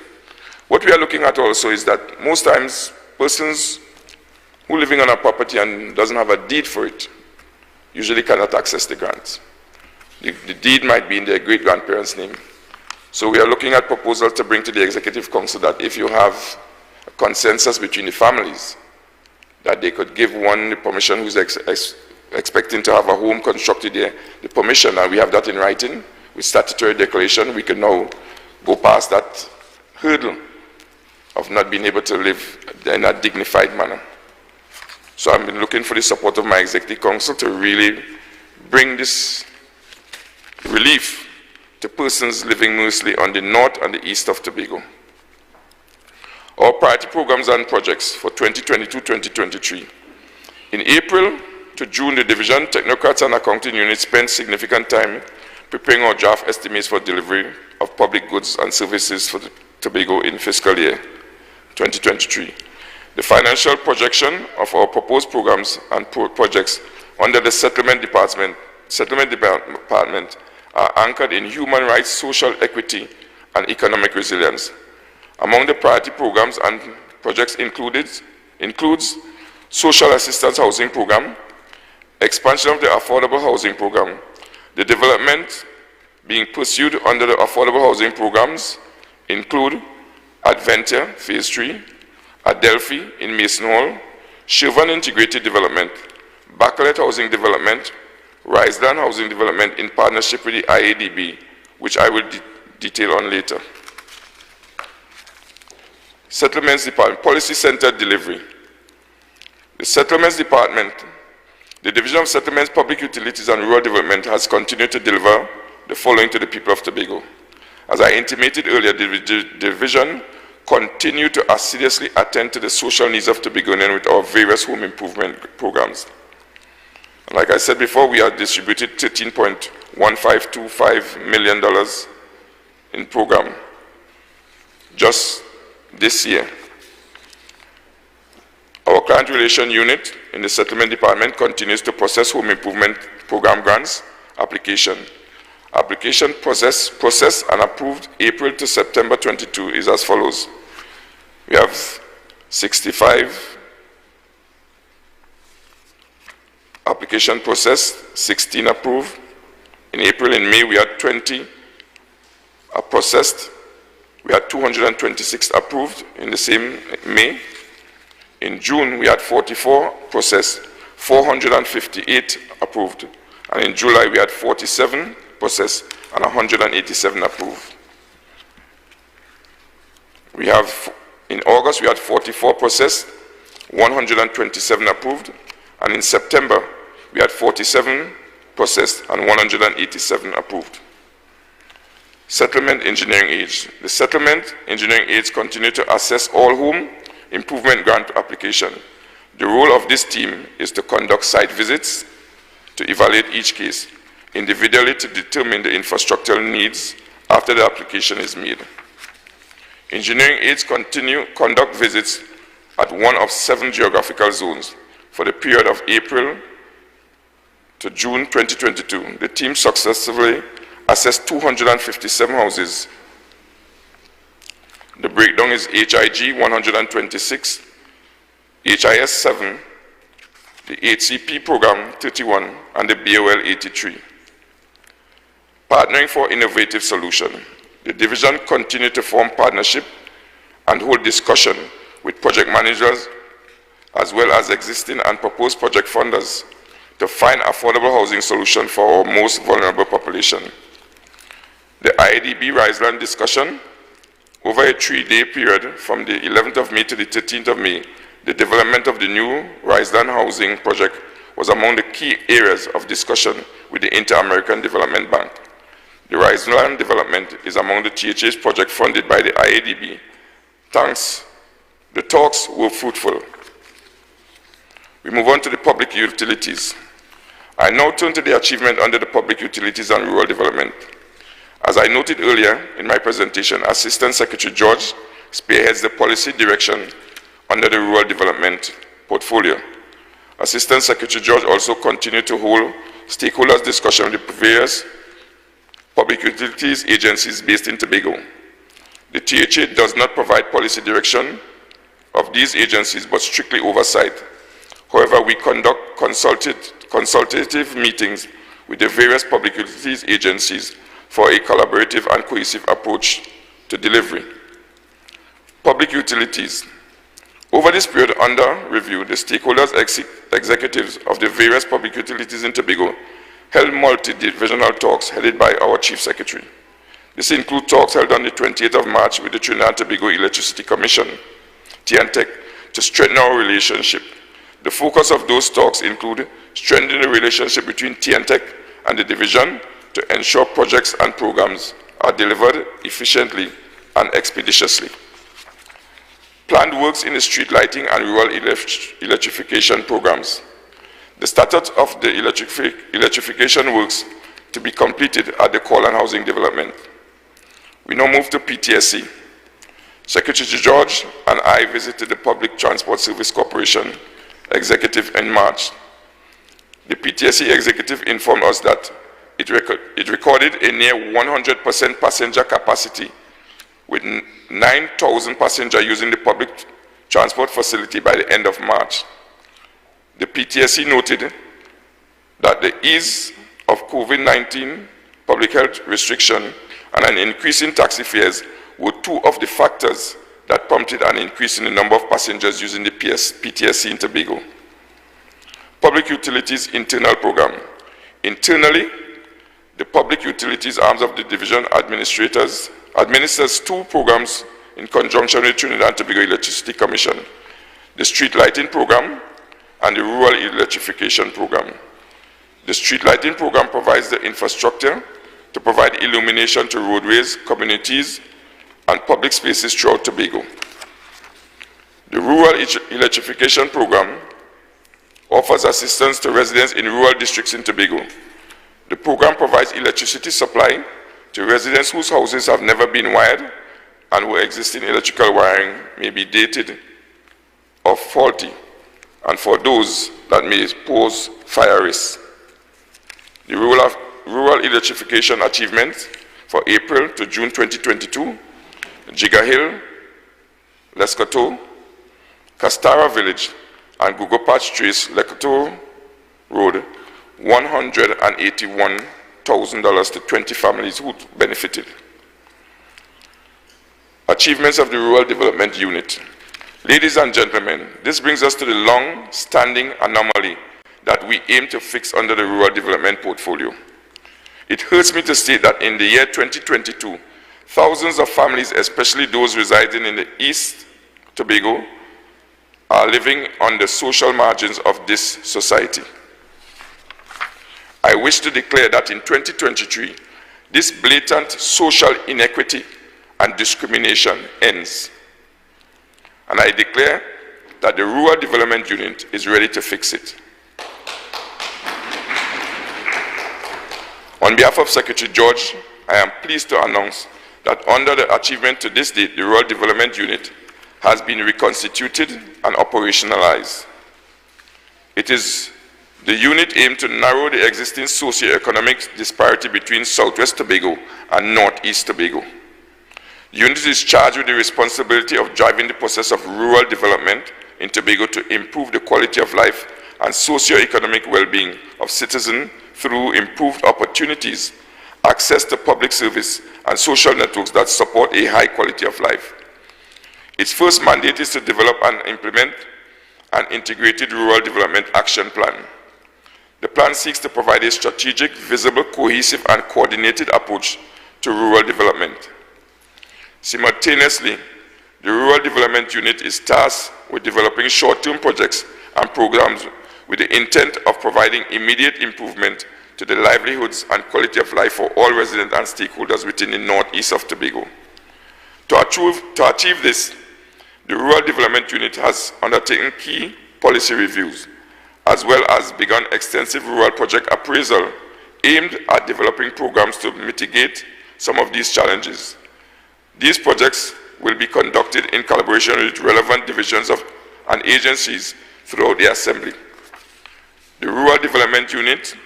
What we are looking at also is that most times persons who are living on a property and doesn't have a deed for it usually cannot access the grants. The deed might be in their great-grandparents' name. So we are looking at proposals to bring to the Executive Council that if you have a consensus between the families, that they could give one the permission who's expecting to have a home constructed there, the permission, and we have that in writing with statutory declaration. We can now go past that hurdle of not being able to live in a dignified manner. So I've been looking for the support of my Executive Council to really bring this relief to persons living mostly on the north and the east of Tobago. Our priority programs and projects for 2022-2023. In April to June, the division, technocrats and accounting units spent significant time preparing our draft estimates for delivery of public goods and services for the Tobago in fiscal year 2023. The financial projection of our proposed programs and projects under the Settlement Department are anchored in human rights, social equity, and economic resilience. Among the priority programs and projects includes Social Assistance Housing Program, expansion of the Affordable Housing Program, the development being pursued under the Affordable Housing Programs include Adventia Phase 3, Adelphi in Mason Hall, Shirvan Integrated Development, Bacalet Housing Development, Riseland Housing Development in partnership with the IADB, which I will detail on later. Settlements Department, Policy Center Delivery. The Settlements Department, the Division of Settlements, Public Utilities and Rural Development has continued to deliver the following to the people of Tobago. As I intimated earlier, the division continued to assiduously attend to the social needs of Tobagoans with our various home improvement programs. Like I said before, we have distributed $13.1525 million in program just this year. Our client relation unit in the Settlement Department continues to process home improvement program grants application. Application processed and approved April to September 22 is as follows. We have 65 application processed, 16 approved. In April and May, we had 20 processed. We had 226 approved in the same May. In June, we had 44 processed, 458 approved. And in July, we had 47 processed and 187 approved. We have, in August, we had 44 processed, 127 approved. And in September, we had 47 processed and 187 approved. Settlement engineering aids. The settlement engineering aids continue to assess all home improvement grant application. The role of this team is to conduct site visits to evaluate each case individually to determine the infrastructural needs after the application is made. Engineering aids conduct visits at one of 7 geographical zones. For the period of April to June 2022, the team successfully assessed 257 houses. The breakdown is HIG 126, HIS 7, the HCP program 31, and the BOL 83. Partnering for innovative solution. The division continued to form partnership and hold discussion with project managers as well as existing and proposed project funders to find affordable housing solution for our most vulnerable population. The IADB Riseland discussion, over a 3-day period from the 11th of May to the 13th of May, the development of the new Riseland housing project was among the key areas of discussion with the Inter-American Development Bank. The Riseland development is among the THA's project funded by the IADB. Thanks. The talks were fruitful. We move on to the public utilities. I now turn to the achievement under the public utilities and rural development. As I noted earlier in my presentation, Assistant Secretary George spearheads the policy direction under the rural development portfolio. Assistant Secretary George also continued to hold stakeholders discussion with the various public utilities agencies based in Tobago. The THA does not provide policy direction of these agencies, but strictly oversight. However, we conduct consultative meetings with the various public utilities agencies for a collaborative and cohesive approach to delivery. Public utilities. Over this period under review, the stakeholders executives of the various public utilities in Tobago held multi-divisional talks headed by our Chief Secretary. This includes talks held on the 28th of March with the Trinidad and Tobago Electricity Commission, TNTEC, to strengthen our relationship. The focus of those talks include strengthening the relationship between TNTEC and the division to ensure projects and programs are delivered efficiently and expeditiously. Planned works in the street lighting and rural electrification programs. The status of the electrification works to be completed at the Call and Housing Development. We now move to PTSC. Secretary George and I visited the Public Transport Service Corporation executive in March. The PTSC executive informed us that it recorded a near 100% passenger capacity with 9,000 passengers using the public transport facility by the end of March. The PTSC noted that the ease of COVID-19 public health restriction and an increase in taxi fares were two of the factors that prompted an increase in the number of passengers using the PTSC in Tobago. Public Utilities Internal Program. Internally, the Public Utilities arms of the division administers two programs in conjunction with Trinidad and Tobago Electricity Commission, the Street Lighting Program and the Rural Electrification Program. The Street Lighting Program provides the infrastructure to provide illumination to roadways, communities, and public spaces throughout Tobago. The Rural Electrification Program offers assistance to residents in rural districts in Tobago. The program provides electricity supply to residents whose houses have never been wired and where existing electrical wiring may be dated or faulty, and for those that may pose fire risks. The rural electrification achievements for April to June 2022, Jiga Hill, Lescoto, Castara Village, and Google Patch Trace, Lescoto Road, $181,000 to 20 families who benefited. Achievements of the Rural Development Unit. Ladies and gentlemen, this brings us to the long-standing anomaly that we aim to fix under the Rural Development Portfolio. It hurts me to state that in the year 2022, thousands of families, especially those residing in the East Tobago, are living on the social margins of this society. I wish to declare that in 2023, this blatant social inequity and discrimination ends. And I declare that the Rural Development Unit is ready to fix it. On behalf of Secretary George, I am pleased to announce that under the achievement to this date, the Rural Development Unit has been reconstituted and operationalized. It is the unit aimed to narrow the existing socio-economic disparity between Southwest Tobago and Northeast Tobago. The unit is charged with the responsibility of driving the process of rural development in Tobago to improve the quality of life and socio-economic well-being of citizens through improved opportunities, access to public service, and social networks that support a high quality of life. Its first mandate is to develop and implement an integrated rural development action plan. The plan seeks to provide a strategic, visible, cohesive, and coordinated approach to rural development. Simultaneously, the Rural Development Unit is tasked with developing short-term projects and programs with the intent of providing immediate improvement to the livelihoods and quality of life for all residents and stakeholders within the northeast of Tobago. To achieve this, the Rural Development Unit has undertaken key policy reviews, as well as begun extensive rural project appraisal aimed at developing programs to mitigate some of these challenges. These projects will be conducted in collaboration with relevant divisions and agencies throughout the Assembly. The Rural Development Unit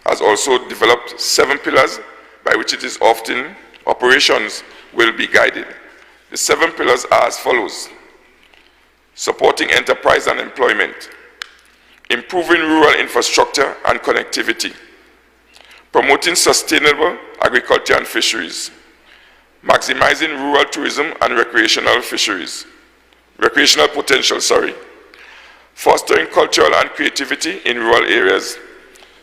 has also developed 7 pillars by which it is often operations will be guided. The 7 pillars are as follows: supporting enterprise and employment, improving rural infrastructure and connectivity, promoting sustainable agriculture and fisheries, maximizing rural tourism and recreational potential, fostering cultural and creativity in rural areas,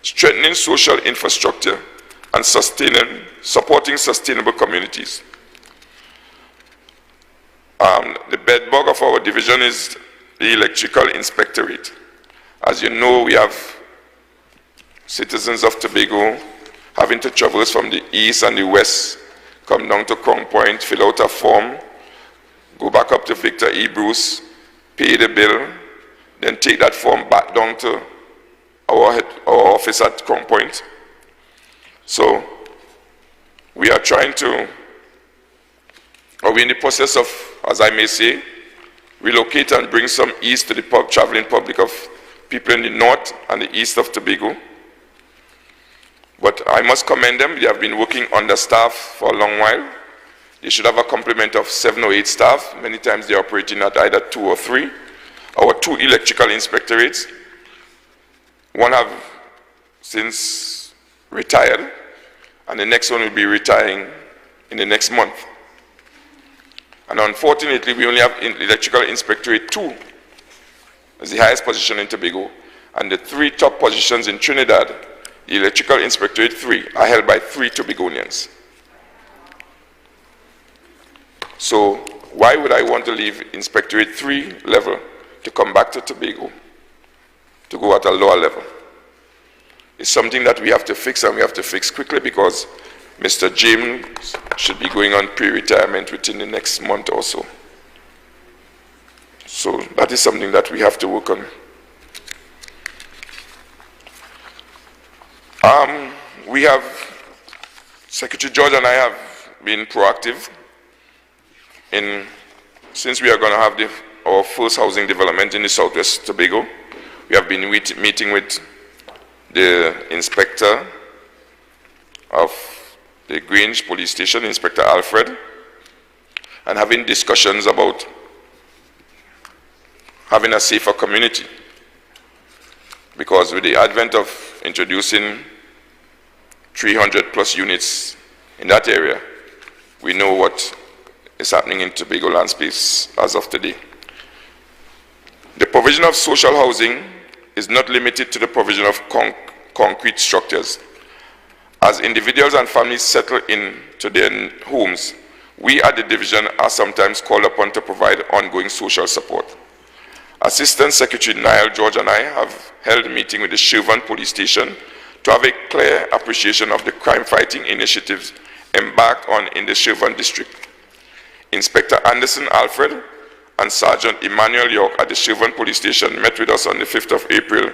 strengthening social infrastructure, and supporting sustainable communities. The bedbug of our division is the Electrical Inspectorate. As you know, we have citizens of Tobago having to traverse from the east and the west, come down to Crown Point, fill out a form, go back up to Victor E. Bruce, pay the bill, then take that form back down to our office at Crown Point. So we are trying to, or we're in the process of, as I may say, relocate and bring some ease to the traveling public of people in the north and the east of Tobago. But I must commend them. They have been working understaffed for a long while. They should have a complement of 7 or 8 staff. Many times they're operating at either 2 or 3. Our 2 electrical inspectorates, one have since retired, and the next one will be retiring in the next month. And unfortunately, we only have electrical inspectorate 2 as the highest position in Tobago, and the 3 top positions in Trinidad, the electrical inspectorate 3, are held by 3 Tobagonians. So why would I want to leave inspectorate 3 level to come back to Tobago to go at a lower level? It's something that we have to fix, and we have to fix quickly, because Mr. James should be going on pre-retirement within the next month or so. So that is something that we have to work on. We have, Secretary George and I have been proactive since we are going to have our first housing development in the Southwest Tobago. We have been meeting with the inspector of the Grange Police Station, Inspector Alfred, and having discussions about having a safer community. Because with the advent of introducing 300 plus units in that area, we know what is happening in Tobago land space as of today. The provision of social housing is not limited to the provision of concrete structures. As individuals and families settle into their homes, we at the division are sometimes called upon to provide ongoing social support. Assistant Secretary Niall George and I have held a meeting with the Shervan Police Station to have a clear appreciation of the crime-fighting initiatives embarked on in the Shervan district. Inspector Anderson Alfred and Sergeant Emmanuel York at the Shervan Police Station met with us on the 5th of April,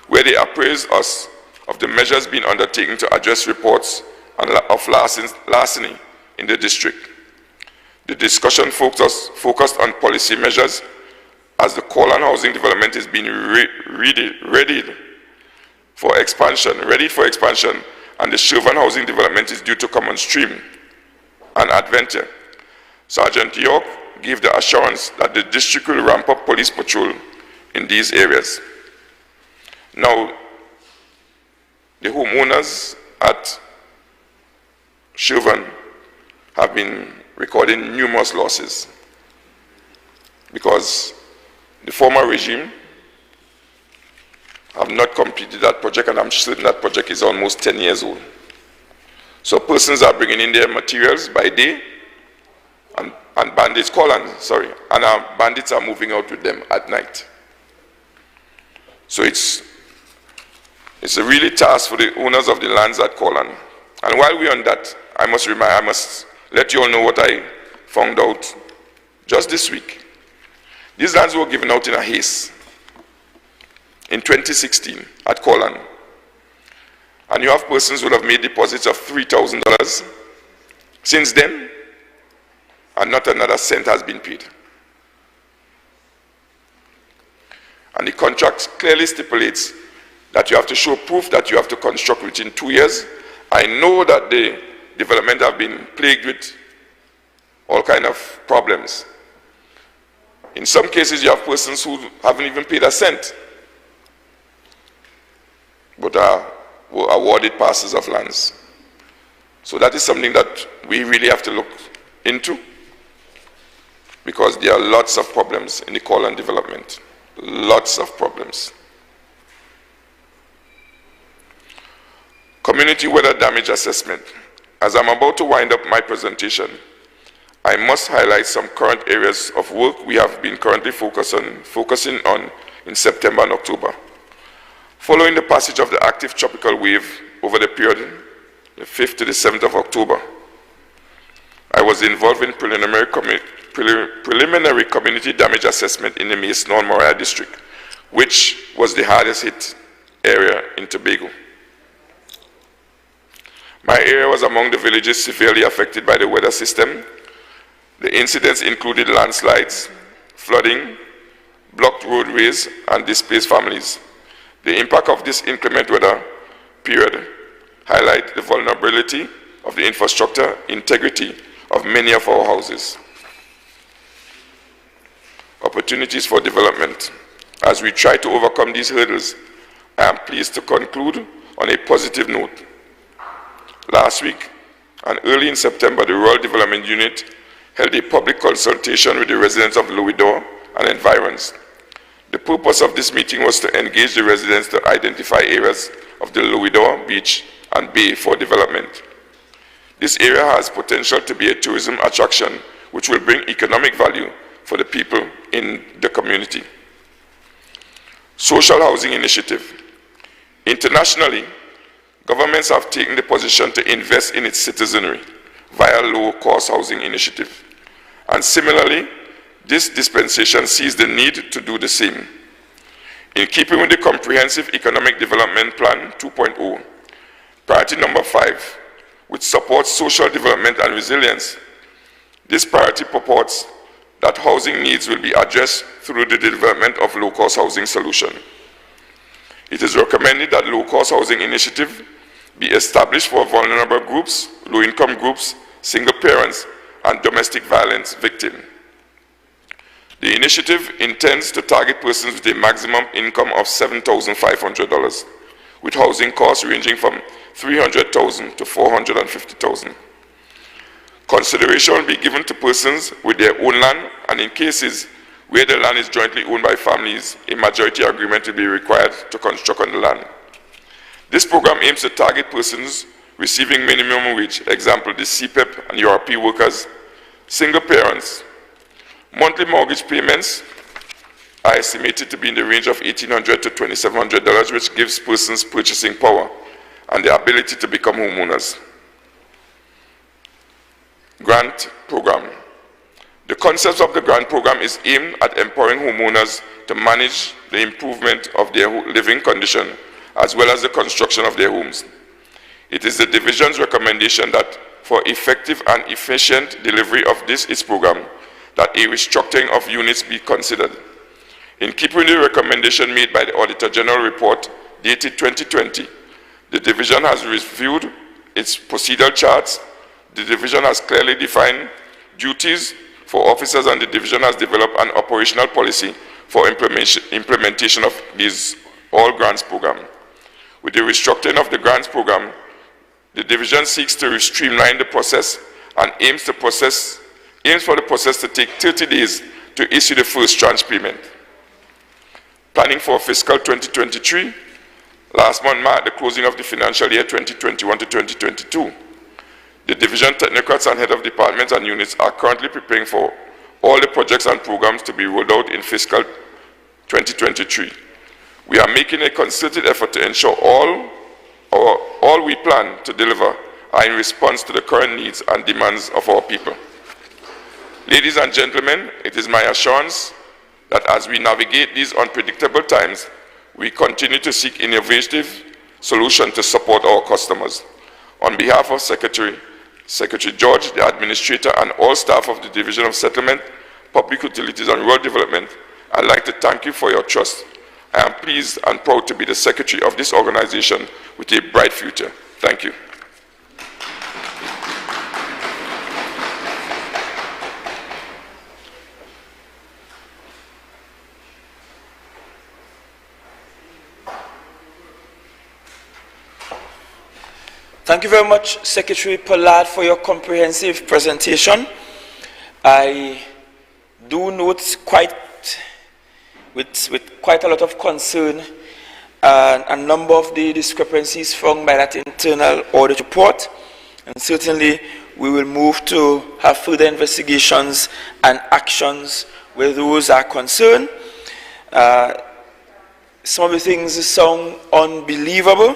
where they appraised us of the measures being undertaken to address reports of larceny in the district. The discussion focused on policy measures, as the call on housing development is being readied for expansion, and the Shervan housing development is due to come on stream and adventure. Sergeant York gave the assurance that the district will ramp up police patrol in these areas. Now, the homeowners at Chauvin have been recording numerous losses because the former regime have not completed that project, and I'm certain that project is almost 10 years old. So persons are bringing in their materials by day, and bandits bandits are moving out with them at night. So it's a really task for the owners of the lands at Colon. And while we're on that, I must let you all know what I found out just this week. These lands were given out in a haste in 2016 at Colon. And you have persons who have made deposits of $3,000 since then, and not another cent has been paid. And the contract clearly stipulates that you have to show proof that you have to construct within 2 years. I know that the development have been plagued with all kinds of problems. In some cases, you have persons who haven't even paid a cent, but were awarded parcels of lands. So that is something that we really have to look into, because there are lots of problems in the Colon development. Lots of problems. Community weather damage assessment. As I'm about to wind up my presentation, I must highlight some current areas of work we have been currently focusing on in September and October. Following the passage of the active tropical wave over the period, the 5th to the 7th of October, I was involved in preliminary community damage assessment in the Mason-Moria district, which was the hardest hit area in Tobago. My area was among the villages severely affected by the weather system. The incidents included landslides, flooding, blocked roadways, and displaced families. The impact of this inclement weather period highlights the vulnerability of the infrastructure integrity of many of our houses. Opportunities for development. As we try to overcome these hurdles, I am pleased to conclude on a positive note. Last week and early in September, the Rural Development Unit held a public consultation with the residents of Louis d'Or and environs. The purpose of this meeting was to engage the residents to identify areas of the Louis d'Or Beach and Bay for development. This area has potential to be a tourism attraction which will bring economic value for the people in the community. Social housing initiative. Internationally, governments have taken the position to invest in its citizenry via low-cost housing initiative. And similarly, this dispensation sees the need to do the same. In keeping with the Comprehensive Economic Development Plan 2.0, priority number 5, which supports social development and resilience, this priority purports that housing needs will be addressed through the development of low-cost housing solution. It is recommended that low-cost housing initiative be established for vulnerable groups, low-income groups, single parents, and domestic violence victims. The initiative intends to target persons with a maximum income of $7,500, with housing costs ranging from $300,000 to $450,000. Consideration will be given to persons with their own land, and in cases where the land is jointly owned by families, a majority agreement will be required to construct on the land. This program aims to target persons receiving minimum wage, example, the CPEP and URP workers, single parents. Monthly mortgage payments are estimated to be in the range of $1,800 to $2,700, which gives persons purchasing power and the ability to become homeowners. Grant program. The concept of the grant program is aimed at empowering homeowners to manage the improvement of their living condition as well as the construction of their homes. It is the division's recommendation that for effective and efficient delivery of its program, that a restructuring of units be considered. In keeping with the recommendation made by the Auditor General report dated 2020, the division has reviewed its procedural charts. The division has clearly defined duties for officers, and the division has developed an operational policy for implementation of these all grants program. With the restructuring of the grants program, the division seeks to streamline the process and aims for the process to take 30 days to issue the first tranche payment. Planning for fiscal 2023, last month marked the closing of the financial year 2021 to 2022. The division technocrats and head of departments and units are currently preparing for all the projects and programs to be rolled out in fiscal 2023. We are making a concerted effort to ensure all we plan to deliver are in response to the current needs and demands of our people. Ladies and gentlemen, it is my assurance that as we navigate these unpredictable times, we continue to seek innovative solutions to support our customers. On behalf of Secretary George, the Administrator, and all staff of the Division of Settlement, Public Utilities and Rural Development, I'd like to thank you for your trust. I am pleased and proud to be the Secretary of this organization with a bright future. Thank you. Thank you very much, Secretary Pollard, for your comprehensive presentation. I do note with quite a lot of concern a number of the discrepancies found by that internal audit report, and certainly we will move to have further investigations and actions where those are concerned. Some of the things sound unbelievable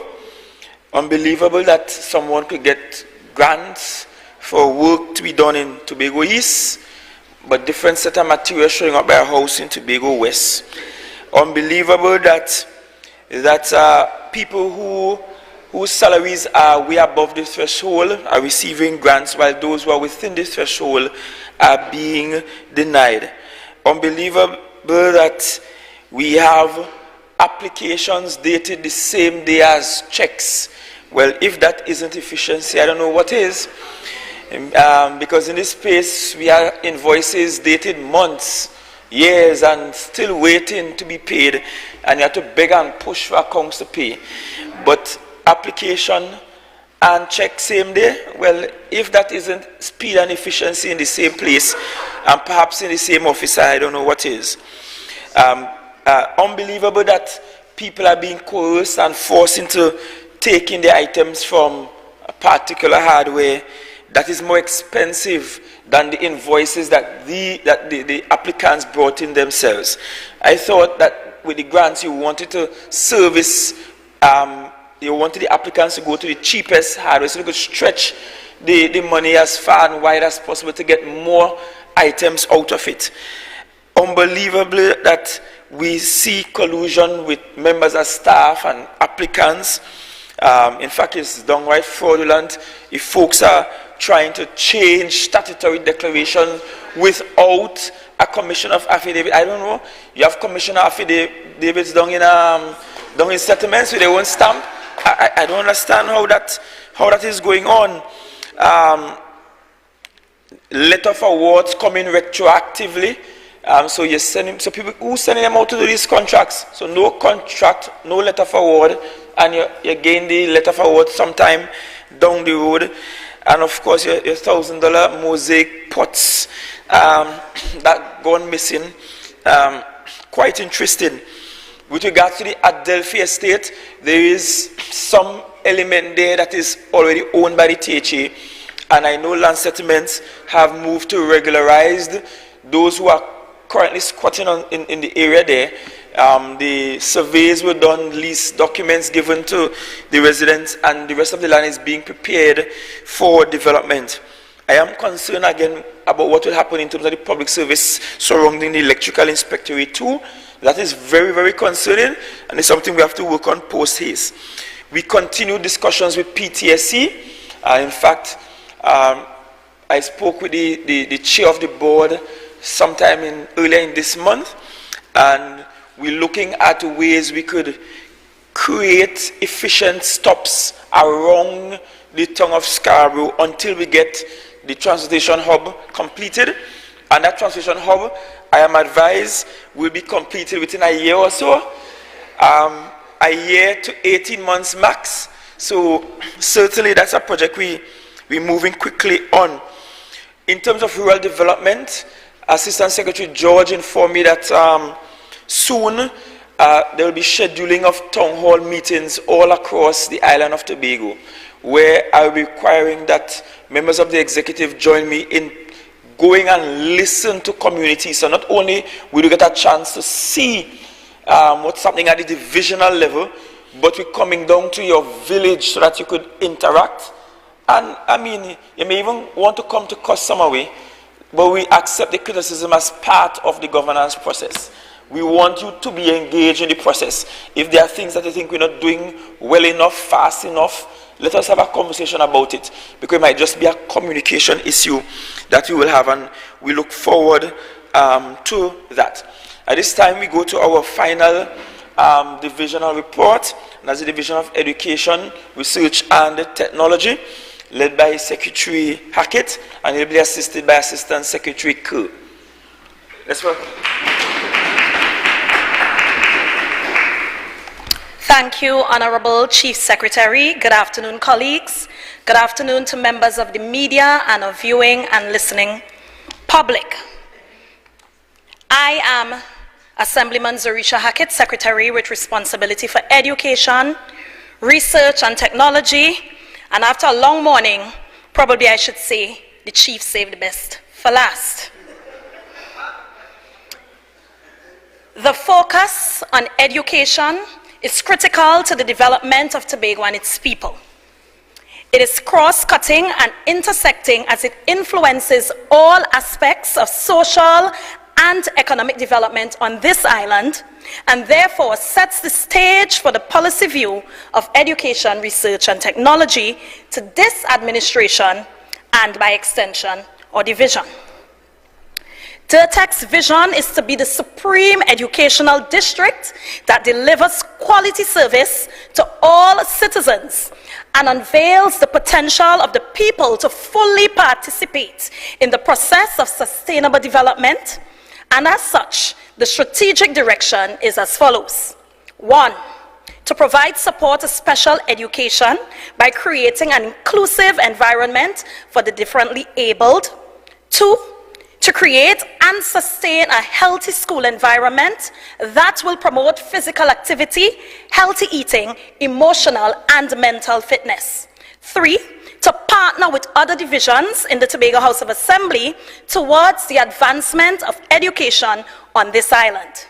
that someone could get grants for work to be done in Tobago East, but different set of materials showing up by a house in Tobago West. Unbelievable that people whose salaries are way above the threshold are receiving grants, while those who are within the threshold are being denied. Unbelievable that we have applications dated the same day as checks. Well, if that isn't efficiency, I don't know what is. Because in this space, we have invoices dated months, years, and still waiting to be paid, and you have to beg and push for accounts to pay. But application and check same day, well, if that isn't speed and efficiency in the same place, and perhaps in the same office, I don't know what is. Unbelievable that people are being coerced and forced into taking the items from a particular hardware that is more expensive than the invoices that the applicants brought in themselves. I thought that with the grants you wanted to service, you wanted the applicants to go to the cheapest hardware so they could stretch the money as far and wide as possible to get more items out of it. Unbelievable that we see collusion with members of staff and applicants. In fact, it's downright fraudulent if folks are trying to change statutory declaration without a commission of affidavit. I don't know. You have commission of affidavits down in settlements with their own stamp. I don't understand how that is going on. Letter of awards coming retroactively. So you're sending, so people who sending them out to do these contracts. So no contract, no letter of award, and you gain the letter of award sometime down the road. And of course your $1,000 mosaic pots that gone missing. Quite interesting. With regards to the Adelphi estate, there is some element there that is already owned by the THA, and I know land settlements have moved to regularize those who are currently squatting in the area there. The surveys were done, lease documents given to the residents, and the rest of the land is being prepared for development. I am concerned again about what will happen in terms of the public service surrounding the electrical inspectorate too. That is very, very concerning, and it's something we have to work on post-haste. We continue discussions with PTSC. In fact, I spoke with the chair of the board sometime earlier in this month, and we're looking at ways we could create efficient stops around the tongue of Scarborough until we get the transportation hub completed. And that transportation hub, I am advised, will be completed within a year or so, a year to 18 months max. So certainly that's a project we're moving quickly on. In terms of rural development, Assistant Secretary George informed me that soon there will be scheduling of town hall meetings all across the island of Tobago, where I will be requiring that members of the executive join me in going and listen to communities. So not only will you get a chance to see what's happening at the divisional level, but we're coming down to your village so that you could interact. And I mean, you may even want to come to Customer Way, but we accept the criticism as part of the governance process. We want you to be engaged in the process. If there are things that you think we're not doing well enough, fast enough, let us have a conversation about it, because it might just be a communication issue that we will have, and we look forward to that. At this time, we go to our final divisional report, and that's the Division of Education, Research and Technology, led by Secretary Hackett, and he'll be assisted by Assistant Secretary Kerr. Let's welcome. Thank you, Honorable Chief Secretary. Good afternoon, colleagues. Good afternoon to members of the media and of viewing and listening public. I am Assemblyman Zorisha Hackett, Secretary with responsibility for education, research and technology, and after a long morning, probably I should say the chief saved the best for last. The focus on education is critical to the development of Tobago and its people. It is cross-cutting and intersecting as it influences all aspects of social and economic development on this island, and therefore sets the stage for the policy view of education, research and technology to this administration and by extension or division. DIRTEC's vision is to be the supreme educational district that delivers quality service to all citizens and unveils the potential of the people to fully participate in the process of sustainable development. And as such, the strategic direction is as follows. 1, to provide support to special education by creating an inclusive environment for the differently abled. 2, to create and sustain a healthy school environment that will promote physical activity, healthy eating, emotional and mental fitness. 3, to partner with other divisions in the Tobago House of Assembly towards the advancement of education on this island.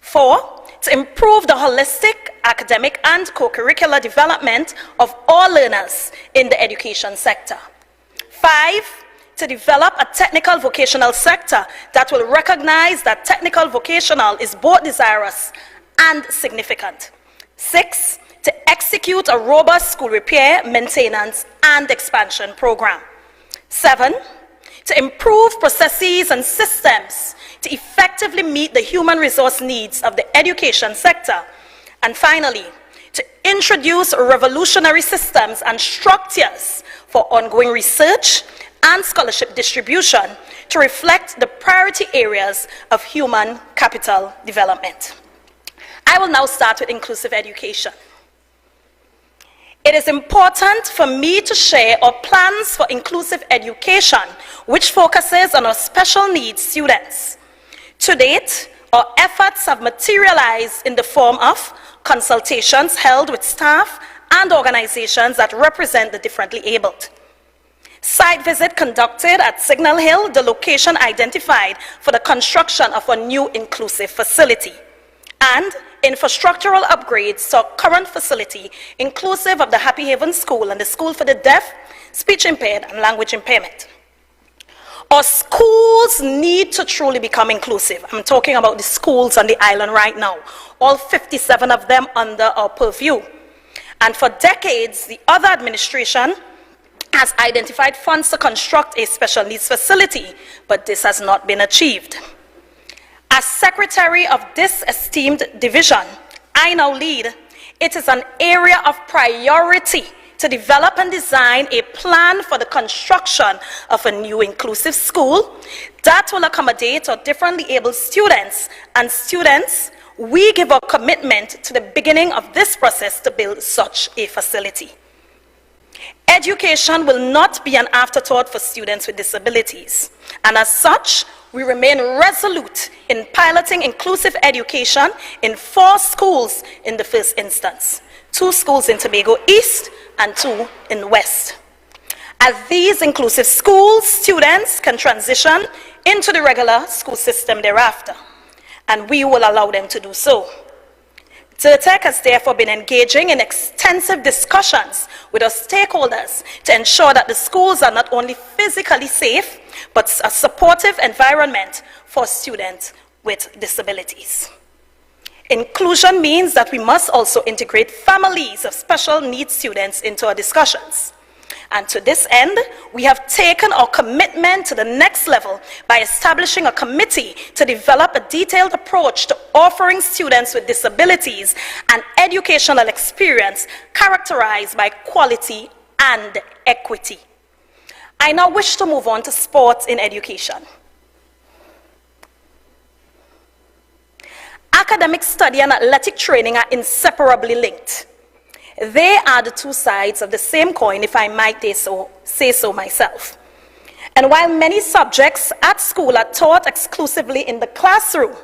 4, to improve the holistic academic and co-curricular development of all learners in the education sector. 5, to develop a technical vocational sector that will recognize that technical vocational is both desirous and significant. 6, to execute a robust school repair, maintenance, and expansion program. 7, to improve processes and systems to effectively meet the human resource needs of the education sector. And finally, to introduce revolutionary systems and structures for ongoing research and scholarship distribution to reflect the priority areas of human capital development. I will now start with inclusive education. It is important for me to share our plans for inclusive education, which focuses on our special needs students. To date, our efforts have materialized in the form of consultations held with staff and organizations that represent the differently abled. Site visit conducted at Signal Hill, the location identified for the construction of a new inclusive facility, and infrastructural upgrades to our current facility, inclusive of the Happy Haven School and the School for the Deaf, Speech Impaired, and Language Impairment. Our schools need to truly become inclusive. I'm talking about the schools on the island right now, all 57 of them under our purview. And for decades, the other administration has identified funds to construct a special needs facility, but this has not been achieved. As secretary of this esteemed division I now lead, it is an area of priority to to develop and design a plan for the construction of a new inclusive school that will accommodate our differently abled students. And students, we give our commitment to the beginning of this process to build such a facility. Education will not be an afterthought for students with disabilities, and as such, we remain resolute in piloting inclusive education in 4 schools in the first instance, 2 schools in Tobago East and 2 in West. At these inclusive schools, students can transition into the regular school system thereafter, and we will allow them to do so. DIRTEC has therefore been engaging in extensive discussions with our stakeholders to ensure that the schools are not only physically safe, but a supportive environment for students with disabilities. Inclusion means that we must also integrate families of special needs students into our discussions. And to this end, we have taken our commitment to the next level by establishing a committee to develop a detailed approach to offering students with disabilities an educational experience characterized by quality and equity. I now wish to move on to sports in education. Academic study and athletic training are inseparably linked. They are the 2 sides of the same coin, if I might say so myself. And while many subjects at school are taught exclusively in the classroom,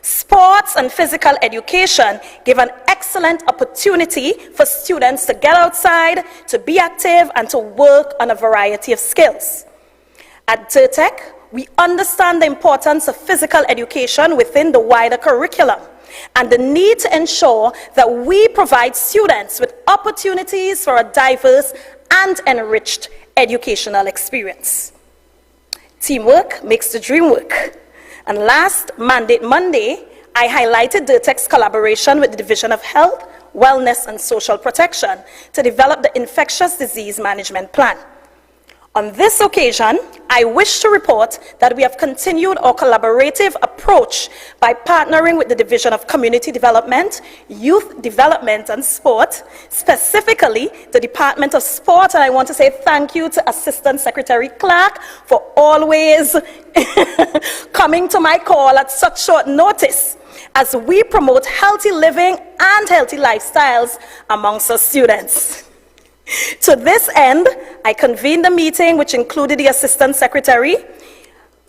sports and physical education give an excellent opportunity for students to get outside, to be active, and to work on a variety of skills. At DIRTEC, we understand the importance of physical education within the wider curriculum, and the need to ensure that we provide students with opportunities for a diverse and enriched educational experience. Teamwork makes the dream work. And last Mandate Monday, I highlighted DIRTEC's collaboration with the Division of Health, Wellness and Social Protection to develop the Infectious Disease Management Plan. On this occasion, I wish to report that we have continued our collaborative approach by partnering with the Division of Community Development, Youth Development and Sport, specifically the Department of Sport, and I want to say thank you to Assistant Secretary Clark for always coming to my call at such short notice as we promote healthy living and healthy lifestyles amongst our students. To this end, I convened a meeting which included the Assistant Secretary,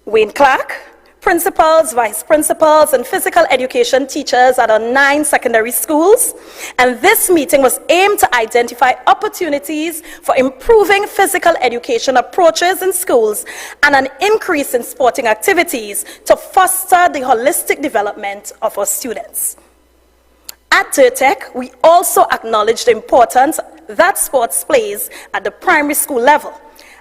Wayne Clark, principals, vice principals, and physical education teachers at our 9 secondary schools. And this meeting was aimed to identify opportunities for improving physical education approaches in schools and an increase in sporting activities to foster the holistic development of our students. At DIRTEC, we also acknowledge the importance that sports plays at the primary school level.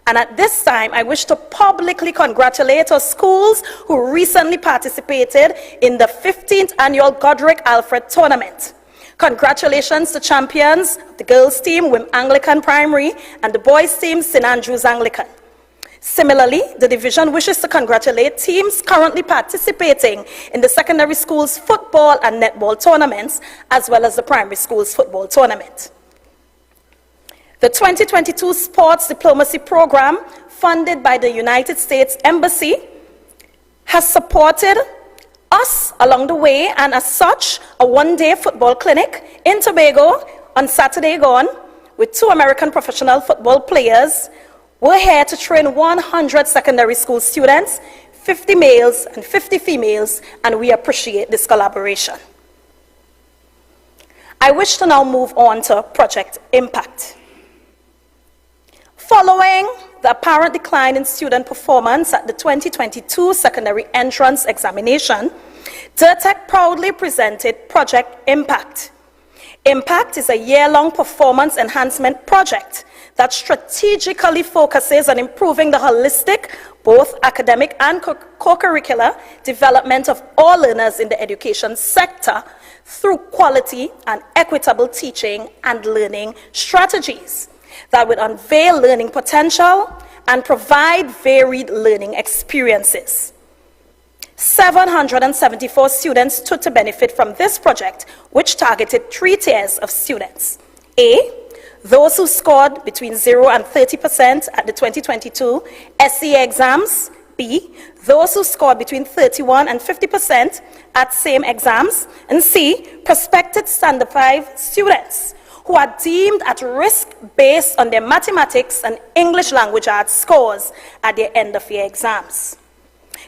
And at this time, I wish to publicly congratulate our schools who recently participated in the 15th annual Godric Alfred Tournament. Congratulations to champions, the girls team, Wim Anglican Primary, and the boys team, St. Andrews Anglican. Similarly, the division wishes to congratulate teams currently participating in the secondary schools football and netball tournaments, as well as the primary schools football tournament. The 2022 Sports Diplomacy Program, funded by the United States Embassy, has supported us along the way, and as such, a one-day football clinic in Tobago on Saturday gone with 2 American professional football players. We're here to train 100 secondary school students, 50 males and 50 females, and we appreciate this collaboration. I wish to now move on to Project Impact. Following the apparent decline in student performance at the 2022 secondary entrance examination, DIRTEC proudly presented Project Impact. Impact is a year-long performance enhancement project that strategically focuses on improving the holistic, both academic and co-curricular development of all learners in the education sector through quality and equitable teaching and learning strategies that would unveil learning potential and provide varied learning experiences. 774 students stood to benefit from this project, which targeted 3 tiers of students. A, those who scored between 0 and 30% at the 2022 SE exams. B, those who scored between 31 and 50% at same exams. And C, prospective Standard 5 students who are deemed at risk based on their mathematics and English language arts scores at their end-of-year exams.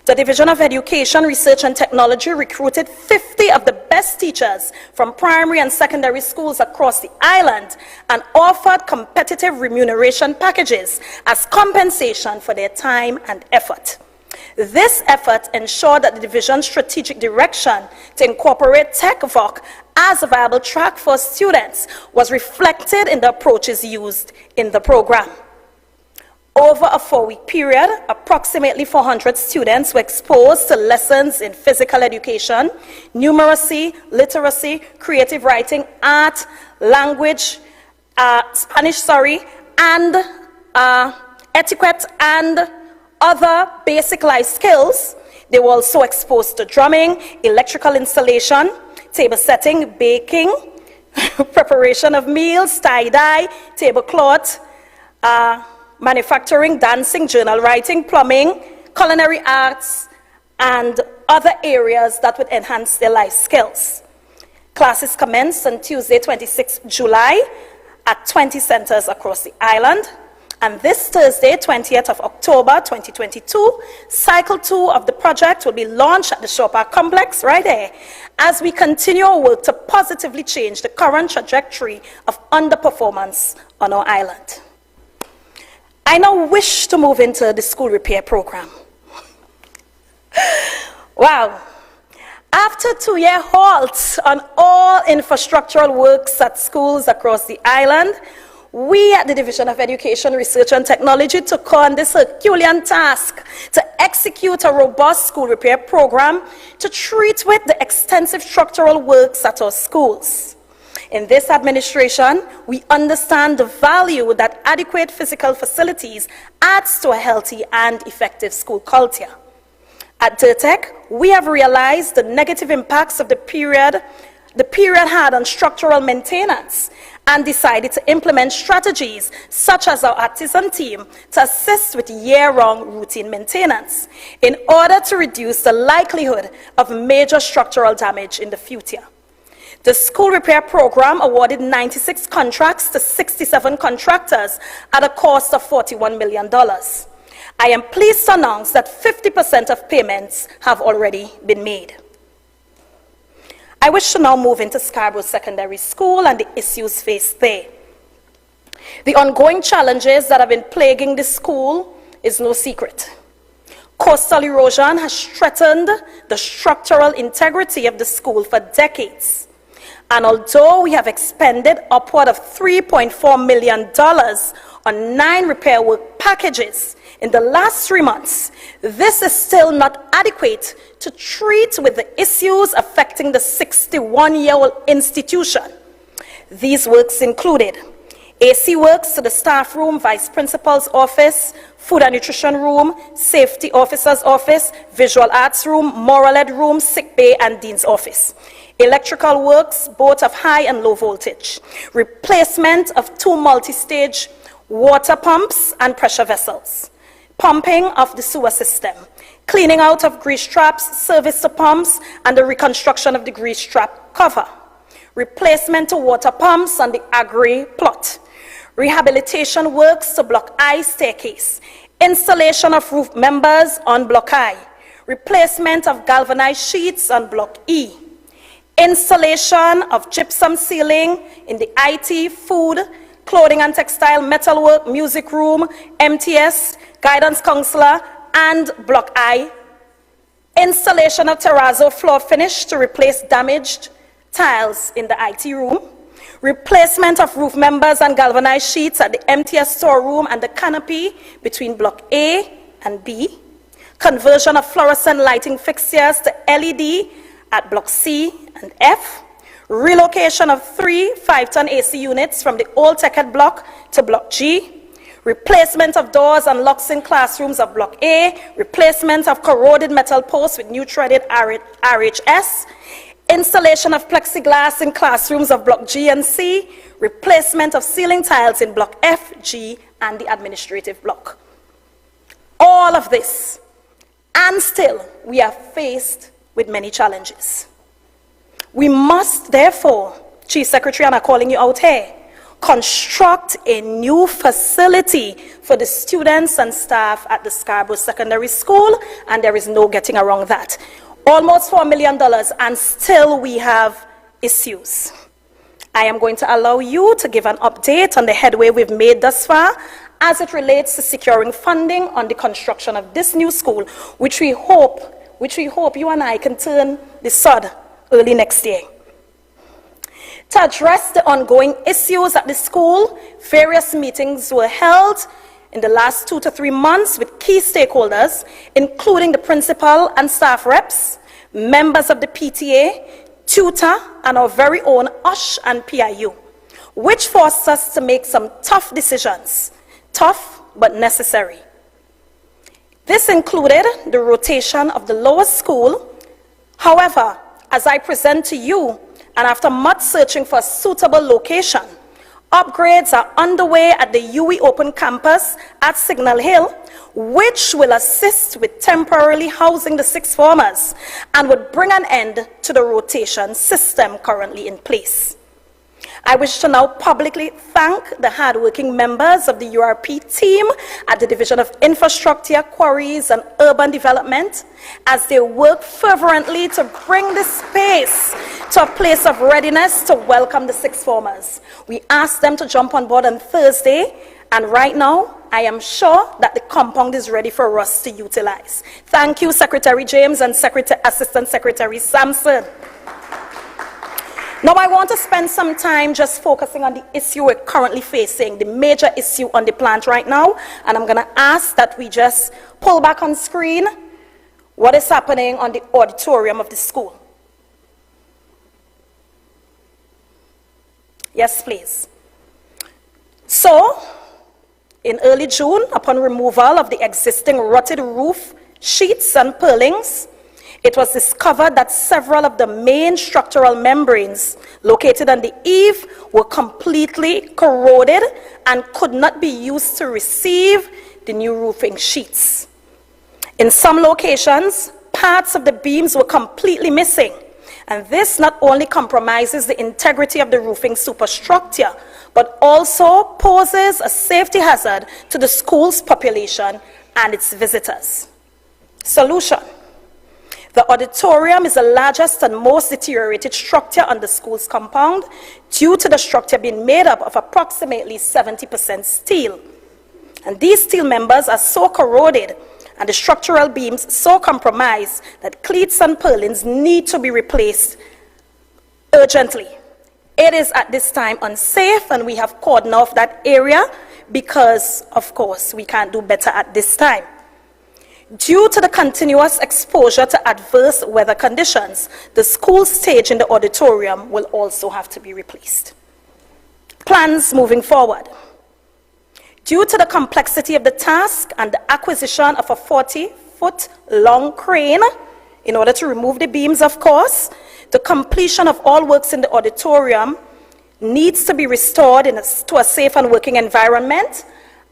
The Division of Education, Research and Technology recruited 50 of the best teachers from primary and secondary schools across the island and offered competitive remuneration packages as compensation for their time and effort. This effort ensured that the division's strategic direction to incorporate TechVoc as a viable track for students was reflected in the approaches used in the program. Over a 4-week period, approximately 400 students were exposed to lessons in physical education, numeracy, literacy, creative writing, art, language, Spanish, and etiquette and other basic life skills. They were also exposed to drumming, electrical installation, table setting, baking, preparation of meals, tie-dye, tablecloth, manufacturing, dancing, journal writing, plumbing, culinary arts, and other areas that would enhance their life skills. Classes commenced on Tuesday, 26 July at 20 centers across the island. And this Thursday, 20th of October, 2022, Cycle 2 of the project will be launched at the Shore Park Complex right there as we continue our work to positively change the current trajectory of underperformance on our island. I now wish to move into the school repair program. Wow. After a 2-year halt on all infrastructural works at schools across the island, we at the Division of Education, Research and Technology took on this Herculean task to execute a robust school repair program to treat with the extensive structural works at our schools. In this administration, we understand the value that adequate physical facilities adds to a healthy and effective school culture. At DIRTEC, we have realized the negative impacts of the period had on structural maintenance and decided to implement strategies such as our artisan team to assist with year-round routine maintenance in order to reduce the likelihood of major structural damage in the future. The school repair program awarded 96 contracts to 67 contractors at a cost of $41 million. I am pleased to announce that 50% of payments have already been made. I wish to now move into Scarborough Secondary School and the issues faced there. The ongoing challenges that have been plaguing the school is no secret. Coastal erosion has threatened the structural integrity of the school for decades. And although we have expended upward of $3.4 million on 9 repair work packages in the last 3 months, this is still not adequate to treat with the issues affecting the 61-year-old institution. These works included AC works to the staff room, vice principal's office, food and nutrition room, safety officer's office, visual arts room, moral ed room, sick bay, and dean's office. Electrical works, both of high and low voltage. Replacement of 2 multi-stage water pumps and pressure vessels. Pumping of the sewer system. Cleaning out of grease traps, service to pumps, and the reconstruction of the grease trap cover. Replacement to water pumps on the Agri plot. Rehabilitation works to Block I staircase. Installation of roof members on Block I. Replacement of galvanized sheets on Block E. Installation of gypsum ceiling in the IT, food, clothing and textile, metalwork, music room, MTS, guidance counselor, and Block I. Installation of terrazzo floor finish to replace damaged tiles in the IT room. Replacement of roof members and galvanized sheets at the MTS storeroom and the canopy between Block A and B. Conversion of fluorescent lighting fixtures to LED at Block C and F. Relocation of 3 5-ton AC units from the old TechEd block to Block G. Replacement of doors and locks in classrooms of Block A. Replacement of corroded metal posts with new threaded RHS. Installation of plexiglass in classrooms of Block G and C. replacement of ceiling tiles in Block F, G, and the administrative block. All of this, and still, we are faced with many challenges. We must, therefore, Chief Secretary, and I'm calling you out here, construct a new facility for the students and staff at the Scarborough Secondary School, and there is no getting around that. Almost $4 million, and still we have issues. I am going to allow you to give an update on the headway we've made thus far as it relates to securing funding on the construction of this new school, which we hope you and I can turn the sod early next year. To address the ongoing issues at the school, various meetings were held in the last 2 to 3 months with key stakeholders, including the principal and staff reps, members of the PTA, tutor, and our very own USH and PIU, which forced us to make some tough decisions, tough but necessary. This included the rotation of the lower school. However, as I present to you, and after much searching for a suitable location, upgrades are underway at the UWI Open Campus at Signal Hill, which will assist with temporarily housing the sixth formers and would bring an end to the rotation system currently in place. I wish to now publicly thank the hardworking members of the URP team at the Division of Infrastructure, Quarries, and Urban Development as they work fervently to bring this space to a place of readiness to welcome the sixth formers. We asked them to jump on board on Thursday, and right now, I am sure that the compound is ready for us to utilize. Thank you, Secretary James and Assistant Secretary Sampson. Now, I want to spend some time just focusing on the issue we're currently facing, the major issue on the plant right now, and I'm going to ask that we just pull back on screen what is happening on the auditorium of the school. Yes, please. So, in early June, upon removal of the existing rotted roof sheets and purlins, it was discovered that several of the main structural membranes located on the eave were completely corroded and could not be used to receive the new roofing sheets. In some locations, parts of the beams were completely missing, and this not only compromises the integrity of the roofing superstructure, but also poses a safety hazard to the school's population and its visitors. Solution. The auditorium is the largest and most deteriorated structure on the school's compound due to the structure being made up of approximately 70% steel. And these steel members are so corroded and the structural beams so compromised that cleats and purlins need to be replaced urgently. It is at this time unsafe, and we have cordoned off that area because, of course, we can't do better at this time. Due to the continuous exposure to adverse weather conditions, the school stage in the auditorium will also have to be replaced. Plans moving forward. Due to the complexity of the task and the acquisition of a 40-foot long crane, in order to remove the beams, of course, the completion of all works in the auditorium needs to be restored to a safe and working environment,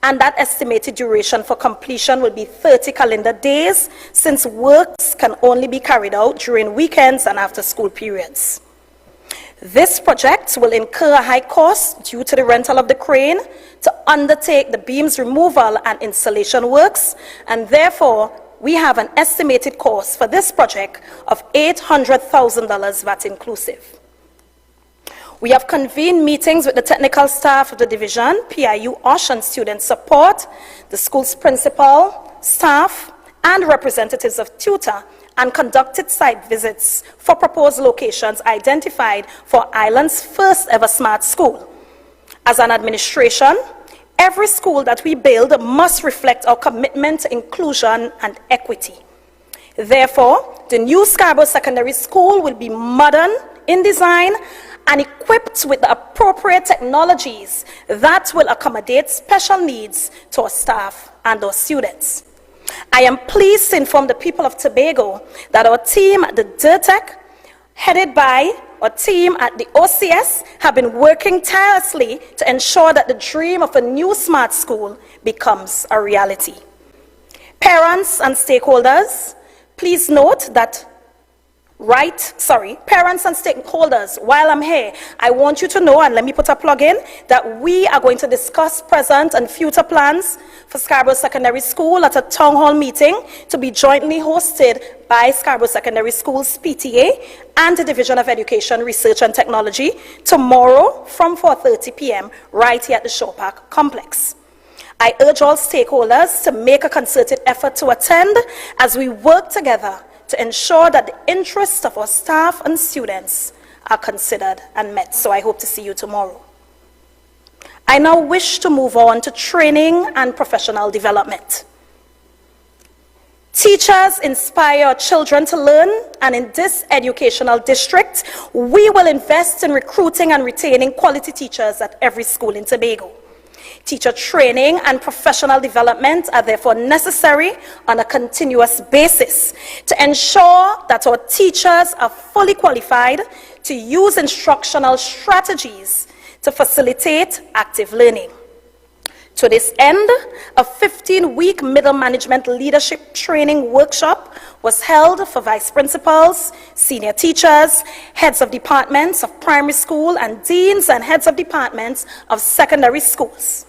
and that estimated duration for completion will be 30 calendar days, since works can only be carried out during weekends and after school periods. This project will incur a high cost due to the rental of the crane to undertake the beams removal and installation works, and therefore we have an estimated cost for this project of $800,000 VAT inclusive. We have convened meetings with the technical staff of the division, PIU, USH, and student support, the school's principal, staff, and representatives of tutor, and conducted site visits for proposed locations identified for Island's first ever smart school. As an administration, every school that we build must reflect our commitment to inclusion and equity. Therefore, the new Scarborough Secondary School will be modern in design and equipped with the appropriate technologies that will accommodate special needs to our staff and our students. I am pleased to inform the people of Tobago that our team at the DIRTEC, headed by or team at the OCS have been working tirelessly to ensure that the dream of a new smart school becomes a reality. Parents and stakeholders, please note that parents and stakeholders, while I'm here, I want you to know, and let me put a plug in, that we are going to discuss present and future plans for Scarborough Secondary School at a town hall meeting to be jointly hosted by Scarborough Secondary School's PTA and the Division of Education, Research and Technology tomorrow from 4:30 p.m. right here at the Shaw Park complex. I urge all stakeholders to make a concerted effort to attend as we work together to ensure that the interests of our staff and students are considered and met. So I hope to see you tomorrow. I now wish to move on to training and professional development. Teachers inspire our children to learn, and in this educational district, we will invest in recruiting and retaining quality teachers at every school in Tobago. Teacher training and professional development are therefore necessary on a continuous basis to ensure that our teachers are fully qualified to use instructional strategies to facilitate active learning. To this end, a 15-week middle management leadership training workshop was held for vice principals, senior teachers, heads of departments of primary school, and deans and heads of departments of secondary schools.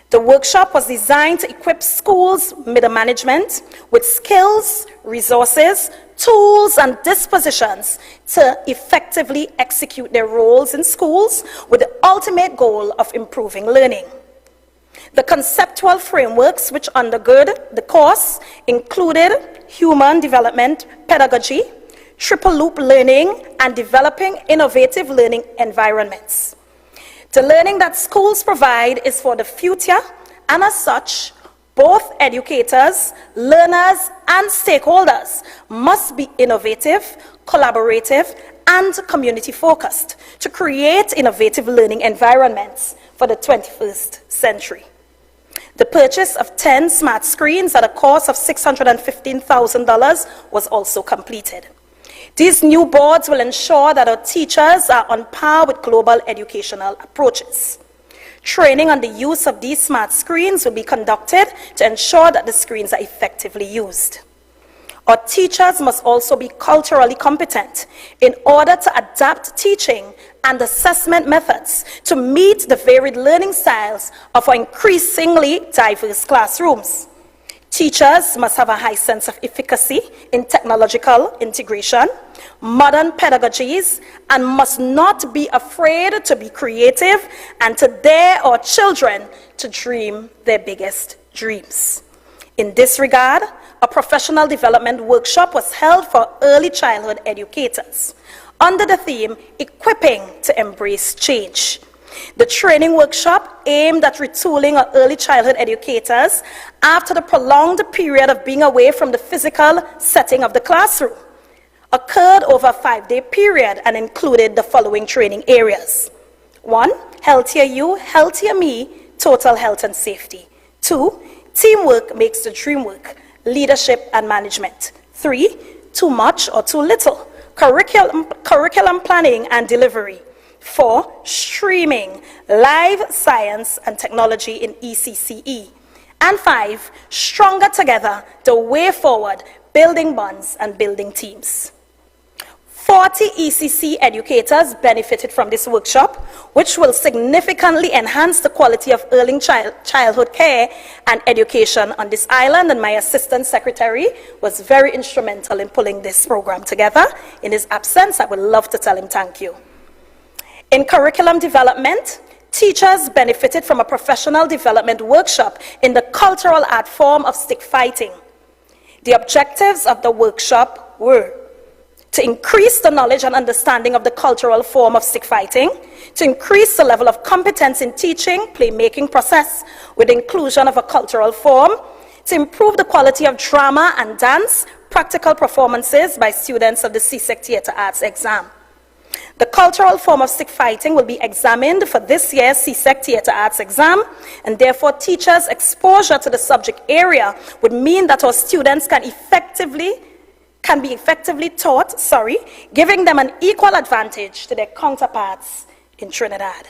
The workshop was designed to equip schools' middle management with skills, resources, tools, and dispositions to effectively execute their roles in schools with the ultimate goal of improving learning. The conceptual frameworks which undergird the course included human development pedagogy, triple loop learning, and developing innovative learning environments. The learning that schools provide is for the future, and as such, both educators, learners, and stakeholders must be innovative, collaborative, and community-focused to create innovative learning environments for the 21st century. The purchase of 10 smart screens at a cost of $615,000 was also completed. These new boards will ensure that our teachers are on par with global educational approaches. Training on the use of these smart screens will be conducted to ensure that the screens are effectively used. Our teachers must also be culturally competent in order to adapt teaching and assessment methods to meet the varied learning styles of our increasingly diverse classrooms. Teachers must have a high sense of efficacy in technological integration, modern pedagogies, and must not be afraid to be creative and to dare our children to dream their biggest dreams. In this regard, a professional development workshop was held for early childhood educators under the theme, Equipping to Embrace Change. The training workshop aimed at retooling our early childhood educators after the prolonged period of being away from the physical setting of the classroom occurred over a 5-day period and included the following training areas. 1, healthier you, healthier me, total health and safety. 2, teamwork makes the dream work, leadership and management. 3, too much or too little, curriculum planning and delivery. 4, streaming, live science and technology in ECCE. And 5, stronger together, the way forward, building bonds and building teams. 40 ECC educators benefited from this workshop, which will significantly enhance the quality of early childhood care and education on this island, and my assistant secretary was very instrumental in pulling this program together. In his absence, I would love to tell him thank you. In curriculum development, teachers benefited from a professional development workshop in the cultural art form of stick fighting. The objectives of the workshop were to increase the knowledge and understanding of the cultural form of stick fighting, to increase the level of competence in teaching, playmaking process with inclusion of a cultural form, to improve the quality of drama and dance, practical performances by students of the CSEC Theatre Arts exam. The cultural form of stick fighting will be examined for this year's CSEC Theatre Arts exam, and therefore teachers' exposure to the subject area would mean that our students can effectively can be effectively taught, giving them an equal advantage to their counterparts in Trinidad.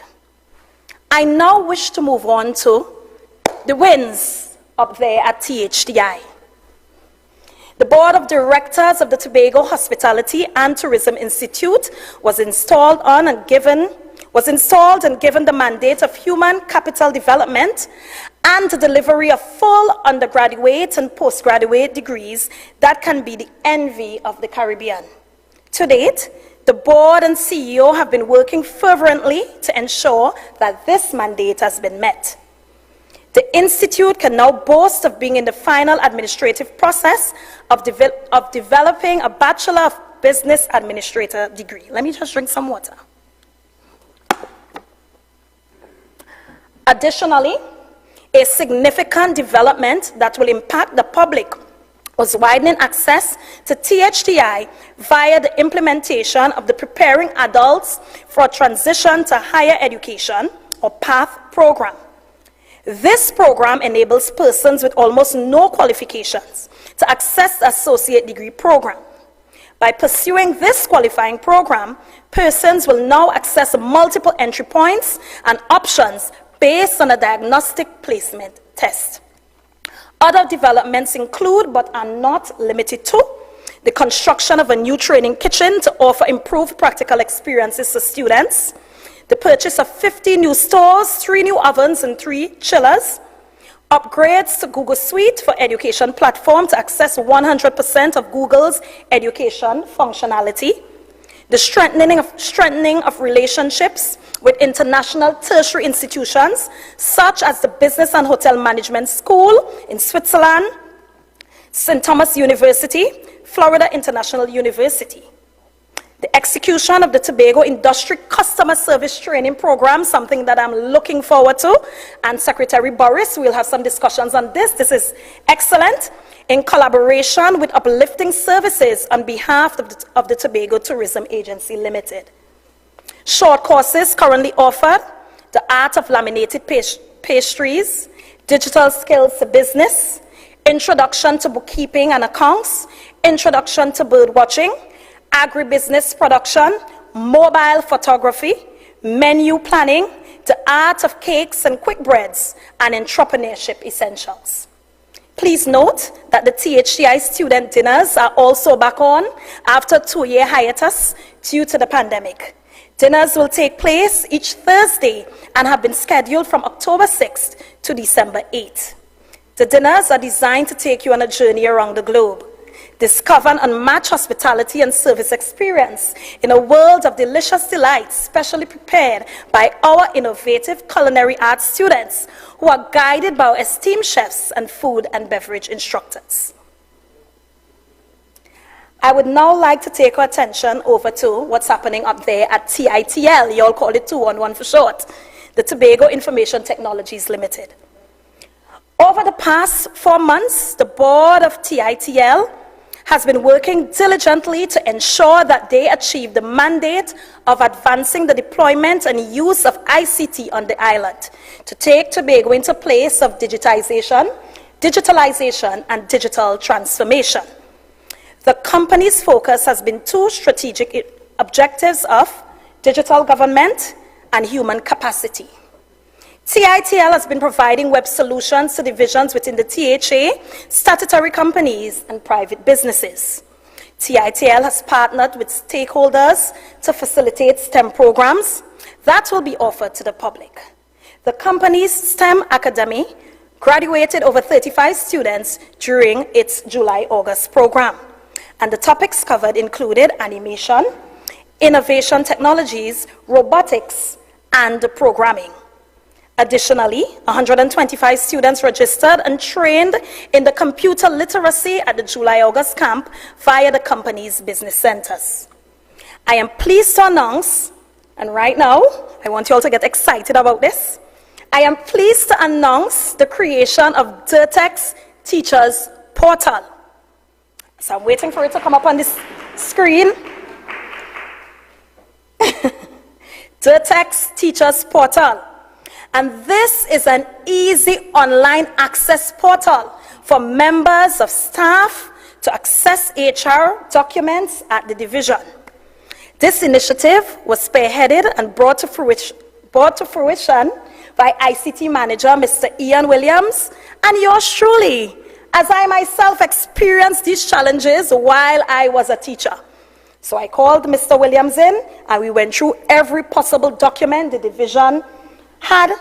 I now wish to move on to the wins up there at THDI. The Board of Directors of the Tobago Hospitality and Tourism Institute was installed and given the mandate of human capital development and the delivery of full undergraduate and postgraduate degrees that can be the envy of the Caribbean. To date, the board and CEO have been working fervently to ensure that this mandate has been met. The Institute can now boast of being in the final administrative process of developing a Bachelor of Business Administrator degree. Let me just drink some water. Additionally, a significant development that will impact the public was widening access to THDI via the implementation of the Preparing Adults for a Transition to Higher Education, or PATH program. This program enables persons with almost no qualifications to access the associate degree program. By pursuing this qualifying program, persons will now access multiple entry points and options based on a diagnostic placement test. Other developments include, but are not limited to, the construction of a new training kitchen to offer improved practical experiences to students, the purchase of 50 new stores, 3 new ovens and 3 chillers, upgrades to Google Suite for education platform to access 100% of Google's education functionality, the strengthening of relationships with international tertiary institutions, such as the Business and Hotel Management School in Switzerland, St. Thomas University, Florida International University. The execution of the Tobago Industry Customer Service Training Program, something that I'm looking forward to, and Secretary Boris, we'll have some discussions on this. This is excellent, in collaboration with Uplifting Services on behalf of the Tobago Tourism Agency Limited. Short courses currently offered: the art of laminated pastries, digital skills to business, introduction to bookkeeping and accounts, introduction to bird watching, agribusiness production, mobile photography, menu planning, the art of cakes and quick breads, and entrepreneurship essentials. Please note that the THDI student dinners are also back on after a 2-year hiatus due to the pandemic. Dinners will take place each Thursday and have been scheduled from October 6th to December 8th. The dinners are designed to take you on a journey around the globe. Discover an unmatched hospitality and service experience in a world of delicious delights, specially prepared by our innovative culinary arts students who are guided by our esteemed chefs and food and beverage instructors. I would now like to take our attention over to what's happening up there at TITL. You all call it 211 for short, the Tobago Information Technologies Limited. Over the past 4 months, the board of TITL has been working diligently to ensure that they achieve the mandate of advancing the deployment and use of ICT on the island to take Tobago into a place of digitalization, and digital transformation. The company's focus has been 2 strategic objectives of digital government and human capacity. TITL has been providing web solutions to divisions within the THA, statutory companies, and private businesses. TITL has partnered with stakeholders to facilitate STEM programs that will be offered to the public. The company's STEM Academy graduated over 35 students during its July-August program, and the topics covered included animation, innovation technologies, robotics, and programming. Additionally, 125 students registered and trained in the computer literacy at the July-August camp via the company's business centers. I am pleased to announce, and right now, I want you all to get excited about this, I am pleased to announce the creation of DIRTEX Teachers Portal. So I'm waiting for it to come up on this screen. DIRTEX Teachers Portal. And this is an easy online access portal for members of staff to access HR documents at the division. This initiative was spearheaded and brought to fruition by ICT manager Mr. Ian Williams and yours truly, as I myself experienced these challenges while I was a teacher. So I called Mr. Williams in and we went through every possible document the division had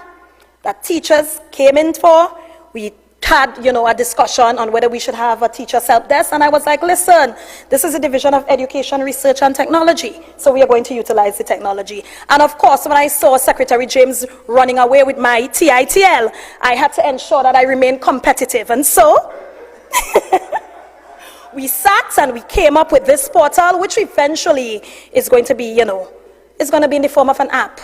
that teachers came in for. We had, a discussion on whether we should have a teacher's help desk, and I was like, listen, this is a division of education, research, and technology, so we are going to utilize the technology. And of course, when I saw Secretary James running away with my TITL, I had to ensure that I remained competitive, and so we sat and we came up with this portal, which eventually is going to be, is going to be in the form of an app.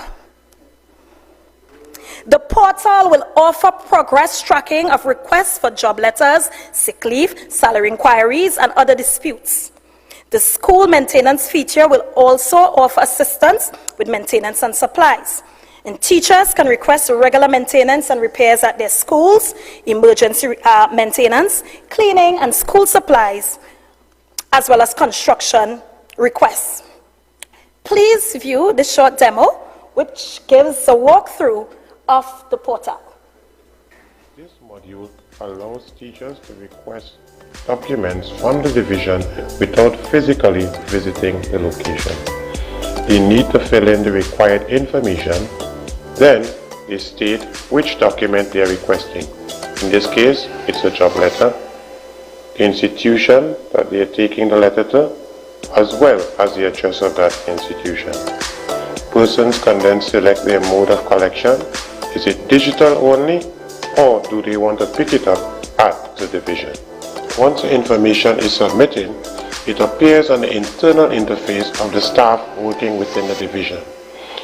The portal will offer progress tracking of requests for job letters, sick leave, salary inquiries, and other disputes. The school maintenance feature will also offer assistance with maintenance and supplies. And teachers can request regular maintenance and repairs at their schools, emergency maintenance, cleaning, and school supplies, as well as construction requests. Please view this short demo, which gives a walkthrough of the portal. This module allows teachers to request documents from the division without physically visiting the location. They need to fill in the required information, then they state which document they are requesting. In this case, it's a job letter, the institution that they are taking the letter to, as well as the address of that institution. Persons can then select their mode of collection. Is it digital only, or do they want to pick it up at the division? Once the information is submitted, it appears on the internal interface of the staff working within the division.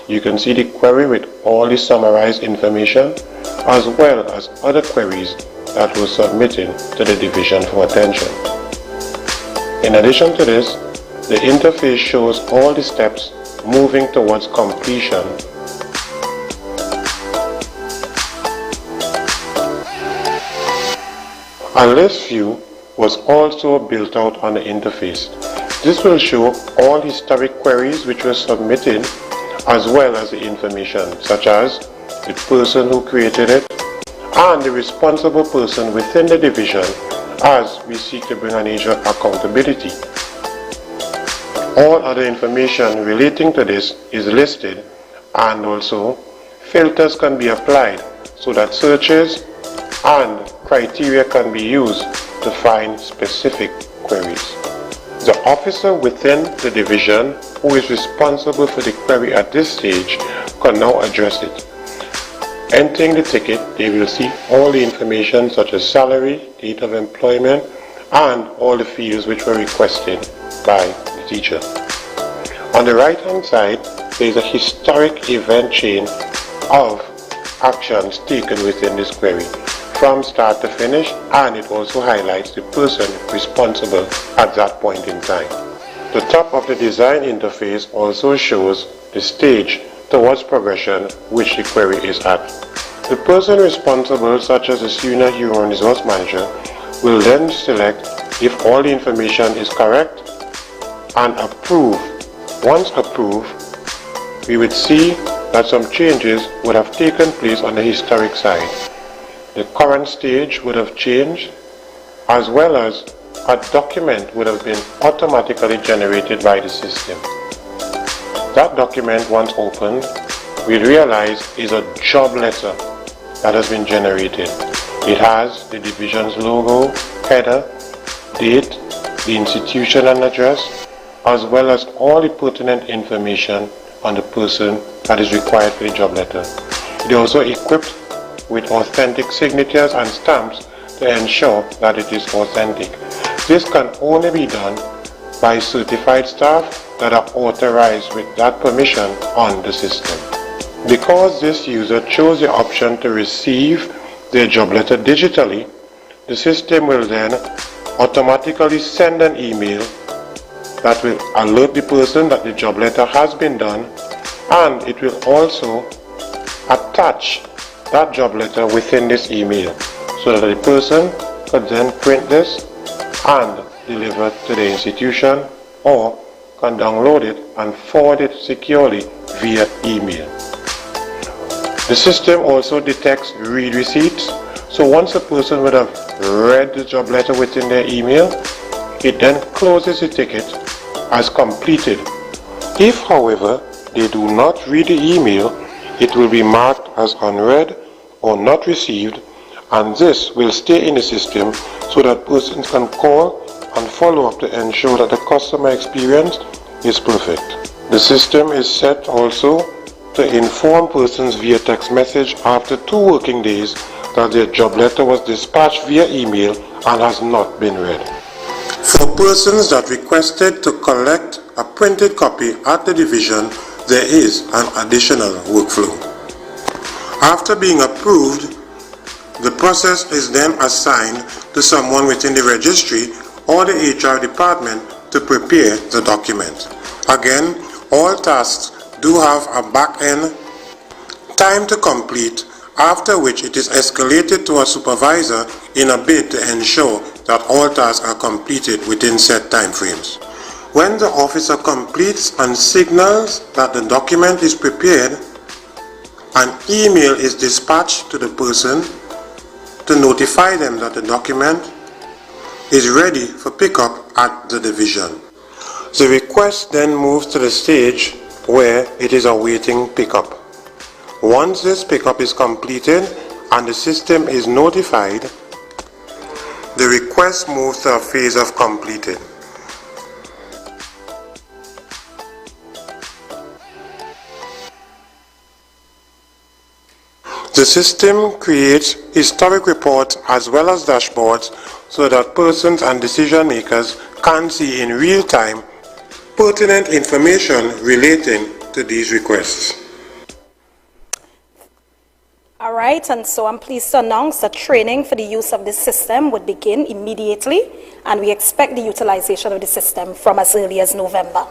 You can see the query with all the summarized information, as well as other queries that were submitted to the division for attention. In addition to this, the interface shows all the steps moving towards completion. A list view was also built out on the interface. This will show all historic queries which were submitted, as well as the information such as the person who created it and the responsible person within the division, as we seek to bring an age of accountability. All other information relating to this is listed, and also filters can be applied so that searches and criteria can be used to find specific queries. The officer within the division who is responsible for the query at this stage can now address it. Entering the ticket, they will see all the information such as salary, date of employment, and all the fields which were requested by the teacher. On the right hand side, there is a historic event chain of actions taken within this query, from start to finish, and it also highlights the person responsible at that point in time. The top of the design interface also shows the stage towards progression which the query is at. The person responsible, such as the Senior Human Resource Manager, will then select if all the information is correct and approve. Once approved, we would see that some changes would have taken place on the historic side. The current stage would have changed, as well as a document would have been automatically generated by the system. That document, once opened, we realize is a job letter that has been generated. It has the division's logo, header, date, the institution and address, as well as all the pertinent information on the person that is required for the job letter. It is also equipped with authentic signatures and stamps to ensure that it is authentic. This can only be done by certified staff that are authorized with that permission on the system. Because this user chose the option to receive their job letter digitally, the system will then automatically send an email that will alert the person that the job letter has been done, and it will also attach that job letter within this email so that the person could then print this and delivered to the institution or can download it and forward it securely via email. The system also detects read receipts, so once a person would have read the job letter within their email, it then closes the ticket as completed. If, however, they do not read the email, it will be marked as unread or not received, and this will stay in the system so that persons can call and follow up to ensure that the customer experience is perfect. The system is set also to inform persons via text message after 2 working days that their job letter was dispatched via email and has not been read. For persons that requested to collect a printed copy at the division, there is an additional workflow. After being approved, the process is then assigned to someone within the registry or the HR department to prepare the document. Again, all tasks do have a back-end time to complete, after which it is escalated to a supervisor in a bid to ensure that all tasks are completed within set time frames. When the officer completes and signals that the document is prepared, an email is dispatched to the person to notify them that the document is ready for pickup at the division. The request then moves to the stage where it is awaiting pickup. Once this pickup is completed and the system is notified, the request moves to a phase of completed. The system creates historic reports as well as dashboards so that persons and decision makers can see in real time pertinent information relating to these requests. All right, and so I'm pleased to announce that training for the use of this system would begin immediately, and we expect the utilization of the system from as early as November.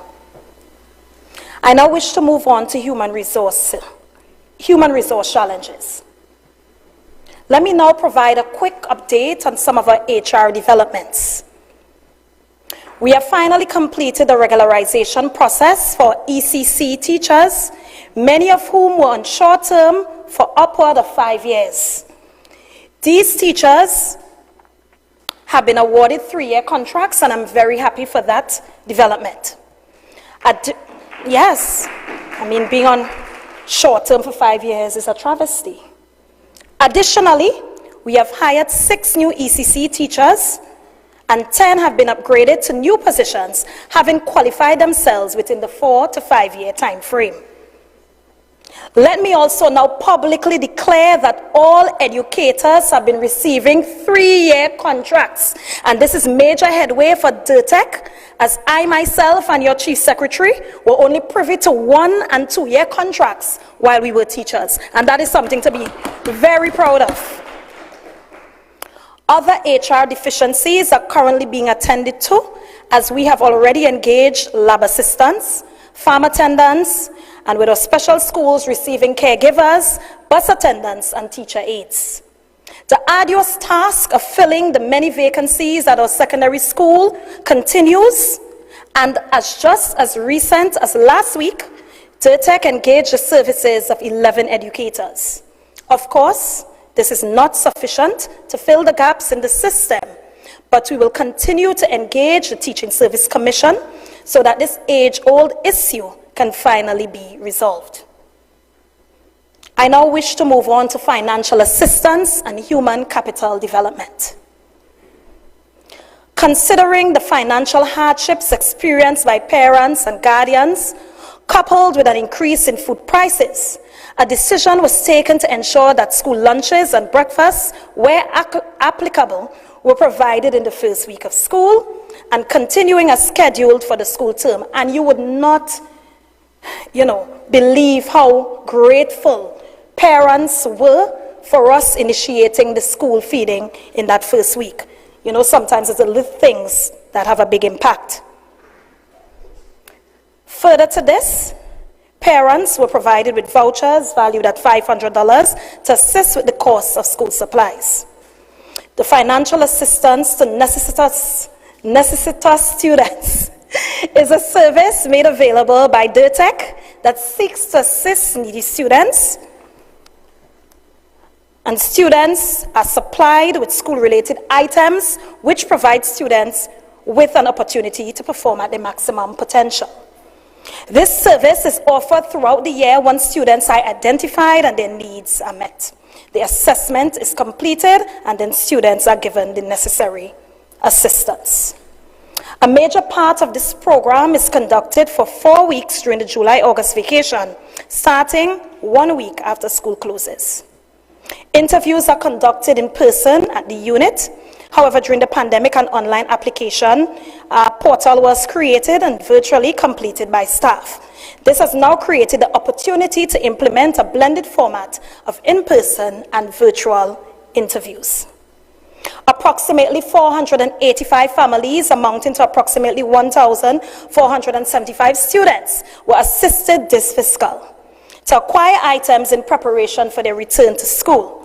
I now wish to move on to human resource challenges. Let me now provide a quick update on some of our HR developments. We have finally completed the regularization process for ECC teachers, many of whom were on short-term for upward of 5 years. These teachers have been awarded 3-year contracts, and I'm very happy for that development. Yes, I mean, being on short-term for 5 years is a travesty. Additionally, we have hired 6 new ECC teachers, and 10 have been upgraded to new positions, having qualified themselves within the 4 to 5 year time frame. Let me also now publicly declare that all educators have been receiving 3-year contracts, and this is major headway for DIRTEC, as I myself and your Chief Secretary were only privy to 1- and 2-year contracts while we were teachers, and that is something to be very proud of. Other HR deficiencies are currently being attended to, as we have already engaged lab assistants, farm attendants, and with our special schools receiving caregivers, bus attendants, and teacher aides. The arduous task of filling the many vacancies at our secondary school continues, and just as recent as last week, DIRTEC engaged the services of 11 educators. Of course, this is not sufficient to fill the gaps in the system, but we will continue to engage the Teaching Service Commission so that this age-old issue can finally be resolved. I now wish to move on to financial assistance and human capital development. Considering the financial hardships experienced by parents and guardians, coupled with an increase in food prices, a decision was taken to ensure that school lunches and breakfasts, where applicable, were provided in the first week of school and continuing as scheduled for the school term. And you would not, believe how grateful parents were for us initiating the school feeding in that first week. Sometimes it's the little things that have a big impact. Further to this, parents were provided with vouchers valued at $500 to assist with the cost of school supplies. The financial assistance to Necessitas Students is a service made available by DIRTEC that seeks to assist needy students. And students are supplied with school-related items which provide students with an opportunity to perform at their maximum potential. This service is offered throughout the year once students are identified and their needs are met. The assessment is completed and then students are given the necessary assistance. A major part of this program is conducted for 4 weeks during the July-August vacation, starting 1 week after school closes. Interviews are conducted in person at the unit. However, during the pandemic, an online application portal was created and virtually completed by staff. This has now created the opportunity to implement a blended format of in-person and virtual interviews. Approximately 485 families, amounting to approximately 1,475 students, were assisted this fiscal to acquire items in preparation for their return to school.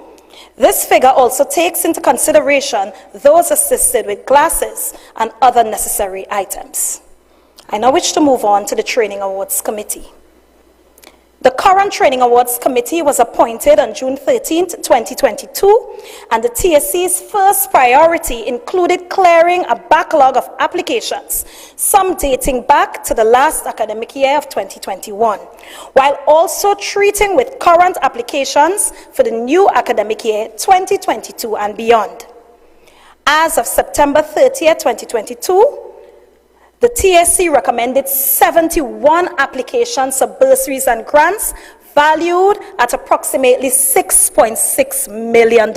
This figure also takes into consideration those assisted with glasses and other necessary items. I now wish to move on to the Training Awards Committee. The current Training Awards Committee was appointed on June 13, 2022, and the TSC's first priority included clearing a backlog of applications, some dating back to the last academic year of 2021, while also treating with current applications for the new academic year 2022 and beyond. As of September 30, 2022, the TSC recommended 71 applications for bursaries and grants valued at approximately $6.6 million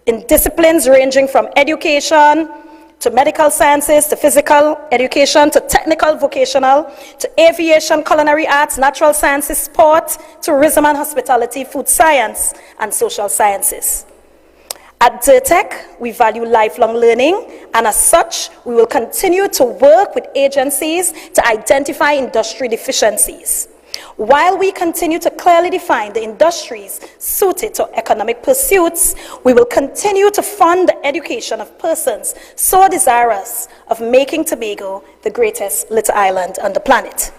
in disciplines ranging from education to medical sciences to physical education to technical vocational to aviation, culinary arts, natural sciences, sport, tourism and hospitality, food science, and social sciences. At DIRTEC, we value lifelong learning, and as such, we will continue to work with agencies to identify industry deficiencies. While we continue to clearly define the industries suited to economic pursuits, we will continue to fund the education of persons so desirous of making Tobago the greatest little island on the planet.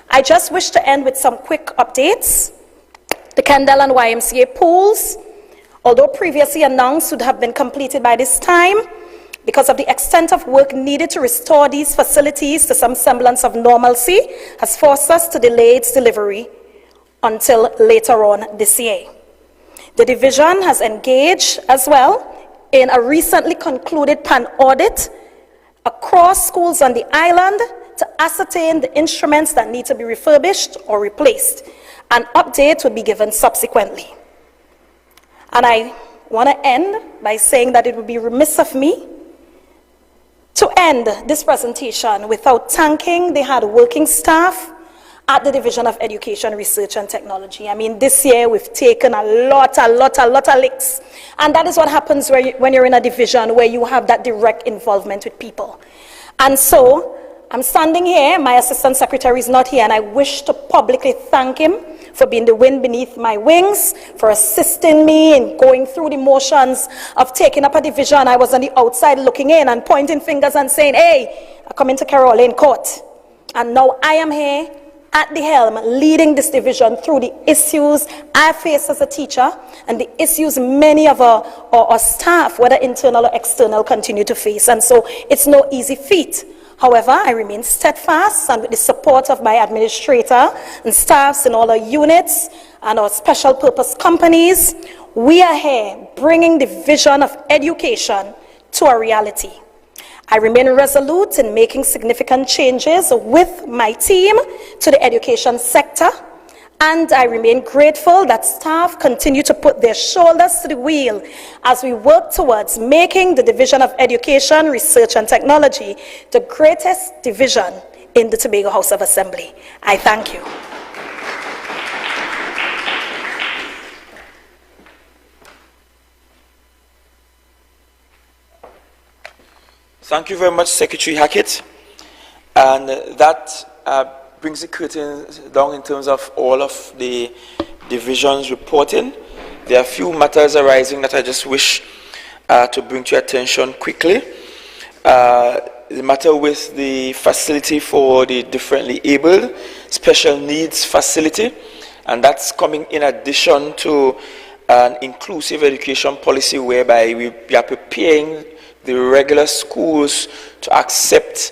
I just wish to end with some quick updates. The Kendall and YMCA pools, although previously announced, would have been completed by this time, because of the extent of work needed to restore these facilities to some semblance of normalcy, has forced us to delay its delivery until later on this year. The division has engaged as well in a recently concluded PAN audit across schools on the island to ascertain the instruments that need to be refurbished or replaced. An update would be given subsequently. And I want to end by saying that it would be remiss of me to end this presentation without thanking the hard-working staff at the Division of Education, Research and Technology. I mean, this year we've taken a lot of licks. And that is what happens when you're in a division where you have that direct involvement with people. And so, I'm standing here, my Assistant Secretary is not here, and I wish to publicly thank him for being the wind beneath my wings, for assisting me in going through the motions of taking up a division. I was on the outside looking in and pointing fingers and saying, hey, I come into Caroline Court. And now I am here at the helm, leading this division through the issues I face as a teacher and the issues many of our staff, whether internal or external, continue to face. And so it's no easy feat. However, I remain steadfast, and with the support of my administrator and staffs in all our units and our special purpose companies, we are here bringing the vision of education to a reality. I remain resolute in making significant changes with my team to the education sector, and I remain grateful that staff continue to put their shoulders to the wheel as we work towards making the Division of Education, Research and Technology the greatest division in the Tobago House of Assembly. I thank you. Thank you very much, Secretary Hackett. And that brings the curtain down in terms of all of the divisions reporting. There are a few matters arising that I just wish to bring to your attention quickly. the matter with the facility for the differently abled, special needs facility, and that's coming in addition to an inclusive education policy whereby we are preparing the regular schools to accept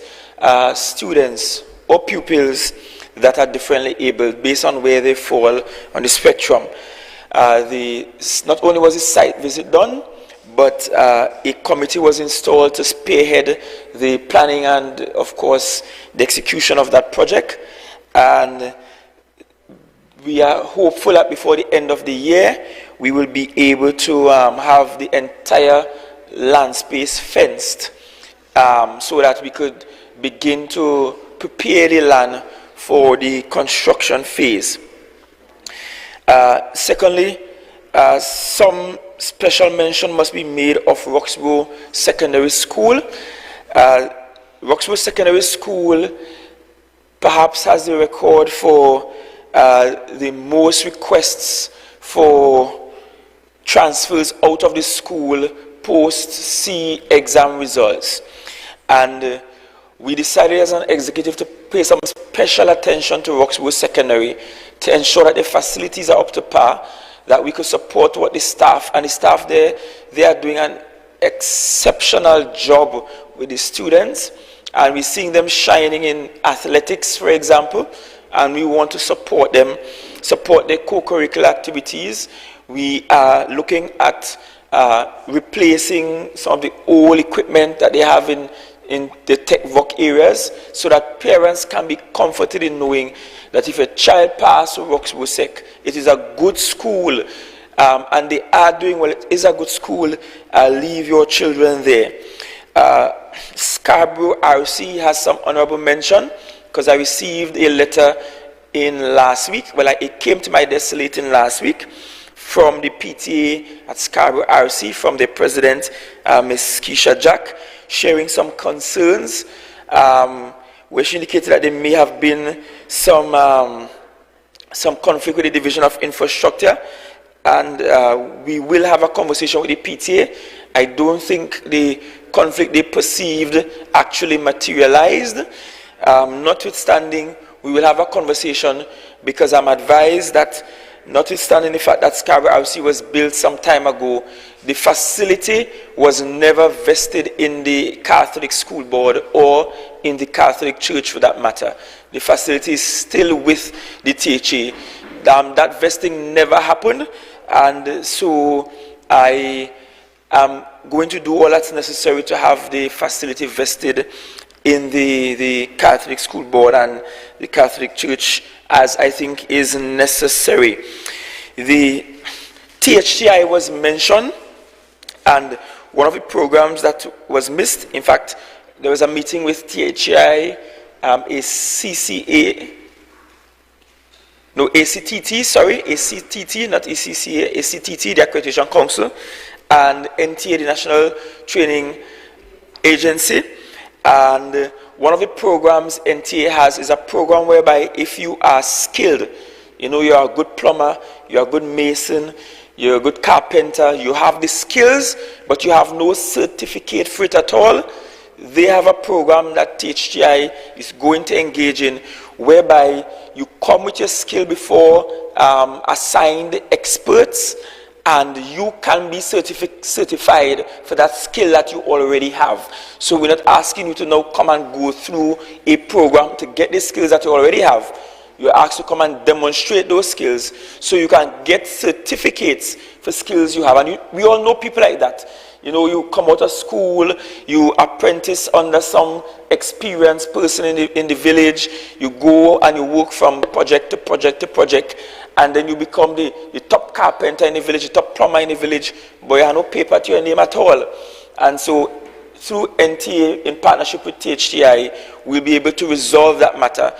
students or pupils that are differently abled based on where they fall on the spectrum. Not only was the site visit done, but a committee was installed to spearhead the planning and, of course, the execution of that project. And we are hopeful that before the end of the year, we will be able to have the entire land space fenced so that we could begin to prepare the land for the construction phase. Secondly, some special mention must be made of Roxborough Secondary School. Roxborough Secondary School perhaps has the record for the most requests for transfers out of the school post-C exam results. And we decided as an executive to pay some special attention to Roxborough Secondary to ensure that the facilities are up to par, that we could support what the staff there, they are doing an exceptional job with the students, and we're seeing them shining in athletics, for example, and we want to support them, support their co-curricular activities. We are looking at replacing some of the old equipment that they have in the tech voc areas, so that parents can be comforted in knowing that if a child passes Roxborough Sec, it is a good school, and they are doing well. It is a good school. Leave your children there. Scarborough RC has some honorable mention, because I received a letter in last week. Well, it came to my desk late in last week from the PTA at Scarborough RC, from the president, Ms. Keisha Jack, sharing some concerns, where she indicated that there may have been some conflict with the Division of Infrastructure, and we will have a conversation with the PTA. I don't think the conflict they perceived actually materialized. Notwithstanding, we will have a conversation, because I'm advised that notwithstanding the fact that Scarborough RC was built some time ago, the facility was never vested in the Catholic School Board or in the Catholic Church for that matter. The facility is still with the THA. That vesting never happened, and so I am going to do all that's necessary to have the facility vested in the Catholic School Board and the Catholic Church, as I think is necessary. The THCI was mentioned, and one of the programs that was missed, in fact, there was a meeting with THCI, ACTT, not ECCA, ACTT, the Accreditation Council, and NTA, the National Training Agency. And one of the programs NTA has is a program whereby if you are skilled, you're a good plumber, you're a good mason, you're a good carpenter, you have the skills, but you have no certificate for it at all, they have a program that THCI is going to engage in, whereby you come with your skill before assigned experts, and you can be certified for that skill that you already have. So we're not asking you to now come and go through a program to get the skills that you already have. You're asked to come and demonstrate those skills so you can get certificates for skills you have. And we all know people like that. You come out of school, you apprentice under some experienced person in the village, you go and you work from project to project to project, and then you become the top carpenter in the village, the top plumber in the village, but you have no paper to your name at all. And so through NTA, in partnership with THCI, we'll be able to resolve that matter,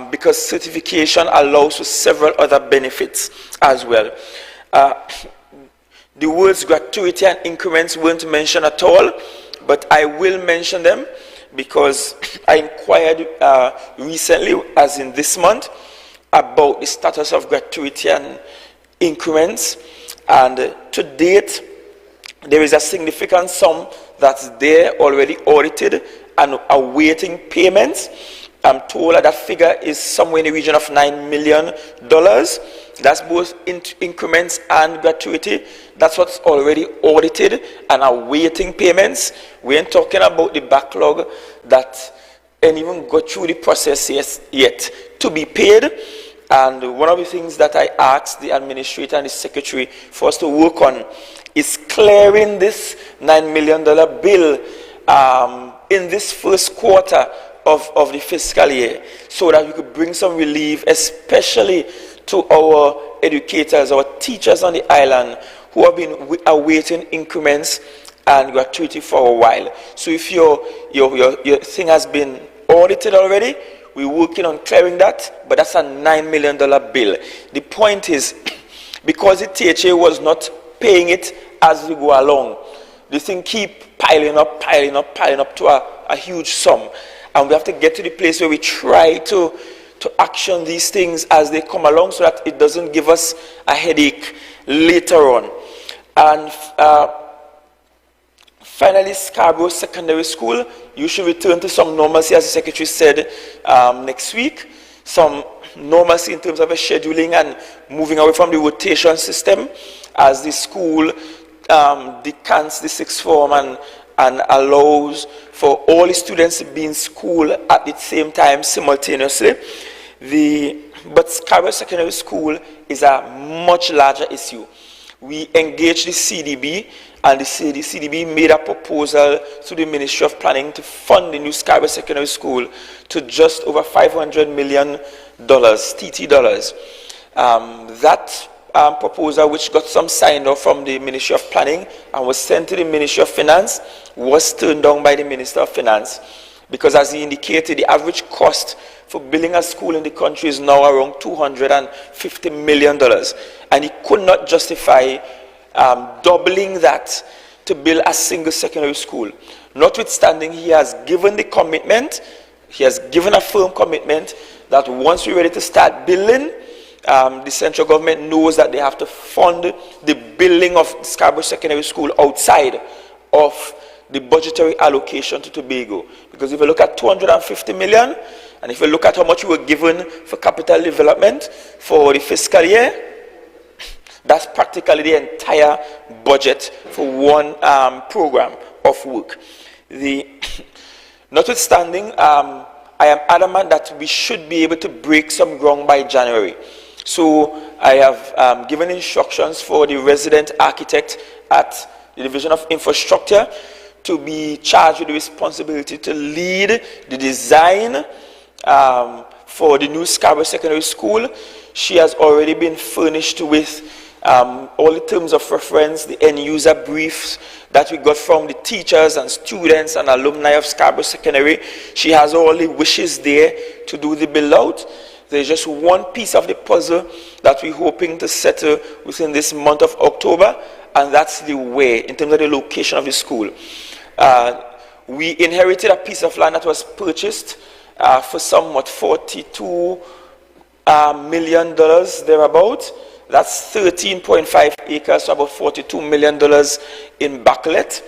because certification allows for several other benefits as well. The words gratuity and increments weren't mentioned at all, but I will mention them because I inquired recently, as in this month, about the status of gratuity and increments, and to date there is a significant sum that's there already audited and awaiting payments. I'm told that figure is somewhere in the region of $9 million. That's both increments and gratuity. That's what's already audited and awaiting payments. We ain't talking about the backlog that ain't even got through the process yet to be paid. And one of the things that I asked the administrator and the secretary for us to work on is clearing this $9 million bill in this first quarter of the fiscal year, so that we could bring some relief, especially to our educators, our teachers on the island who have been awaiting increments and gratuity for a while. So if your thing has been audited already, we're working on clearing that, but that's a $9 million bill. The point is, because the THA was not paying it as we go along, the thing keep piling up to a huge sum. And we have to get to the place where we try to action these things as they come along, so that it doesn't give us a headache later on. And finally, Scarborough Secondary School, you should return to some normalcy, as the secretary said, next week. Some normalcy in terms of a scheduling and moving away from the rotation system, as the school decants the sixth form and allows for all the students to be in school at the same time simultaneously. But Scarborough Secondary School is a much larger issue. We engaged the CDB, and the CDB made a proposal to the Ministry of Planning to fund the new Scarborough Secondary School to just over $500 million, TT dollars. That proposal, which got some sign off from the Ministry of Planning and was sent to the Ministry of Finance, was turned down by the Minister of Finance, because, as he indicated, the average cost for building a school in the country is now around $250 million, and he could not justify doubling that to build a single secondary school. Notwithstanding, he has given the commitment, he has given a firm commitment that once we're ready to start building, the central government knows that they have to fund the building of Scarborough Secondary School outside of the budgetary allocation to Tobago. Because if you look at $250 million, and if you look at how much we were given for capital development for the fiscal year, that's practically the entire budget for one program of work. Notwithstanding, I am adamant that we should be able to break some ground by January. So I have given instructions for the resident architect at the Division of Infrastructure to be charged with the responsibility to lead the design for the new Scarborough Secondary School. She has already been furnished with all the terms of reference, the end user briefs that we got from the teachers and students and alumni of Scarborough Secondary. She has all the wishes there to do the build out. There's just one piece of the puzzle that we're hoping to settle within this month of October, and that's the where, in terms of the location of the school. We inherited a piece of land that was purchased for somewhat $42 million thereabout. That's 13.5 acres, so about $42 million in Backlet.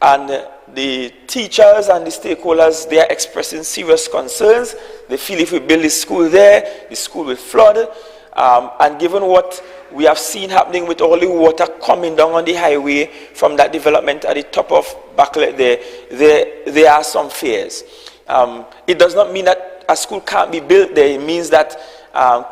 And the teachers and the stakeholders, they are expressing serious concerns. They feel if we build this school there, the school will flood. And given what we have seen happening with all the water coming down on the highway from that development at the top of Backlet there are some fears. It does not mean that a school can't be built there. It means that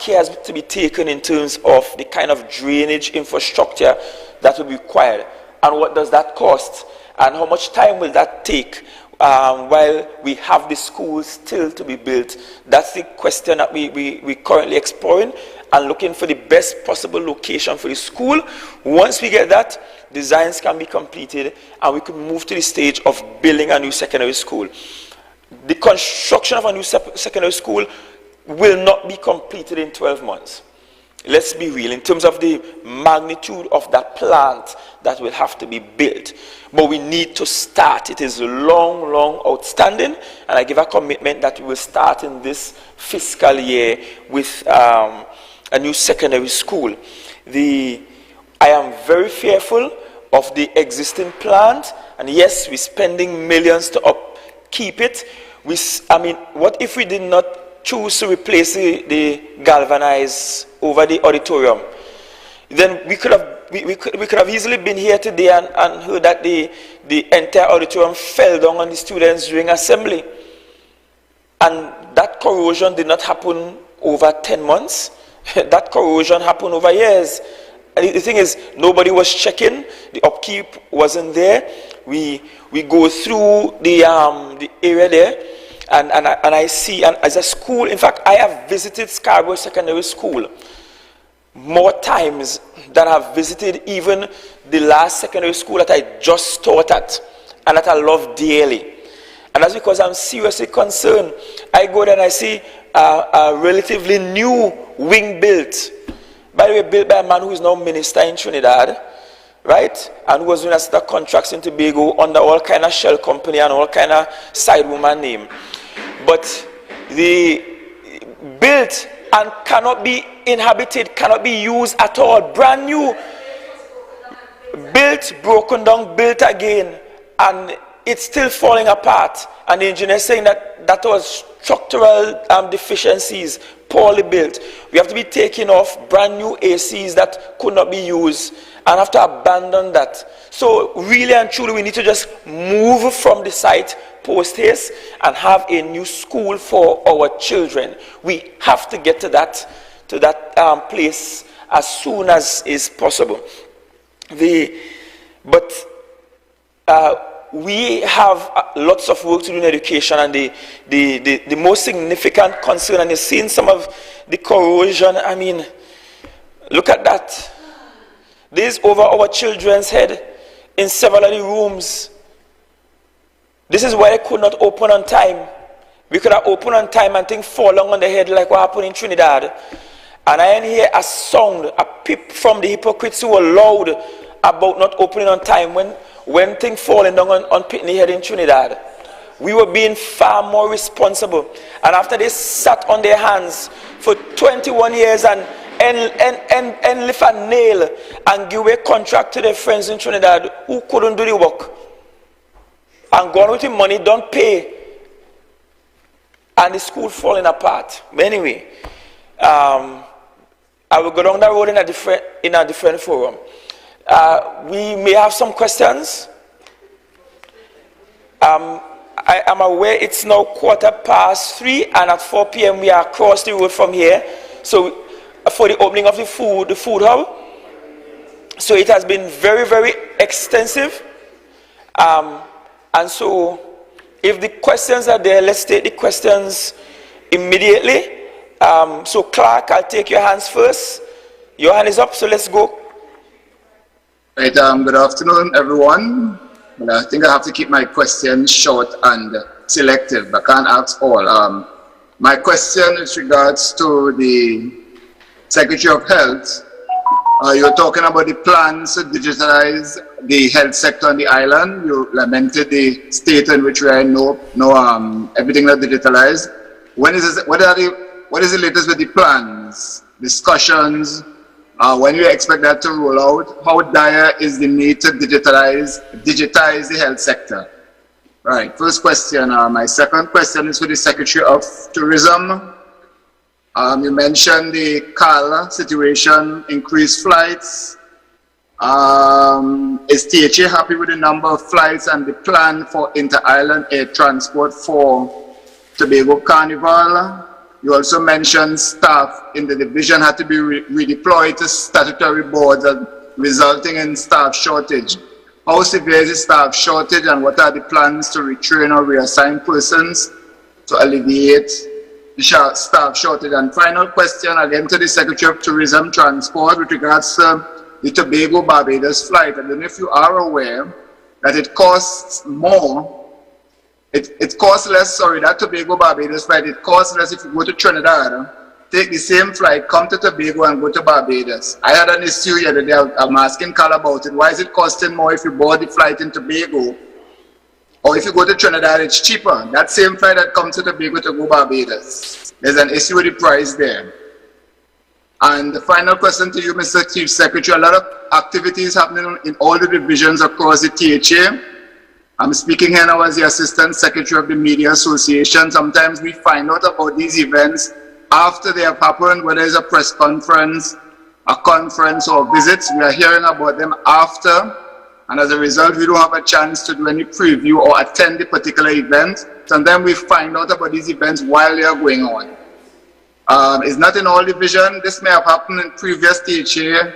care has to be taken in terms of the kind of drainage infrastructure that will be required. And what does that cost? And how much time will that take while we have the schools still to be built? That's the question that we're currently exploring and looking for the best possible location for the school. Once we get that, designs can be completed and we can move to the stage of building a new secondary school. The construction of a new secondary school will not be completed in 12 months. Let's be real in terms of the magnitude of that plant that will have to be built. But we need to start. It is long, long outstanding, and I give a commitment that we will start in this fiscal year with a new secondary school. I am very fearful of the existing plant And yes, we're spending millions to upkeep it. What if we did not choose to replace the galvanized over the auditorium? Then we could have easily been here today and heard that the entire auditorium fell down on the students during assembly. And that corrosion did not happen over 10 months. That corrosion happened over years. And the thing is, nobody was checking. The upkeep wasn't there. We go through the area there, and I see, and as a school, in fact, I have visited Scarborough Secondary School more times than I've visited even the last secondary school that I just taught at, and that I love dearly. And that's because I'm seriously concerned. I go there and I see a relatively new wing built, by the way, built by a man who is now minister in Trinidad, right? And who was doing a set of contracts in Tobago under all kind of shell company and all kind of side woman name. But the built and cannot be inhabited, cannot be used at all. Brand new, built, broken down, built again, and it's still falling apart. And the engineer saying that was structural deficiencies, poorly built. We have to be taking off brand new ACs that could not be used and have to abandon that. So really and truly, we need to just move from the site post haste and have a new school for our children. We have to get to that place as soon as is possible. We have lots of work to do in education, and the most significant concern, and you've seen some of the corrosion. I mean, look at that. This is over our children's head in several of the rooms. This is why they could not open on time. We could have opened on time and things fall down on the head like what happened in Trinidad. And I didn't hear a sound, a peep from the hypocrites who were loud about not opening on time when things falling down on Pitney Head in Trinidad. We were being far more responsible. And after they sat on their hands for 21 years and lift a nail and give away contract to their friends in Trinidad who couldn't do the work, and gone with the money, don't pay, and the school falling apart. But anyway, I will go down that road in a different forum. We may have some questions. I am aware it's now 3:15, and at 4 p.m. we are across the road from here. So for the opening of the food hub. So it has been very, very extensive. And so if the questions are there, let's take the questions immediately. So Clark, I'll take your hands first. Your hand is up, so let's go. Right, good afternoon, everyone. Well, I think I have to keep my questions short and selective. I can't ask all. My question is regards to the Secretary of Health. You're talking about the plans to digitalize the health sector on the island. You lamented the state in which we are in, everything not digitalized. When is this, what is the latest with the plans, discussions? When you expect that to roll out? How dire is the need to digitize the health sector? Right, first question. My second question is for the Secretary of Tourism. You mentioned the CAL situation, increased flights. Is THA happy with the number of flights and the plan for inter-island air transport for Tobago Carnival? You also mentioned staff in the division had to be redeployed to statutory boards, resulting in staff shortage. How severe is the staff shortage, and what are the plans to retrain or reassign persons to alleviate the staff shortage? And final question again to the Secretary of Tourism Transport with regards to the Tobago Barbados flight. I don't know if you are aware that it costs more. It costs less, that Tobago Barbados flight, it costs less if you go to Trinidad, take the same flight, come to Tobago and go to Barbados. I had an issue the other day, I'm asking Carl about it. Why is it costing more if you board the flight in Tobago? Or if you go to Trinidad, it's cheaper. That same flight that comes to Tobago to go Barbados. There's an issue with the price there. And the final question to you, Mr. Chief Secretary, a lot of activities happening in all the divisions across the THA. I'm speaking here now as the Assistant Secretary of the Media Association. Sometimes we find out about these events after they have happened, whether it's a press conference, a conference or visits. We are hearing about them after, and as a result, we don't have a chance to do any preview or attend the particular event. Sometimes we find out about these events while they are going on. It's not in all divisions. This may have happened in previous THA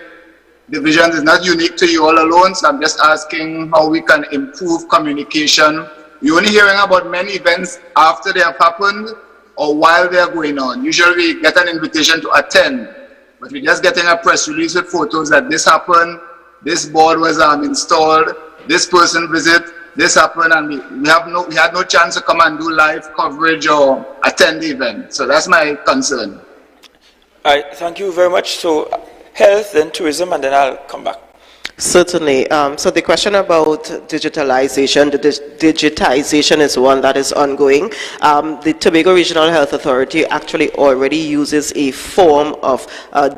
divisions. It's not unique to you all alone, so I'm just asking how we can improve communication. We're only hearing about many events after they have happened or while they are going on. Usually we get an invitation to attend, but we're just getting a press release with photos that this happened, this board was installed, this person visit, this happened, and we had no chance to come and do live coverage or attend the event. So that's my concern. All right, thank you very much. So health, then tourism, and then I'll come back. Certainly. So the question about digitalization, the digitization is one that is ongoing. The Tobago Regional Health Authority actually already uses a form of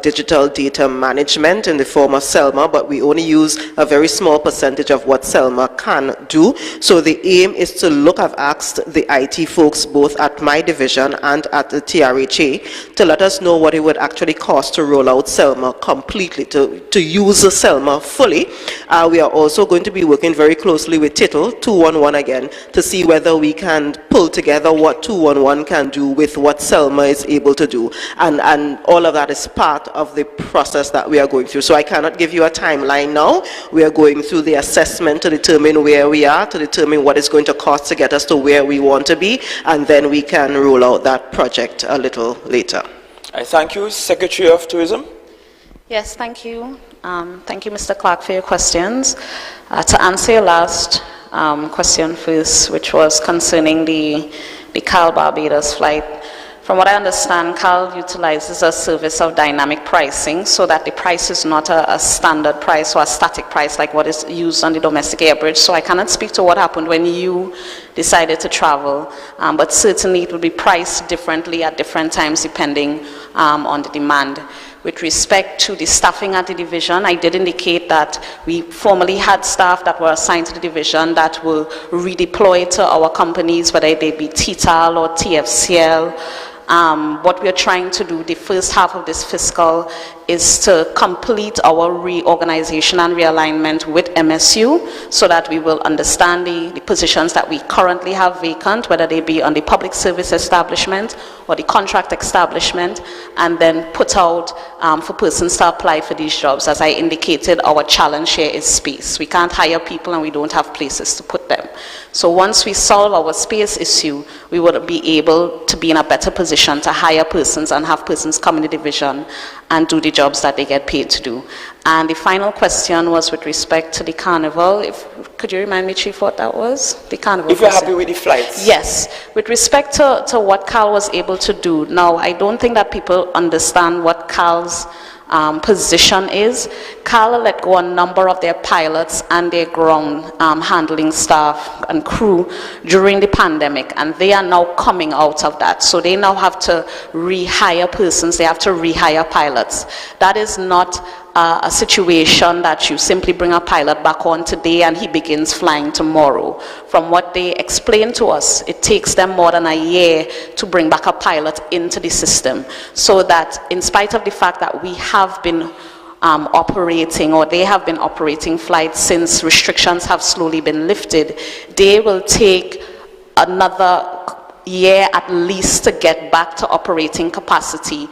digital data management in the form of SELMA, but we only use a very small percentage of what SELMA can do. So the aim is to look, I've asked the IT folks both at my division and at the TRHA to let us know what it would actually cost to roll out SELMA completely, to use the SELMA fully. We are also going to be working very closely with TITL 211 again to see whether we can pull together what 211 can do with what SELMA is able to do. And all of that is part of the process that we are going through. So I cannot give you a timeline now. We are going through the assessment to determine where we are, to determine what it's going to cost to get us to where we want to be, and then we can roll out that project a little later. I thank you, Secretary of Tourism. Yes, thank you. Thank you, Mr. Clark, for your questions. To answer your last question first, which was concerning the CAL Barbados flight. From what I understand, CAL utilizes a service of dynamic pricing so that the price is not a standard price or a static price like what is used on the domestic air bridge. So I cannot speak to what happened when you decided to travel, but certainly it will be priced differently at different times depending on the demand. With respect to the staffing at the division, I did indicate that we formerly had staff that were assigned to the division that will redeploy to our companies, whether they be TTAL or TFCL. What we are trying to do the first half of this fiscal is to complete our reorganization and realignment with MSU so that we will understand the positions that we currently have vacant, whether they be on the public service establishment or the contract establishment, and then put out for persons to apply for these jobs. As I indicated, our challenge here is space. We can't hire people and we don't have places to put them. So once we solve our space issue, we would be able to be in a better position to hire persons and have persons come in the division and do the jobs that they get paid to do. And the final question was with respect to the carnival. Could you remind me, Chief, what that was? The carnival. If you're happy with the flights. Yes. With respect to what CAL was able to do, now I don't think that people understand what CAL's position is. CAL let go a number of their pilots and their ground handling staff and crew during the pandemic, and they are now coming out of that. So they now have to rehire persons, they have to rehire pilots. That is not a situation that you simply bring a pilot back on today and he begins flying tomorrow. From what they explained to us, it takes them more than a year to bring back a pilot into the system. So that in spite of the fact that we have been operating, or they have been operating flights since restrictions have slowly been lifted, they will take another year at least to get back to operating capacity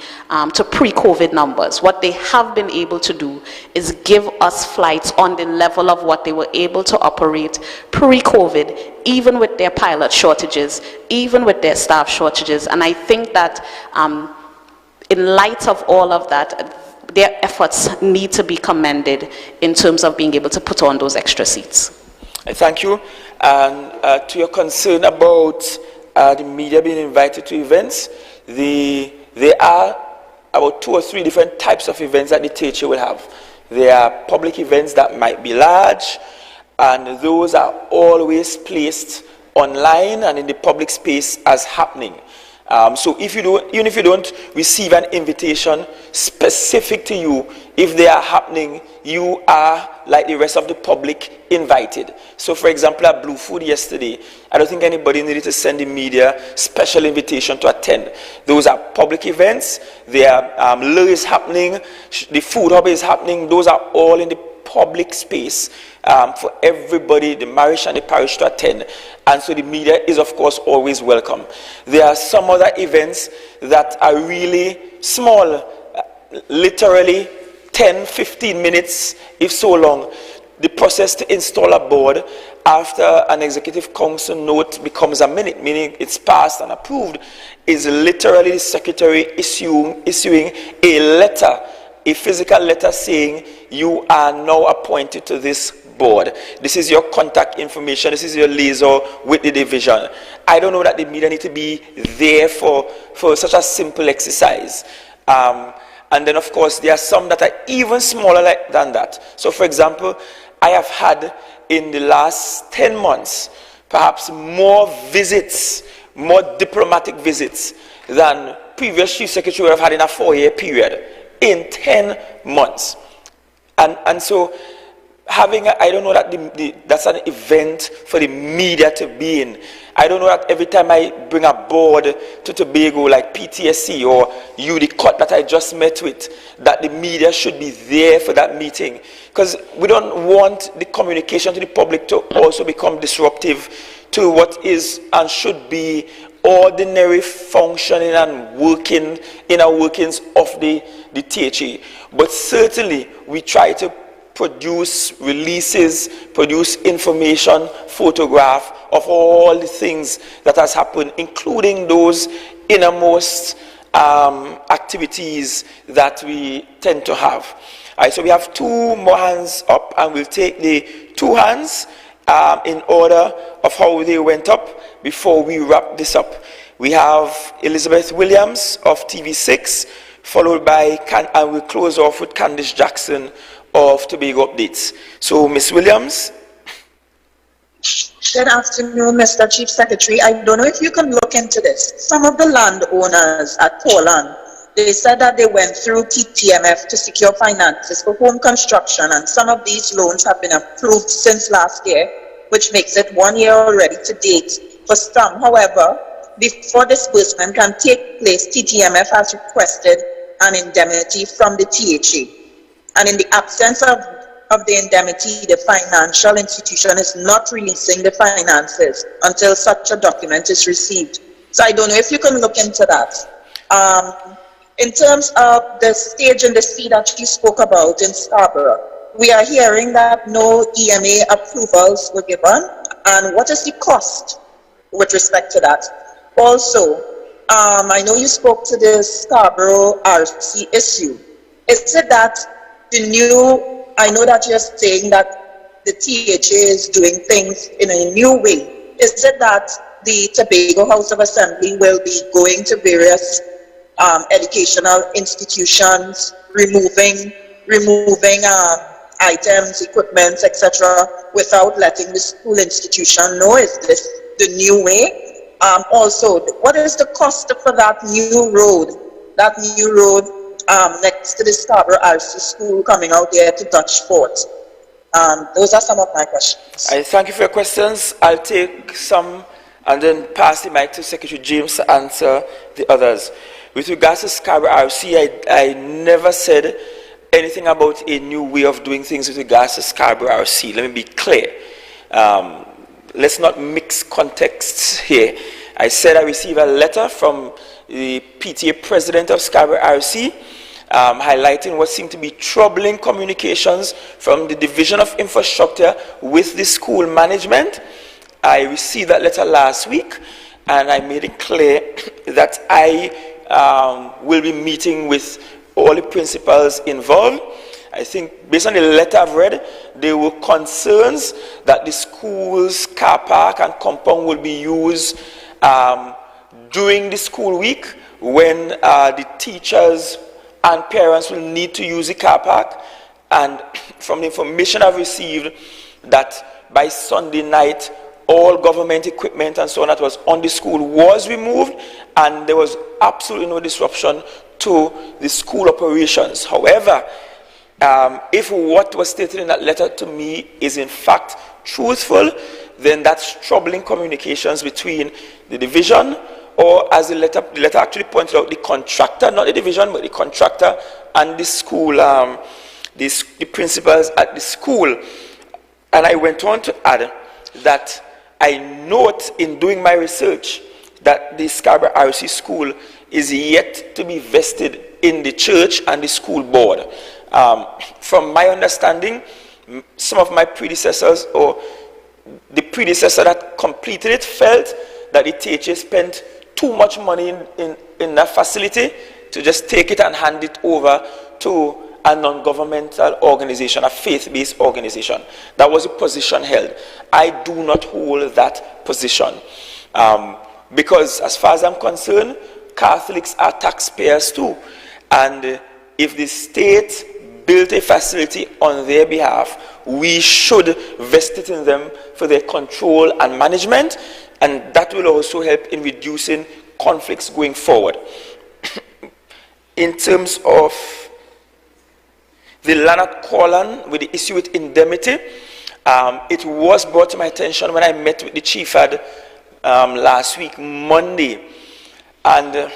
to pre-COVID numbers. What they have been able to do is give us flights on the level of what they were able to operate pre-COVID, even with their pilot shortages, even with their staff shortages. And I think that in light of all of that, their efforts need to be commended in terms of being able to put on those extra seats. Thank you. And to your concern about the media being invited to events, there are about 2 or 3 different types of events that the THA will have. There are public events that might be large, and those are always placed online and in the public space as happening. So even if you don't receive an invitation specific to you, if they are happening, you are, like the rest of the public, invited. So for example, at Blue Food yesterday, I don't think anybody needed to send the media special invitation to attend. Those are public events. There are is happening, the food hub is happening. Those are all in the public space for everybody, the parish and the parish, to attend. And so the media is, of course, always welcome. There are some other events that are really small, literally 10, 15 minutes, if so long. The process to install a board after an executive council note becomes a minute, meaning it's passed and approved, is literally the secretary issuing a letter, a physical letter saying you are now appointed to this board. This is your contact information. This is your liaison with the division. I don't know that the media need to be there for such a simple exercise. And then, of course, there are some that are even smaller than that. So, for example, I have had in the last 10 months perhaps more visits, more diplomatic visits than previous chief secretary would have had in a 4-year period in 10 months. And so having, I don't know that that's an event for the media to be in. I don't know that every time I bring a board to Tobago like PTSC or UDCOT that I just met with, that the media should be there for that meeting. Because we don't want the communication to the public to also become disruptive to what is and should be ordinary functioning and working inner workings of the THE. But certainly we try to produce releases, produce information, photograph of all the things that has happened, including those innermost activities that we tend to have. All right, so we have 2 more hands up, and we'll take the 2 hands in order of how they went up before we wrap this up. We have Elizabeth Williams of TV6, followed by, and we'll close off with Candice Jackson of Tobago Updates. So, Ms. Williams. Good afternoon, Mr. Chief Secretary. I don't know if you can look into this. Some of the landowners at Poland, they said that they went through TTMF to secure finances for home construction, and some of these loans have been approved since last year, which makes it 1 year already to date for some. However, before disbursement can take place, TTMF has requested an indemnity from the THE. And in the absence of the indemnity, the financial institution is not releasing the finances until such a document is received. So I don't know if you can look into that. In terms of the stage and the C that you spoke about in Scarborough, we are hearing that no EMA approvals were given. And what is the cost with respect to that? Also, I know you spoke to the Scarborough RC issue. Is it that the new, I know that you're saying that the THA is doing things in a new way. Is it that the Tobago House of Assembly will be going to various educational institutions, removing items, equipment, etc., without letting the school institution know? Is this the new way? Also, what is the cost for that new road? That new road next to the Scarborough RC school coming out there to Dutch Fort. Those are some of my questions. I thank you for your questions. I'll take some and then pass the mic to Secretary James to answer the others. With regards to Scarborough RC, I never said anything about a new way of doing things with regards to Scarborough RC. Let me be clear. Let's not mix contexts here. I said I received a letter from the PTA president of Scarborough RC highlighting what seemed to be troubling communications from the Division of Infrastructure with the school management. I received that letter last week, and I made it clear that I will be meeting with all the principals involved. I think based on the letter I've read, there were concerns that the school's car park and compound will be used during the school week when the teachers and parents will need to use the car park. And from the information I've received, that by Sunday night, all government equipment and so on that was on the school was removed, and there was absolutely no disruption to the school operations. However, if what was stated in that letter to me is in fact truthful, then that's troubling communications between the division, or as the letter actually pointed out, the contractor, not the division, but the contractor and the school, the principals at the school. And I went on to add that I note in doing my research that the Scarborough RC school is yet to be vested in the church and the school board. From my understanding, some of my predecessors, or the predecessor that completed it, felt that the THA spent too much money in that facility to just take it and hand it over to a non-governmental organization, a faith-based organization. That was a position held. I do not hold that position. Because as far as I'm concerned, Catholics are taxpayers too. And if the state built a facility on their behalf, we should vest it in them for their control and management, and that will also help in reducing conflicts going forward. In terms of the land at Corlan with the issue with indemnity, it was brought to my attention when I met with the chief last week, Monday, and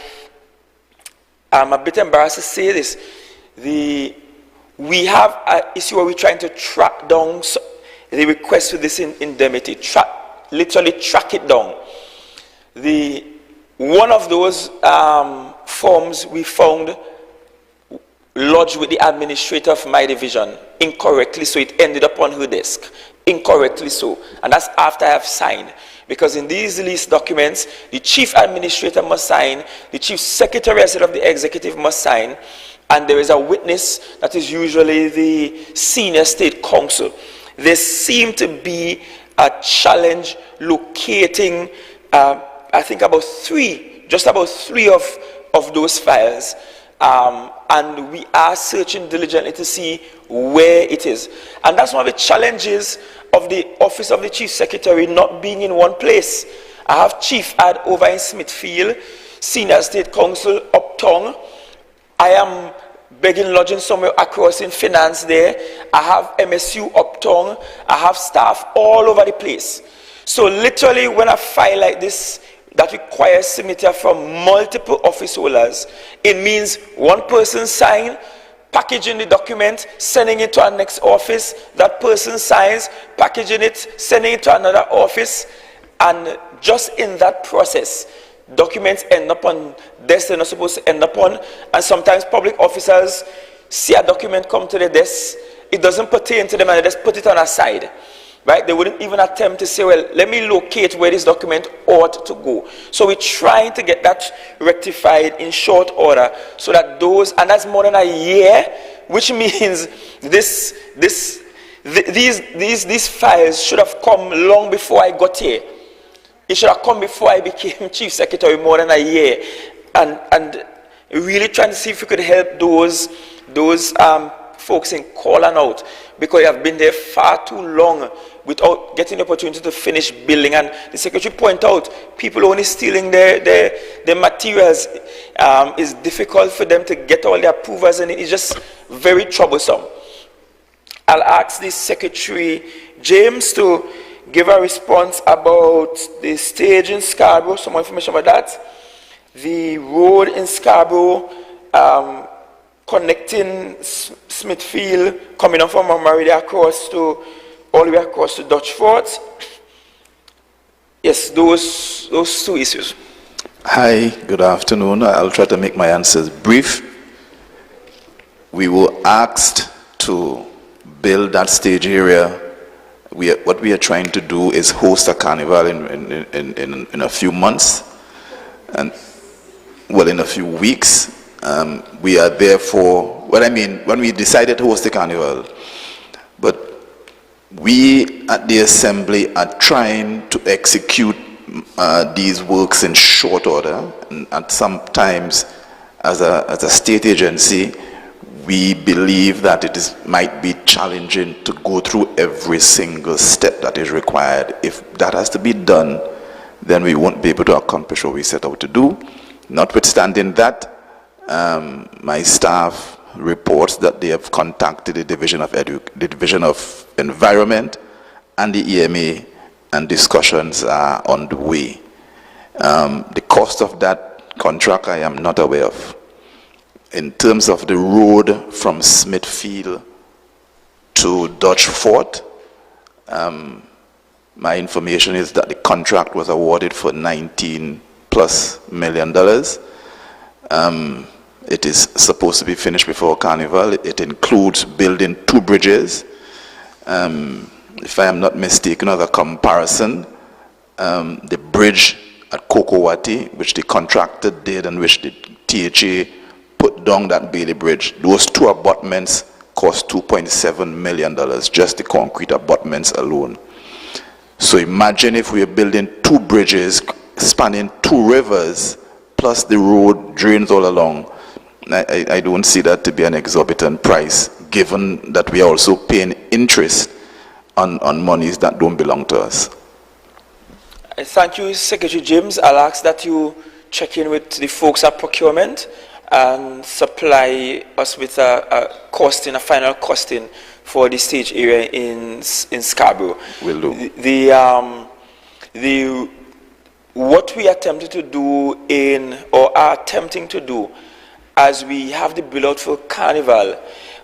I'm a bit embarrassed to say this. We have an issue where we're trying to track down the request for this indemnity, literally track it down. One of those forms we found lodged with the administrator of my division incorrectly, so it ended up on her desk incorrectly so, and that's after I have signed. Because in these lease documents, the chief administrator must sign, the chief secretary as head of the executive must sign, and there is a witness that is usually the senior state counsel. There seemed to be a challenge locating, I think just about three of those files. And we are searching diligently to see where it is. And that's one of the challenges of the office of the chief secretary not being in one place. I have chief ad over in Smithfield, senior state counsel uptown. I am begging lodging somewhere across in finance there. I have MSU uptown. I have staff all over the place. So literally when a file like this that requires signature from multiple office holders, it means one person sign, packaging the document, sending it to our next office, that person signs, packaging it, sending it to another office, and just in that process, documents end up on desks they're not supposed to end up on, and sometimes public officers see a document come to the desk, it doesn't pertain to them, and they just put it on a side. Right? They wouldn't even attempt to say, well, let me locate where this document ought to go. So we're trying to get that rectified in short order so that and that's more than a year, which means these files should have come long before I got here. It should have come before I became chief secretary, more than a year. And really trying to see if we could help those folks in Corlan out, because they have been there far too long without getting the opportunity to finish building. And the secretary pointed out, people only stealing their materials. It's difficult for them to get all the approvals, and it's just very troublesome. I'll ask the Secretary James to give a response about the stage in Scarborough, some more information about that. The road in Scarborough, connecting Smithfield, coming up from Marida all the way across to Dutch Fort. Yes, those two issues. Hi, good afternoon. I'll try to make my answers brief. We were asked to build that stage area. What we are trying to do is host a carnival in a few months, and well, in a few weeks. We are therefore, when we decided to host the carnival, but we at the Assembly are trying to execute these works in short order, and sometimes as a state agency, we believe that might be challenging to go through every single step that is required. If that has to be done, then we won't be able to accomplish what we set out to do. Notwithstanding that, my staff reports that they have contacted the Division of Environment and the EMA, and discussions are on the way. The cost of that contract I am not aware of. In terms of the road from Smithfield to Dutch Fort, my information is that the contract was awarded for $19+ million. It is supposed to be finished before Carnival. It includes building 2 bridges. If I am not mistaken, as a comparison, the bridge at Kokowati, which the contractor did and which the THA put down that Bailey Bridge, those 2 abutments cost $2.7 million, just the concrete abutments alone. So imagine if we are building 2 bridges spanning 2 rivers, plus the road drains all along. I don't see that to be an exorbitant price, given that we are also paying interest on monies that don't belong to us. Thank you, Secretary James. I'll ask that you check in with the folks at procurement and supply us with a final costing for the stage area in Scarborough. Will do. What we attempted to do or are attempting to do as we have the bill out for Carnival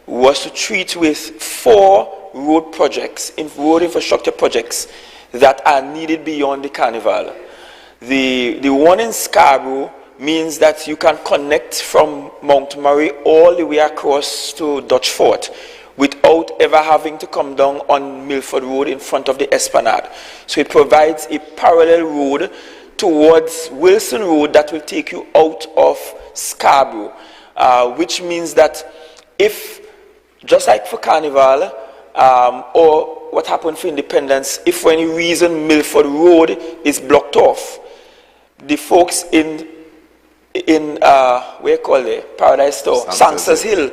was to treat with 4 road projects, road infrastructure projects that are needed beyond the Carnival. The one in Scarborough means that you can connect from Mount Murray all the way across to Dutch Fort without ever having to come down on Milford Road in front of the Esplanade. So it provides a parallel road towards Wilson Road that will take you out of Scarborough, which means that if, just like for Carnival, or what happened for Independence, if for any reason Milford Road is blocked off, the folks in where call it Paradise Store, Sangsters Hill,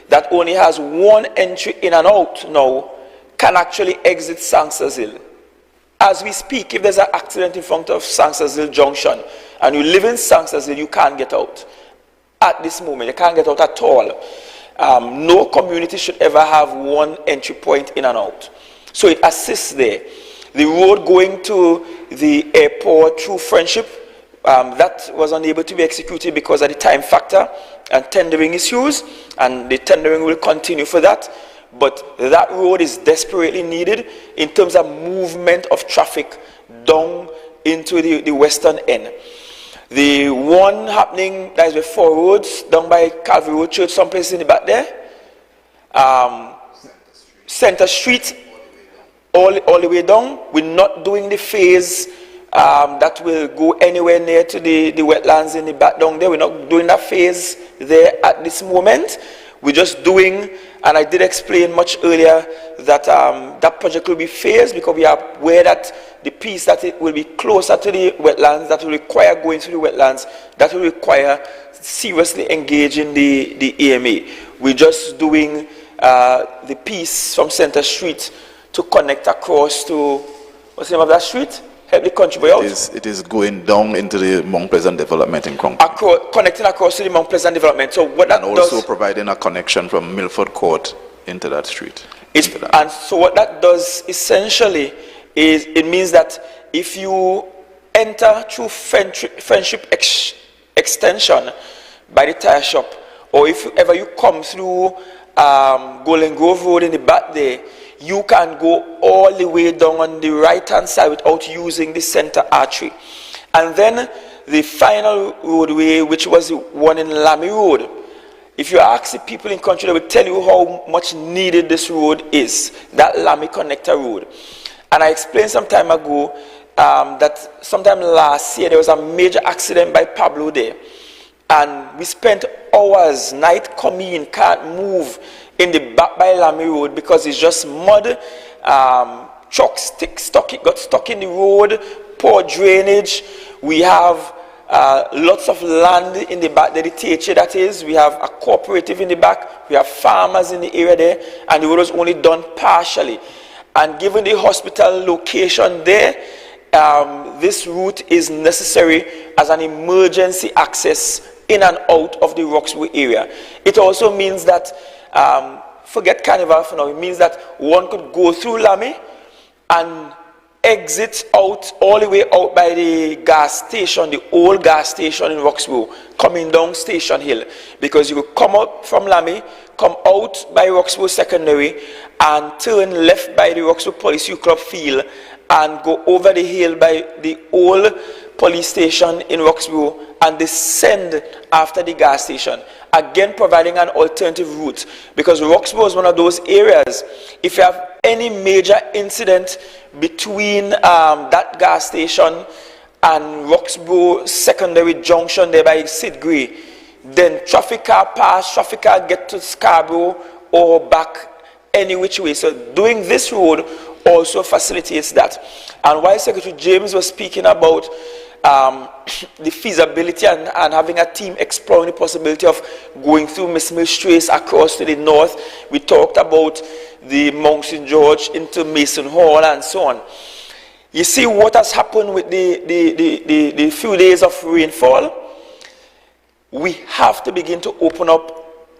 that only has 1 entry in and out now, can actually exit Sangsters Hill. As we speak, if there's an accident in front of Sangsters Hill Junction and you live in Sangsters Hill, you can't get out. At this moment, you can't get out at all. No community should ever have 1 entry point in and out. So it assists there. The road going to the airport through Friendship, that was unable to be executed because of the time factor and tendering issues, and the tendering will continue for that. But that road is desperately needed in terms of movement of traffic down into the western end. The one happening, that is with 4 roads, down by Calvary Road Church, someplace in the back there. Center Street, all the way down. We're not doing the phase that will go anywhere near to the wetlands in the back down there. We're not doing that phase there at this moment. We're just doing, and I did explain much earlier that that project will be phased because we are aware that the piece that it will be closer to the wetlands, that will require going through the wetlands, that will require seriously engaging the EMA. We're just doing the piece from Center Street to connect across to, what's the name of that street? Help the country boy out. It is going down into the Mount Pleasant development in Cronk. Connecting across to the Mount Pleasant development. So what that and also providing a connection from Milford Court into that street. And so what that does essentially is it means that if you enter through Friendship Extension by the tire shop, or if ever you come through Golden Grove Road in the back there, you can go all the way down on the right hand side without using the center artery. And then the final roadway, which was the one in Lamy Road, if you ask the people in country, they will tell you how much needed this road is, that Lamy Connector Road. And I explained some time ago that sometime last year there was a major accident by Pablo there. And we spent hours, night coming, can't move in the back by Lamy Road because it's just mud. Trucks got stuck in the road, poor drainage. We have lots of land in the back, the THA that is. We have a cooperative in the back. We have farmers in the area there, and the road was only done partially. And given the hospital location there, this route is necessary as an emergency access in and out of the Roxborough area. It also means that, forget Carnival for now, it means that one could go through Lamy and exit out all the way out by the gas station, the old gas station in Roxborough, coming down Station Hill, because you will come out from Lamy, come out by Roxborough Secondary, and turn left by the Roxborough Police Youth Club field, and go over the hill by the old police station in Roxborough, and descend after the gas station, again providing an alternative route, because Roxborough is one of those areas, if you have any major incident between that gas station and Roxborough Secondary Junction there by Sid Gray, then traffic car pass, traffic car get to Scarborough or back any which way. So doing this road also facilitates that. And while Secretary James was speaking about the feasibility and having a team exploring the possibility of going through Miss Mill Trace across to the north, we talked about the Mount St. George into Mason Hall and so on. You see what has happened with the few days of rainfall? We have to begin to open up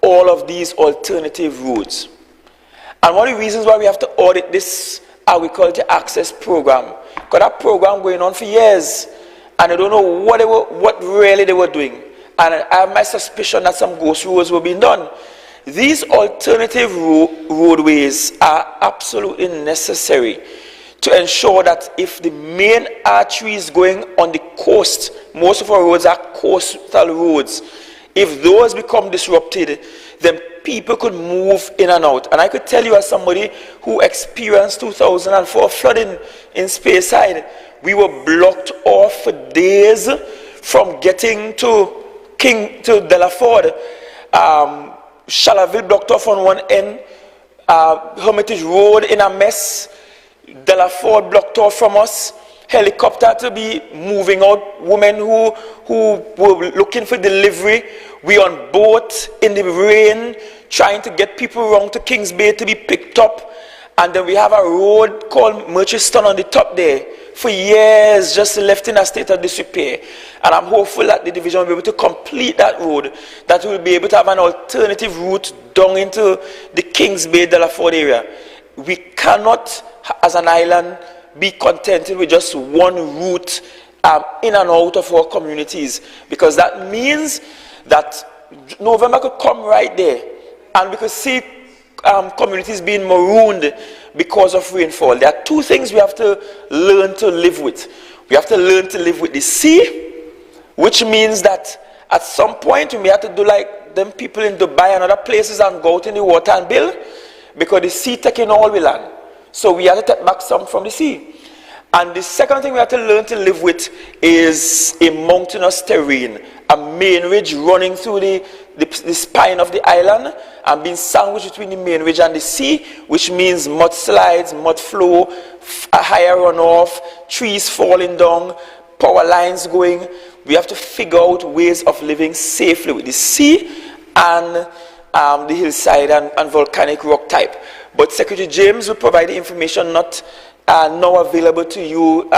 all of these alternative routes. And one of the reasons why we have to audit this agriculture access program, because that program going on for years, and I don't know what really they were doing. And I have my suspicion that some ghost roads were being done. These alternative roadways are absolutely necessary to ensure that if the main arteries going on the coast, most of our roads are coastal roads, if those become disrupted, then people could move in and out. And I could tell you, as somebody who experienced 2004 flooding in Speyside, we were blocked off for days from getting to Delaford. Shallaville blocked off on one end, Hermitage Road in a mess, Delaford blocked off from us, helicopter to be moving out, women who were looking for delivery. We on boat in the rain, trying to get people around to Kings Bay to be picked up. And then we have a road called Murchiston on the top there, for years just left in a state of disrepair. And I'm hopeful that the division will be able to complete that road, that we'll be able to have an alternative route down into the Kings Bay, Delaford area. We cannot, as an island, be contented with just one route in and out of our communities, because that means that November could come right there, and we could see communities being marooned because of rainfall. There are two things we have to learn to live with. We have to learn to live with the sea, which means that at some point we may have to do like them people in Dubai and other places and go out in the water and build, because the sea taking all the land. So we have to take back some from the sea. And the second thing we have to learn to live with is a mountainous terrain, a main ridge running through the spine of the island and being sandwiched between the main ridge and the sea, which means mudslides, mud flow, a higher runoff, trees falling down, power lines going. We have to figure out ways of living safely with the sea and the hillside and volcanic rock type. But Secretary James will provide the information not now available to you,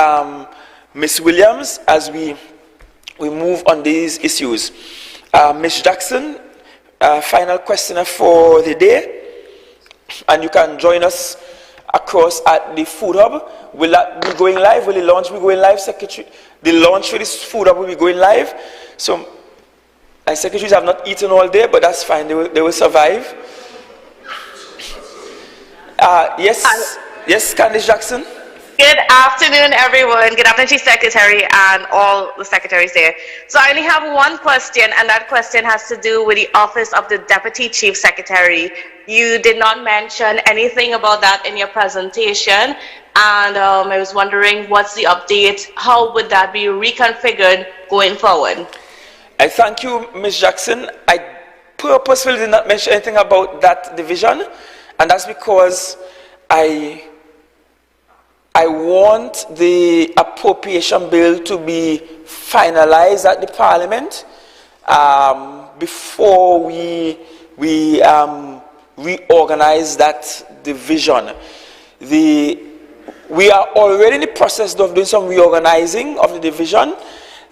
Ms. Williams, as we move on these issues. Ms. Jackson, final questioner for the day, and you can join us across at the Food Hub. Will that be going live? Will the launch be going live, Secretary? The launch for this Food Hub will be going live. So, secretaries have not eaten all day, but that's fine. They will survive. Yes, Candice Jackson. Good afternoon, everyone. Good afternoon, Chief Secretary and all the secretaries there. So I only have one question, and that question has to do with the Office of the Deputy Chief Secretary. You did not mention anything about that in your presentation, and I was wondering what's the update? How would that be reconfigured going forward? I thank you, Ms. Jackson. I purposefully did not mention anything about that division, and that's because I I want the appropriation bill to be finalized at the Parliament before we reorganize that division. We are already in the process of doing some reorganizing of the division.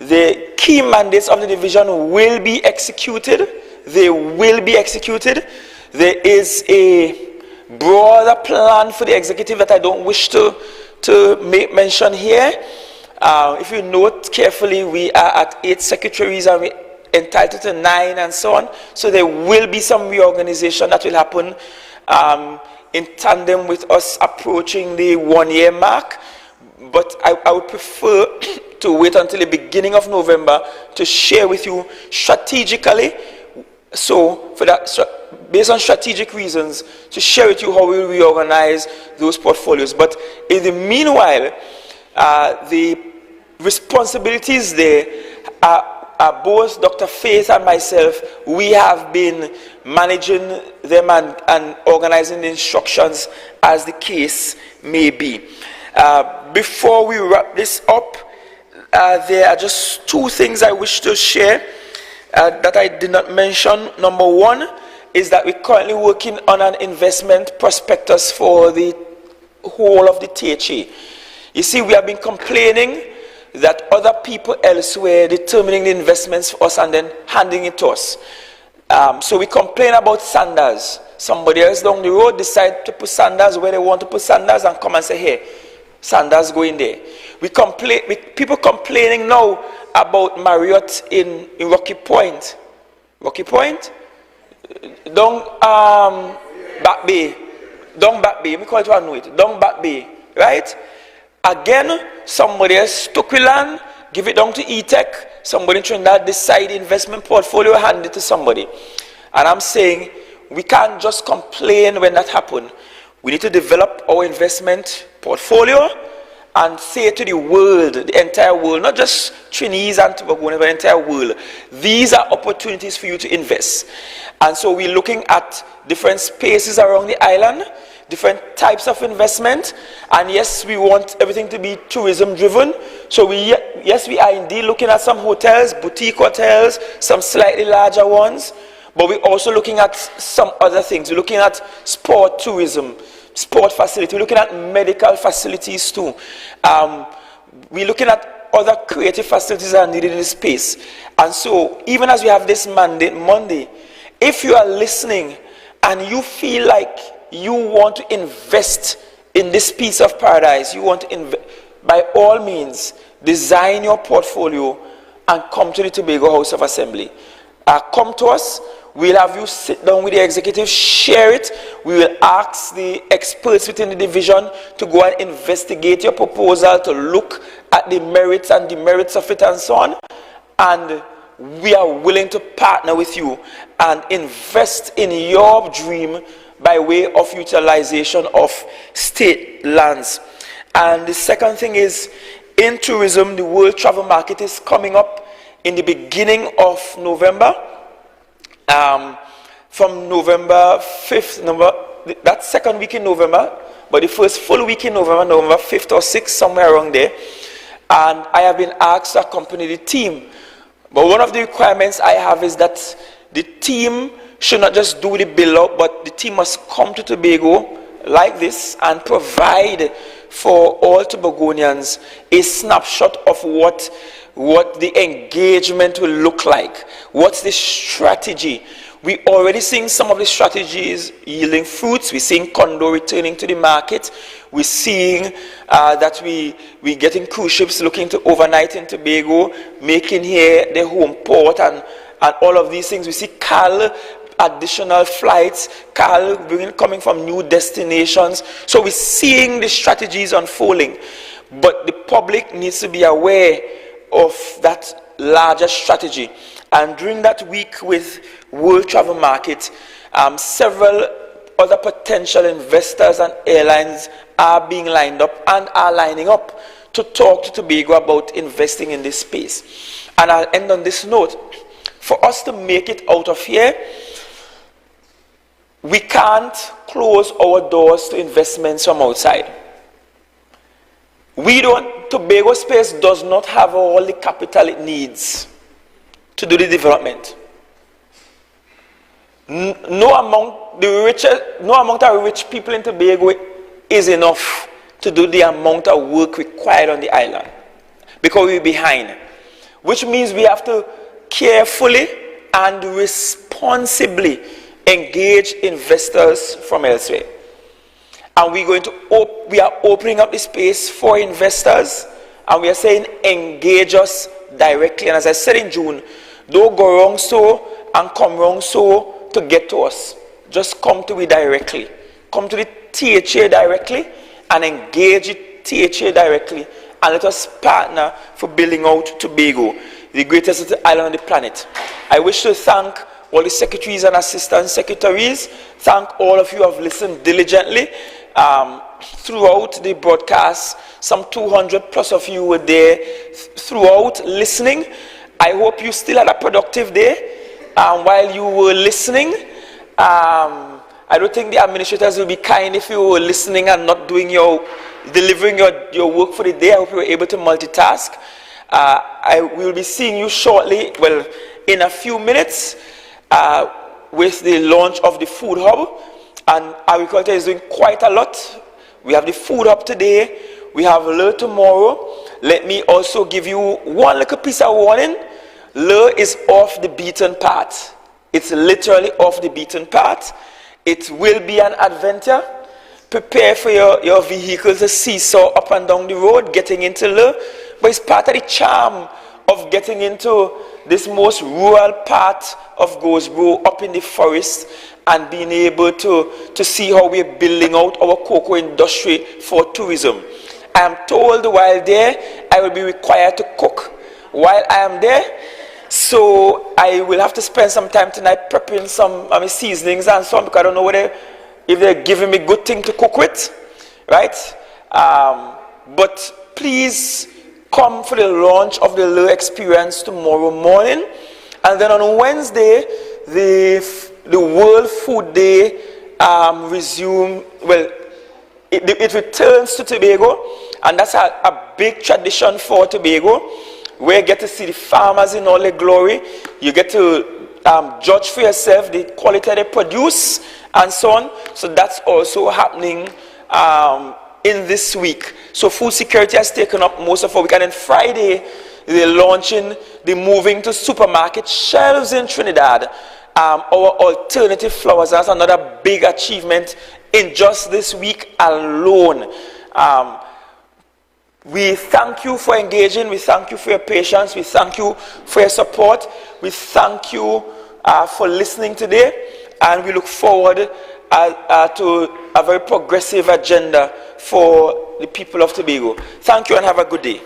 The key mandates of the division will be executed. They will be executed. There is a broader plan for the executive that I don't wish to make mention here. If you note carefully, we are at 8 secretaries and we're entitled to 9 and so on. So there will be some reorganization that will happen in tandem with us approaching the 1-year mark. But I would prefer to wait until the beginning of November to share with you strategically. So based on strategic reasons, to share with you how we reorganize those portfolios. But in the meanwhile, the responsibilities there are both Dr. Faith and myself. We have been managing them and organizing the instructions as the case may be. Before we wrap this up, there are just 2 things I wish to share that I did not mention. Number 1 is that we're currently working on an investment prospectus for the whole of the THA. You see, we have been complaining that other people elsewhere determining the investments for us and then handing it to us. So we complain about Sanders. Somebody else down the road decide to put Sanders where they want to put Sanders and come and say, hey, Sanders go in there. People complaining now about Marriott in Rocky Point. Rocky Point? Down Back Bay. Down Back Bay. Let me call it one way. Down Back Bay. Right? Again, somebody else took the land, give it down to E-Tech. Somebody in Trinidad decide the investment portfolio, hand it to somebody. And I'm saying, we can't just complain when that happens. We need to develop our investment portfolio and say to the world, the entire world, not just Trinidad and Tobago, but the entire world, these are opportunities for you to invest. And so we're looking at different spaces around the island, different types of investment, and yes, we want everything to be tourism driven. So yes, we are indeed looking at some hotels, boutique hotels, some slightly larger ones, but we're also looking at some other things. We're looking at sport tourism, sport facility. We're looking at medical facilities too. We're looking at other creative facilities that are needed in the space. And so even as we have this mandate Monday, if you are listening and you feel like you want to invest in this piece of paradise, you want to by all means, design your portfolio and come to the Tobago House of Assembly. Come to us. We'll have you sit down with the executive, share it. We will ask the experts within the division to go and investigate your proposal, to look at the merits and demerits of it and so on. And we are willing to partner with you and invest in your dream by way of utilization of state lands. And the second thing is, in tourism, the World Travel Market is coming up in the beginning of November. From November 5th, that second week in November, but the first full week in November, November 5th or 6th, somewhere around there. And I have been asked to accompany the team. But one of the requirements I have is that the team should not just do the bill out, but the team must come to Tobago like this and provide for all Tobagonians a snapshot of what the engagement will look like. What's the strategy? We're already seeing some of the strategies yielding fruits. We're seeing Condor returning to the market. We're seeing that we're getting cruise ships looking to overnight in Tobago, making here their home port and all of these things. We see CAL additional flights, CAL coming from new destinations. So we're seeing the strategies unfolding. But the public needs to be aware of that larger strategy. And during that week with World Travel Market, several other potential investors and airlines are being lined up and are lining up to talk to Tobago about investing in this space. And I'll end on this note. For us to make it out of here, we can't close our doors to investments from outside. Tobago Space does not have all the capital it needs to do the development. No amount of rich people in Tobago is enough to do the amount of work required on the island, because we're behind, which means we have to carefully and responsibly engage investors from elsewhere. And we are opening up the space for investors, and we are saying engage us directly. And as I said in June, don't go wrong so and come wrong so to get to us. Just come to me directly. Come to the THA directly and engage the THA directly, and let us partner for building out Tobago, the greatest island on the planet. I wish to thank all the secretaries and assistant secretaries. Thank all of you who have listened diligently throughout the broadcast. Some 200 plus of you were there throughout listening. I hope you still had a productive day while you were listening. I don't think the administrators will be kind if you were listening and not delivering your work for the day. I hope you were able to multitask. I will be seeing you shortly, well, in a few minutes, with the launch of the food hub. And agriculture is doing quite a lot. We have the food hub today. We have Lur tomorrow. Let me also give you one little piece of warning. Lur is off the beaten path. It's literally off the beaten path. It will be an adventure. Prepare for your vehicle to seesaw up and down the road, getting into Lur. But it's part of the charm of getting into this most rural part of Gosbro, up in the forest, and being able to see how we're building out our cocoa industry for tourism. I am told while there, I will be required to cook while I am there. So I will have to spend some time tonight prepping some seasonings and so on, because I don't know if they're giving me good thing to cook with, right? But please come for the launch of the Lur experience tomorrow morning. And then on Wednesday, the World Food Day it returns to Tobago, and that's a big tradition for Tobago, where you get to see the farmers in all their glory. You get to judge for yourself the quality they produce and so on. So that's also happening in this week. So food security has taken up most of our week. And then Friday, they're launching the moving to supermarket shelves in Trinidad. Our alternative flowers. That's another big achievement in just this week alone. We thank you for engaging. We thank you for your patience. We thank you for your support. We thank you for listening today. And we look forward to a very progressive agenda for the people of Tobago. Thank you and have a good day.